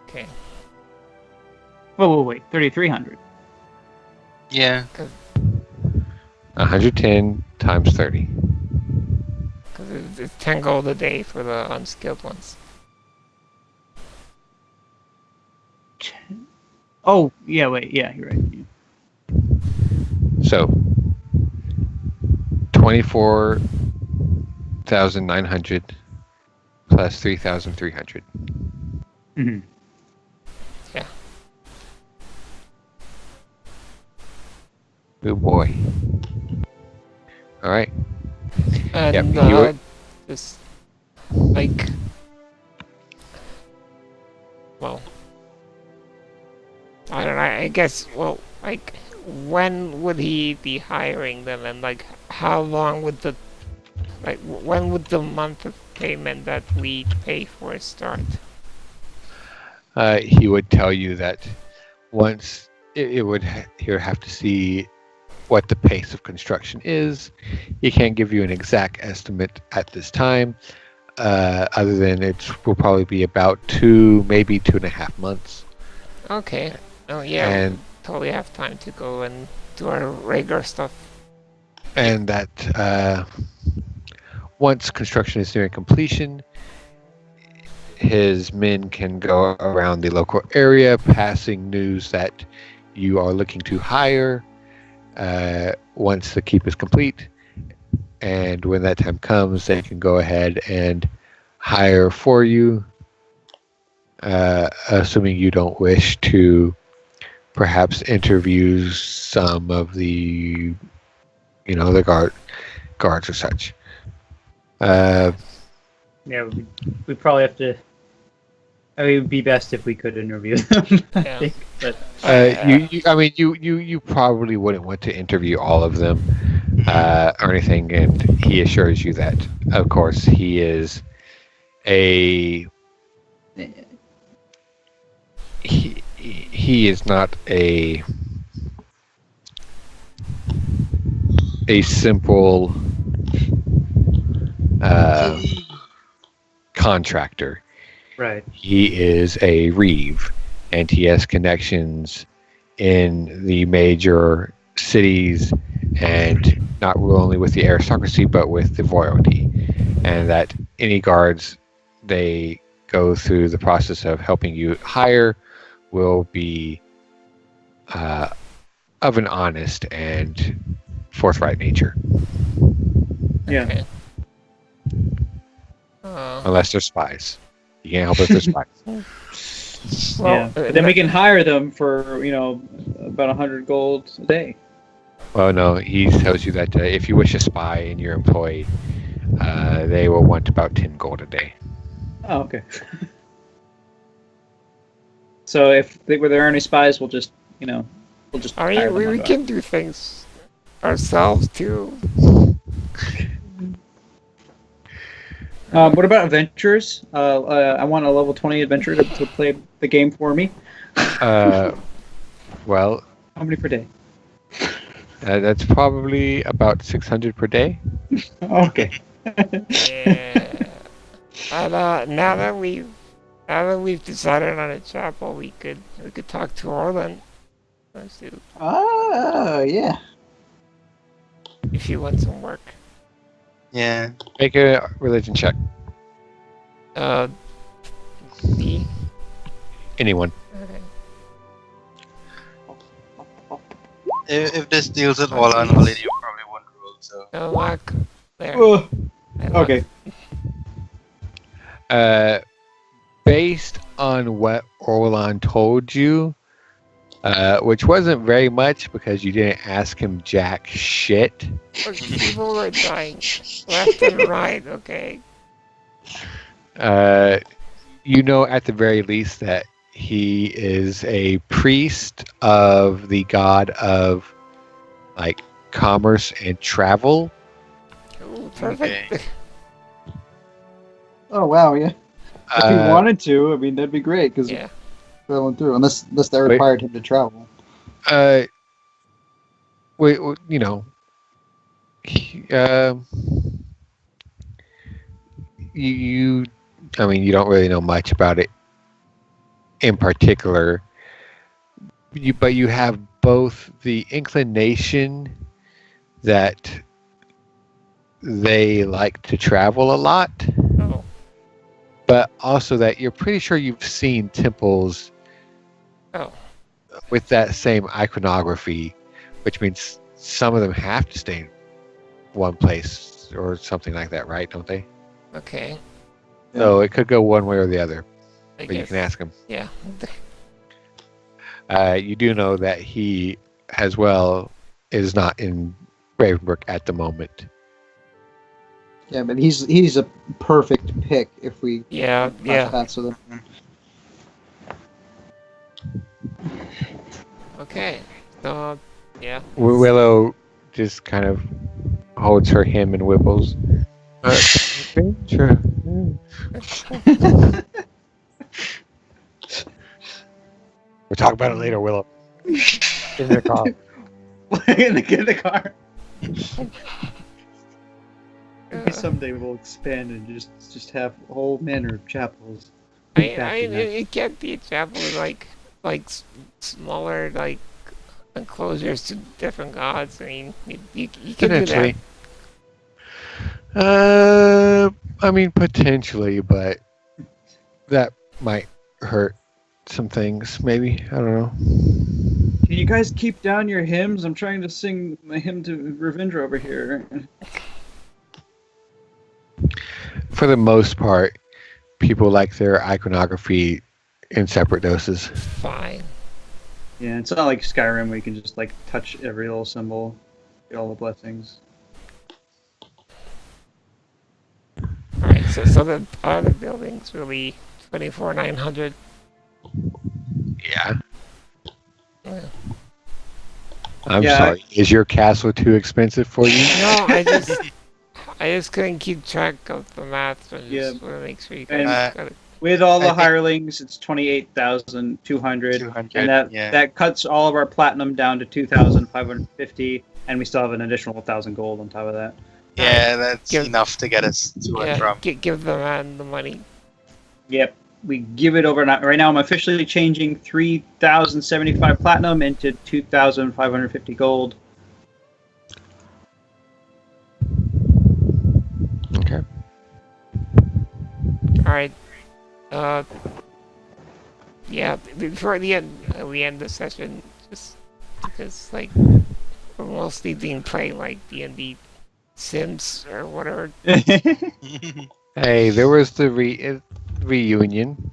Okay. Wait, 3,300. Yeah. 110 times 30. Because it's 10 gold a day for the unskilled ones. Oh, yeah, wait, yeah, you're right. Yeah. So 24,900 plus 3,300. Mm-hmm. Good boy. All right. And Yep, you were- just like, well, I don't know. I guess, well, like, when would he be hiring them, and like, how long would when would the month of payment that we pay for start? He would tell you that once he would have to see what the pace of construction is. He can't give you an exact estimate at this time, other than it will probably be about 2, maybe 2.5 months. Okay. Oh yeah, And we totally have time to go and do our regular stuff. and that once construction is nearing completion, his men can go around the local area passing news that you are looking to hire once the keep is complete. And when that time comes, they can go ahead and hire for you, assuming you don't wish to perhaps interview some of the, the guards or such. Yeah, we probably have to. I mean, it would be best if we could interview them. I Yeah. think, but you probably wouldn't want to interview all of them or anything, and he assures you that, of course, he is he is not a simple contractor. right. He is a reeve, and he has connections in the major cities, and not only with the aristocracy, but with the royalty. And that any guards they go through the process of helping you hire will be of an honest and forthright nature, Yeah. Okay. unless they're spies. You can't help if they're spies. Well, Yeah. But then we can hire them for about 100 gold a day. Well, no, he tells you that if you wish a spy in your employee, they will want about 10 gold a day. Oh, okay. So if there are any spies, we'll just hire them we on can do things ourselves too. What about adventurers? I want a level 20 adventurer to play the game for me. Well, How many per day? that's probably about 600 per day. Okay. Yeah. And now that we've decided on a chapel, we could talk to Orland. Let's do Oh, yeah. if you want some work. Yeah. Make a religion check. D. Anyone. Okay. If this deals with all on holiday, you probably won't roll. So No luck. There. Oh, I luck. okay. Based on what Orlan told you, which wasn't very much because you didn't ask him jack shit. Look, people were dying left and right. Okay. You know at the very least that he is a priest of the god of like commerce and travel. Ooh, perfect. Oh wow, yeah. If he wanted to, I mean, that'd be great because Yeah. that went through. Unless they Wait. required him to travel. Wait, you know, you, I mean, you don't really know much about it in particular. But you have both the inclination that they like to travel a lot, Oh. but also that you're pretty sure you've seen temples Oh. with that same iconography, which means some of them have to stay in one place or something like that, right? Don't they? Okay. So it could go one way or the other, I but you guess. can ask him. Yeah. You do know that he, as well, is not in Ravenbrook at the moment. Yeah, but he's a perfect pick if we Yeah. cross Yeah. paths with him. Okay. So, yeah. Willow just kind of holds her hem and whipples. Adventure. We'll talk about it later, Willow. In the car. in the car. Maybe Uh, someday we'll expand and just have a whole manner of chapels. it can't be a chapel with smaller enclosures to different gods. I mean, you can do that. Potentially. I mean, potentially, but that might hurt some things, maybe. I don't know. Can you guys keep down your hymns? I'm trying to sing my hymn to Ravindra over here. For the most part, people like their iconography in separate doses. Fine. Yeah, it's not like Skyrim where you can just like touch every little symbol, get all the blessings. Alright, so the other buildings will be 24,900. Yeah. Yeah. I'm Yeah, sorry. Is your castle too expensive for you? No, I just couldn't keep track of the math, so I just want to make sure you guys And- got it. With all the I think- hirelings, it's 28,200, 200, and yeah. that cuts all of our platinum down to 2,550, and we still have an additional 1,000 gold on top of that. Yeah, that's Give- enough to get us to a Yeah, drum. give the man the money. Yep, we give it over. Right now, I'm officially changing 3,075 platinum into 2,550 gold. Okay. Alright. Yeah, before the end, we end the session, just because, we're mostly being played like D&D Sims or whatever. Hey, there was the reunion.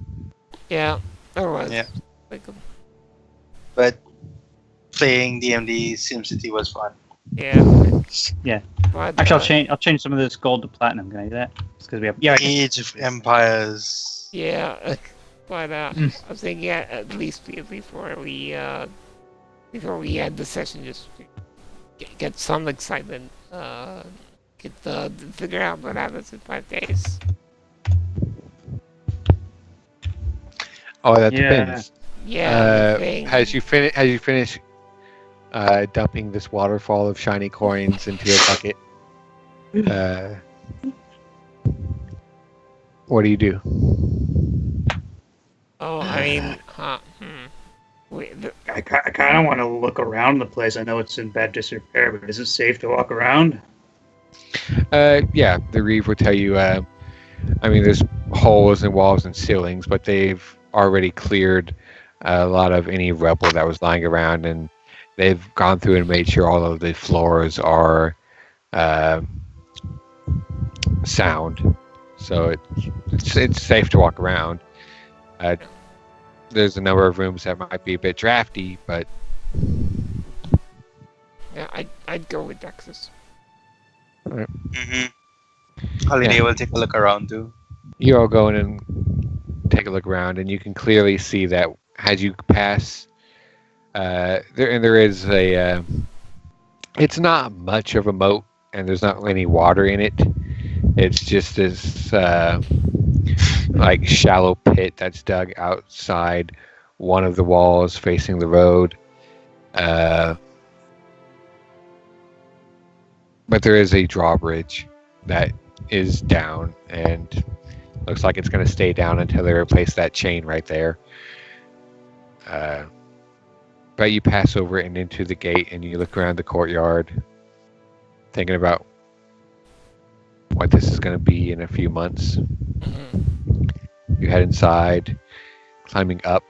Yeah, there was. Yeah. Like, But playing DMD SimCity was fun. yeah. Yeah. But, Actually, I'll change some of this gold to platinum. Can I do that? Because we have I can- Age of Empires. Yeah, but I was thinking at least before we end the session, just get some excitement. Figure out what happens in 5 days. Oh, that Yeah. depends. Yeah. the thing. Has you finished dumping this waterfall of shiny coins into a bucket? What do you do? Oh, I mean, I kind of want to look around the place. I know it's in bad disrepair, but is it safe to walk around? Yeah, the Reeve will tell you. I mean, there's holes in walls and ceilings, but they've already cleared a lot of any rubble that was lying around, and they've gone through and made sure all of the floors are sound, so it's safe to walk around. there's a number of rooms that might be a bit drafty, but Yeah, I'd go with Dexus. Mm-hmm. Holiday Yeah. will take a look around too. you all go in and take a look around, and you can clearly see that as you pass, there is a. It's not much of a moat, and there's not any water in it. It's just this like shallow pit that's dug outside one of the walls facing the road. But there is a drawbridge that is down and looks like it's going to stay down until they replace that chain right there. But you pass over and into the gate and you look around the courtyard, thinking about what this is going to be in a few months. You head inside, climbing up.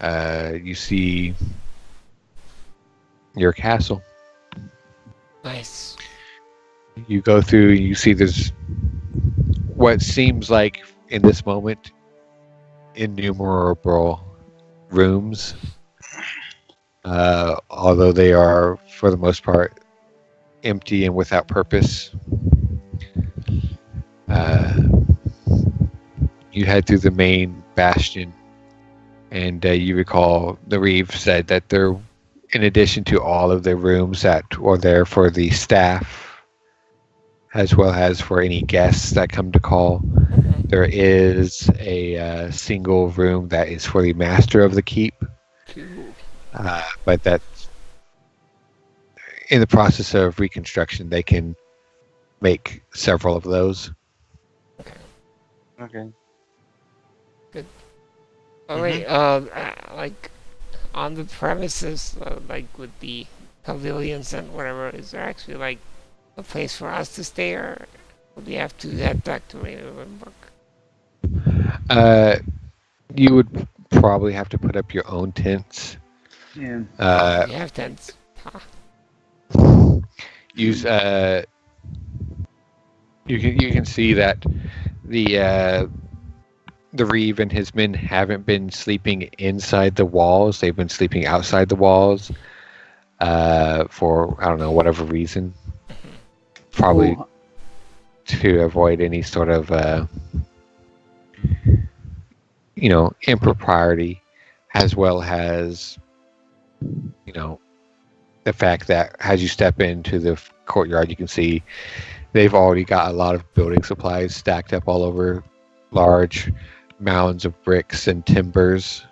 You see your castle. Nice. You go through, you see there's what seems like in this moment innumerable rooms, although they are for the most part empty and without purpose. You head through the main bastion, and you recall the Reeve said that there, in addition to all of the rooms that are there for the staff, as well as for any guests that come to call, there is a single room that is for the master of the keep. But that's in the process of reconstruction. They can make several of those. Okay. Oh wait, like on the premises, like with the pavilions and whatever, is there actually like a place for us to stay, or would we have to head back to Ravenbrook? You would probably have to put up your own tents. Yeah. We have tents. Huh. Use you can see that the Reeve and his men haven't been sleeping inside the walls. They've been sleeping outside the walls for, I don't know, whatever reason. Probably Cool. to avoid any sort of, impropriety, as well as, the fact that as you step into the courtyard, you can see they've already got a lot of building supplies stacked up all over, large mounds of bricks and timbers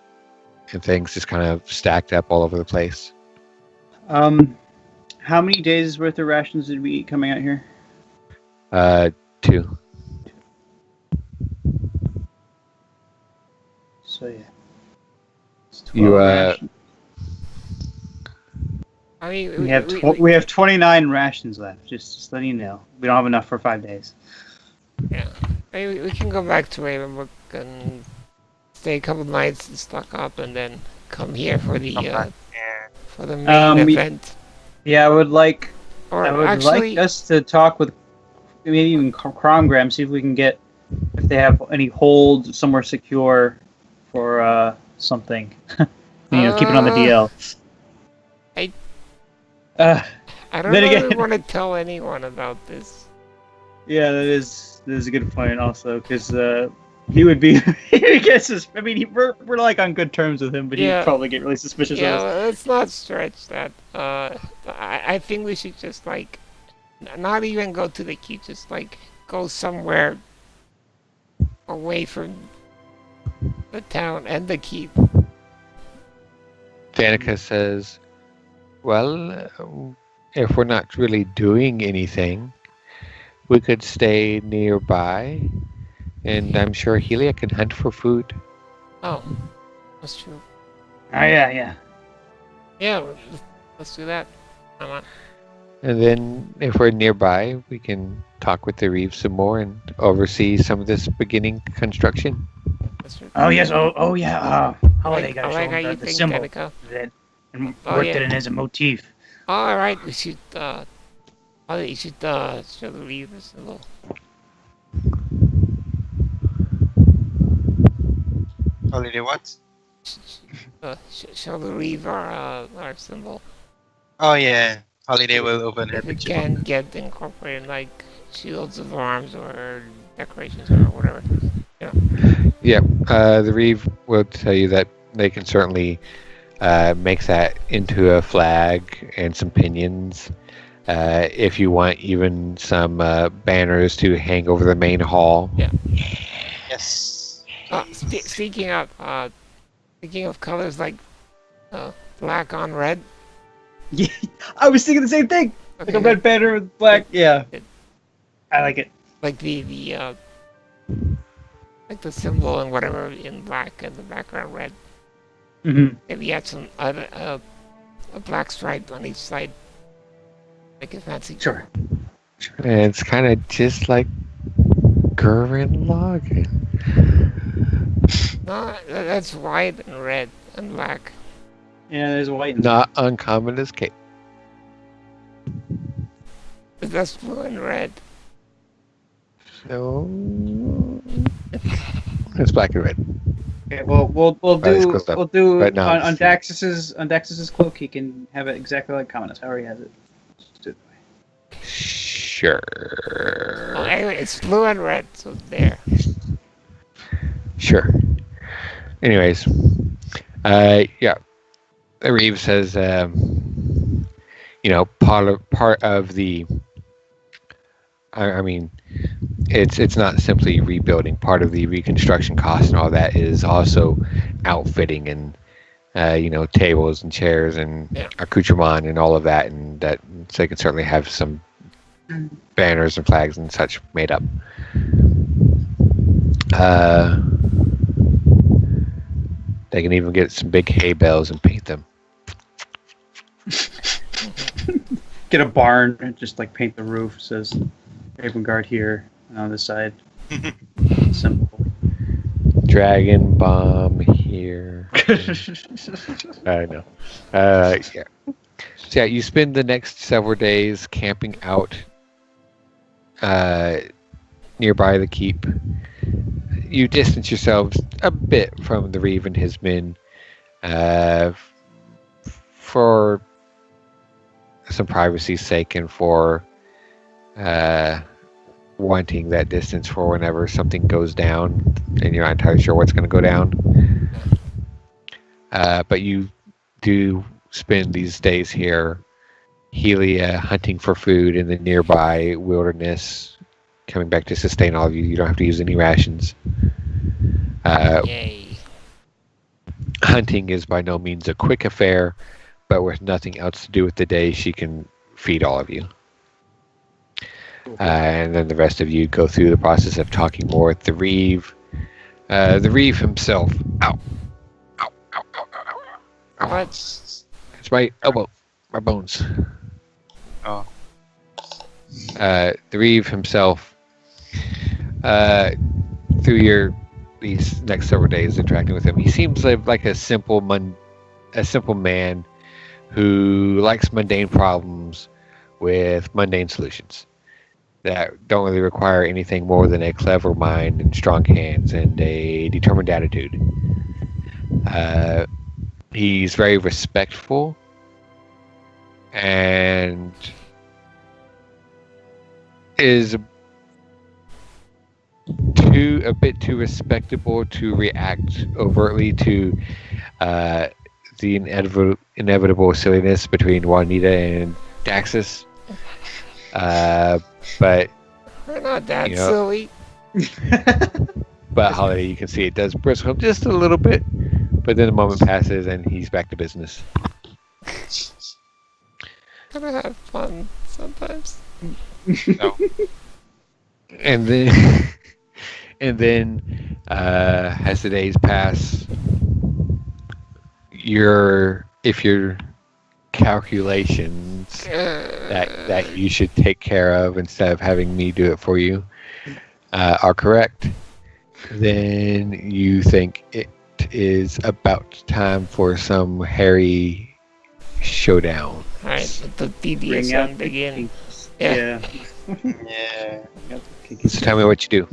and things just kind of stacked up all over the place. How many days worth of rations did we eat coming out here? 2. So yeah. It's 12 You, rations. I mean, We have 29 rations left. Just letting you know, we don't have enough for 5 days. yeah. Maybe we can go back to Ravenbrook and stay a couple nights and stock up, and then come here for the Yeah. for the main event. Yeah, I would like Or I would actually, like us to talk with maybe even Cromgram, see if we can get if they have any hold somewhere secure for something. Keep it on the DL. I Uh, I don't then really again- want to tell anyone about this. yeah, that is a good point also because he would be he gets sus- I mean we're like on good terms with him, but Yeah. he'd probably get really suspicious Yeah, of us. let's not stretch that. I think we should just like not even go to the keep, just like go somewhere away from the town and the keep. Danica says, well, if we're not really doing anything, we could stay nearby, and I'm sure Helia can hunt for food. Oh, that's true. Oh yeah. Yeah, let's do that. Come on. And then, if we're nearby, we can talk with the Reeve some more and oversee some of this beginning construction. That's true. Oh yes. Oh yeah. Holiday I got like how shown you the think, symbol Danica. that and Oh, worked yeah. it in as a motif. All right, we should. You should show the Reavers a little. Holiday what? Shall we leave our symbol? Oh yeah, Holiday will open her If it picture. can get incorporated like shields of arms or decorations or whatever. The Reeve will tell you that they can certainly make that into a flag and some pinions. If you want even some banners to hang over the main hall. Yes. Speaking of colors like black on red. Yeah, I was thinking the same thing. Like Okay, a red banner with black. Yeah, I like it. like the like the symbol and whatever in black and the background red. Mm-hmm. Maybe add some a black stripe on each side. Make it fancy. Sure. And it's kind of just like Gurren Lagann. No, that's white and red and black. Yeah, there's white. And Not uncommon as Cape. But that's blue and red. No. It's black and red. Okay, well, we'll it's do close up. we'll do Right now on it's- Daxus's cloak. He can have it exactly like Commodus. How he has it. Let's do it that way. Sure. Oh, anyway, it's blue and red, so there. Sure. Anyways, yeah. Reeve says, part of the. I mean, it's not simply rebuilding. Part of the reconstruction cost and all that is also outfitting and tables and chairs and accoutrement and all of that, and that so they can certainly have some banners and flags and such made up. They can even get some big hay bales and paint them. Get a barn and just like paint the roof. It says Raven Guard here and on this side. Simple. Dragon bomb here. I know. Yeah. So yeah, you spend the next several days camping out nearby the keep. You distance yourselves a bit from the Reeve and his men for some privacy's sake and for wanting that distance for whenever something goes down and you're not entirely sure what's going to go down. But you do spend these days here, Helia hunting for food in the nearby wilderness, coming back to sustain all of you. You don't have to use any rations. Yay. Hunting is by no means a quick affair, but with nothing else to do with the day, she can feed all of you. And then the rest of you go through the process of talking more with the Reeve. The Reeve himself. Ow. Ow, ow, ow, ow, ow, ow. What? It's my elbow. My bones. Oh. The Reeve himself, through these next several days interacting with him, he seems like a simple man who likes mundane problems with mundane solutions that don't really require anything more than a clever mind and strong hands and a determined attitude. He's very respectful and is a bit too respectable to react overtly to the inevitable silliness between Juanita and Daxus. But We're not that You know- silly. but Holiday, you can see it does bristle him just a little bit, but then a moment passes and he's back to business. Gotta have fun sometimes. No. And then as the days pass, if your calculations that you should take care of instead of having me do it for you are correct, then you think it is about time for some hairy showdown. Alright, let the Bring BDSM out the begin. Yeah. Yeah. So tell me what you do.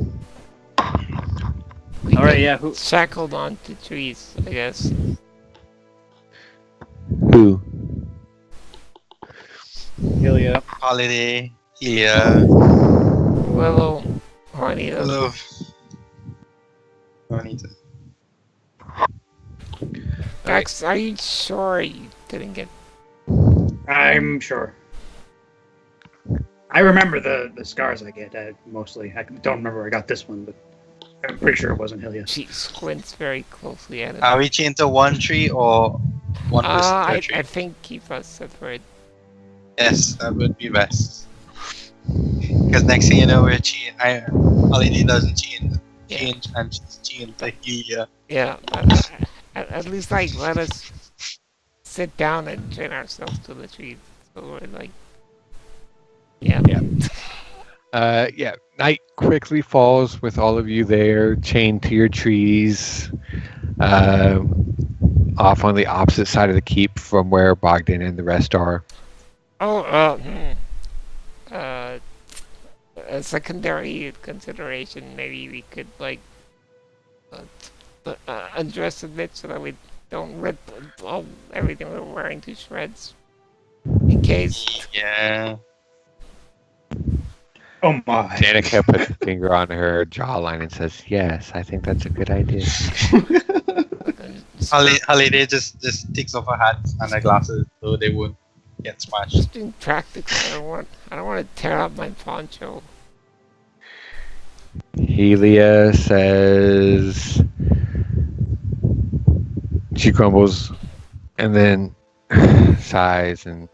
We All right, get yeah. Who? shackled onto trees, I guess. Who? Ilya. Holiday, Ilya, Willow, Juanita. Hello. Juanita. Dax, are you sure you didn't get... I'm sure. I remember the scars I get mostly. I don't remember where I got this one, but I'm pretty sure it wasn't Hilya. She squints very closely at it. Are we chained to one tree or one person per tree? I think keep us separate. Yes, that would be best. Because next thing you know, we're chained. Holiday doesn't change, and she's chained to Ilya. Yeah, at least like let us sit down and chain ourselves to the trees. So we're like, yeah. Yeah. Night quickly falls with all of you there, chained to your trees, off on the opposite side of the keep from where Bogdan and the rest are. Oh, a secondary consideration. Maybe we could like undress a bit so that we don't rip everything we're wearing to shreds. In case. Yeah. Oh my. Danica puts a finger on her jawline and says, "Yes, I think that's a good idea." Holiday just takes off her hat and her glasses so they won't get smashed. Just being practical. I don't want to tear up my poncho. Helia says, she crumbles and then sighs and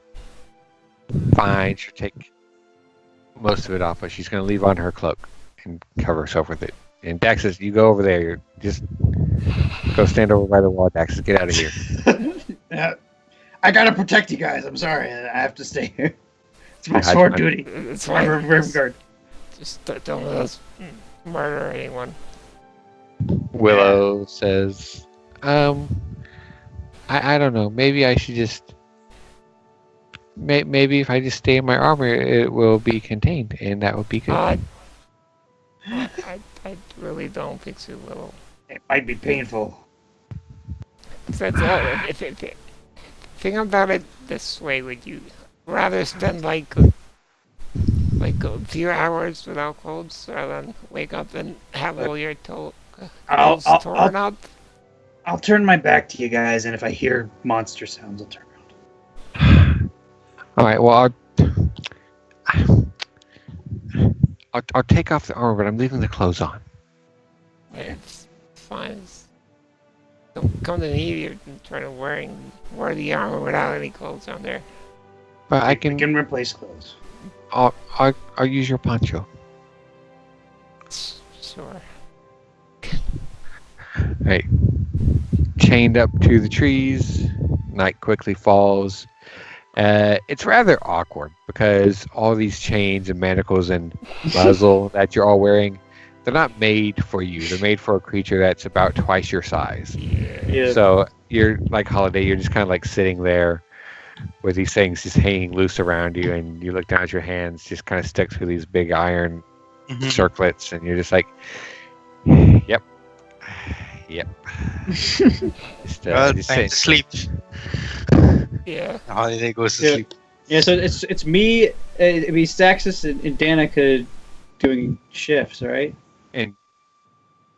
fine, she'll take most of it off, but she's going to leave on her cloak and cover herself with it. And Dax says, you go over there. Just go stand over by the wall, Dax. Get out of here. I gotta protect you guys. I'm sorry. I have to stay here. It's my I sword had- duty. It's My fine. rear guard. Just don't let us murder anyone. Willow says, I don't know. Maybe I should just. Maybe if I just stay in my armor, it will be contained, and that would be good. I really don't think so, Willow. It might be painful. Think about it this way: would you rather spend like a few hours without clothes, rather than wake up and have all your clothes torn up? I'll turn my back to you guys, and if I hear monster sounds, I'll turn around. All right. Well, I'll take off the armor, but I'm leaving the clothes on. It's fine. Don't come to me. You're trying to wear the armor without any clothes on there. But I I can. can replace clothes. I'll use your poncho. Sure. Right. Chained up to the trees, night quickly falls. It's rather awkward because all these chains and manacles and muzzle that you're all wearing, they're not made for you. They're made for a creature that's about twice your size. Yeah. So you're like Holiday, you're just kind of like sitting there with these things just hanging loose around you, and you look down at your hands, just kind of stuck to these big iron circlets, and you're just like, yep. Just, Well, just time to sleep. Yeah. Holiday goes to Yeah. sleep. Yeah, so it's me, it'd be Staxis and Danica doing shifts, right?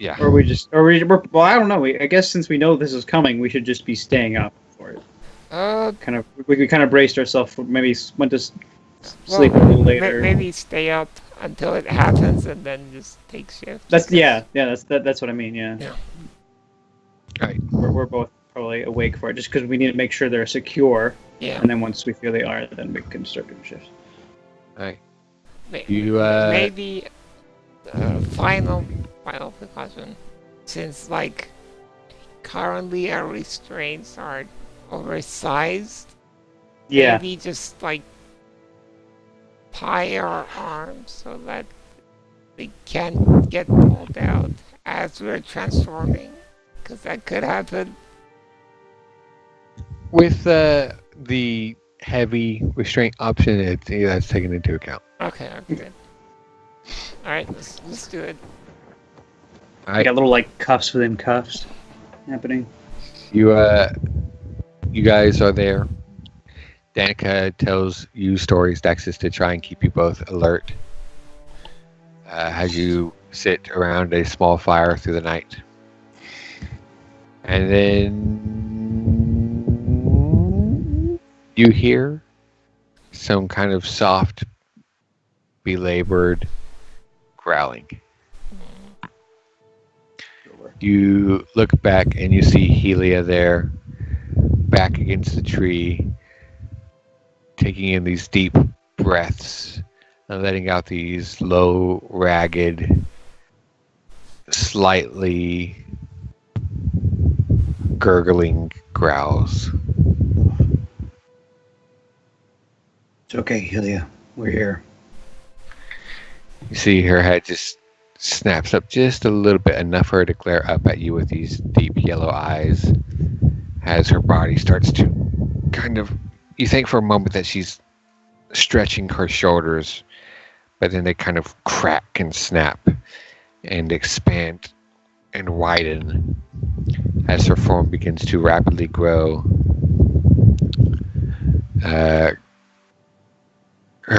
Yeah. Or we're well, I don't know. I guess since we know this is coming, we should just be staying up for it. We kind of braced ourselves for maybe went to sleep a little later. Maybe stay up until it happens and then just take shifts. That's that's what I mean. Yeah. Yeah. Right. We're both probably awake for it, just because we need to make sure they're secure, Yeah. and then once we feel they are, then we can start doing shifts. Right. Maybe final precaution, since like currently our restraints are oversized. Yeah. Maybe just like tie our arms so that we can't get pulled out as we're transforming, because that could happen. With the heavy restraint option, that's taken into account. Okay, good. All right, let's do it. I got little like cuffs within cuffs happening. You guys are there. Danica tells you stories, Dexys, to try and keep you both alert. As you sit around a small fire through the night. And then you hear some kind of soft, belabored growling. You look back and you see Helia there, back against the tree, taking in these deep breaths and letting out these low, ragged, slightly gurgling growls. It's okay, Helia. We're here. You see her head just snaps up just a little bit, enough for her to glare up at you with these deep yellow eyes as her body starts to kind of, you think for a moment that she's stretching her shoulders, but then they kind of crack and snap and expand and widen as her form begins to rapidly grow. Her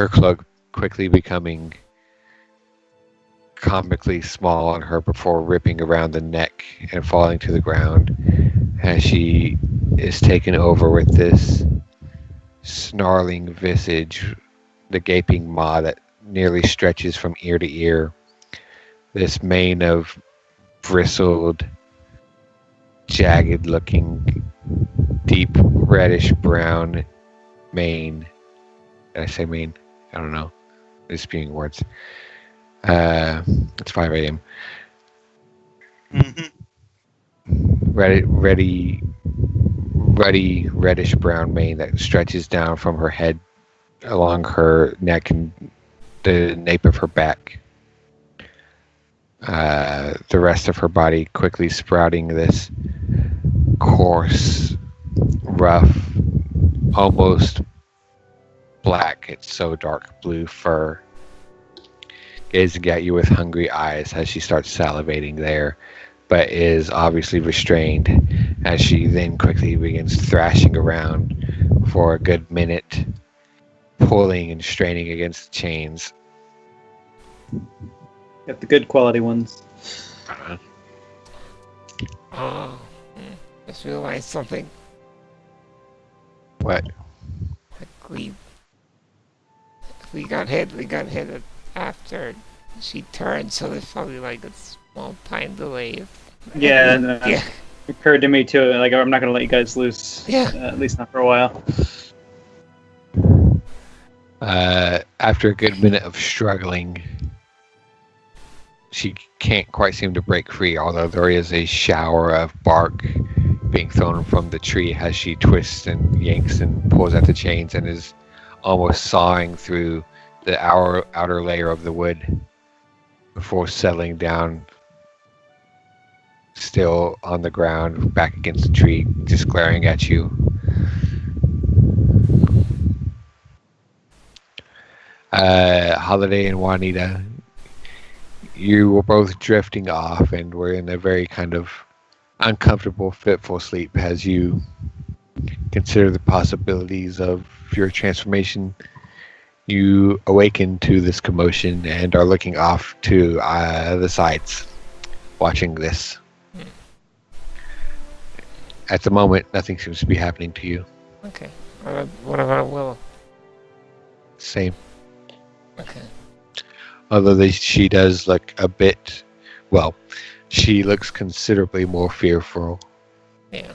cloak quickly becoming comically small on her before ripping around the neck and falling to the ground as she is taken over with this snarling visage, the gaping maw that nearly stretches from ear to ear, this mane of bristled, jagged looking, deep reddish brown mane. Did I say mane? I don't know. I'm spewing words. It's 5 a.m. Ruddy, reddish brown mane that stretches down from her head along her neck and the nape of her back. The rest of her body quickly sprouting this coarse, rough, almost black, it's so dark blue fur, gazing at you with hungry eyes as she starts salivating there, but is obviously restrained as she then quickly begins thrashing around for a good minute, pulling and straining against the chains. Got the good quality ones. Oh, just realized something. What? We got hit after she turned, so there's probably like a small time delay. Yeah, and, Yeah. it occurred to me too. Like, I'm not gonna let you guys loose. Yeah. At least not for a while. After a good minute of struggling, she can't quite seem to break free, although there is a shower of bark being thrown from the tree as she twists and yanks and pulls at the chains and is almost sawing through the outer layer of the wood before settling down still on the ground back against the tree, just glaring at you. Holiday and Juanita, you were both drifting off and were in a very kind of uncomfortable, fitful sleep as you consider the possibilities of your transformation. You awaken to this commotion and are looking off to the sides, watching this. At the moment, nothing seems to be happening to you. Okay. What about Willow? Same. Okay. Although she does look a bit, well, she looks considerably more fearful. Yeah.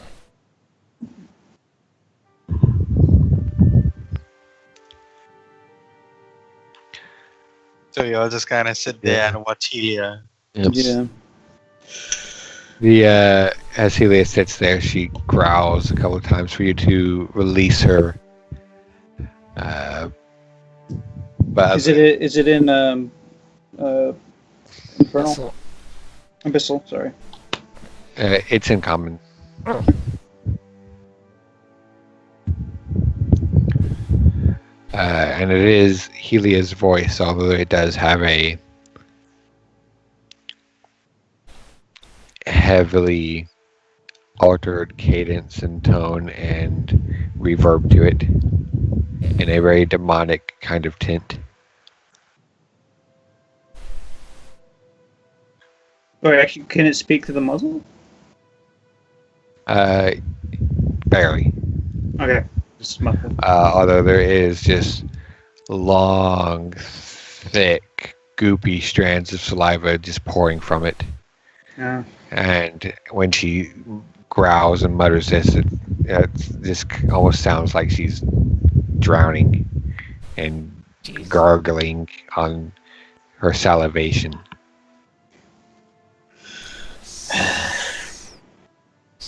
So you all just kind of sit there and watch Helia. Yeah. As Helia sits there, she growls a couple of times for you to release her. But Is it in Infernal? So, Abyssal, sorry. it's in common. oh, And it is Helia's voice, although it does have a heavily altered cadence and tone and reverb to it in a very demonic kind of tint. Or actually, can it speak to the muzzle? Barely. Okay. Just muffled. Although there is just long, thick, goopy strands of saliva just pouring from it. Yeah. And when she growls and mutters this, this almost sounds like she's drowning and Jeez. gargling on her salivation.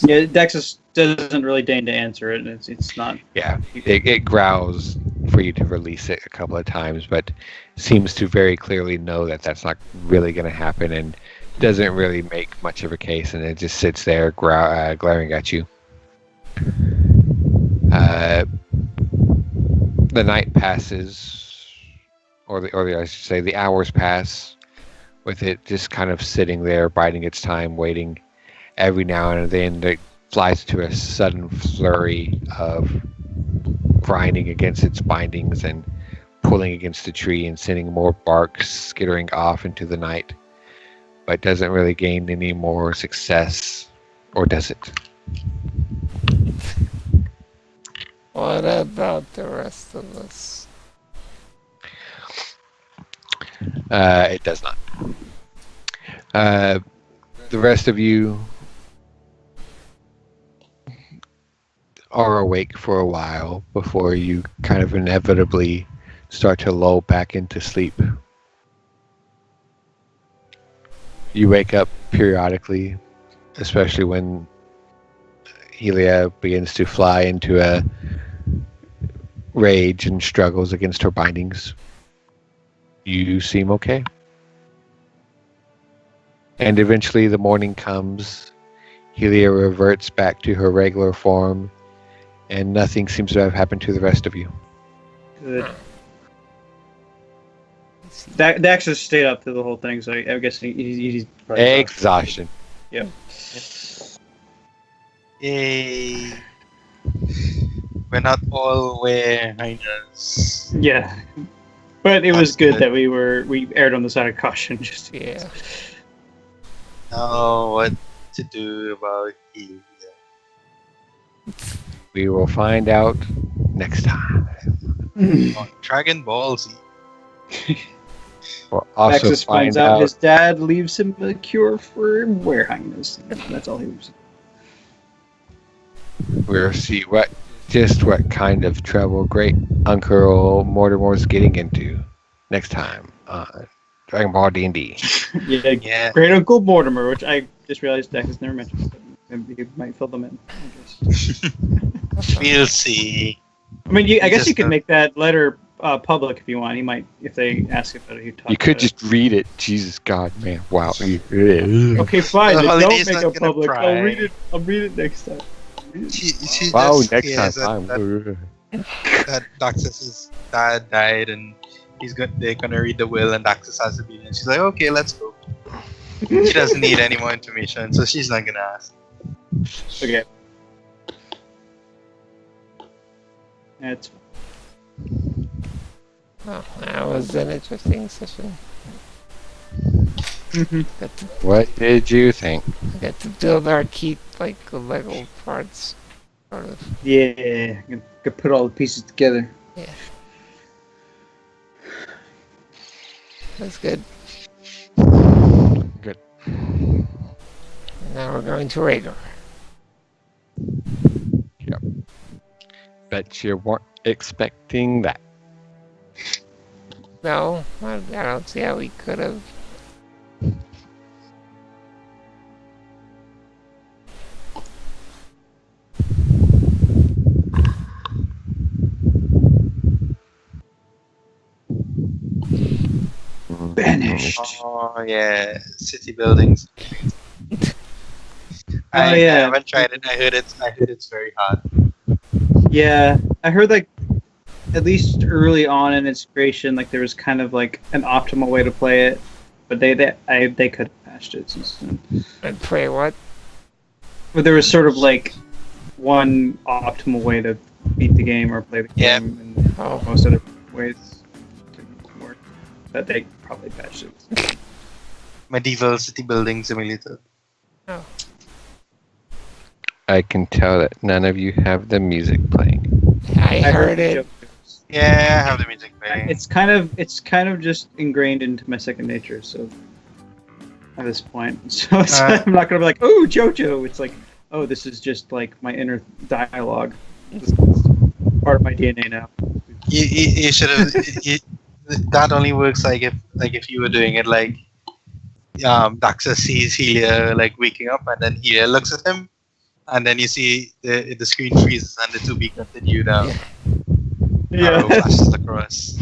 Yeah, Dexus doesn't really deign to answer it. It's not. Yeah, it growls for you to release it a couple of times, but seems to very clearly know that that's not really going to happen and doesn't really make much of a case, and it just sits there glaring at you. The night passes, or I should say the hours pass, with it just kind of sitting there, biding its time, waiting. Every now and then it flies to a sudden flurry of grinding against its bindings and pulling against the tree and sending more bark skittering off into the night, but doesn't really gain any more success, or does it? What about the rest of us? It does not. The rest of you are awake for a while before you kind of inevitably start to lull back into sleep. You wake up periodically, especially when Helia begins to fly into a rage and struggles against her bindings. You seem okay. And eventually the morning comes, Helia reverts back to her regular form, and nothing seems to have happened to the rest of you. Good. Dax has stayed up through the whole thing, so I guess he's probably Exhaustion. Yep. Yay. We're not all wear-hinders. Yeah. But it was That's good good. that we erred on the side of caution. Just Yeah. Know what to do about you. We will find out next time. On Dragon Ball Z. We'll also Daxus find finds out out his dad leaves him a cure for wear-hindness. That's all he was. we'll see what kind of trouble great Uncle Mortimer's getting into next time on Dragon Ball D&D. Yeah, Yeah. Great Uncle Mortimer, which I just realized Daxus never mentioned. But he might fill them in. I guess. We'll see. I mean, I guess Just you could a- make that letter public if you want. He might, if they ask about it, he'd talk You could about it. just read it. Jesus God, man. Wow. Okay, fine. The Then holiday's don't make not it gonna public. pry. I'll read it next time. She Wow, just next hears time. that Daxus' dad died and they're gonna read the will and Daxus has to be there. She's like, okay, let's go. She doesn't need any more information, so she's not gonna ask. Okay. That's Well, that was an interesting session. Got to, What did you think? got to build our keep like Lego parts, sort of. yeah. Could put all the pieces together. That's good. Good. Now we're going to Rhaegar. Bet you weren't expecting that. No, I don't see how we could have. Banished. Oh yeah, city buildings. I yeah. haven't tried it. I heard it's very hard. Yeah, I heard like at least early on in its creation, like there was kind of like an optimal way to play it, but they could have patched it since then. And pray what? Where there was sort of like one optimal way to beat the game or play the Yeah. game, and Oh. most other ways didn't work. That they probably patched it. Medieval city building simulator. I can tell that none of you have the music playing. I heard the it. jokes. Yeah, I have the music playing. It's kind of just ingrained into my second nature. So at this point, so I'm not gonna be like, oh, JoJo. It's like, oh, this is just like my inner dialogue. This is part of my DNA now. You should have. That only works like if you were doing it like Daxa sees Helia like waking up, and then Helia looks at him, and then you see the screen freezes and the 2B continue down. Arrow flashes across.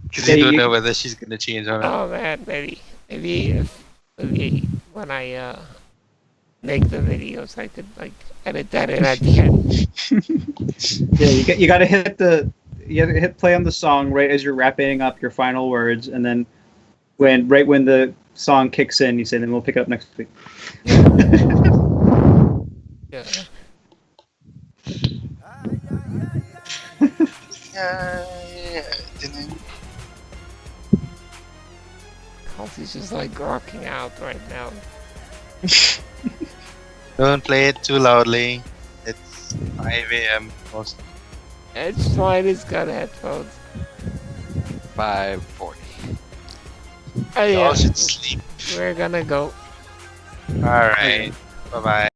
Because Yeah, you don't you- know whether she's gonna change or not. Oh man, maybe when I make the videos, I could like edit that in at the end. Yeah, you gotta hit play on the song right as you're wrapping up your final words, and then when the song kicks in, you say, "Then we'll pick it up next week." Yeah. Kelsey's just like rocking out right now. Don't play it too loudly. It's 5 a.m. most. It's fine, he's got headphones. 5:40. Oh Y'all yeah, should sleep. we're gonna go. Alright. Bye bye.